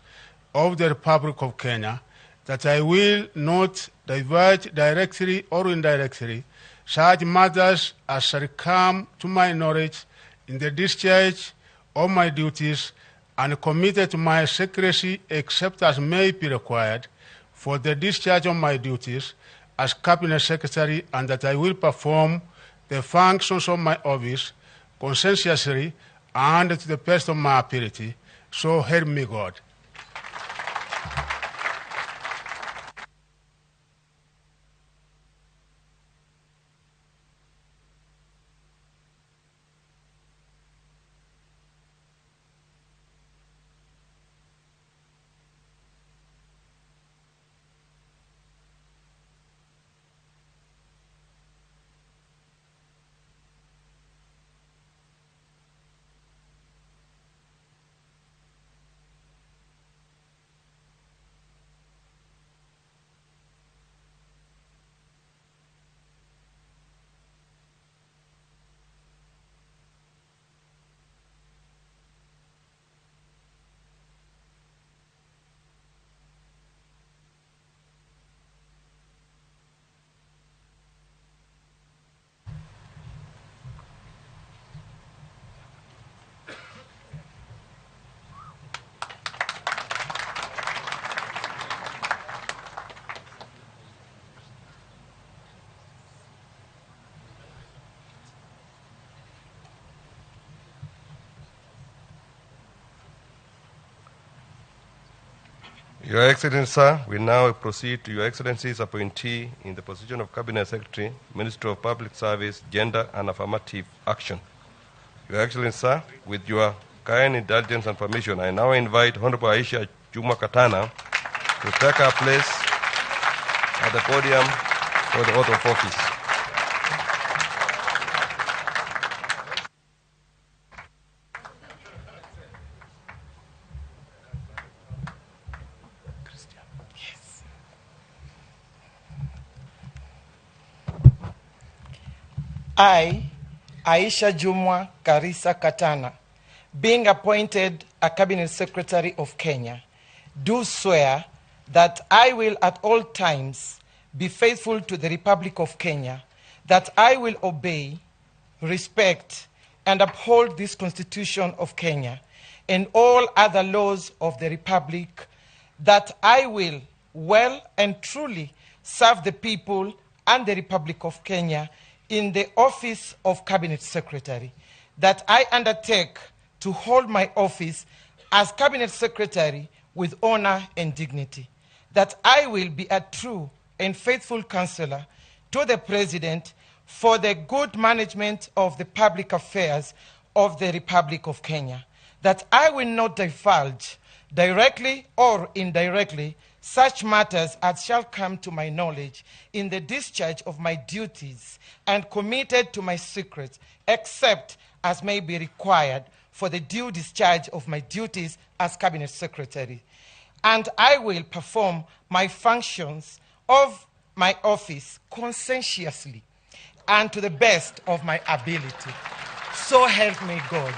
S17: of the Republic of Kenya, that I will not divert directly or indirectly such matters as shall come to my knowledge in the discharge of my duties, and committed to my secrecy except as may be required for the discharge of my duties as Cabinet Secretary, and that I will perform the functions of my office conscientiously and to the best of my ability. So help me God.
S7: Your Excellency, sir, we now proceed to Your Excellency's appointee in the position of Cabinet Secretary, Ministry of Public Service, Gender and Affirmative Action. Your Excellency, sir, with your kind indulgence and permission, I now invite Honorable Aisha Juma Katana to take her place at the podium for the oath of office.
S4: I, Aisha Jumwa Karisa Katana, being appointed a Cabinet Secretary of Kenya, do swear that I will at all times be faithful to the Republic of Kenya, that I will obey, respect, and uphold this Constitution of Kenya and all other laws of the Republic, that I will well and truly serve the people and the Republic of Kenya in the office of Cabinet Secretary, that I undertake to hold my office as Cabinet Secretary with honor and dignity, that I will be a true and faithful counselor to the President for the good management of the public affairs of the Republic of Kenya, that I will not divulge directly or indirectly such matters as shall come to my knowledge in the discharge of my duties and committed to my secret, except as may be required for the due discharge of my duties as Cabinet Secretary. And I will perform my functions of my office conscientiously and to the best of my ability. So help me God.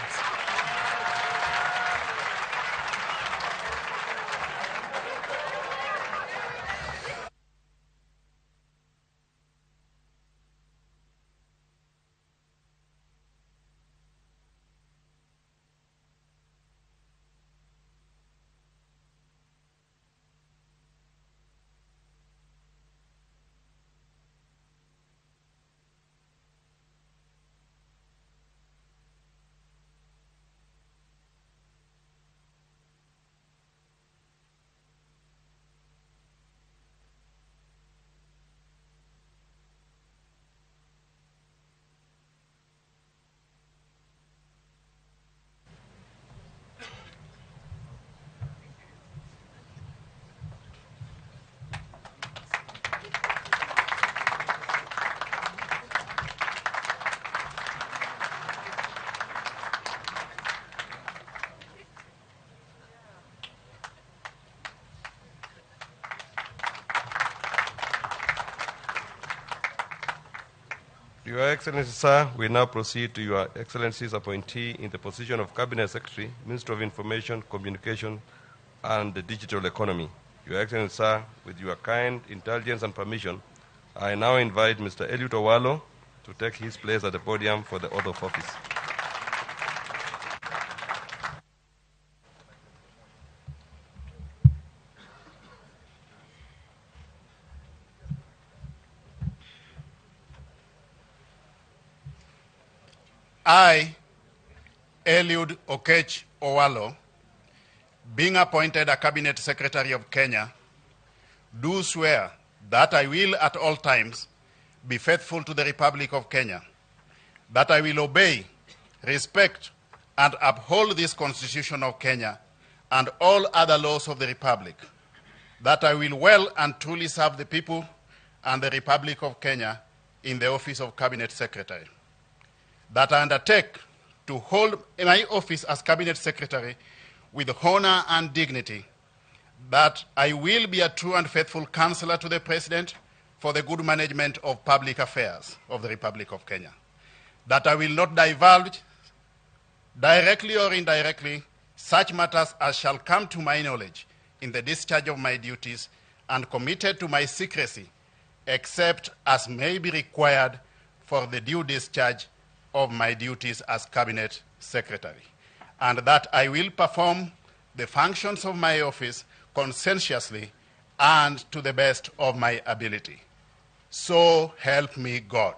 S7: Your Excellency, sir, we now proceed to Your Excellency's appointee in the position of Cabinet Secretary, Minister of Information, Communication, and the Digital Economy. Your Excellency, sir, with your kind indulgence and permission, I now invite Mr. Eliud Owalo to take his place at the podium for the oath of office.
S12: I, Eliud Okech Owalo, being appointed a Cabinet Secretary of Kenya, do swear that I will at all times be faithful to the Republic of Kenya, that I will obey, respect, and uphold this Constitution of Kenya and all other laws of the Republic, that I will well and truly serve the people and the Republic of Kenya in the office of Cabinet Secretary, that I undertake to hold my office as Cabinet Secretary with honor and dignity, that I will be a true and faithful counselor to the President for the good management of public affairs of the Republic of Kenya, that I will not divulge directly or indirectly such matters as shall come to my knowledge in the discharge of my duties and committed to my secrecy, except as may be required for the due discharge of my duties as Cabinet Secretary, and that I will perform the functions of my office conscientiously and to the best of my ability. So help me God.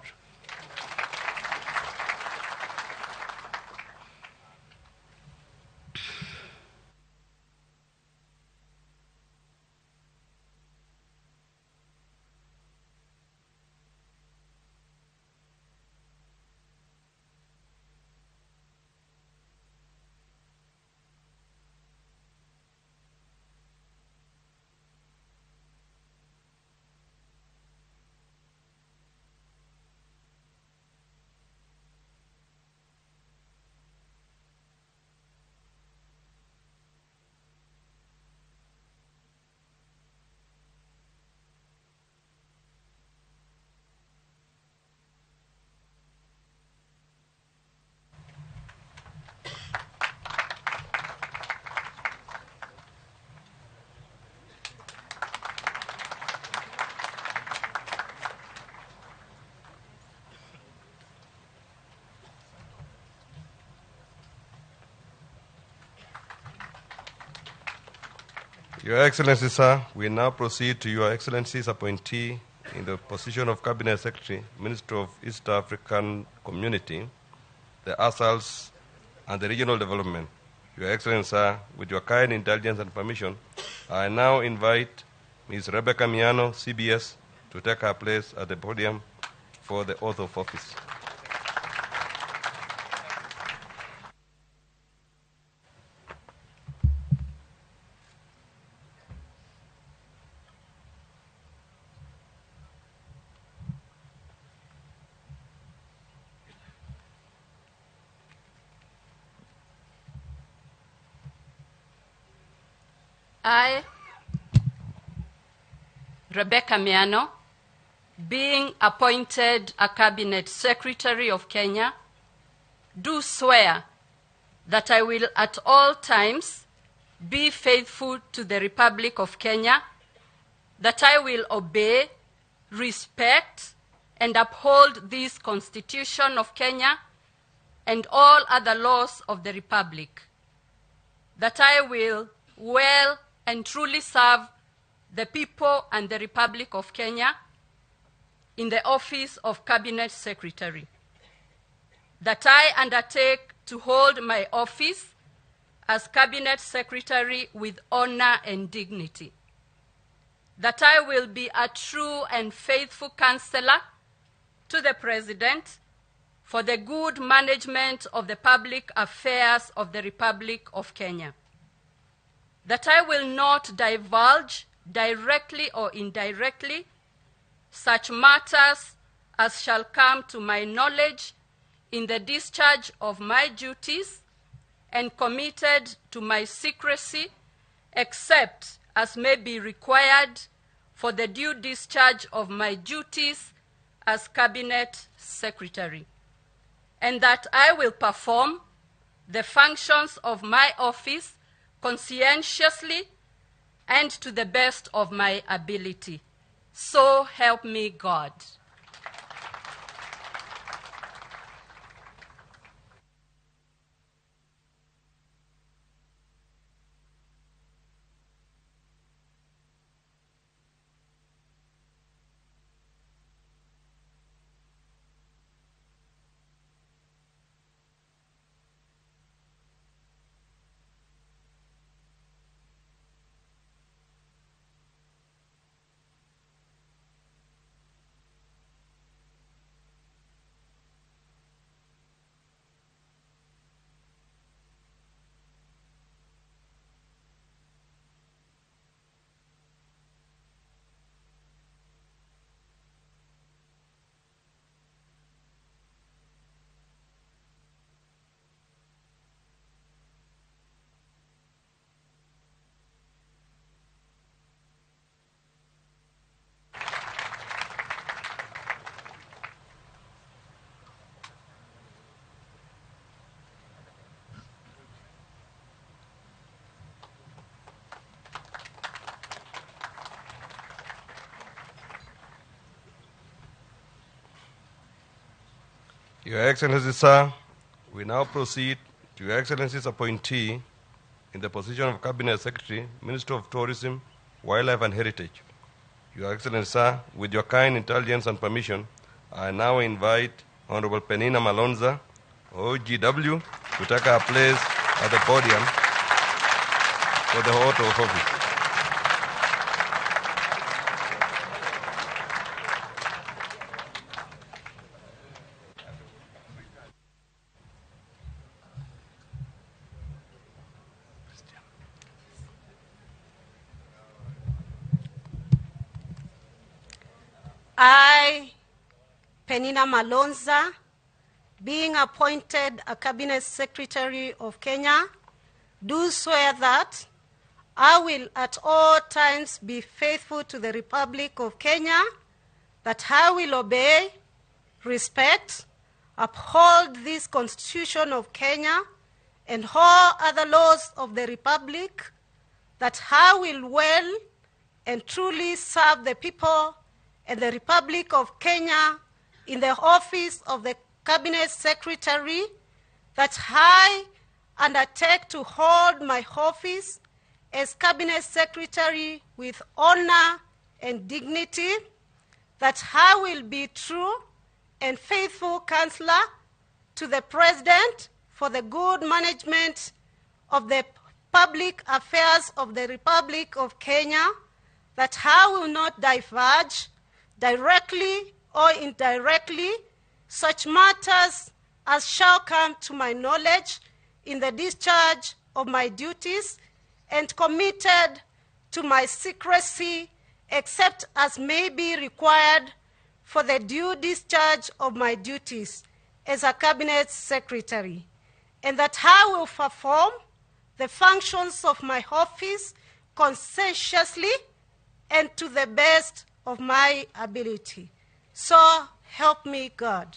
S7: Your Excellency, sir, we now proceed to Your Excellency's appointee in the position of Cabinet Secretary, Minister of East African Community, the ASALs, and the Regional Development. Your Excellency, sir, with your kind indulgence and permission, I now invite Ms. Rebecca Miano, CBS, to take her place at the podium for the oath of office.
S13: I, Rebecca Miano, being appointed a Cabinet Secretary of Kenya, do swear that I will at all times be faithful to the Republic of Kenya, that I will obey, respect, and uphold this Constitution of Kenya and all other laws of the Republic, that I will well and truly serve the people and the Republic of Kenya in the office of Cabinet Secretary, that I undertake to hold my office as Cabinet Secretary with honor and dignity, that I will be a true and faithful counselor to the President for the good management of the public affairs of the Republic of Kenya, that I will not divulge directly or indirectly such matters as shall come to my knowledge in the discharge of my duties and committed to my secrecy, except as may be required for the due discharge of my duties as Cabinet Secretary, and that I will perform the functions of my office conscientiously and to the best of my ability. So help me God.
S7: Your Excellency, sir, we now proceed to Your Excellency's appointee in the position of Cabinet Secretary, Minister of Tourism, Wildlife and Heritage. Your Excellency, sir, with your kind intelligence and permission, I now invite Honorable Penina Malonza, OGW, to take her place at the podium for the oath of office.
S6: I, Penina Malonza, being appointed a Cabinet Secretary of Kenya, do swear that I will at all times be faithful to the Republic of Kenya, that I will obey, respect, uphold this Constitution of Kenya and all other laws of the Republic, that I will well and truly serve the people and the Republic of Kenya in the office of the Cabinet Secretary, that I undertake to hold my office as Cabinet Secretary with honor and dignity, that I will be true and faithful counselor to the President for the good management of the public affairs of the Republic of Kenya, that I will not diverge directly or indirectly such matters as shall come to my knowledge in the discharge of my duties, and committed to my secrecy except as may be required for the due discharge of my duties as a Cabinet Secretary, and that I will perform the functions of my office conscientiously and to the best of my ability. So help me God.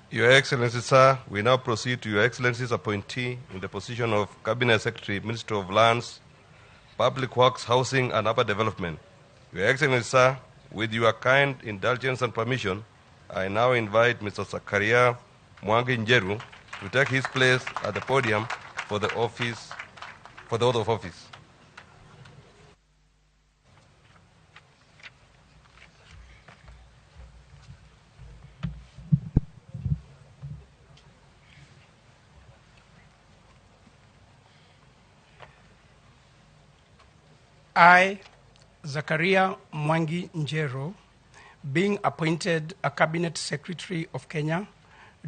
S7: Your Excellency, sir, we now proceed to Your Excellency's appointee in the position of Cabinet Secretary, Minister of Lands, Public Works, Housing and Urban Development. Your Excellency, sir, with your kind indulgence and permission, I now invite Mr. Zakaria Mwangi Njeru to take his place at the podium for the oath of office.
S14: I, Zakaria Mwangi Njero, being appointed a Cabinet Secretary of Kenya,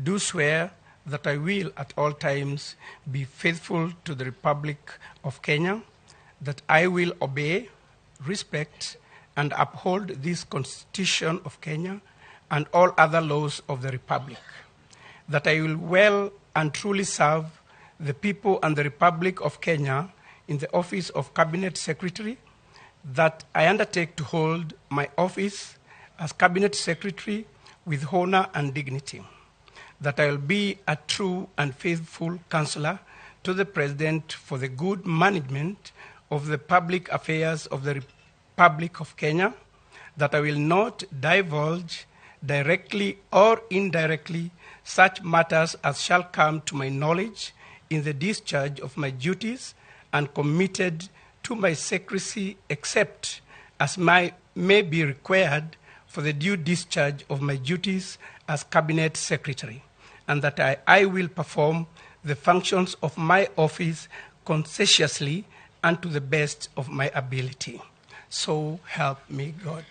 S14: do swear that I will at all times be faithful to the Republic of Kenya, that I will obey, respect, and uphold this Constitution of Kenya and all other laws of the Republic, that I will well and truly serve the people and the Republic of Kenya in the office of Cabinet Secretary, that I undertake to hold my office as Cabinet Secretary with honor and dignity, that I will be a true and faithful counselor to the President for the good management of the public affairs of the Republic of Kenya, that I will not divulge directly or indirectly such matters as shall come to my knowledge in the discharge of my duties, and committed to my secrecy except as may be required for the due discharge of my duties as Cabinet Secretary, and that I will perform the functions of my office conscientiously and to the best of my ability. So help me God.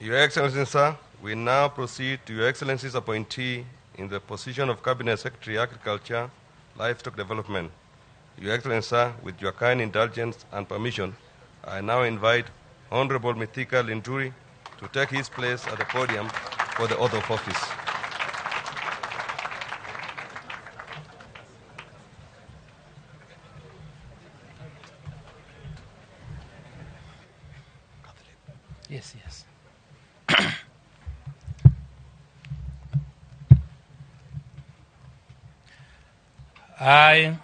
S7: Your Excellency, sir, we now proceed to Your Excellency's appointee in the position of Cabinet Secretary, Agriculture, Livestock Development. Your Excellency, sir, with your kind indulgence and permission, I now invite Honorable Mithika Linturi to take his place at the podium for the oath of office.
S5: Yes, yes. I,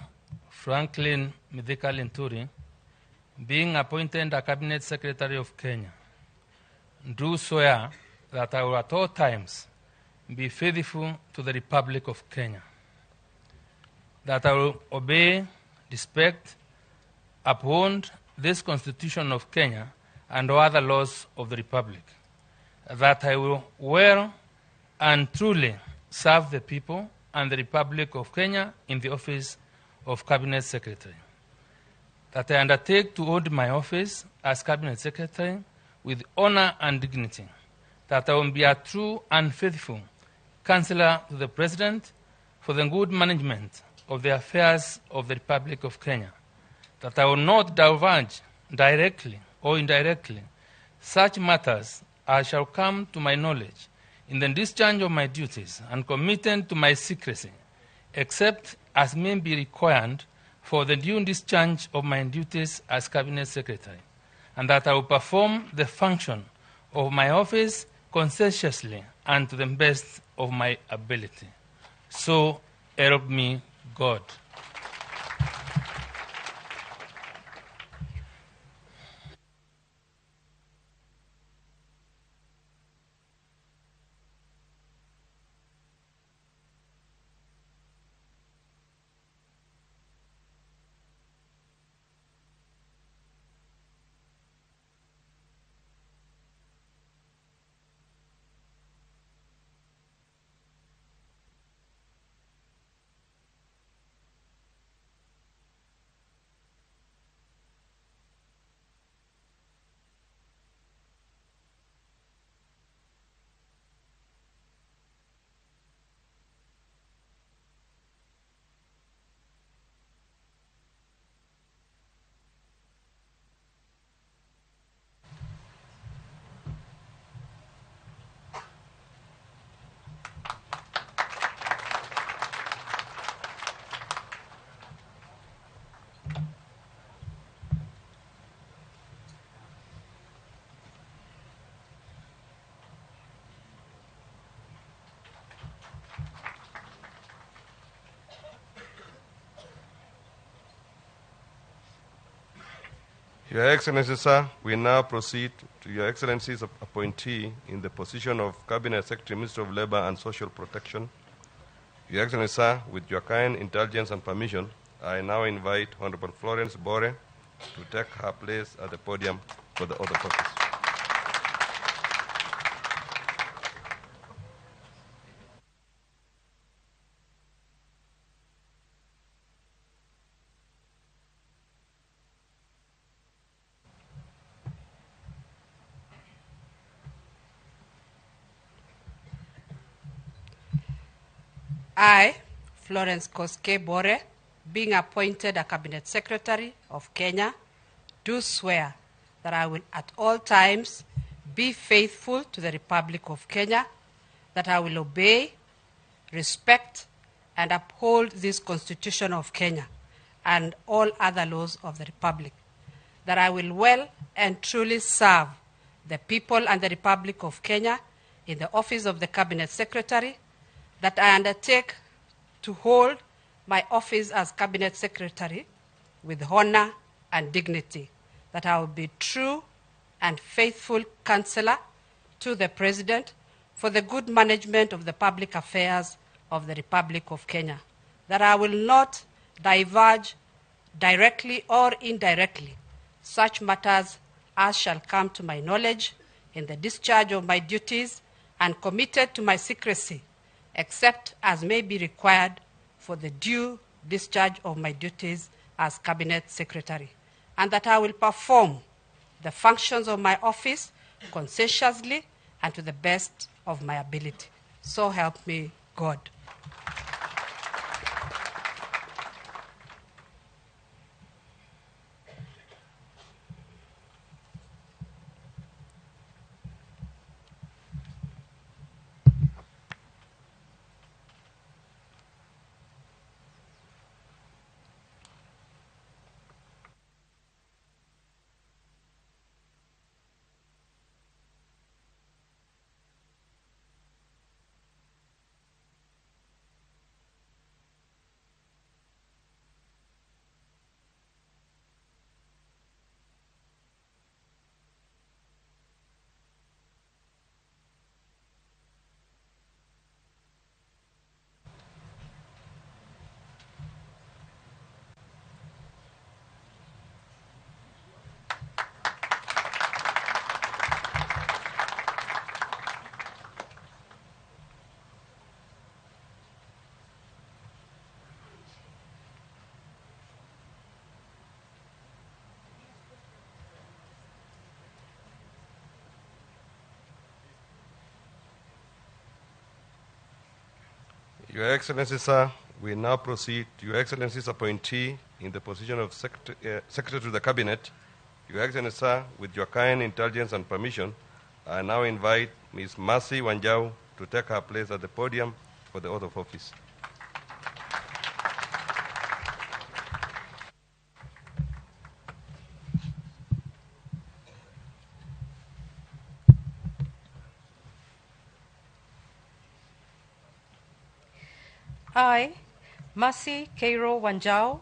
S5: Franklin Mithika Linturi, being appointed a Cabinet Secretary of Kenya, do swear that I will at all times be faithful to the Republic of Kenya, that I will obey, respect, uphold this Constitution of Kenya and all other laws of the Republic, that I will well and truly serve the people and the Republic of Kenya in the office of Cabinet Secretary, that I undertake to hold my office as Cabinet Secretary with honor and dignity, that I will be a true and faithful counselor to the President for the good management of the affairs of the Republic of Kenya, that I will not divulge directly or indirectly such matters as shall come to my knowledge in the discharge of my duties and committed to my secrecy, except as may be required for the due discharge of my duties as Cabinet Secretary, and that I will perform the function of my office conscientiously and to the best of my ability. So help me God.
S7: Your Excellency, sir, we now proceed to Your Excellency's appointee in the position of Cabinet Secretary, Minister of Labor and Social Protection. Your Excellency, sir, with your kind indulgence and permission, I now invite Honorable Florence Bore to take her place at the podium for the oath of office.
S13: I, Florence Koske Bore, being appointed a Cabinet Secretary of Kenya, do swear that I will at all times be faithful to the Republic of Kenya, that I will obey, respect, and uphold this Constitution of Kenya and all other laws of the Republic, that I will well and truly serve the people and the Republic of Kenya in the office of the Cabinet Secretary, that I undertake to hold my office as Cabinet Secretary with honor and dignity, that I will be true and faithful counselor to the President for the good management of the public affairs of the Republic of Kenya, that I will not divulge directly or indirectly such matters as shall come to my knowledge in the discharge of my duties and committed to my secrecy, except as may be required for the due discharge of my duties as Cabinet Secretary, and that I will perform the functions of my office conscientiously
S11: and to the best of my ability. So help me God.
S7: Your Excellency, sir, we now proceed to Your Excellency's appointee in the position of Secretary to the Cabinet. Your Excellency, sir, with your kind indulgence and permission, I now invite Ms. Mercy Wanjau to take her place at the podium for the oath of office.
S11: I, Mercy Keiro Wanjau,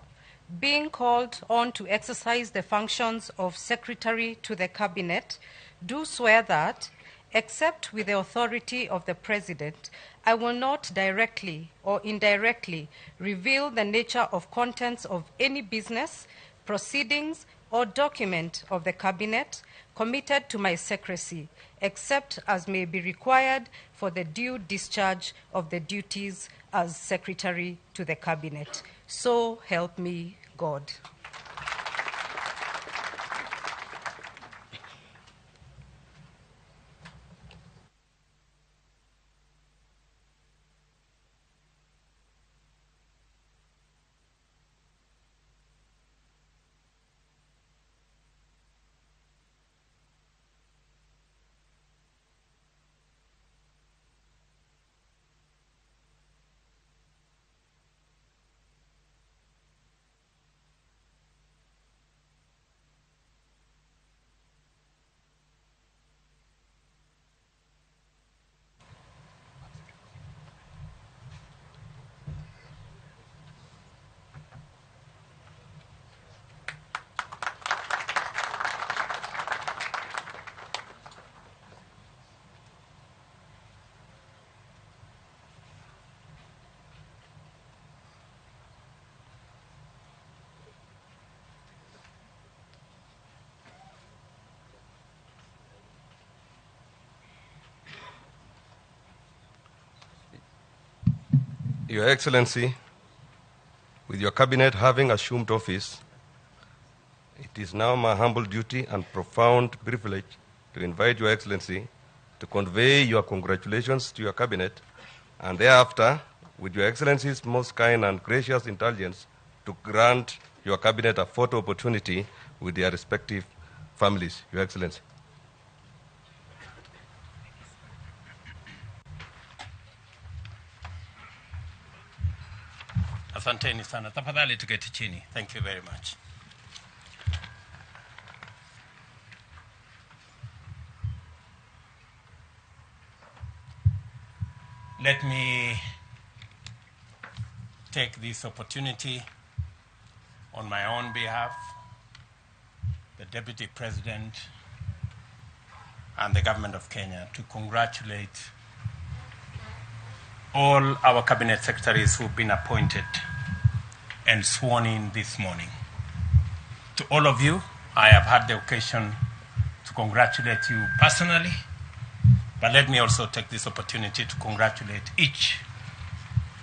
S11: being called on to exercise the functions of Secretary to the Cabinet, do swear that, except with the authority of the President, I will not directly or indirectly reveal the nature of contents of any business, proceedings, or document of the Cabinet committed to my secrecy, except as may be required for the due discharge of the duties as Secretary to the Cabinet. So help me God.
S7: Your Excellency, with your Cabinet having assumed office, it is now my humble duty and profound privilege to invite Your Excellency to convey your congratulations to your Cabinet, and thereafter, with Your Excellency's most kind and gracious indulgence, to grant your Cabinet a photo opportunity with their respective families. Your Excellency.
S15: Asanteni sana. Tafadhali tuketi chini. Thank you very much. Let me take this opportunity on my own behalf, the Deputy President and the Government of Kenya, to congratulate all our Cabinet Secretaries who've been appointed and sworn in this morning. To all of you, I have had the occasion to congratulate you personally, but let me also take this opportunity to congratulate each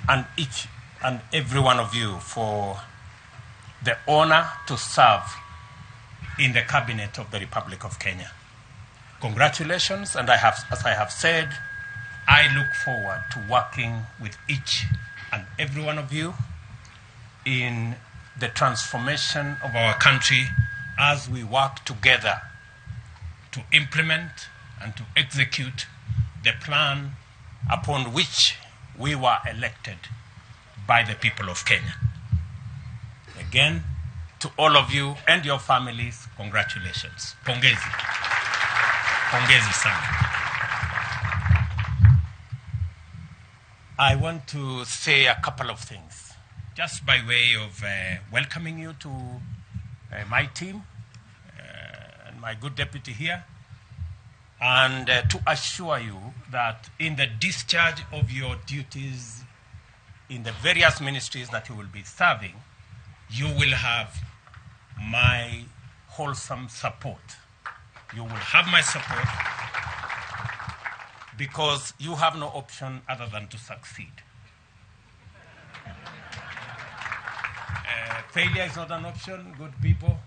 S15: and every one of you for the honor to serve in the Cabinet of the Republic of Kenya. Congratulations, and as I have said, I look forward to working with each and every one of you in the transformation of our country as we work together to implement and to execute the plan upon which we were elected by the people of Kenya. Again, to all of you and your families, congratulations. Pongezi. Pongezi sana. I want to say a couple of things, just by way of welcoming you to my team and my good deputy here, and to assure you that in the discharge of your duties in the various ministries that you will be serving, you will have my wholesome support. You will have my support because you have no option other than to succeed. Failure is not an option, good people.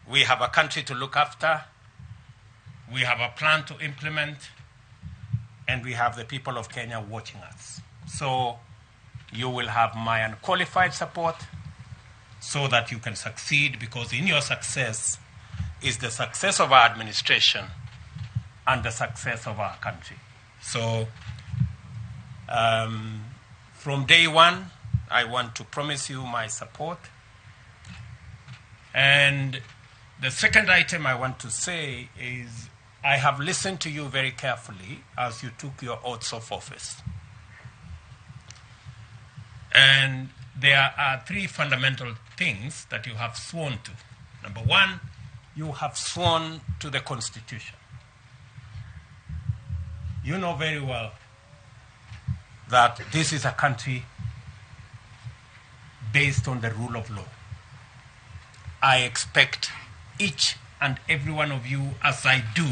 S15: We have a country to look after. We have a plan to implement. And we have the people of Kenya watching us. So you will have my unqualified support so that you can succeed, because in your success is the success of our administration and the success of our country. So from day one, I want to promise you my support. And the second item I want to say is I have listened to you very carefully as you took your oaths of office. And there are three fundamental things that you have sworn to. Number one, you have sworn to the Constitution. You know very well that this is a country based on the rule of law. I expect each and every one of you, as I do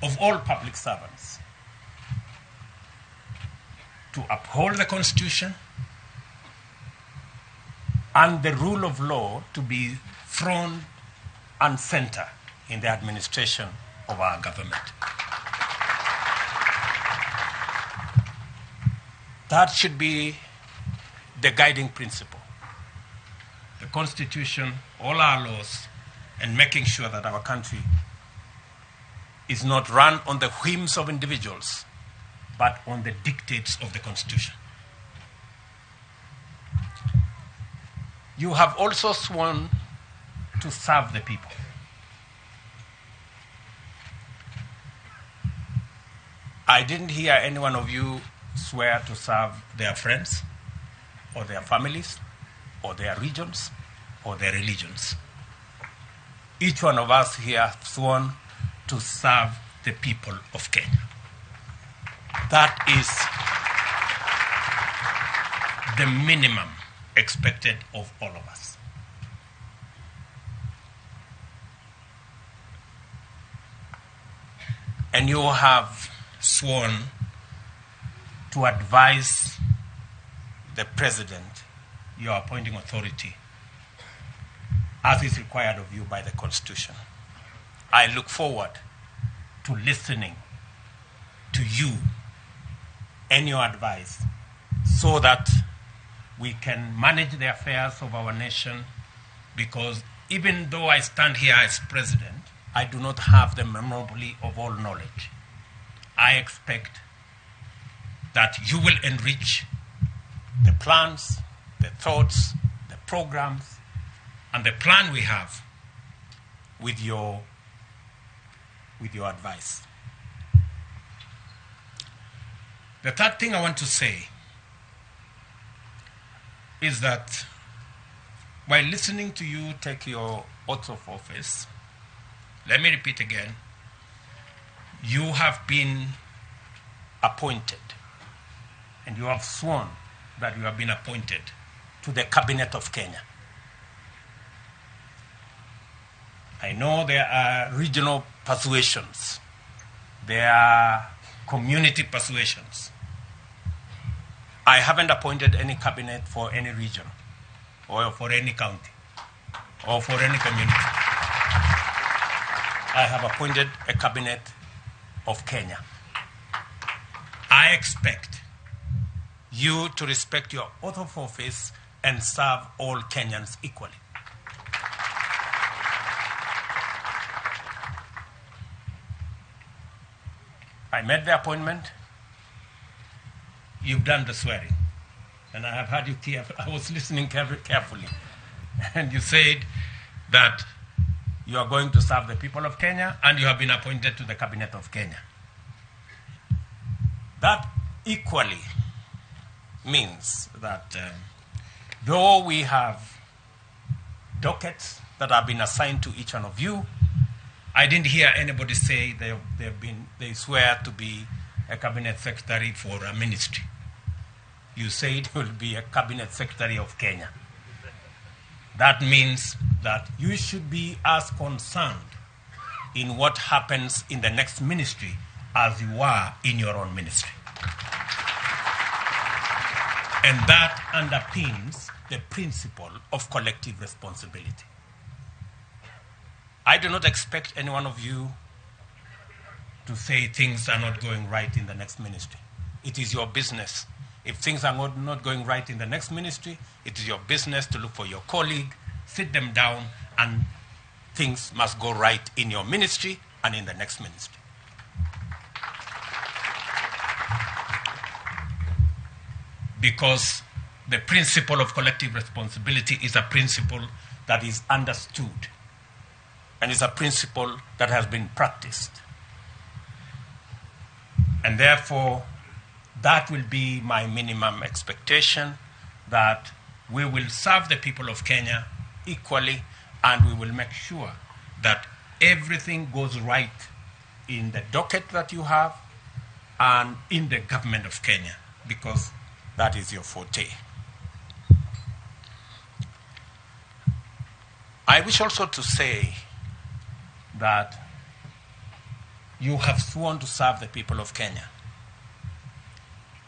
S15: of all public servants, to uphold the Constitution and the rule of law to be front and center in the administration of our government. That should be the guiding principle. The Constitution, all our laws, and making sure that our country is not run on the whims of individuals, but on the dictates of the Constitution. You have also sworn to serve the people. I didn't hear any one of you swear to serve their friends or their families or their regions or their religions. Each one of us here has sworn to serve the people of Kenya. That is the minimum expected of all of us. And you have sworn to advise the president, your appointing authority, as is required of you by the Constitution. I look forward to listening to you and your advice so that we can manage the affairs of our nation, because even though I stand here as president, I do not have the monopoly of all knowledge. I expect that you will enrich the plans, the thoughts, the programs, and the plan we have with your advice. The third thing I want to say is that while listening to you take your oath of office, let me repeat again, you have been appointed, and you have sworn that you have been appointed to the Cabinet of Kenya. I know there are regional persuasions, there are community persuasions. I haven't appointed any cabinet for any region or for any county or for any community. I have appointed a cabinet of Kenya. I expect you to respect your oath of office and serve all Kenyans equally. I made the appointment. You've done the swearing. And I have heard you carefully. I was listening carefully. And you said that you are going to serve the people of Kenya and you have been appointed to the cabinet of Kenya. That equally means that though we have dockets that have been assigned to each one of you, I didn't hear anybody say they swear to be a cabinet secretary for a ministry. You said you will be a cabinet secretary of Kenya. That means that you should be as concerned in what happens in the next ministry as you are in your own ministry. And that underpins the principle of collective responsibility. I do not expect any one of you to say things are not going right in the next ministry. It is your business. If things are not going right in the next ministry, it is your business to look for your colleague, sit them down, and things must go right in your ministry and in the next ministry. Because the principle of collective responsibility is a principle that is understood and is a principle that has been practiced. And therefore, that will be my minimum expectation, that we will serve the people of Kenya equally, and we will make sure that everything goes right in the docket that you have and in the government of Kenya, because that is your forte. I wish also to say that you have sworn to serve the people of Kenya.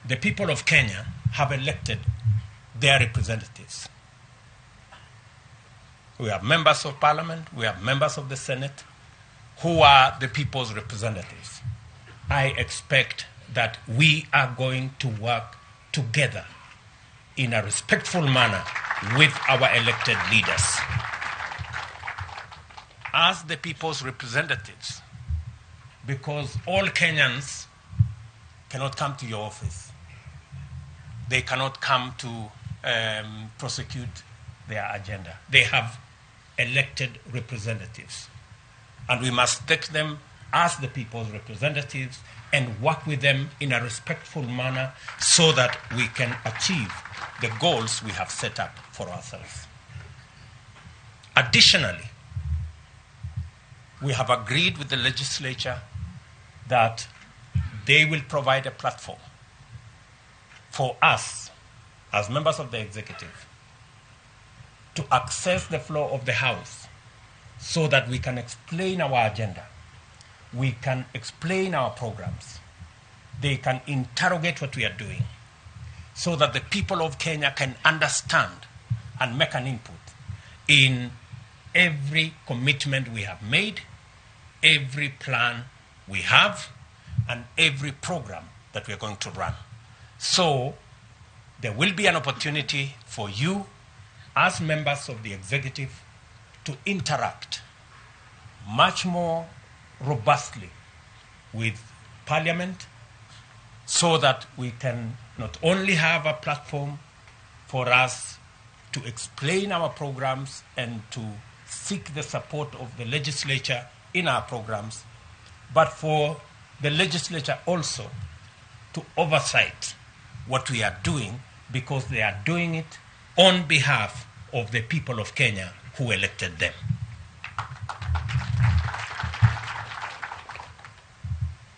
S15: The people of Kenya have elected their representatives. We have members of parliament, we have members of the Senate, who are the people's representatives. I expect that we are going to work together in a respectful manner with our elected leaders. As the people's representatives, because all Kenyans cannot come to your office. They cannot come to prosecute their agenda. They have elected representatives. And we must take them as the people's representatives and work with them in a respectful manner so that we can achieve the goals we have set up for ourselves. Additionally, we have agreed with the legislature that they will provide a platform for us, as members of the executive, to access the floor of the House so that we can explain our agenda. We can explain our programs. They can interrogate what we are doing so that the people of Kenya can understand and make an input in every commitment we have made, every plan we have, and every program that we are going to run. So there will be an opportunity for you as members of the executive to interact much more robustly with Parliament so that we can not only have a platform for us to explain our programs and to seek the support of the legislature in our programs, but for the legislature also to oversight what we are doing, because they are doing it on behalf of the people of Kenya who elected them.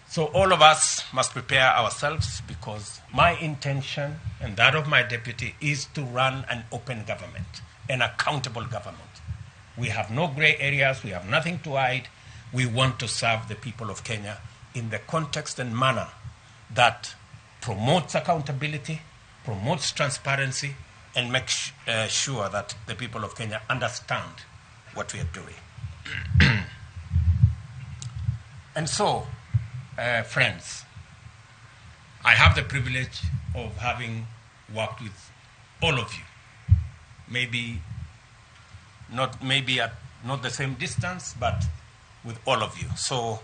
S15: So all of us must prepare ourselves, because my intention and that of my deputy is to run an open government, an accountable government. We have no gray areas, we have nothing to hide. We want to serve the people of Kenya in the context and manner that promotes accountability, promotes transparency, and makes sure that the people of Kenya understand what we are doing. And so, friends, I have the privilege of having worked with all of you. Maybe not the same distance, but with all of you. So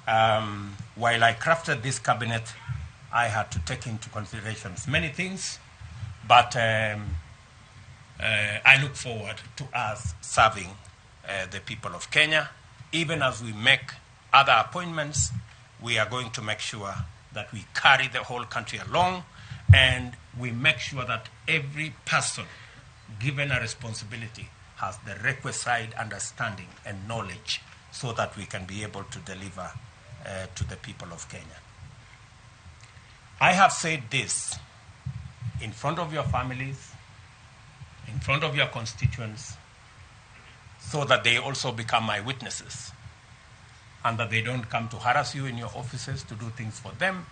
S15: while I crafted this cabinet, I had to take into consideration many things, but I look forward to us serving the people of Kenya. Even as we make other appointments, we are going to make sure that we carry the whole country along, and we make sure that every person given a responsibility has the requisite understanding and knowledge so that we can be able to deliver to the people of Kenya. I have said this in front of your families, in front of your constituents, so that they also become my witnesses, and that they don't come to harass you in your offices to do things for them,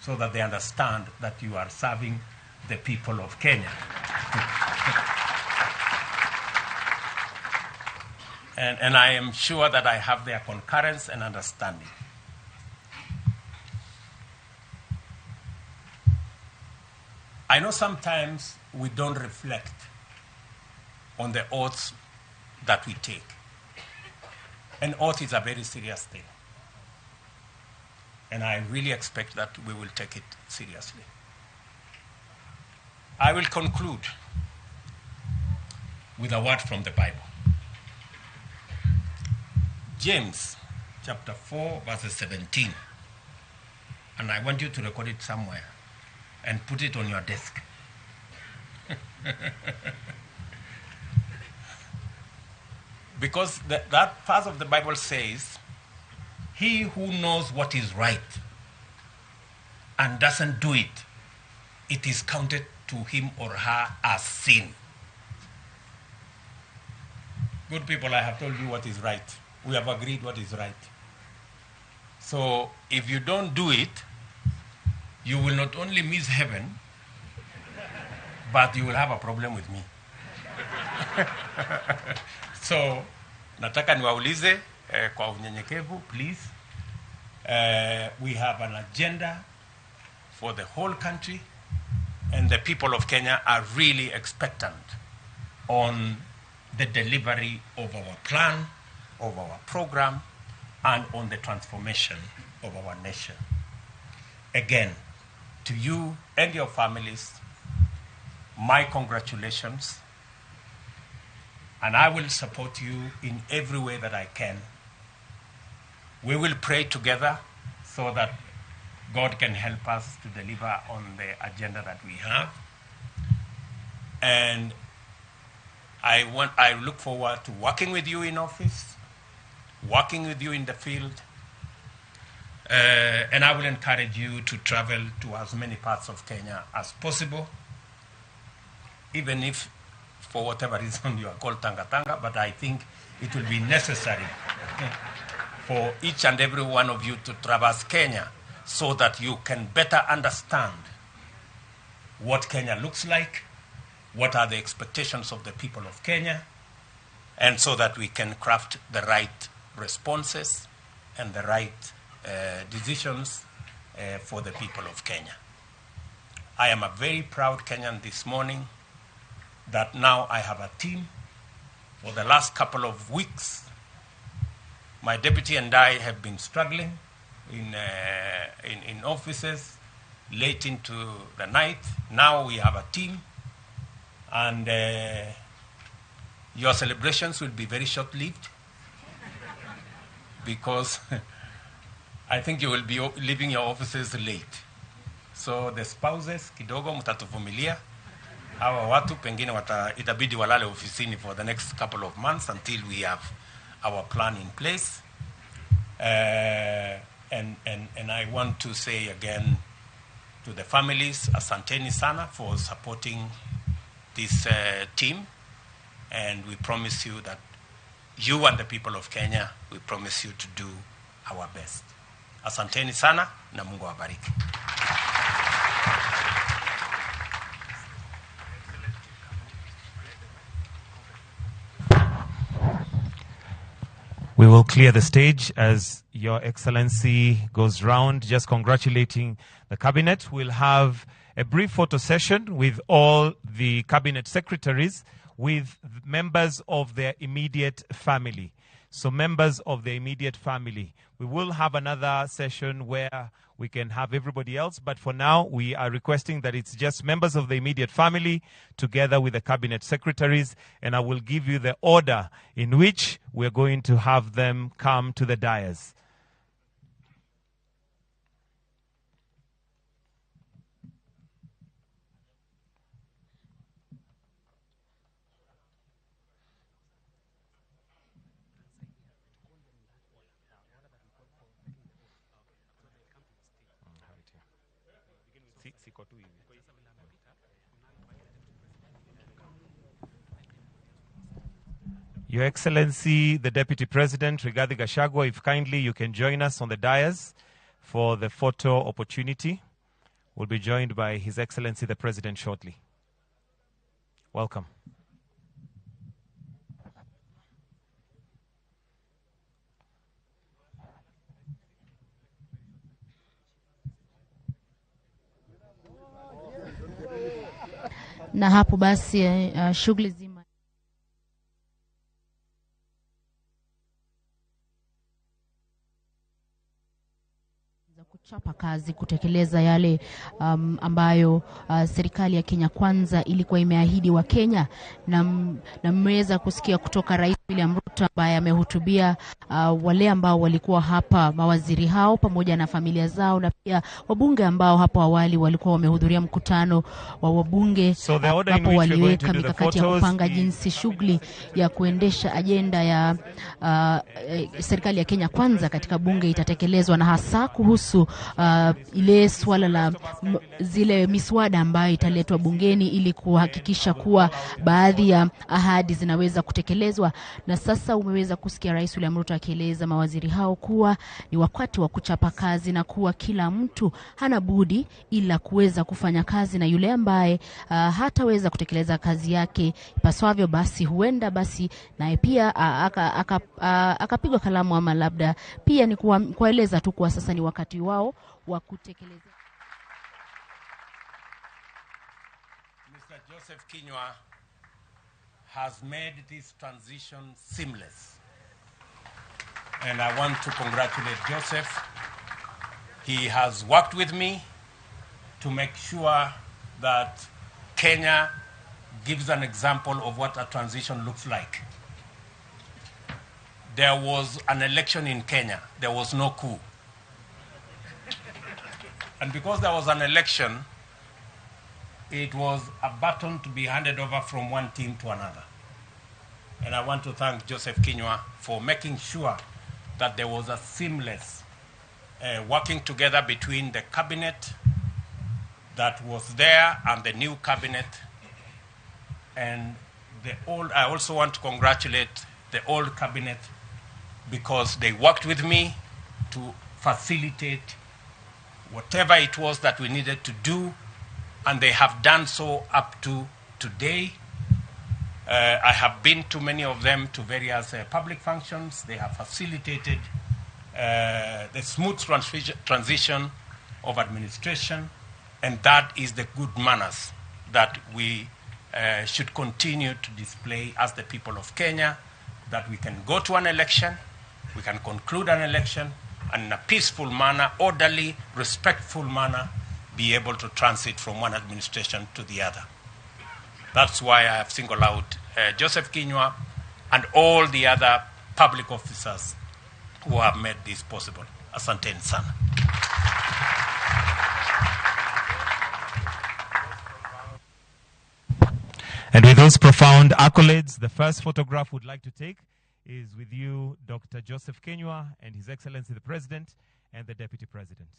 S15: so that they understand that you are serving the people of Kenya. And I am sure that I have their concurrence and understanding. I know sometimes we don't reflect on the oaths that we take. An oath is a very serious thing. And I really expect that we will take it seriously. I will conclude with a word from the Bible. James chapter 4, verses 17. And I want you to record it somewhere and put it on your desk. Because that part of the Bible says, he who knows what is right and doesn't do it, it is counted to him or her as sin. Good people, I have told you what is right. We have agreed what is right. So if you don't do it, you will not only miss heaven, but you will have a problem with me. So, nataka niwaulize kwa unyenyekevu, please. We have an agenda for the whole country, and the people of Kenya are really expectant on the delivery of our plan, of our program, and on the transformation of our nation. Again, to you and your families, my congratulations. And I will support you in every way that I can. We will pray together so that God can help us to deliver on the agenda that we have. And I look forward to working with you in office, working with you in the field, and I will encourage you to travel to as many parts of Kenya as possible, even if for whatever reason you are called Tanga, but I think it will be necessary for each and every one of you to traverse Kenya so that you can better understand what Kenya looks like, what are the expectations of the people of Kenya, and so that we can craft the right responses and the right decisions for the people of Kenya. I am a very proud Kenyan this morning that now I have a team. For the last couple of weeks, my deputy and I have been struggling in offices late into the night. Now we have a team, and your celebrations will be very short-lived because I think you will be leaving your offices late. So the spouses, kidogo mtatuvumilia. Hawa watu pengine itabidi walale ofisini for the next couple of months until we have our plan in place. And I want to say again to the families, asanteni sana for supporting this team. And we promise you that you and the people of Kenya, we promise you to do our best. Asanteni sana na Mungu awabariki.
S2: We will clear the stage as Your Excellency goes round just congratulating the cabinet. We'll have a brief photo session with all the cabinet secretaries with members of their immediate family. So members of the immediate family. We will have another session where we can have everybody else, but for now we are requesting that it's just members of the immediate family together with the cabinet secretaries, and I will give you the order in which we're going to have them come to the dais. Your Excellency, the Deputy President, Rigathi Gachagua, if kindly you can join us on the dais for the photo opportunity. We'll be joined by His Excellency, the President, shortly. Welcome.
S3: Na hapo basi shughuli zima chapa kazi kutekeleza yale ambayo serikali ya Kenya Kwanza ilikuwa imeahidi wa Kenya, na mmeweza kusikia kutoka Rais William Ruto ambaye amehutubia wale ambao walikuwa hapa, mawaziri hao pamoja na familia zao, na pia wabunge ambao hapo awali walikuwa wamehudhuria mkutano wa wabunge, hapo waliweka mikakati ya kupanga jinsi shughuli ya kuendesha ajenda ya serikali ya Kenya Kwanza katika bunge itatekelezwa, na hasa kuhusu ile swala la zile miswada ambayo italetwa bungeni ili kuhakikisha kuwa baadhi ya ahadi zinaweza kutekelezwa. Na sasa umeweza kusikia Rais William Ruto akieleza mawaziri hao kuwa ni wakati wa kuchapa kazi na kuwa kila mtu hana budi ila kuweza kufanya kazi, na yule ambaye hataweza kutekeleza kazi yake ipasavyo, basi huenda basi naye pia akapigwa kalamu, ama labda pia ni kueleza tu kwa sasa ni wakati wao wa kutekeleza.
S15: Mr. Joseph Kinyua has made this transition seamless. And I want to congratulate Joseph. He has worked with me to make sure that Kenya gives an example of what a transition looks like. There was an election in Kenya. There was no coup. And because there was an election, it was a baton to be handed over from one team to another. And I want to thank Joseph Kinyua for making sure that there was a seamless working together between the cabinet that was there and the new cabinet. And I also want to congratulate the old cabinet because they worked with me to facilitate whatever it was that we needed to do, and they have done so up to today. I have been to many of them to various public functions. They have facilitated the smooth transition of administration, and that is the good manners that we should continue to display as the people of Kenya, that we can go to an election, we can conclude an election, and in a peaceful manner, orderly, respectful manner, be able to transit from one administration to the other. That's why I have singled out Joseph Kinyua and all the other public officers who have made this possible. Asanteni sana.
S2: And with those profound accolades, the first photograph we'd like to take is with you, Dr. Joseph Kinyua, and His Excellency the President and the Deputy President.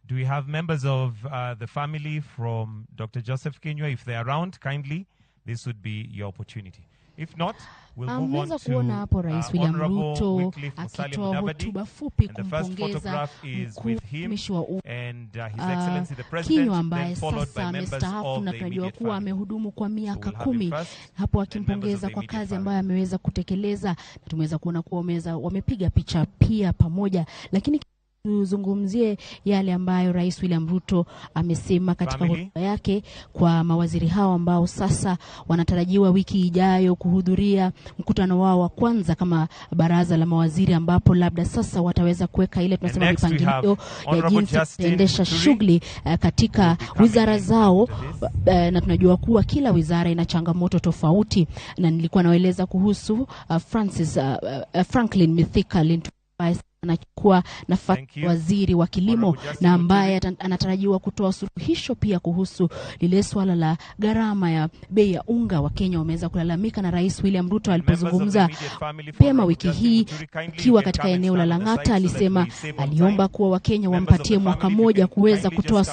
S2: Do we have members of the family from Dr. Joseph Kinyua? If they're around, kindly, this would be your opportunity. If not, we'll move on
S3: Mmeweza
S2: to
S3: kuona hapo Rais William
S2: Honorable
S3: Ruto
S2: Wycliffe Musalia
S3: akitoa
S2: Mudavadi.
S3: hotuba fupi
S2: And the first
S3: kumpongeza
S2: photograph is with him
S3: mtumishi wa umma
S2: and His Excellency the President,
S3: Kinyua ambaye
S2: then followed
S3: sasa
S2: by members
S3: amestaafu
S2: of
S3: na
S2: the
S3: tunajua
S2: immediate
S3: kuwa
S2: family.
S3: amehudumu kwa miaka
S2: we'll have him
S3: 10
S2: first,
S3: hapo
S2: then members
S3: akimpongeza
S2: of the
S3: kwa
S2: immediate
S3: kazi
S2: family.
S3: ambayo ameweza kutekeleza, na tumeweza kuona kuwa wamepiga picha pia pamoja, lakini tuzungumzie yale ambayo Rais William Ruto amesema katika hotuba yake kwa mawaziri hao ambao sasa wanatarajiwa wiki ijayo kuhudhuria mkutano wao wa kwanza kama baraza la mawaziri, ambapo labda sasa wataweza kuweka ile tunasema mipangilio ya jinsi kuendesha shughuli katika wizara zao, na tunajua kuwa kila wizara ina changamoto tofauti, na nilikuwa naeleza kuhusu Franklin Mithika Lintu anachukua nafasi waziri wa kilimo na ambaye anatarajiwa kutoa suluhisho pia kuhusu lile swala la gharama ya bei ya unga. Wa Kenya wameweza kulalamika na Rais William Ruto alipozungumza pema wiki hii akiwa katika eneo la Lang'ata, alisema aliomba kuwa Wakenya wampatie mwaka mmoja kuweza kutoa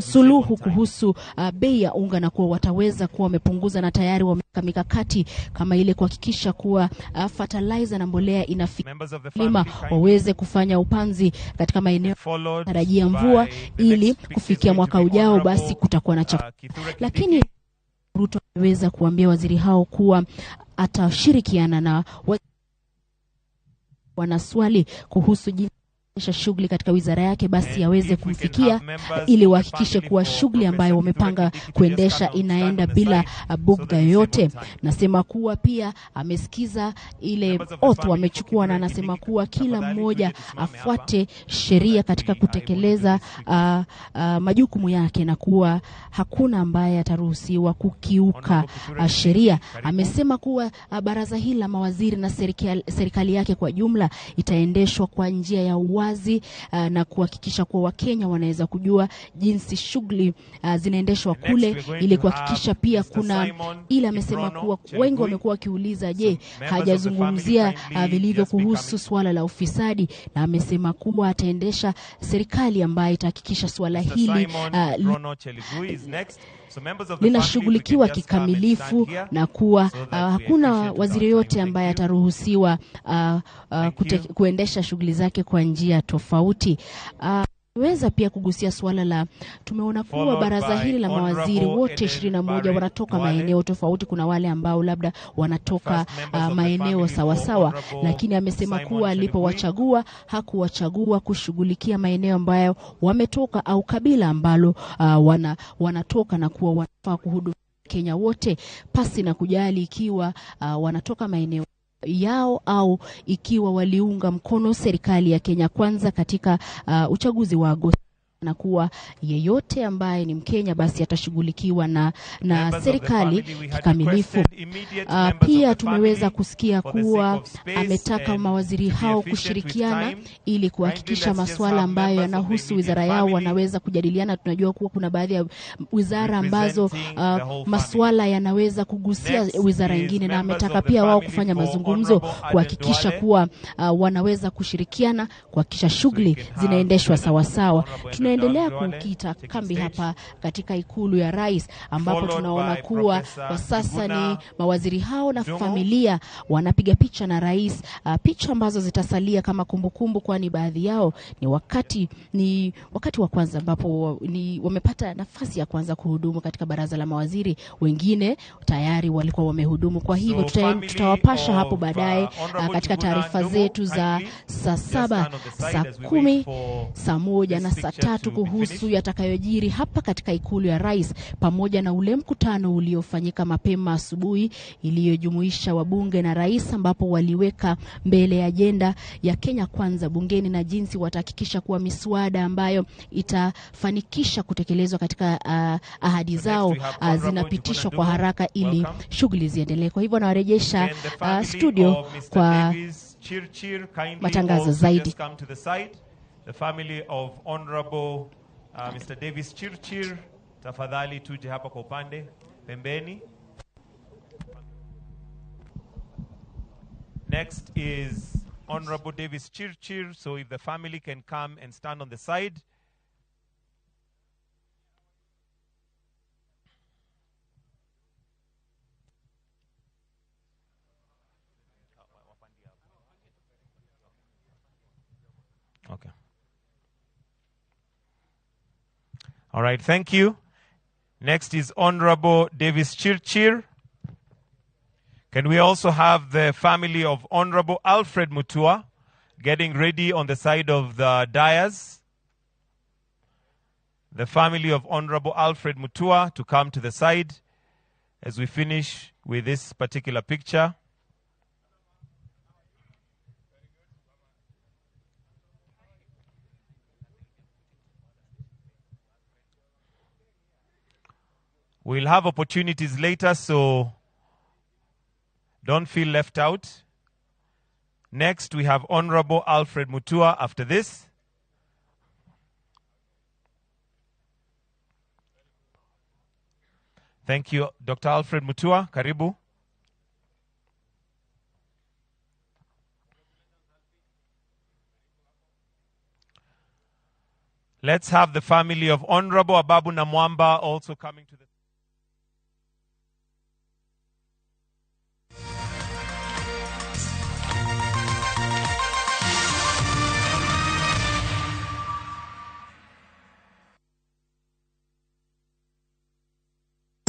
S3: suluhu kuhusu bei ya unga, na kuwa wataweza kuwa wamepunguza na tayari wameweka mikakati kama ile kuhakikisha kuwa fertilizer na mbolea inafika lima waweze kufanya upanzi katika maeneo tarajia mvua ili kufikia mwaka ujao basi kutakuwa na chakula. Lakini Ruto ameweza kuambia waziri hao kuwa atashirikiana na wanaswali kuhusu shughuli katika wizara yake basi yaweze kumfikia ili wahakikishe kuwa shughuli ambayo wamepanga kuendesha inaenda bila bugdha yoyote. Nasema kuwa pia amesikiza ile oath wamechukua, na anasema kuwa kila mmoja afuate sheria katika kutekeleza majukumu yake, na kuwa hakuna ambaye ataruhusiwa kukiuka sheria. Amesema kuwa baraza hili la mawaziri na serikali yake kwa jumla itaendeshwa kwa njia ya wazi na kuhakikisha kuwa Wakenya wanaweza kujua jinsi shughuli zinaendeshwa kule, ili kuhakikisha pia kuna ile amesema kuwa wengi wamekuwa wakiuliza, je, hajazungumzia vilivyo kuhusu swala la ufisadi, na amesema kuwa ataendesha serikali ambayo itahakikisha swala hili linashughulikiwa kikamilifu, na kuwa hakuna waziri yote ambaye ataruhusiwa kuendesha shughuli zake kwa njia tofauti. Weza pia kugusia swala la tumeona kuwa baraza hili la mawaziri wote 21 wanatoka maeneo tofauti. Kuna wale ambao labda wanatoka maeneo sawasawa, lakini amesema kuwa alipowachagua hakuwachagua kushughulikia maeneo ambayo wametoka au kabila ambalo wanatoka, na kuwa wanafaa kuhudumia Kenya wote pasi na kujali ikiwa wanatoka maeneo yao au ikiwa waliunga mkono serikali ya Kenya Kwanza katika uchaguzi wa Agosti, na kuwa yeyote ambaye ni Mkenya basi atashughulikiwa na serikali kikamilifu. Pia tumeweza kusikia kuwa ametaka mawaziri hao kushirikiana ili kuhakikisha masuala ambayo yanahusu wizara yao wanaweza kujadiliana. Tunajua kuwa kuna baadhi ya wizara ambazo masuala yanaweza kugusia wizara nyingine, na ametaka pia wao kufanya mazungumzo kuhakikisha kuwa wanaweza kushirikiana kuhakikisha shughuli zinaendeshwa sawa sawa. Tunaendelea kukita kambi hapa katika ikulu ya rais, ambapo tunaona kuwa kwa sasa ni mawaziri hao na familia wanapiga picha na rais, picha ambazo zitasalia kama kumbukumbu, kwani baadhi yao ni wakati wa kwanza ambapo wamepata nafasi ya kwanza kuhudumu katika baraza la mawaziri. Wengine tayari walikuwa wamehudumu, kwa hivyo tutawapasha hapo baadaye katika taarifa zetu za saa 7, saa 10, saa 1 na saa 3 kuhusu yatakayojiri hapa katika ikulu ya rais, pamoja na ule mkutano uliofanyika mapema asubuhi iliyojumuisha wabunge na rais, ambapo waliweka mbele ajenda ya Kenya Kwanza bungeni na jinsi watahakikisha kuwa miswada ambayo itafanikisha kutekelezwa katika ahadi zao zinapitishwa kwa haraka ili shughuli ziendelee. Kwa hivyo nawarejesha studio kwa matangazo zaidi.
S2: The family of Honorable Mr. Davis Chirchir, tafadhali tuje hapa kwa upande pembeni. Next is Honorable Davis Chirchir, so if the family can come and stand on the side. Okay. All right, thank you. Next is Honorable Davis Chirchir. Can we also have the family of Honorable Alfred Mutua getting ready on the side of the dais? The family of Honorable Alfred Mutua to come to the side as we finish with this particular picture. We'll have opportunities later, so don't feel left out. Next, we have Honorable Alfred Mutua after this. Thank you, Dr. Alfred Mutua. Karibu. Let's have the family of Honorable Ababu Namwamba also coming to the...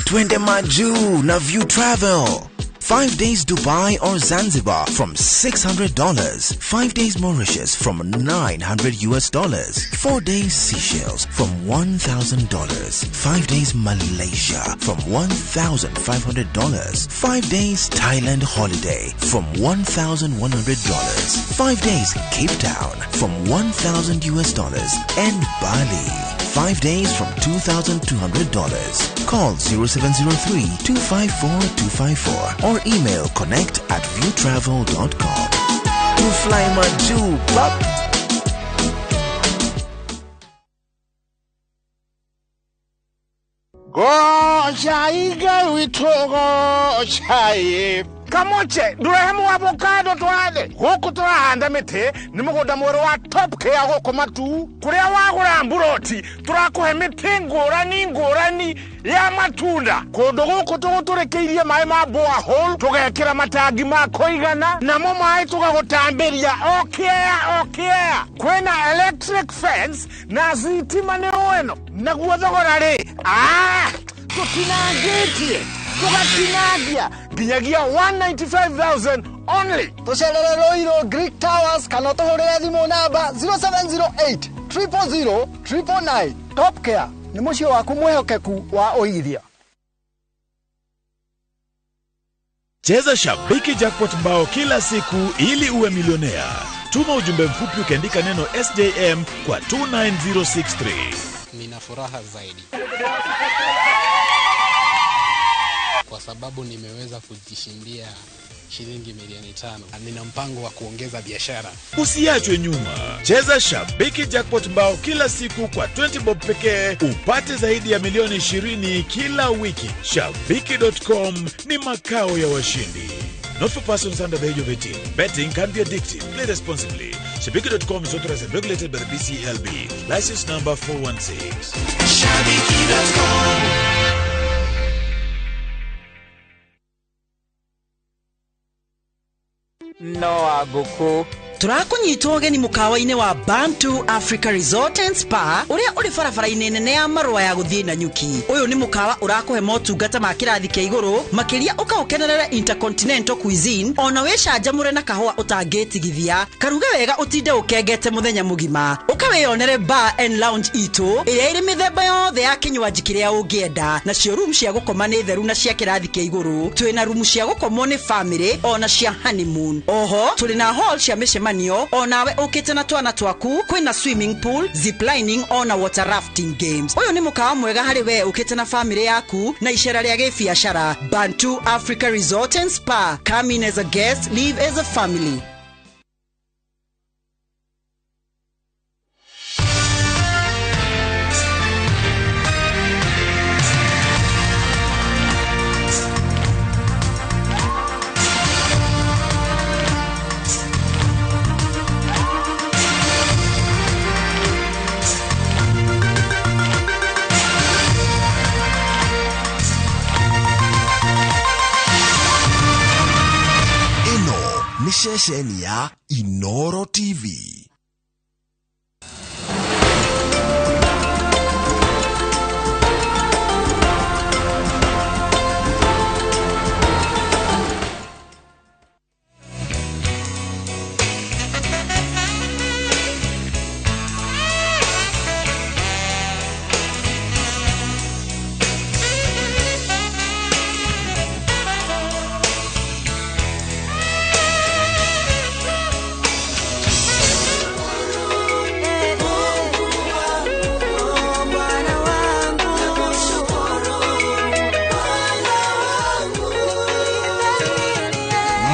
S16: Twende Maju na View Travel. 5 days Dubai or Zanzibar from $600. 5 days Mauritius from $900. 4 days Seychelles from $1,000. 5 days Malaysia from $1,500. 5 days Thailand holiday from $1,100. 5 days Cape Town from $1,000. And Bali, 5 days from $2,200. Call 0703-254-254 or email connect@viewtravel.com. To fly Maju, pop.
S17: Go shaiga witogo shai. Kamoche, durehemu avocado twade. Huku turahanda mite, nimugoda mwero wa top care huko matu. Kurea wagura mburoti, turakuhe mite ngorani ya matunda. Kodo huku tuguturekeirie mai ma borehole, tugekira matangi ma koigana, namo mai tugagutambiria okea. Kwena electric fence na zitima ni weno. Naguo thogora ri. Tukinangitie. Tukatinagia ginyagia 195,000 only.
S19: Toshelero iro Greek Towers kanoto horera thimo namba 0708 000 999. Top Care ni mucio waku mwehokeku wa oithia.
S21: Cheza Shabiki Jackpot bao kila siku ili uwe milionea. Tuma ujumbe mfupi ukiandika neno SJM kwa 29063.
S22: Nina furaha zaidi kwa sababu nimeweza kujishindia shilingi milioni 5. Nina mpango wa kuongeza biashara.
S21: Usiachwe nyuma. Cheza Shabiki Jackpot bao kila siku kwa 20 bob pekee upate zaidi ya milioni 20 kila wiki. Shabiki.com ni makao ya washindi. Not for persons under the age of 18. Betting can be addictive. Play responsibly. Shabiki.com is authorized and regulated by the BCLB. License number 416. Shabiki.com.
S23: No aguku
S26: turakunyita ugeni mukawa-ini wa Bantu Africa Resort and Spa uria uri barabara-ini nene ya marua ya guthii na nyuki. Uyu ni mukawa urakuhe motungata ma kirathi kia iguru makiria ukaukenerera intercontinental cuisine ona wicanjamure na kahua utangitigithia karuge wega utinde ukengete muthenya mugima ukawiyonere bar and lounge itu iria iri mithemba yothe ya kinywaji kiria ungienda na cio room cia gukoma ni theru na cia kirathi kia iguru. Twina room cia gukomwo ni family ona cia honeymoon. Oho turi na hall cia mishemanio onawe ukite na twana twaku kwina swimming pool, ziplining ona water rafting games. Uyu ni mukawa mwega hari we ukite na family yaku na icera ria gibiashara. Bantu Africa Resort and Spa. Come in as a guest, leave as a family.
S16: Ni shesheni ya Inoro TV.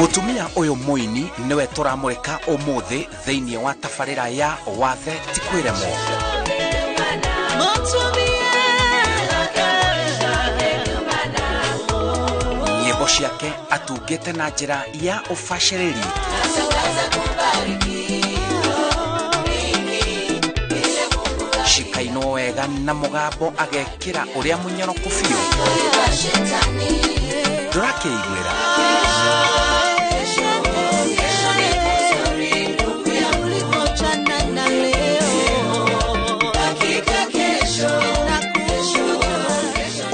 S8: Mutumia uyu muini niwe turamurika umuthi thiini wa tabarira ya wathe tikwiremo. Nyimbo ciake atungite na njira ya ufashiriri. Shikaino wega na mugambo agekira uria munyoroku biu. Ndurakeiguira.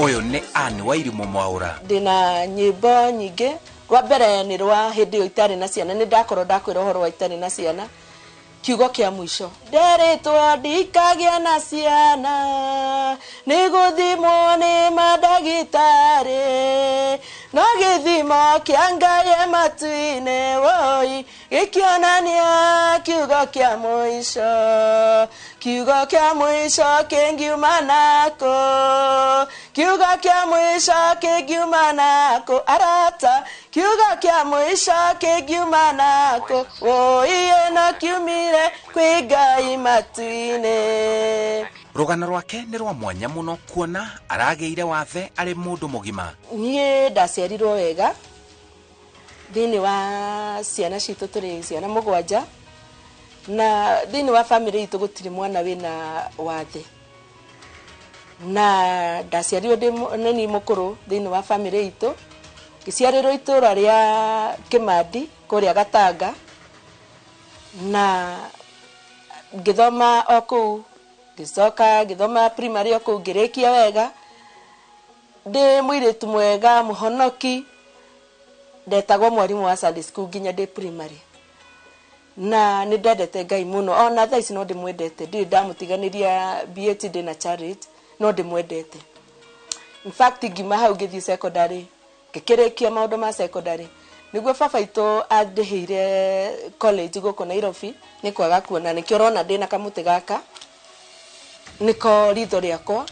S8: Oyo ne ani wa Irimu Mwaura.
S9: Ndina nyimbo nyingi. Rwa mbere ni rwa hindi itari na ciana, ni ndakorwo ndakwira uhoro wa itari na ciana. Kiugo kia mwisho nderitwo ndikagia na ciana niguthimwo ni madagitari no githimo kia Ngai matu-ini woi gikionania kiugo kia mwisho kingiuma nako kiugo kia mwisho kingiuma nako arata kiugo kia mwisho kingiuma nako woi eno kiumire kwi Ngai matu-ini.
S8: Rugano rwake ni rwa mwanya muno kuona arageire wathe ari mundu mugima.
S9: Nie ndaciarirwo wega thini wa ciana citu turi ciana mugwanja na thini wa family itu gutiri mwana wina wathe na ndaciarirwo ndi mukuru thini wa family itu giciarirwo itura ria Kimandi kuria Gatanga na ngithoma oku gicoka githoma primary oku ngirikia wega ndi mwiritu mwega muhonoki ndetagwo mwarimu wa Sunday school nginya ndi primary na ni ndendete Ngai muno ona thaa ici no ndimwendete ndi ndamutiganiria BAT ndi na charity no ndimwendete. In fact ngima hau ngithii secondary ngikirikia maundu ma secondary niguo baba itu andihire college guku Nairobi ni kwaga kuona nikio urona ndina kamuti gaka niko ritho riakwa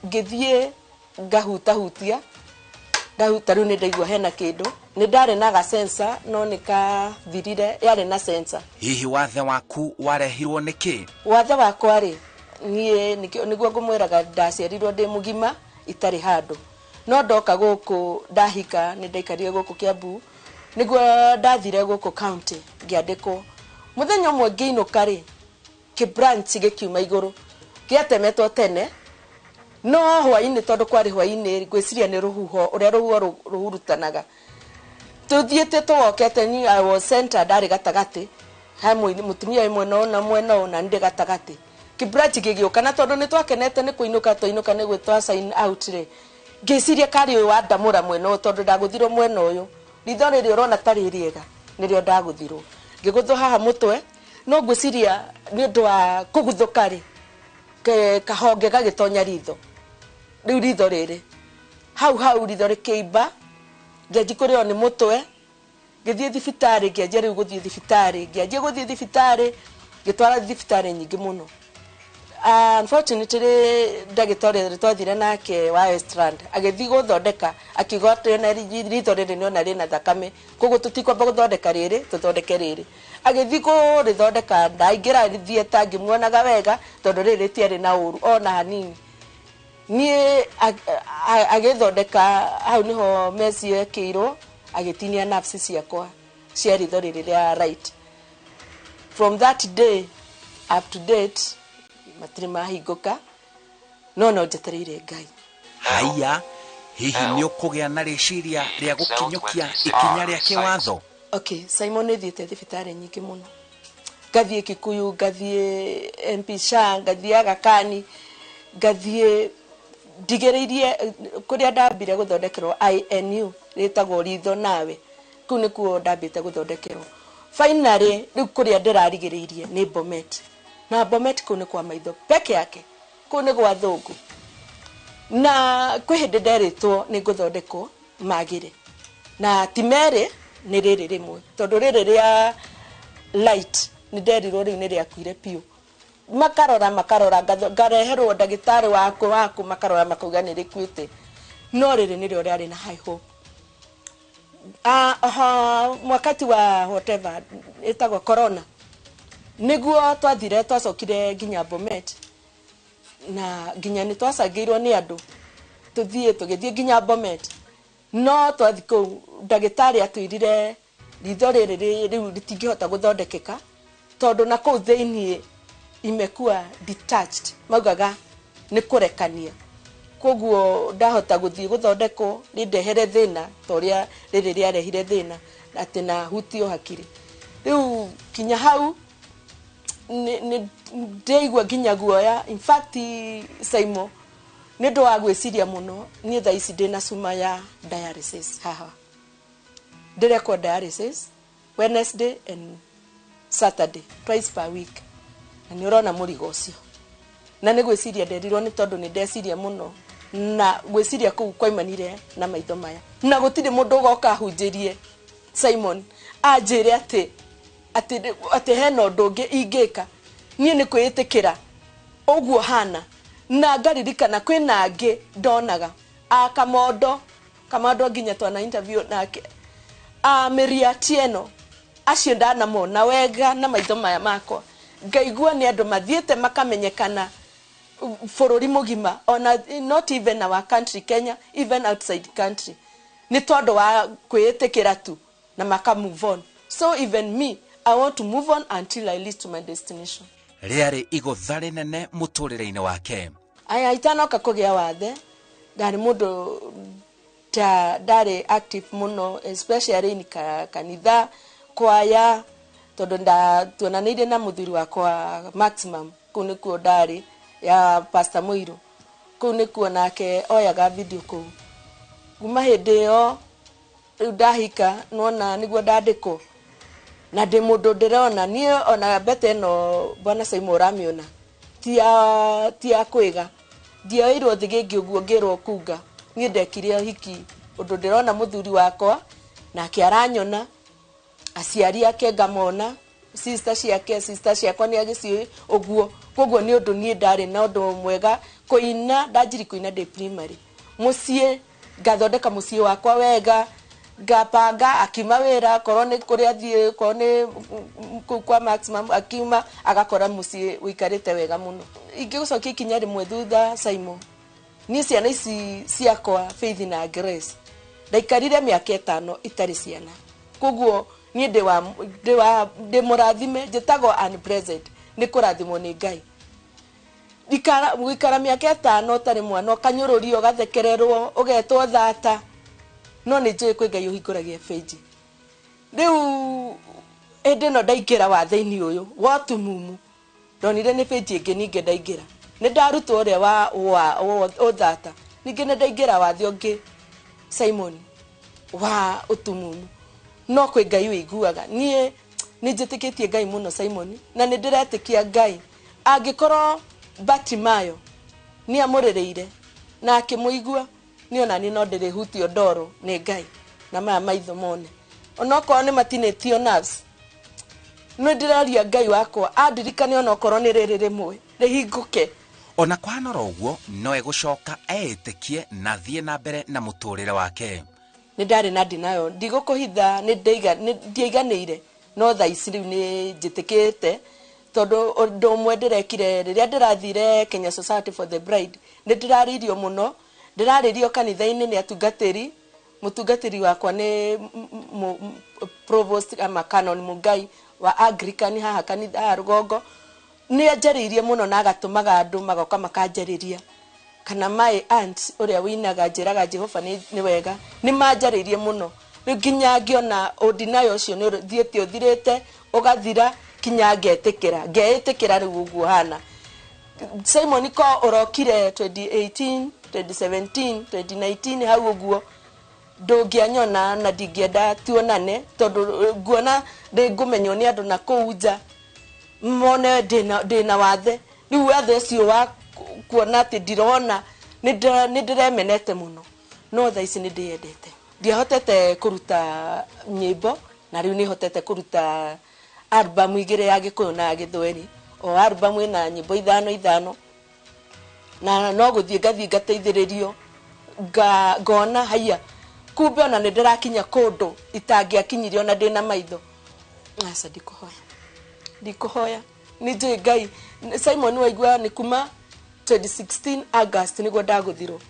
S9: ngithie ngahutahutia ndahuta riu ni ndaigua hena kindu ni ndari na ga sensor no nikathirire yari na sensor.
S8: Hihi wathe waku warehirwo niki?
S9: Wathe wakwa ri nie niguo ngumwiraga ndaciarirwo ndi mugima itari handu no ndoka guku ndahika ni ndaikarire guku Kiambu niguo ndathire guku county ngiandikwo muthenya umwe ngiinuka ri kibranch gikiuma iguru giatemetwo tene no hwaini tondu kwari hwaini gwiciria ni ruhuho uria ruhuho ruhurutanaga tuthiete twokete ni I was center ndari gatagati hamwe mutumia imwe no na mwena na ndi gatagati kibranch gigiuka na tondu ni twakenete ni kuinuka twinuka ni gwitwa sign out ri ngiciria kari uyu wa ndamura mwena tondu ndaguthirwo mwena uyu ritho riri urona tari riega nirio ndaguthirwo ngigutho haha mutwe no ngwiciria ni undu wa kuguthuka ri kahonge gagitonya ritho riu ritho riri hau ritho rikiimba ngianji kurio ni mutwe ngithie thibitari ngianjia riu guthie thibitari ngianjia guthie thibitari ngitwara thibitari nyingi muno. Unfortunately ndagitore twathire nake wa Westland agithi guthondeka akigotwe na ritho riri ni ona rina thakame koguo tutikwamba guthondeka riri tuthondeke riri agithi ku rithondeka ndaingira rithie tangi muonaga wega tondu riri tiari na uru ona hanini ni agithondeka hau niho mesi ekirwo agitinia nafsi ciakwa cia ritho riri ria right. From that day up to date matiri mahinguka no njetereire Ngai.
S8: Haya hihi ni ukugia na riciria ria gukinyukia ikinya ria kiwatho?
S9: Okay, Simon nithiete thibitari nyingi muno ngathie Kikuyu ngathie MP Sha ngathie Aga Khan ngathie ndigereirie kuria ndambire guthondekerwo INU ritagwo ritho nawe ku nikuo ndambite guthondekerwo finally riu kuria ndirarigereirie ni Bomet na Bomet ku ni kwa maitho peke yake ku ni gwa thungu na kwi hindi nderitwo ni guthondekwo magire na timere ni riri rimwe tondu riri ria light ni nderirwo riu ni ria kuire piu makarora ngareherwo ndagitari waku makarora makauga ni rikuite no riri ni rio riari na high hope mwakati wa whatever etagwo corona niguo twathire twacokire nginya Bomet na nginya ni twacangirwo ni andu tugithie nginya Bomet no twathi ku ndagitari atwirire ritho riri riu ritingihota guthondekeka tondu na kuu thiini imekuwa detached maugaga ni kurekania koguo ndahota guthie guthondekwo rindehere thina toria riri riarehire thina ati na hutio hakiri riu kinya hau ni ndeigwa nginya guoya in fact Saimo ni ndo agwiciria muno ni tha ici ndina cuma ya dialysis haha ndirekwo dialysis Wednesday and Saturday twice per week na ni urona murigo ucio na ni gwiciria nderirwo ni tondu ni ndeciria muno na gwiciria kuu kwaimanire na maitho maya na gutire mundu ugoka hunjirie Simon anjire ati hena undu ungi ingika nie ni kwitikira uguo hana na ngaririkana kwina angi ndonaga kamondo nginya twana interview nake Maria Tieno acio ndanamona wega na maitho maya makwa ngaigua ni andu mathiete makamenyekana bururi mugima ona not even our country Kenya even outside country ni tondu wa kwitikira tu na maka move on so even me I want to move on until I reach to my destination.
S8: Riari igotha rinene muturire-ini wake
S9: aya itanoka kugia wathe ndari mundu ndari active muno especially in kanitha kwaya tondu tuonanirie na muthuri wakwa Maximum kuni kuo ndari ya Pastor Muiru kuni kuo nake oyaga video ku kuma hindi yo ndahika nona niguo ndandiko na ndi mundu ndirona nie ona bete no bwana Saimo ramiona tia kwiga ndioirwo thigingi uguo ngirwo kuga nie ndekirie hiki undu ndirona muthuri wakwa na kiaranyona aciari ake ngamona sister ciakwa ni agicioi uguo koguo ni undu nie ndari na undu mwega kuina ndajiri kuina de primary mucie ngathondeka mucie wakwa wega ngapanga akima wira korone kuria thie kone kwa Maximum akima agakora mucie wikarite wega muno ingigucokia kinya rimwe thutha Saimo ni ciana ici ciakwa Faith na Grace ndaikarire miaka 5 itari ciana koguo ni ndi murathime njitagwo unpresent ni kurathimwo ni Ngai wikara miaka 5 tari mwana kanyururio gathekererwo ugetwo thata no ni njui kwi Ngai uhinguragia feji riu ende no ndaingira wathe-ini uyu watu mumu ndonire ni feji ingi ninge ndaingira ni ndarutwo ria wa uthata ninge ni ndaingira wathe ungi Simon wa utumumu no kwi Ngai wiguaga nie ni njitikitie Ngai muno Simon na ni ndiretikia Ngai angikorwo Batimayo ni amurireire na akimuigua ni ona ni no ndiri hutio ndoro ni Ngai na maya maitho mone onoko ni matinetio nerves no ndiraria Ngai wakwa andirikane onoko ni riri rimwe rihinguke
S8: ona kwanora uguo no egucoka eitikie na thie na mbere na muturire wake
S9: ni ndari na ndinayo ndigukuhitha ni ndiaiganire no tha ici riu ni njitikite tondu undu mwe ndirekire riria ndirathire Kenya Society for the Bride ni ndiraririo muno ndiraririo kanitha-ini ni atungatiri mutungatiri wakwa ni provost ama canon Mugai wa Anglican haha kanitha Rugongo ni ajaririe muno na agatumaga andu magoka makanjariria kana my aunt uria winaga njiraga Jehova ni wega ni manjaririe muno nginya ngiona ordinayo ucio ni thiete uthirite ugathira kinya ngeetikira riu uguo hana Simon ko urokire 2018 2017 2019 hau uguo ndungianyona na ndingienda tuonane tondu nguona ndingumenywo ni andu na kuuja mone ndina wathe riu wathe ucio wa kuona ati ndirona ni ndiremenete muno no tha ici ni ndiendete ndiahotete kuruta nyimbo na riu ni hotete kuruta album igire ya Gikuyu na Githweri o album ina nyimbo 5 na no guthie ngathie ngateithiririo ngona haya kumbe ona nä ndä rakinya kå ndå itangä akinyire ona ndä na maitho. Aca ndikå hoya nä njä Ngai. Simon waigua nä kuma 2016 August nä guo ndagå thirwo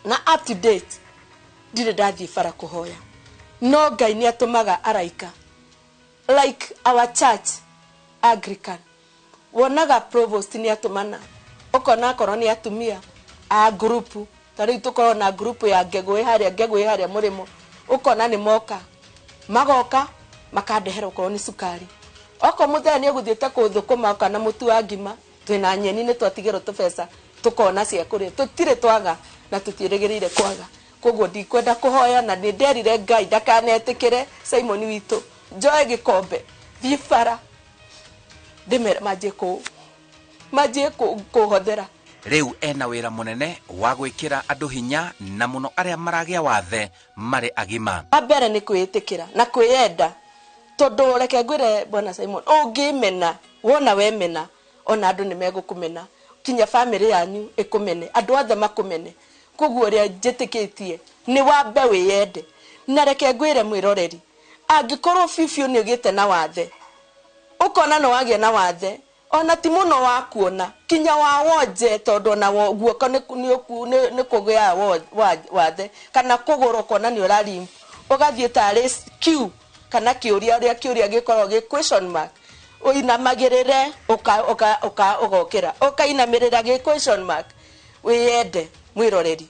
S9: na up to date ndirä ndathiä bara kå hoya, no Ngai nä atå maga araika like our church Anglican. Wonaga provost nä atå mana ukona korwo nä atumia a group ta rä u tå korwo na group ya ngegå ä harä må rä mo ukona nä moka magoka makandehera okorwo nä cukari oko må thenya nä gå thiä te kå thå kå ma kana må tu wa ngima twina nyeni nä twatigä rwo tå beca tå kona cia kå rä tå tirä twaga na tå tiä rä gä rä ire kwaga. Koguo ndikwenda kå hoya na nä nderire Ngai ndakanetä kä re Simon witå njoe gä kombe thiä bara ndä mere manjie kå hothera.
S8: Riu ena wira munene wa gwikira andu hinya na muno aria maragia wathe mari agima.
S9: Ambere ni kwitikira na kwiyenda tondu reke ngwire bwana Simon ungimena wona we mena ona andu ni megukumena kinya family yanyu ikumene andu othe makumene. Koguo ria njitikitie ni wambe wiyende na reke ngwire mwiroreri angikorwo fifio ni ugite na wathe ukona no wagia na wathe ona ti muno wa kuona kinya wa wonje tondu na guoko ni kugia wathe kana kugoro kona ni urari ugathie ta rescue kana kiuria gikorwo gi question mark uinamagirire ugokira ukainamirira gi question mark wiyende mwiroreri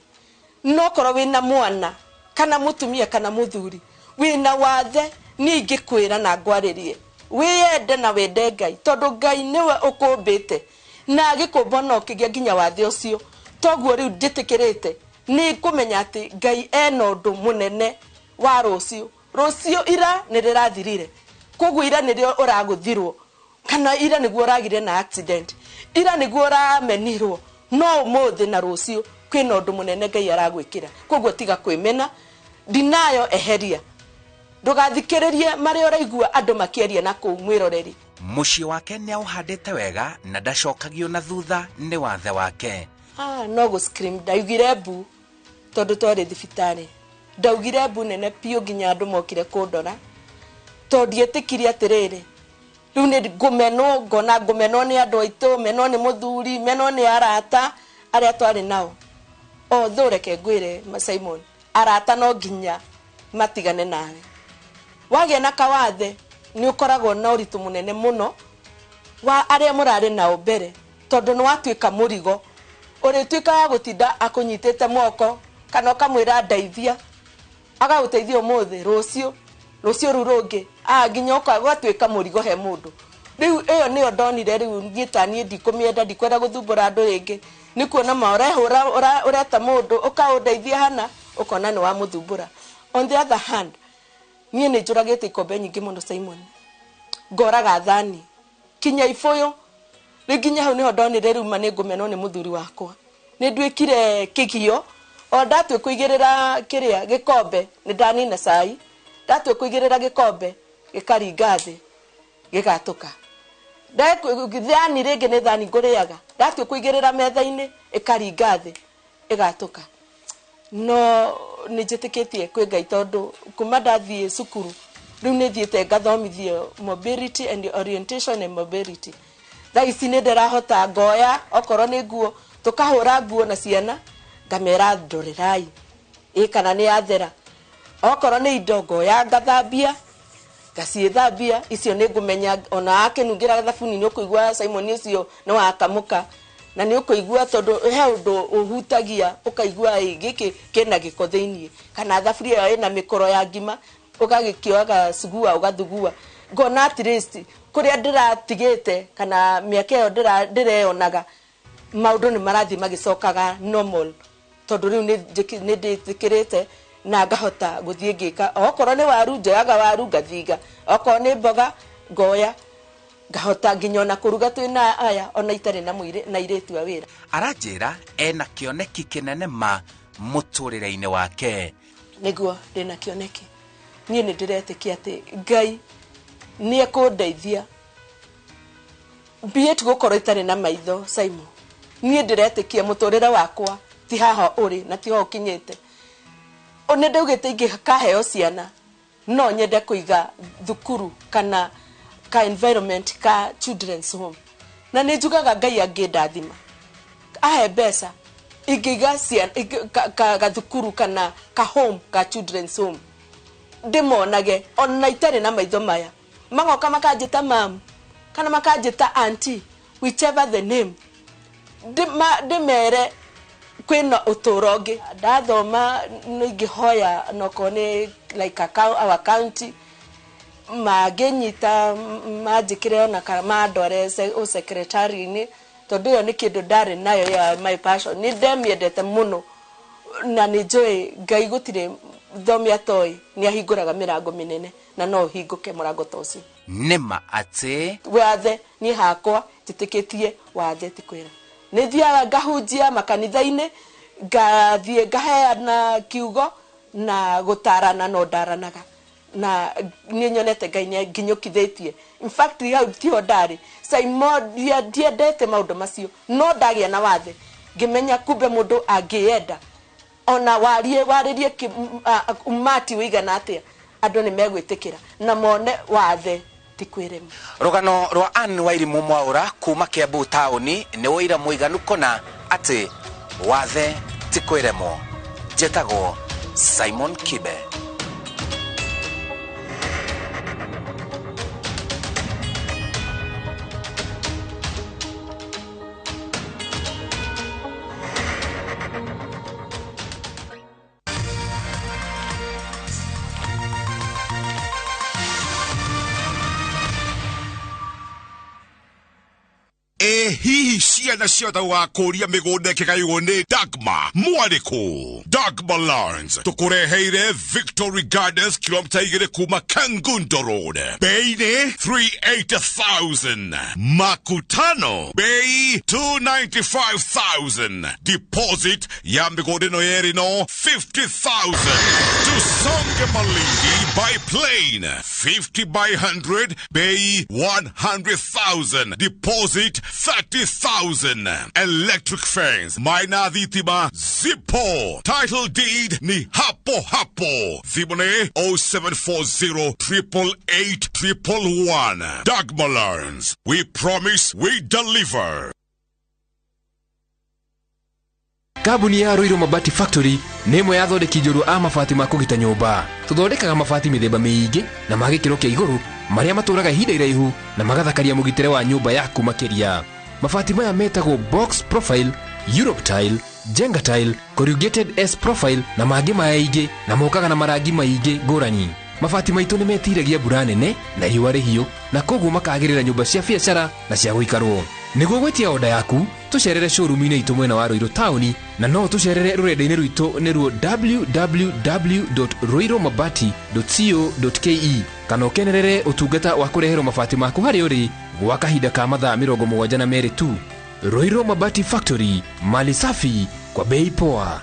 S9: no korwo wina mwana kana mutumia kana muthuri wina wathe ningi kwira na ngwaririe wiyende na wende Ngai tondu Ngai niwe ukumbite na agikumba no kigia nginya wathe ucio toguo riu nditikirite ni kumenya ati Ngai ena undu munene wa rucio ira ni rirathirire. Koguo ira ni rio uraguthirwo kana ira niguo uragire na accident ira niguo uramenirwo no umuthi na rucio kwina undu munene Ngai aragwikira. Koguo tiga kwimena dinayo eheria ndugathikiririe mari uraigua andu makieria na kuu mwiroreri.
S8: Muci wake ni auhandite wega na ndacokagio na thutha ni wathe wake.
S9: No go scream ndaugire bu tondu twari thibitari ndaugire bu nene pio nginya andu mokire kundora tondu etikirie atiriri riu ni ngumeno ngona ngumeno ni andu aitu meno ni muthuri meno ni arata aria twari nao thureke ngwire Simon arata no nginya matigane nawe wagia na kawathe ni ukoragwo na uritu munene muno wa aria murari nao mbere tondu ni watuika murigo urituika wa gutinda akunyitite moko kana kamwira ndaithia agaguteithia umuthi rucio rurungi nginya ukagwatuika murigo he mundu. Riu iyo niyo ndonire riu ngitanie ndikumienda ndikwenda guthumbura andu ringi ni kuona maurehura ureta mundu ukaundeithia hana ukona ni wa muthumbura. On the other hand nie ni njuragite ikombe nyingi muno Simon ngoraga thani kinya ifoyo riginya hau niho ndonire riu mani ngumeno ni muthuri wakwa ni ndwikire kigio o ndatwe kuigirira kiria gikombe ni ndani na cai ndatwe kuigirira gikombe gikaringa thi gigatuka thani ringi ni thani nguriaga ndatwe kuigirira metha-ini ikaringa thi igatuka. No ni njitikitie kwi Ngai tondu kuma ndathie cukuru riu ni thiete ngathomithie mobility and orientation and mobility. Thaici ni ndirahota ngoya okorwo ni nguo tukahura nguo na ciana ngamera ndorirai kana ni athera okorwo ni indo ngoya ngathambia ngaciithambia icio ni ngumenya ona akinungira thabuni ni ukuigua Simon ucio ni wakamuka na ni ukuigua tondu he undu uhutagia ukaigua giki kina giko thiini kana thaburia ina mikoro ya ngima ugagikioaga sugua ugathugua ngona at least kuria ndiratigite kana miaka iyo ndireonaga maundu ni marathi magicokaga normal tondu riu ni nditikirite na ngahota guthie ngika okorwo ni waru njoyaga waru ngathiga okorwo ni mboga ngoya ngahota nginya na kuruga twina aya ona itari na mwire na iretu wa wira.
S8: Aranjira ena kioneki kinene ma muturire-ini wake
S9: niguo ndina kioneki nie ni ndiretikia ati Ngai ni ekundeithia mbie tugukorwo itari na maitho Simon nie ndiretikia muturire wakwa ti haha uri na ti ho kinyite one ndaugite ingi kaheo ciana no nyende kuiga thukuru kana ka environment ka children's home na nĩ njugaga Ngai angĩndathima ahe mbeca ingiga ciana ka thukuru kana ka home ka children's home ndimonage ona itarĩ na maitho maya magoka makanjĩta mam kana makanjĩta auntie whichever the name ndimere kwina utoro ũngĩ ndathoma nĩngĩhoya noko nĩ like our county magenyita majikire ona kama ndore secretary ni tondu yo ni kindu ndari nayo ya my passion ni ndemiendete muno na ni joy Ngai gutire thomia toy ni ahinguraga mirango minene na no hinguke murango tosi
S8: nima ate
S9: wathe ni hakwa titikitie wathe tikwira ni thiaga ngahunjia makanitha-ini ngathie ngaheana kiugo na gutarana no ndaranaga na ni nyonete Ngai nginyukithitie in fact hau tio ndari Simon ndiendete maundu macio no ndagia na wathe ngimenya kumbe mundu angienda ona waririe umati wigana atia andu ni megwitikira na mone wathe tikwire
S8: rugano rwa Anne Wairimu Mwaura kuma Kiambu tauni ni woira muiganu kona ati wathe tikwiremo jetagwo Simon Kibe.
S1: Hihi ciana ciothe wa kũria mĩgũnda ĩkĩgaywo nĩ Dagmar Mwarĩkũ. Dagmar Lawrence tũkũreheire Victory Gardens kilomita 2 kuma Kangundo Road. Bei nĩ 380,000. Makutano bei 295,000. Deposit ya mĩgũnda ĩno yerĩ no 50,000. Tusonge Malindi by plane 50 by 100 bei 100,000. Deposit 30,000. Electric fence Maina Dhitima Zippo. Title deed ni hapo hapo. Thimone 0740 888 111. Dagmar Lawrence. We promise we deliver.
S10: Kabuni ya Ruiru Mabati Factory nemo yathondeki njũru a mabati ma kũgita nyũmba. Tũthondekaga mabati mĩthemba mĩingĩ na ma gĩkĩro kĩa igũrũ marĩa matũraga ihinda iraihu na magathakaria mũgitĩre wa nyũmba yaku makĩria. Mabati maya metagwo box profile, Europe tile, Jenga tile, corrugated S profile na mangĩ maingĩ na mokaga na marangi maingĩ ngũrani. Mabati maitũ nĩ metiragia mbura nene na riũa rĩhiũ na koguo makagĩrĩra nyũmba cia biacara na cia gũikarwo. Nĩguo gwetia oda yaku tucerere showroom-inĩ itũ mwena wa Ruiru tauni na no tucerere rũrenda-inĩ rwitũ nĩruo www.ruirumabati.co.ke kana ũkenerere ũtungata wa kũreherwo mabati maku harĩ ũrĩ gwa kahinda ka mathaa 72 tu. Ruiru Mabati Factory, mali safi kwa bei poa.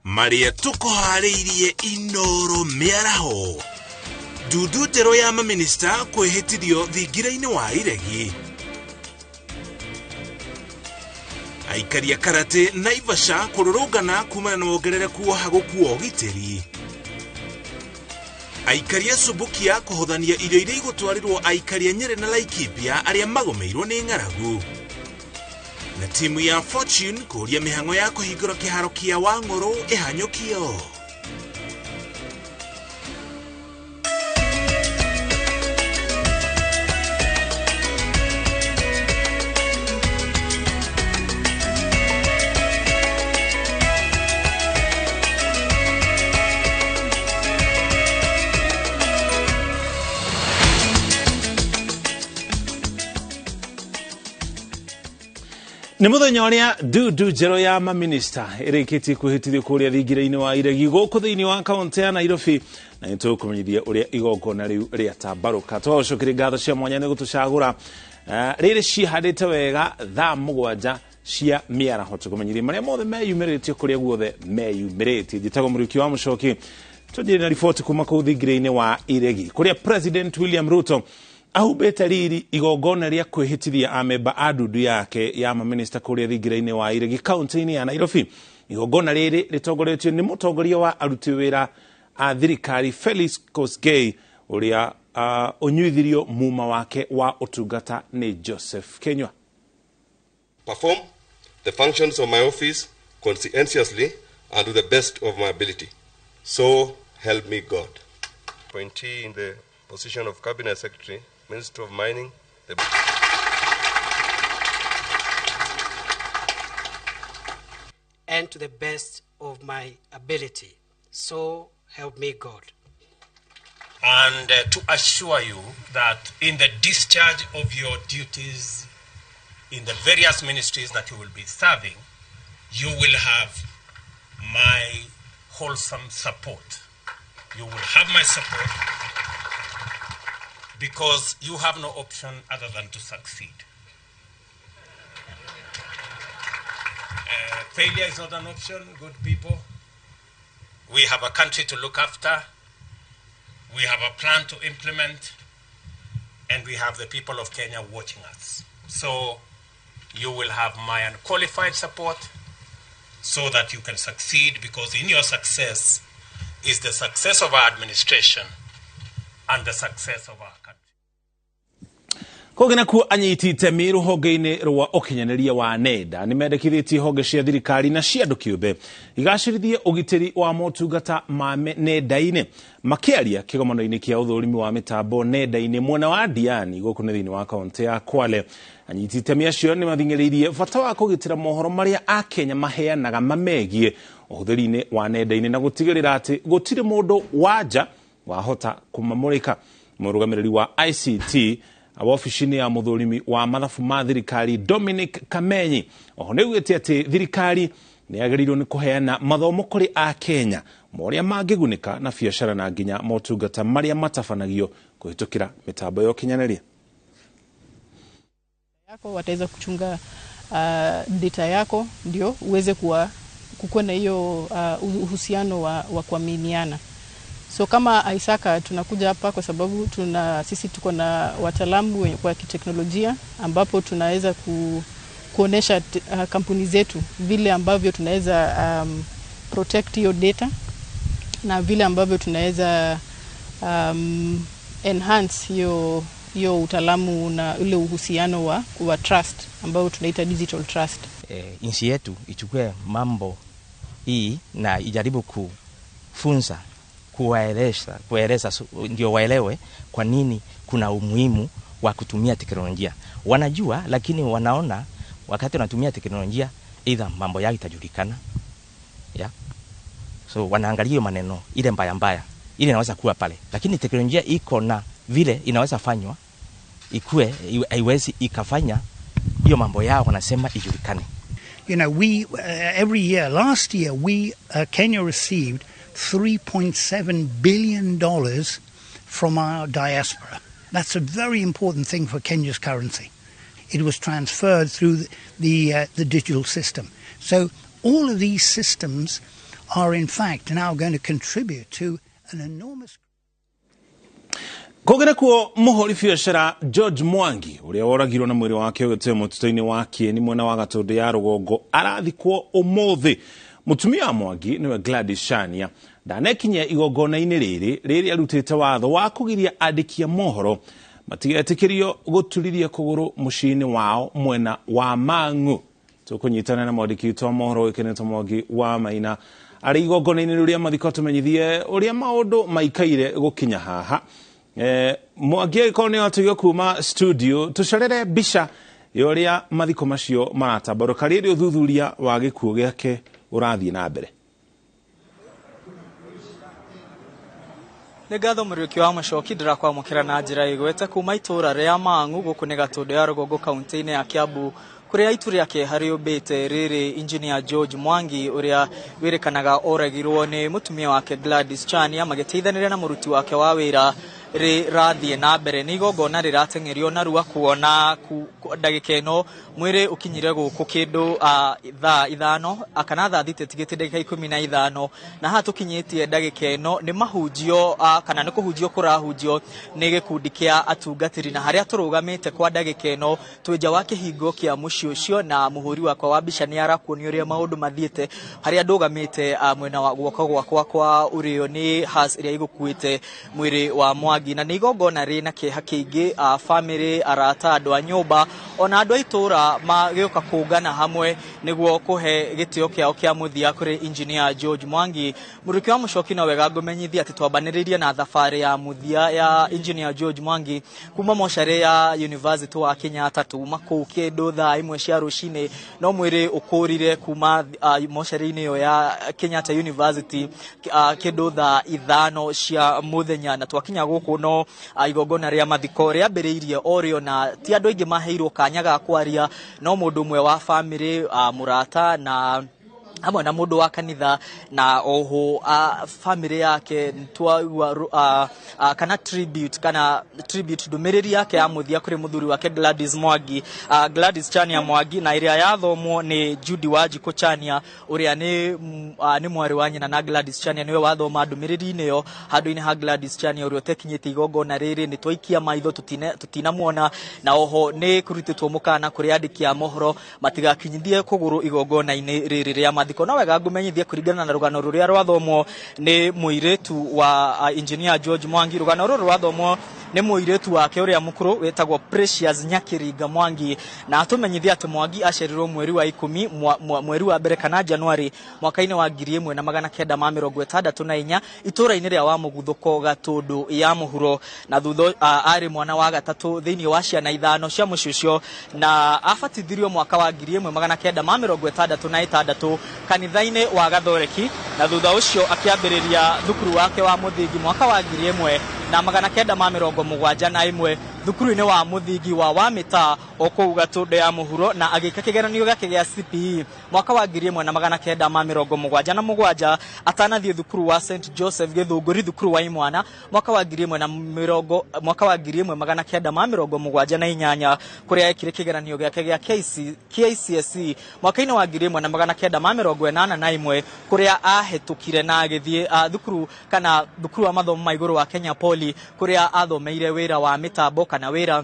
S21: Maria tukuharĩirie inoro mĩaraho. Ndudu njerũ ya maminista kwĩhĩtithio thingira-inĩ wa iregi. Aikaria Karate Naivasha kũrũrũngana kumana na wongerereku wa hagũku wa ũgitĩri. Aikaria Subukia kũhothania irio iria igũtwarirwo aikaria Nyeri na Laikipia arĩa magomeirwo nĩ ng'aragu. Na timu ya Fortune kũria mĩhang'o ya kũhingũra kĩharo kĩa Wang'ũrũ ĩhanyũkio.
S4: Nĩ mũthenya ũrĩa Dudu Njero ya maminista ĩrĩkĩtie kwĩhĩtithio kũrĩa thingira-inĩ wa iregi gũkũ thĩinĩ wa kaunti ya Nairobi, na nĩtũkũmenyithia ũrĩa igongona rĩu rĩatambarũka. Twagũcokeria ngatho cia mwanya nĩ gũtũcagũra rĩrĩ cihandĩte wega thaa 7 cia mĩaraho, tũkũmenyithia marĩa mothe meyumĩrĩtie kũrĩa guothe meyumĩrĩtie. Njĩtagwo Mũriũki wa Mũchoki, tũnjĩrĩ na riboti kuma kũu thingira-inĩ wa iregi kũrĩa President William Ruto ahubete riri igongona rĩa kwĩhĩtithia amemba a Dudu yake ya maminista kũrĩa thingira-inĩ wa iregi kaunti-inĩ ya Nairobi. Igongona rĩrĩ rĩtongoretio nĩ mũtongoria wa aruti wĩra a thirikari Felix Koskei ũrĩa ũnyuithirio muma wake wa ũtungata nĩ Joseph Kenywa.
S7: Perform the functions of my office conscientiously and to the best of my ability. So help me God. Appointee in the position of Cabinet Secretary, Minister of Mining.
S12: And to the best of my ability. So help me God.
S15: And to assure you that in the discharge of your duties in the various ministries that you will be serving, you will have my wholesome support. You will have my support because you have no option other than to succeed. Failure is not an option, good people. We have a country to look after. We have a plan to implement. And we have the people of Kenya watching us. So you will have my unqualified support so that you can succeed, because in your success is the success of our administration and the success of our country.
S4: Kogena ku anyitite miru hoge-inĩ rwa ũkinyanĩria wa nenda nĩmendekithĩtie honge cia thirikari na cia andũ kĩũmbe igacĩrithie ũgitĩri wa motungata ma nenda-inĩ makĩaria kĩgomano-inĩ kĩa ũthũrimi wa mĩtambo nenda-inĩ mwena wa Diani gũkũ nĩ thĩinĩ wa kaunti ya Kwale. Anyitite acio nĩmathing'ĩrĩirie bata wa kũgitĩra mohoro marĩa a Kenya maheanaga mamegie ũhũthĩri-inĩ wa nenda-inĩ na gũtigĩrĩra atĩ gũtirĩ mũndũ wanja wahota kũmamũrĩka. Mũrũgamĩrĩri wa ICT wabici-inĩ ya mũthũrimi wa mathabu ma thirikari Dominic Kamenyi oho nĩaugĩte atĩ thirikari nĩyagĩrĩirwo nĩ kũheana mathomo kũrĩ a Kenya marĩa mangĩgunĩka na biacara na nginya motungata marĩa matabanagio kũhĩtũkĩra mĩtambo ya ũkinyanĩria.
S18: Yako wataweza kuchunga data yako ndio uweze kuwa na hiyo uhusiano wa kuaminiana. So kama Isaka tunakuja hapa kwa sababu sisi tuko na wataalamu wa kiteknolojia ambapo tunaweza kuonesha kampuni zetu vile ambavyo tunaweza protect your data na vile ambavyo tunaweza enhance hiyo utaalamu na ule uhusiano wa trust ambao tunaita digital trust.
S20: Nchi yetu ichukue mambo hii na ijaribu kufunza kueleza ndio waelewe kwa nini kuna umuhimu wa kutumia teknolojia. Wanajua lakini wanaona wakati wanatumia teknolojia either mambo yao itajulikana. Yeah. So wanaangalia maneno ile mbaya ile inaweza kuwa pale. Lakini teknolojia iko na vile inaweza fanywa ikue haiwezi ikafanya hiyo mambo yao wanasema ijulikane.
S24: You know, we every year, last year Kenya received $3.7 billion from our diaspora. That's a very important thing for Kenya's currency. It was transferred through the digital system. So all of these systems are in fact now going to contribute to an enormous...
S4: Kogena kuo muhori biacara George Mwangi ũrĩa woragirwo na mwĩrĩ wake ũgĩteo mũtitũ-inĩ wa Kieni mwena wa Gatũndũ ya rũgongo arathikwo ũmũthĩ. Mutumia wa Mwangi niwe Gladys Shania ndanekinyia igongona-inĩ rĩrĩ arutĩte watho wa kũgiria andĩki a mohoro matigetĩkĩrio gũturithia kũgũrũ mũciĩ-inĩ wao mwena wa Mang'u. Tũkũnyitana na mwandĩki witũ wa mohoro Kenneth Mwangi wa Maina arĩ igongona-inĩ rĩrĩa mathiko tũmenyithie ũrĩa maũndũ maikaire gũkinya haha. Mwangi agĩkorwo nĩwatũigwo kuma studio tũcarĩre mbica ya ũrĩa mathiko macio maratambarũka rĩrĩ ũthuthuria wa gĩkuũ gĩake ũrathiĩ na mbere.
S25: Nĩ ngatho Mũriũki wa Mũchoki ndĩrakwamũkĩra na njĩra ĩgwete kuma itũra rĩa Mang'u gũkũ nĩ Gatũndũ ya rũgongo kaunti-inĩ ya Kiambu
S5: kuria itu riake hari ubite riri engineer George Mwangi uria wirikanaga oragirwo ni mutumia wake Gladys Chania magiteithanire na muruti wake wa wira rathie na mbere ni igongona riratengerio na ruwa kuona ndagika ino mwire ukinyire guku kindu thaa 5 akana thaa 3 tigite ndagika 15 na hatukinyitie ndagika ino ni mahunjio kana ni kuhunjio kurahunjio ni gikundi kia atungatiri na haria turugamite kwa ndagika ino twenja wa kihingo kia muci ucio na muhuri wakwa wa bica ni arakuoni uria maundu mathiete haria ndugamite mwena wa guoko gwakwa kwa urio ni has iria igukuite mwiri wa Mwangi na nigongona rina kiha kiingi family arata andu a nyumba ona andu aitura magioka kungana hamwe niguo kuhe gitio kiao kia muthia kuri engineer George Mwangi. Muruki wa mucoki no wega ngumenyithia ati twambaniririe na thabari ya muthia ya engineer George Mwangi kuma moshare ya University wa Kenyatta tuma ku kindu thaa 1 cia rucini no mwiri ukurire kuma moshare-ini yo ya Kenyatta University kindu thaa 5 cia muthenya na twakinya guku no igongona ria mathiko ria mbiriirie orio na ti andu aingi maheirwo kanya ga kwaria no mundu mwe wa family murata na hamwe na mundu wa kanitha na oho family yake twa kana tribute ndumiriri yake ya muthia kuri muthuri wake Gladys Mwangi Gladys Chania Mwangi na iria yathomwo ni Judy Wanjiku Chania uria ni mwari wa nyina na Gladys Chania niwe wathoma ndumiriri-ini yo handu-ini ha Gladys Chania uria tekinyite igongona riri ni twaikia maitho tutinamuona na oho ni kurutitwo mukana kuri andiki a mohoro matigakinyithie kuguru igongona-ini riri ria mathiko no wega ngumenyithie kuringana na rugano ruria rwathomwo ni muiretu wa engineer George Mwangi. Rugano ruru rwathomwo ni muiretu wake uria mukuru wetagwo Precious Nyakiringa Mwangi na atumenyithia ati Mwangi acerirwo mweri wa 10 mweri wa mbere kana Januari mwaka-ini wa 1964 itura-ini ria wa Muguthuko Gatundu ya muhuro na thutho ari mwana wa gatatu thiini wa ciana 5 cia mucucio na abatithirio mwaka wa 1966 kanitha-ini wa Gathoreki na thutha ucio akiambiriria thukuru wake wa muthingi mwaka wa 1971 thukuru-ini wa muthingi wa Wamita okou Gatundu ya muhuro na agika kigeranio gake gia CPE mwaka wa 1977 atanathie thukuru wa St Joseph Githunguri thukuru wa Imwana mwaka wa 1978 kuria ekire kigeranio gake gia KCSE mwaka-ini wa 1981 kuria ahetukire na agithie thukuru wa mathomo ma iguru wa Kenya Poly kuria athomeire wira wa mitambo kana wira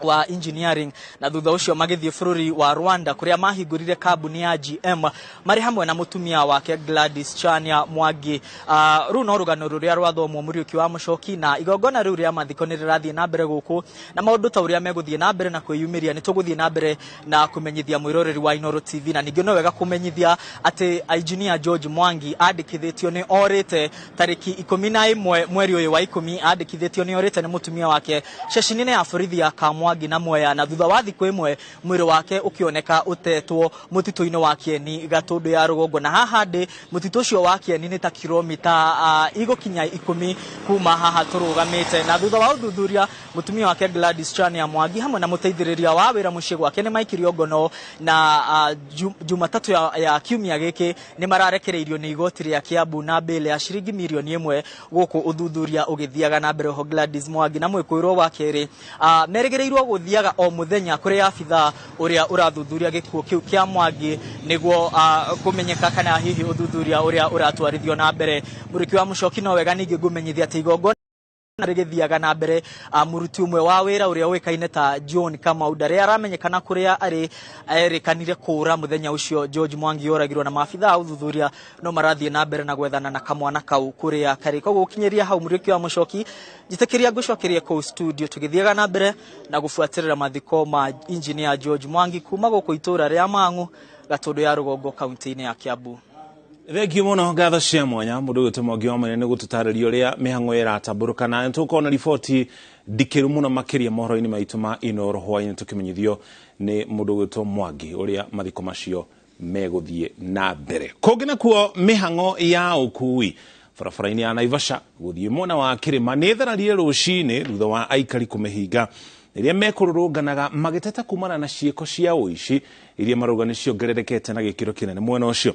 S5: wa engineering na thutha ucio magithie bururi wa Rwanda kuria mahingurire kambuni ya GM mari hamwe na mutumia wake Gladys Chania Mwangi. Ru no rugano ruria rwathomwo Muriuki wa mucoki na igongona riu ria mathiko ni rirathie na mbere guku na maundu ta uria meguthie na mbere na kwiyumiria ni tuguthie na mbere na kumenyithia mwiroreri wa Inooro TV na ningi no wega kumenyithia ati engineer George Mwangi andikithitio ni orite tariki 11 mweri uyu wa 10 andikithitio ni orite ni mutumia wake ceceni-ini ya borithi ya Kamwangi na Mwea na thutha wa thiku imwe mwiri wake ukioneka utetwo mutito-ini wa Kieni Gatundu ya Rugongo na haha ndi mutito ucio wa Kieni ni ta kilomita igukinya 10 kuma haha turugamite na thutha wa uthuthuria mutumia wake Gladys Chania Mwangi hamwe na muteithiriria wa wira mucie gwake ni maikirio ngono na Jumatatu ya kiumia giki ni mararekereirio ni igoti ria Kiambu na mbele ya shiringi milioni 1 guku uthuthuria ugithiaga na mbere ho Gladys Mwangi na mwikuirwo wa keri merigereirwo guthiaga o muthenya kuri afitha uria urathuthuria gikuo kiu kia Mwangi niguo kumenyeka kana hihi uthuthuria uria uratwarithio na mbere. Muruki wa mucoki no wega ningi ngumenyithia ati igongona rigithiaga na mbere muruti umwe wa wira uria wikaine ta John Kamau ndari aramenyekana kuria ari erikanire kura muthenya ucio George Mwangi oragirwo na maafitha uthuthuria no marathie na mbere na gwethana na kamwana kau kuria kari koguo ukinyeria hau Muruki wa mucoki jitekeria gucokeria ku studio tugithiaga na mbere na gufuatirira mathiko ma engineer George Mwangi kuma guku itura ria Mang'u Gatundu ya Rugongo kaunti-ini ya Kiambu.
S4: Thengio muno ngatho cia mwanya mundu witwa Mwangi wa Manene gututariria uria mihango iratamburukana na tukona riboti ndikiru muno makiria mohoro-ini maitu ma Inooro hwaini tukimenyithio ni mundu witwa Mwangi uria mathiko macio meguthie na mbere kongena kuo mihango ya ukui barabara-ini ya Naivasha guthie mwena wa Kirima ni thararire rucini thutha wa aikari kumehinga iria mekururunganaga magiteta kumana na ciiko cia uici iria marauga ni ciongererekete na gikiro kinene mwena ucio.